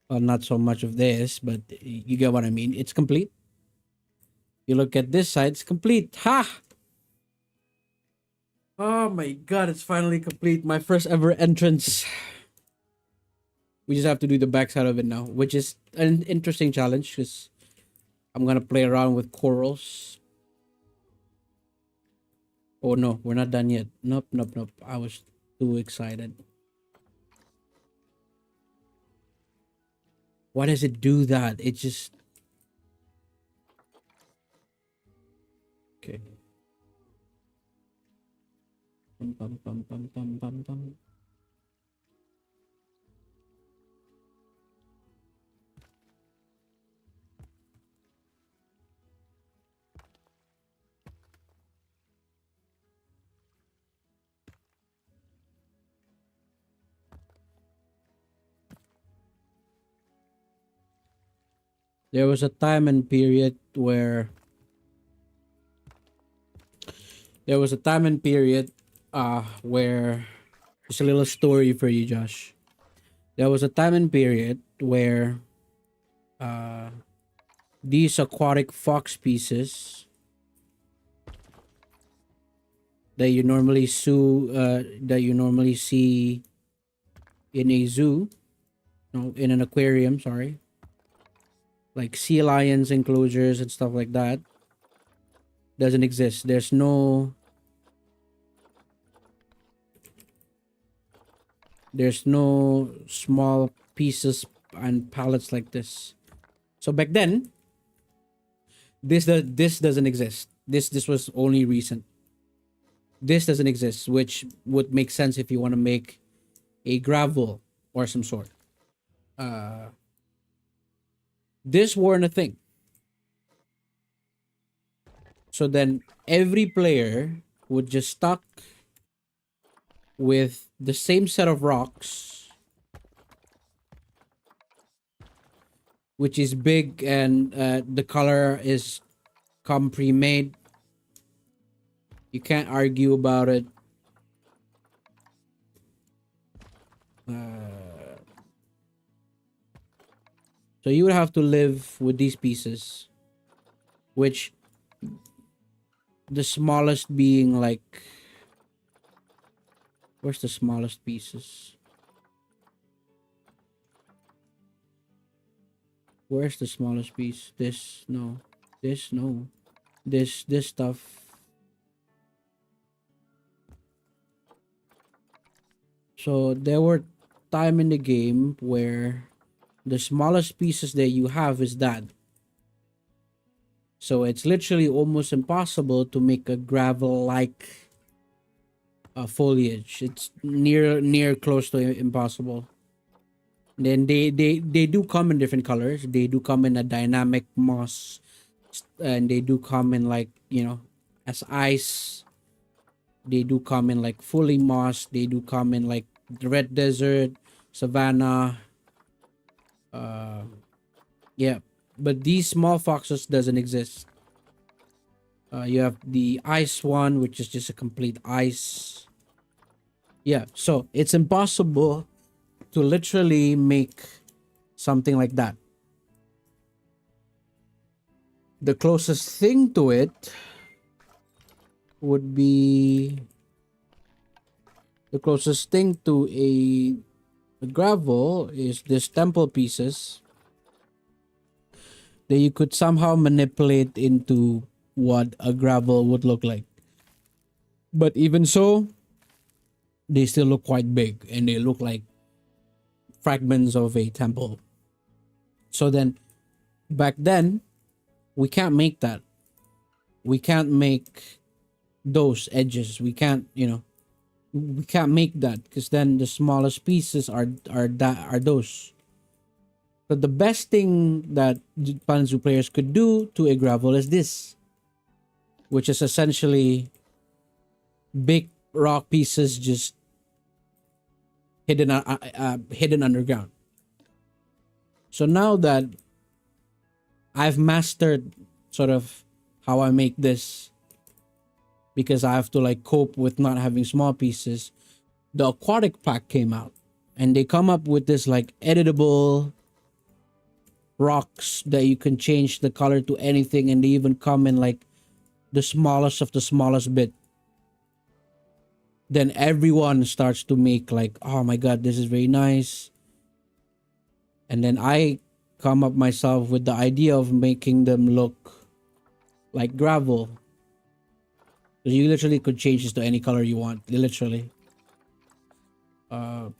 Well, not so much of this, but you get what I mean. It's complete. You look at this side, it's complete. Ha! Oh my god, it's finally complete. My first ever entrance. We just have to do the backside of it now, which is an interesting challenge because I'm gonna play around with corals. Oh no, we're not done yet. Nope. I was too excited. Why does it do that? It just okay. Bum. There was a time and period where where just a little story for you, Josh. There was a time and period where uh these aquatic fox species that you normally see in a zoo, no, in an aquarium, sorry, like sea lions, enclosures, and stuff like that, doesn't exist. There's no small pieces and pallets like this. So back then, this doesn't exist. This was only recent. This doesn't exist, which would make sense if you want to make a gravel or some sort. Uh, this weren't a thing. So then every player would just stuck with the same set of rocks, which is big and the color is come pre-made. You can't argue about it. So you would have to live with these pieces, which the smallest being like, where's the smallest pieces? Where's the smallest piece? This no. This no. This stuff. So there were time in the game where the smallest pieces that you have is that. So it's literally almost impossible to make a gravel like foliage. It's near close to impossible. Then they do come in different colors. They do come in a dynamic moss, and they do come in like, as ice. They do come in like fully moss. They do come in like the red desert, savanna. Uh, yeah, but these small foxes doesn't exist. You have the ice one, which is just a complete ice. Yeah, so it's impossible to literally make something like that. The closest thing to it would be the closest thing to a gravel is this temple pieces that you could somehow manipulate into what a gravel would look like. But even so, they still look quite big and they look like fragments of a temple. So then, back then, we can't make that. We can't make those edges. We can't make that because then the smallest pieces are those. So the best thing that Panzu players could do to a gravel is this, which is essentially big rock pieces just hidden underground. So now that I've mastered sort of how I make this, because I have to like cope with not having small pieces, the aquatic pack came out, and they come up with this like editable rocks that you can change the color to anything, and they even come in like the smallest of the smallest bit. Then everyone starts to make like, oh my god, this is very nice. And then I come up myself with the idea of making them look like gravel. So you literally could change this to any color you want, literally. And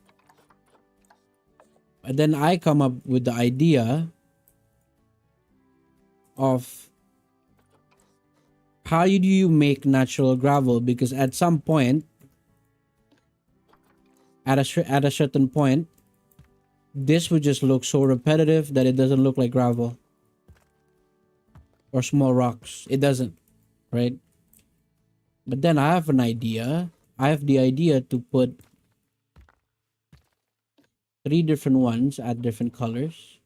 then I come up with the idea of how do you make natural gravel, because at some point, at a certain point, this would just look so repetitive that it doesn't look like gravel or small rocks. It doesn't, right? But then I have an idea. I have the idea to put 3 different ones at different colors.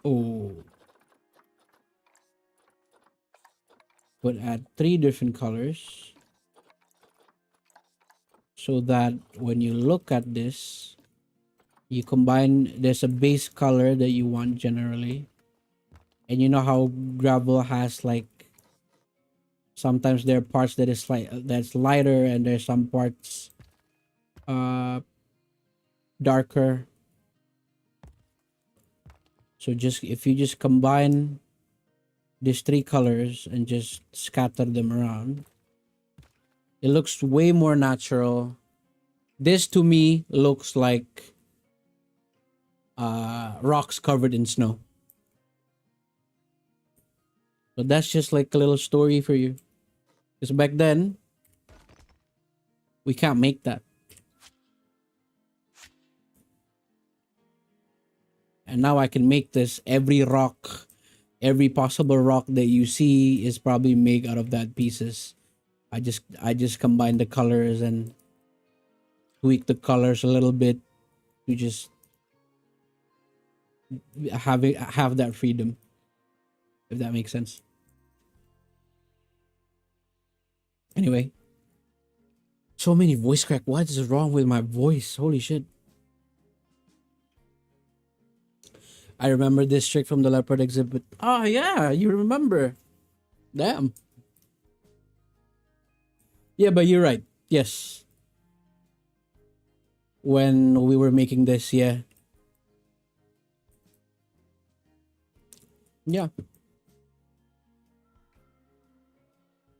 Oh, put at 3 different colors so that when you look at this, you combine, there's a base color that you want generally. And you know how gravel has like, sometimes there are parts that is like that's lighter, and there's some parts darker. So just if you just combine these 3 colors and just scatter them around, it looks way more natural. This to me looks like rocks covered in snow. So that's just like a little story for you. Because back then, we can't make that. And now I can make this. Every rock, every possible rock that you see is probably made out of that pieces. I just combine the colors and tweak the colors a little bit to just have that freedom, if that makes sense. Anyway, so many voice crack. What is wrong with my voice? Holy shit. I remember this trick from the leopard exhibit. Oh yeah, you remember. Damn. Yeah, but you're right. Yes. When we were making this, yeah. Yeah.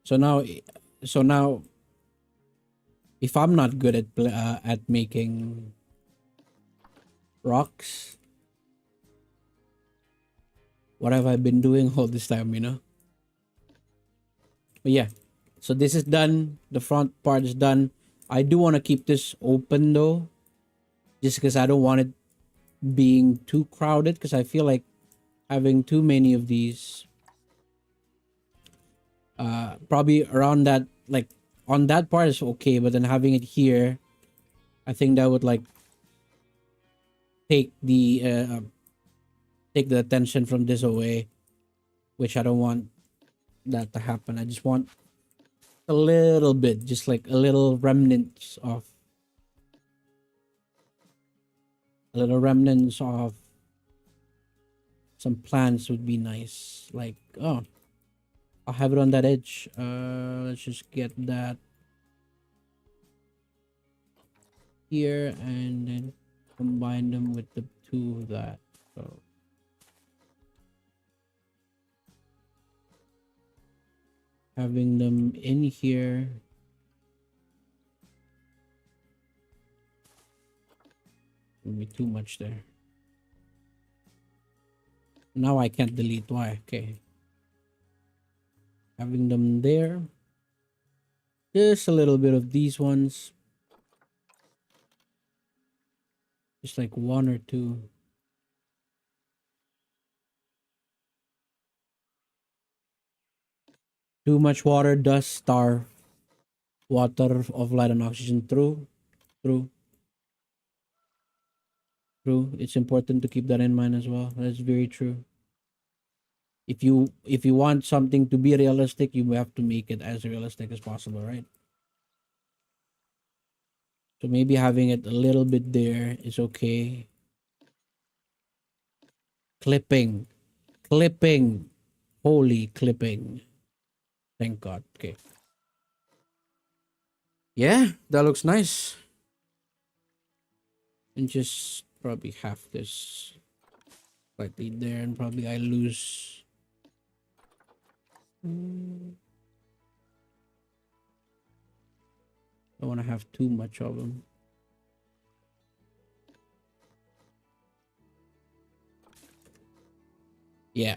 So now so now If I'm not good at making rocks, what have I been doing all this time? But yeah, so this is done. The front part is done. I do want to keep this open though, just because I don't want it being too crowded. Because I feel like having too many of these, probably around that, like on that part is okay, but then having it here, I think that would like take the take the attention from this away, which I don't want that to happen. I just want a little bit, just like a little remnants of some plants would be nice. Like, oh, I'll have it on that edge. Let's just get that here and then combine them with the two of that. So having them in here. Will be too much there. Now I can't delete. Why? Okay. Having them there. Just a little bit of these ones. Just like one or two. Too much water does starve water of light and oxygen. True. True. True. It's important to keep that in mind as well. That's very true. If you want something to be realistic, you have to make it as realistic as possible, right? So maybe having it a little bit there is okay. Clipping. Clipping. Holy clipping. Thank God. Okay. Yeah, that looks nice. And just probably half this slightly there, and probably I lose. Don't want to have too much of them. Yeah.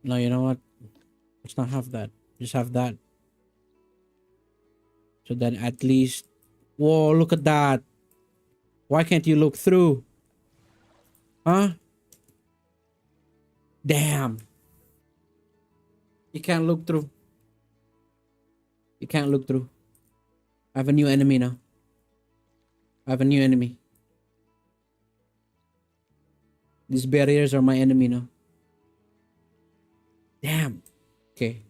No, you know what? Let's not have that. Just have that. So then at least. Whoa, look at that. Why can't you look through? Huh? Damn. You can't look through. You can't look through. I have a new enemy now. I have a new enemy. These barriers are my enemy now. Damn. Okay.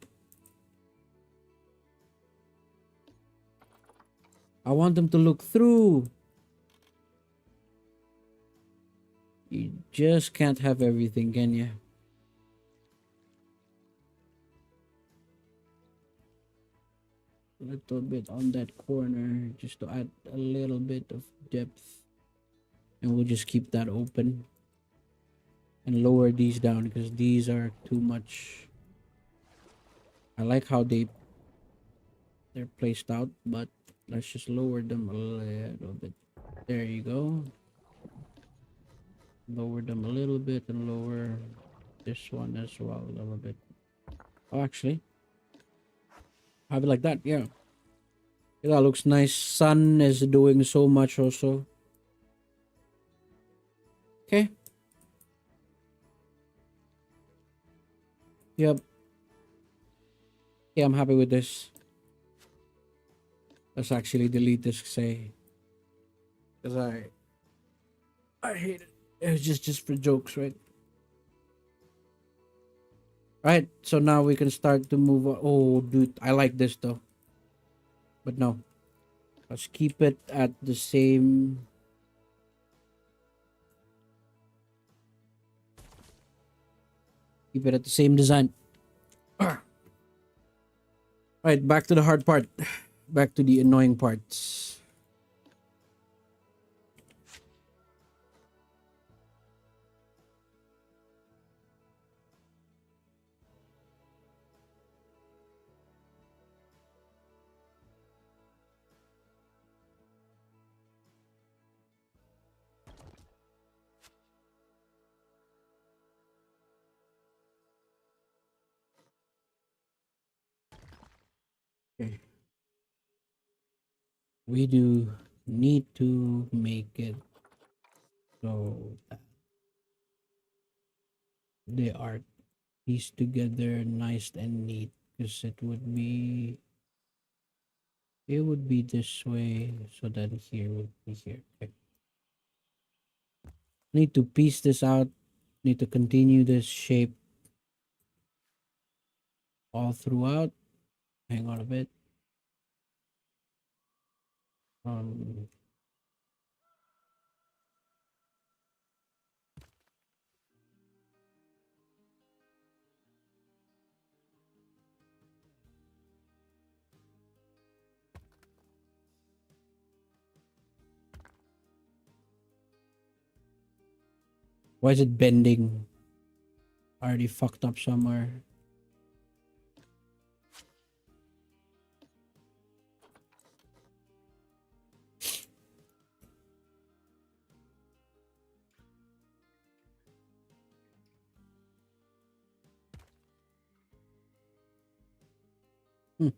I want them to look through. You just can't have everything, can you? A little bit on that corner just to add a little bit of depth. And we'll just keep that open. And lower these down because these are too much. I like how they're placed out, but let's just lower them a little bit. There you go. Lower them a little bit and lower this one as well a little bit. Oh, actually, have it like that. Yeah. Yeah, that looks nice. Sun is doing so much also. Okay. Yep. Yeah, I'm happy with this. Let's actually delete this, say, because I hate it. It was just for jokes, right? Right. So now we can start to move on. Oh, dude, I like this though. But no, let's keep it at the same. Keep it at the same design. Right, back to the hard part. Back to the annoying parts. Okay. We do need to make it so that they are pieced together nice and neat, because it would be this way, so that here would be here. Okay. Need to piece this out, need to continue this shape all throughout. Hang on a bit. um why is it bending? Already fucked up somewhere. Hmm.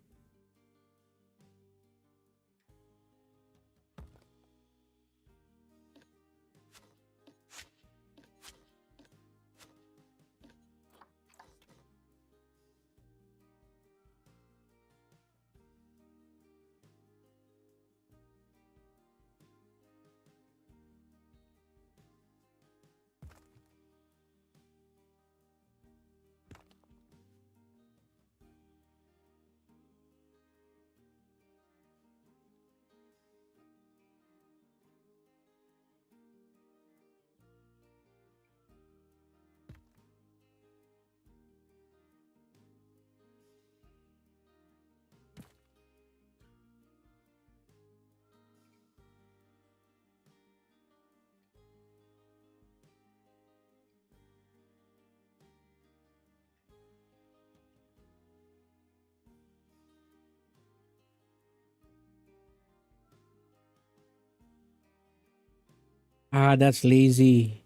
That's lazy.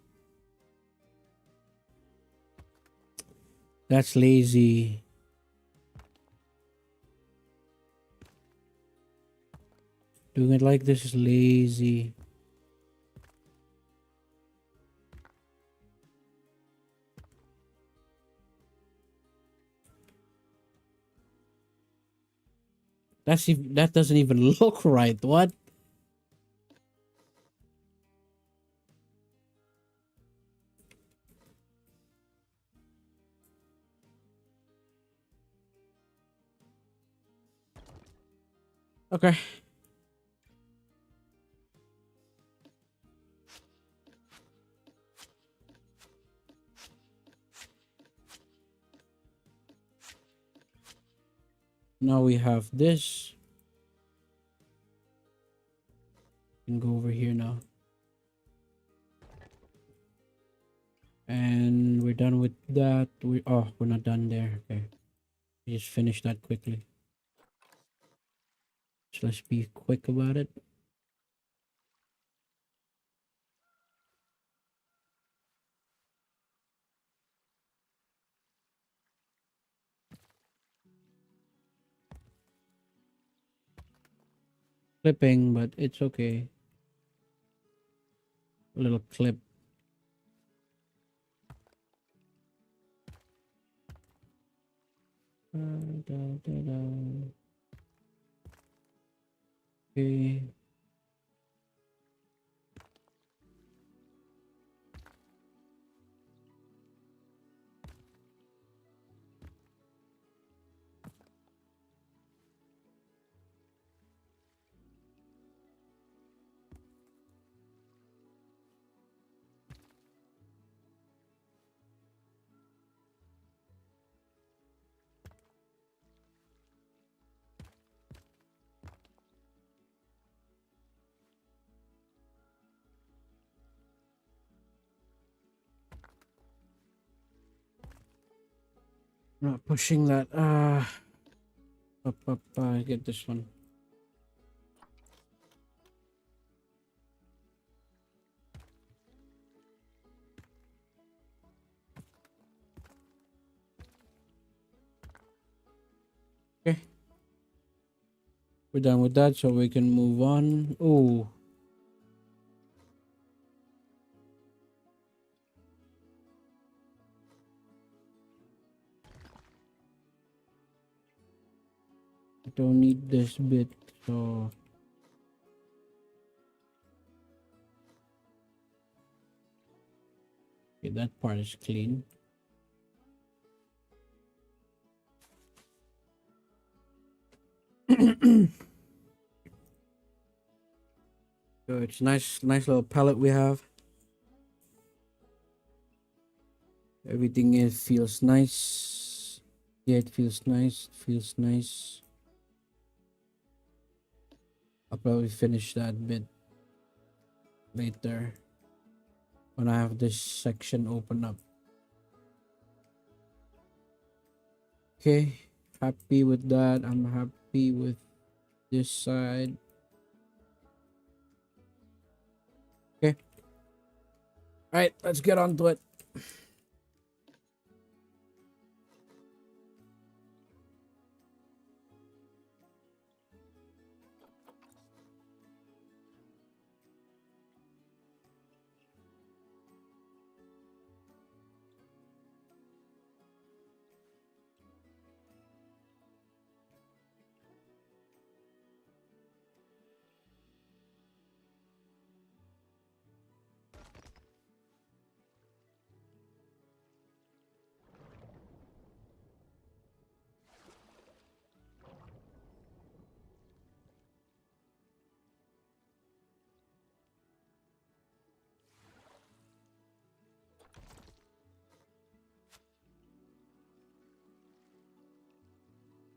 That's lazy. Doing it like this is lazy. That doesn't even look right. What? Okay. Now we have this. We can go over here now. And we're done with that. We're not done there. Okay. We just finish that quickly. So let's be quick about it. Clipping, but it's okay. A little clip. Da, da, da. Okay. Not pushing that. Get this one. Okay. We're done with that, so we can move on. Oh, I don't need this bit, so okay, that part is clean. So it's nice little palette we have. Everything is feels nice. Yeah, it feels nice. It feels nice. I'll probably finish that bit later when I have this section open up. Okay, happy with that. I'm happy with this side. Okay. All right, let's get on to it.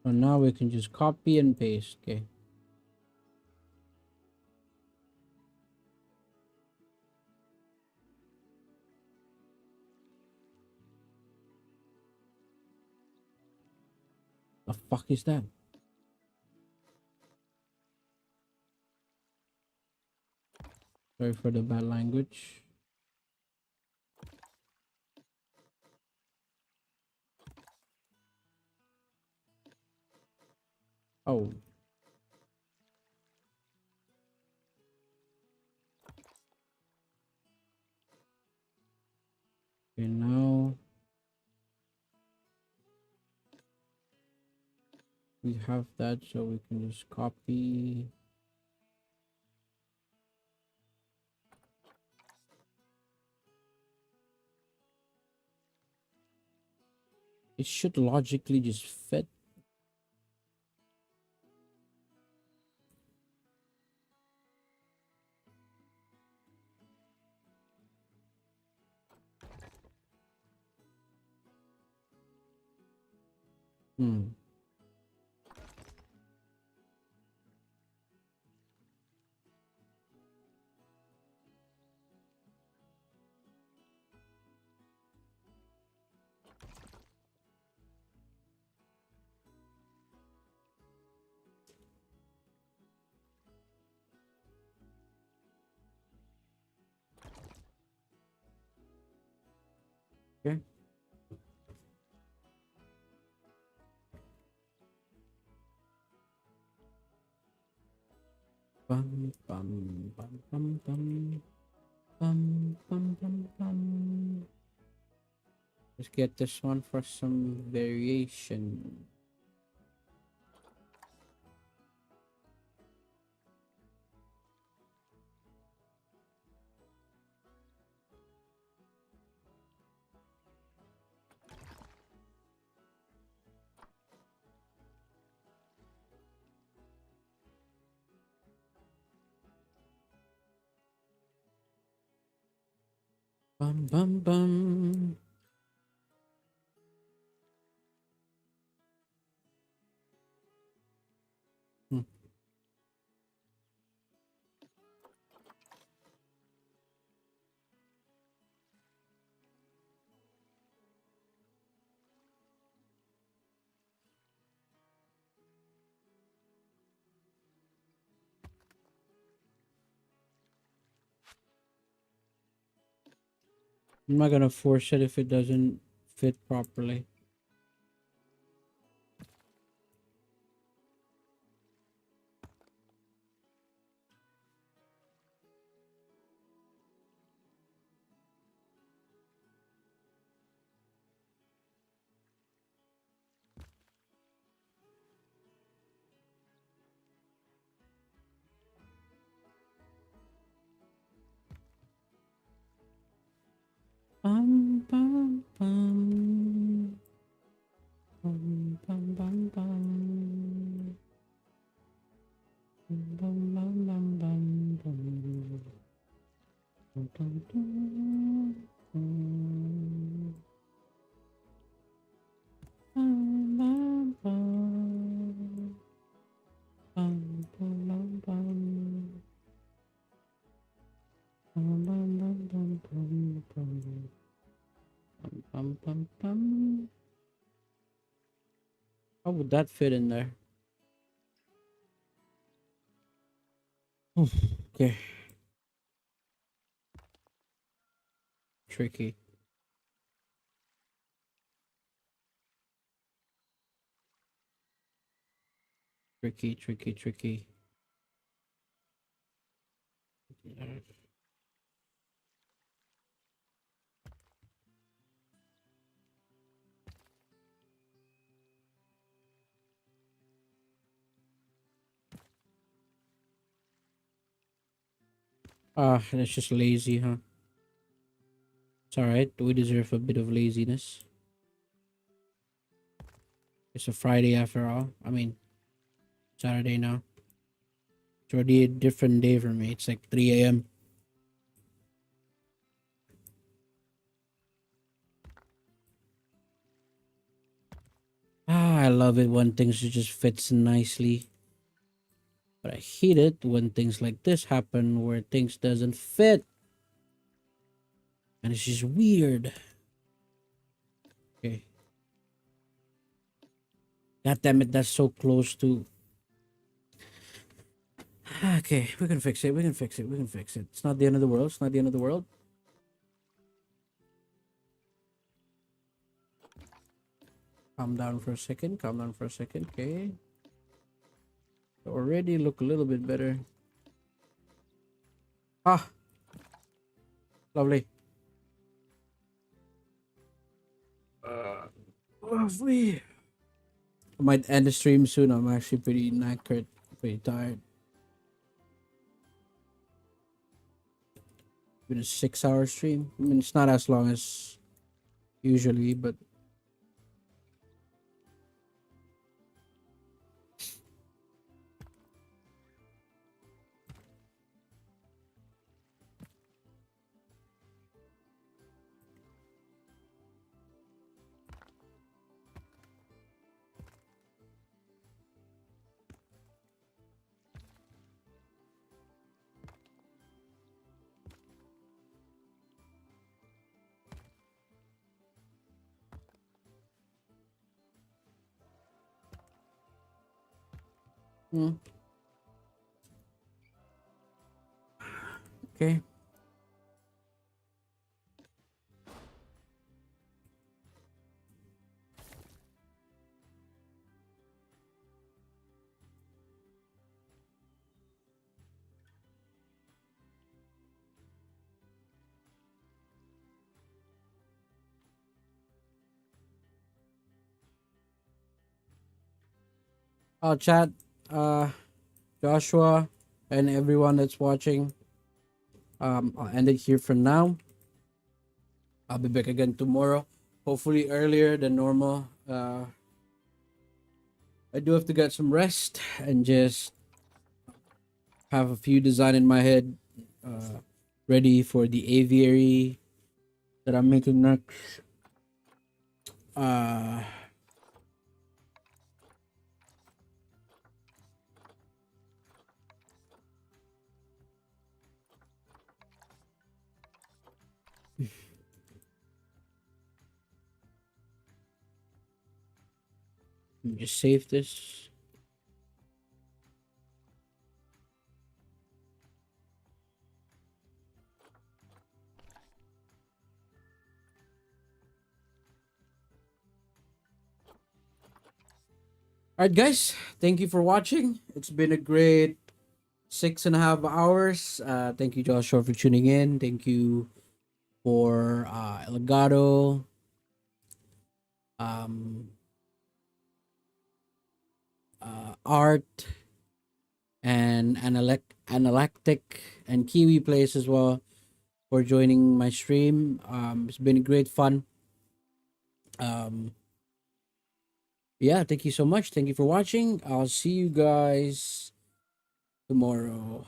So now we can just copy and paste. Okay. The fuck is that? Sorry for the bad language. Oh. Okay, now we have that, so we can just copy. It should logically just fit. Hmm. Okay. Bum bum bum bum bum bum bum bum bum. Let's get this one for some variation. Bum bum bum. Hmm. I'm not gonna force it if it doesn't fit properly. Bum, bum, bum. Bum, bum, bum, bum. Bum, bum, bum, bum, bum, bum. Dum, dum, dum, dum. Bum, bum, bum. Bum, bum, bum, bum. Bum, bum, bum, bum, bum, bum. Bum, bum, bum, bum. How would that fit in there? Okay, tricky, tricky, tricky, tricky. Ah, that's just lazy, huh? It's alright. We deserve a bit of laziness. It's a Friday after all. I mean, Saturday now. It's already a different day for me. It's like 3 a.m. Ah, I love it when things just fits nicely. But I hate it when things like this happen where things doesn't fit. And it's just weird. Okay. God damn it, that's so close to. Okay, we can fix it. We can fix it. We can fix it. It's not the end of the world. It's not the end of the world. Calm down for a second. Calm down for a second. Okay. Already look a little bit better. Ah, lovely. Lovely. I might end the stream soon. I'm actually pretty knackered, pretty tired. Been a 6 hour stream. I mean, it's not as long as usually, but mm, okay. I'll chat, uh, Joshua, and everyone that's watching. I'll end it here for now. I'll be back again tomorrow, hopefully earlier than normal. I do have to get some rest and just have a few design in my head, uh, ready for the aviary that I'm making next. Uh, let me just save this. All right, guys. Thank you for watching. It's been a great 6.5 hours. Thank you, Joshua, for tuning in. Thank you for Elgato, um, Art, and Analectic and Kiwi Place as well for joining my stream. It's been great fun. Yeah, thank you so much. Thank you for watching. I'll see you guys tomorrow.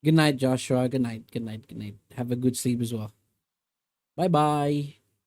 Good night, Joshua. Good night. Good night. Good night. Have a good sleep as well. Bye bye.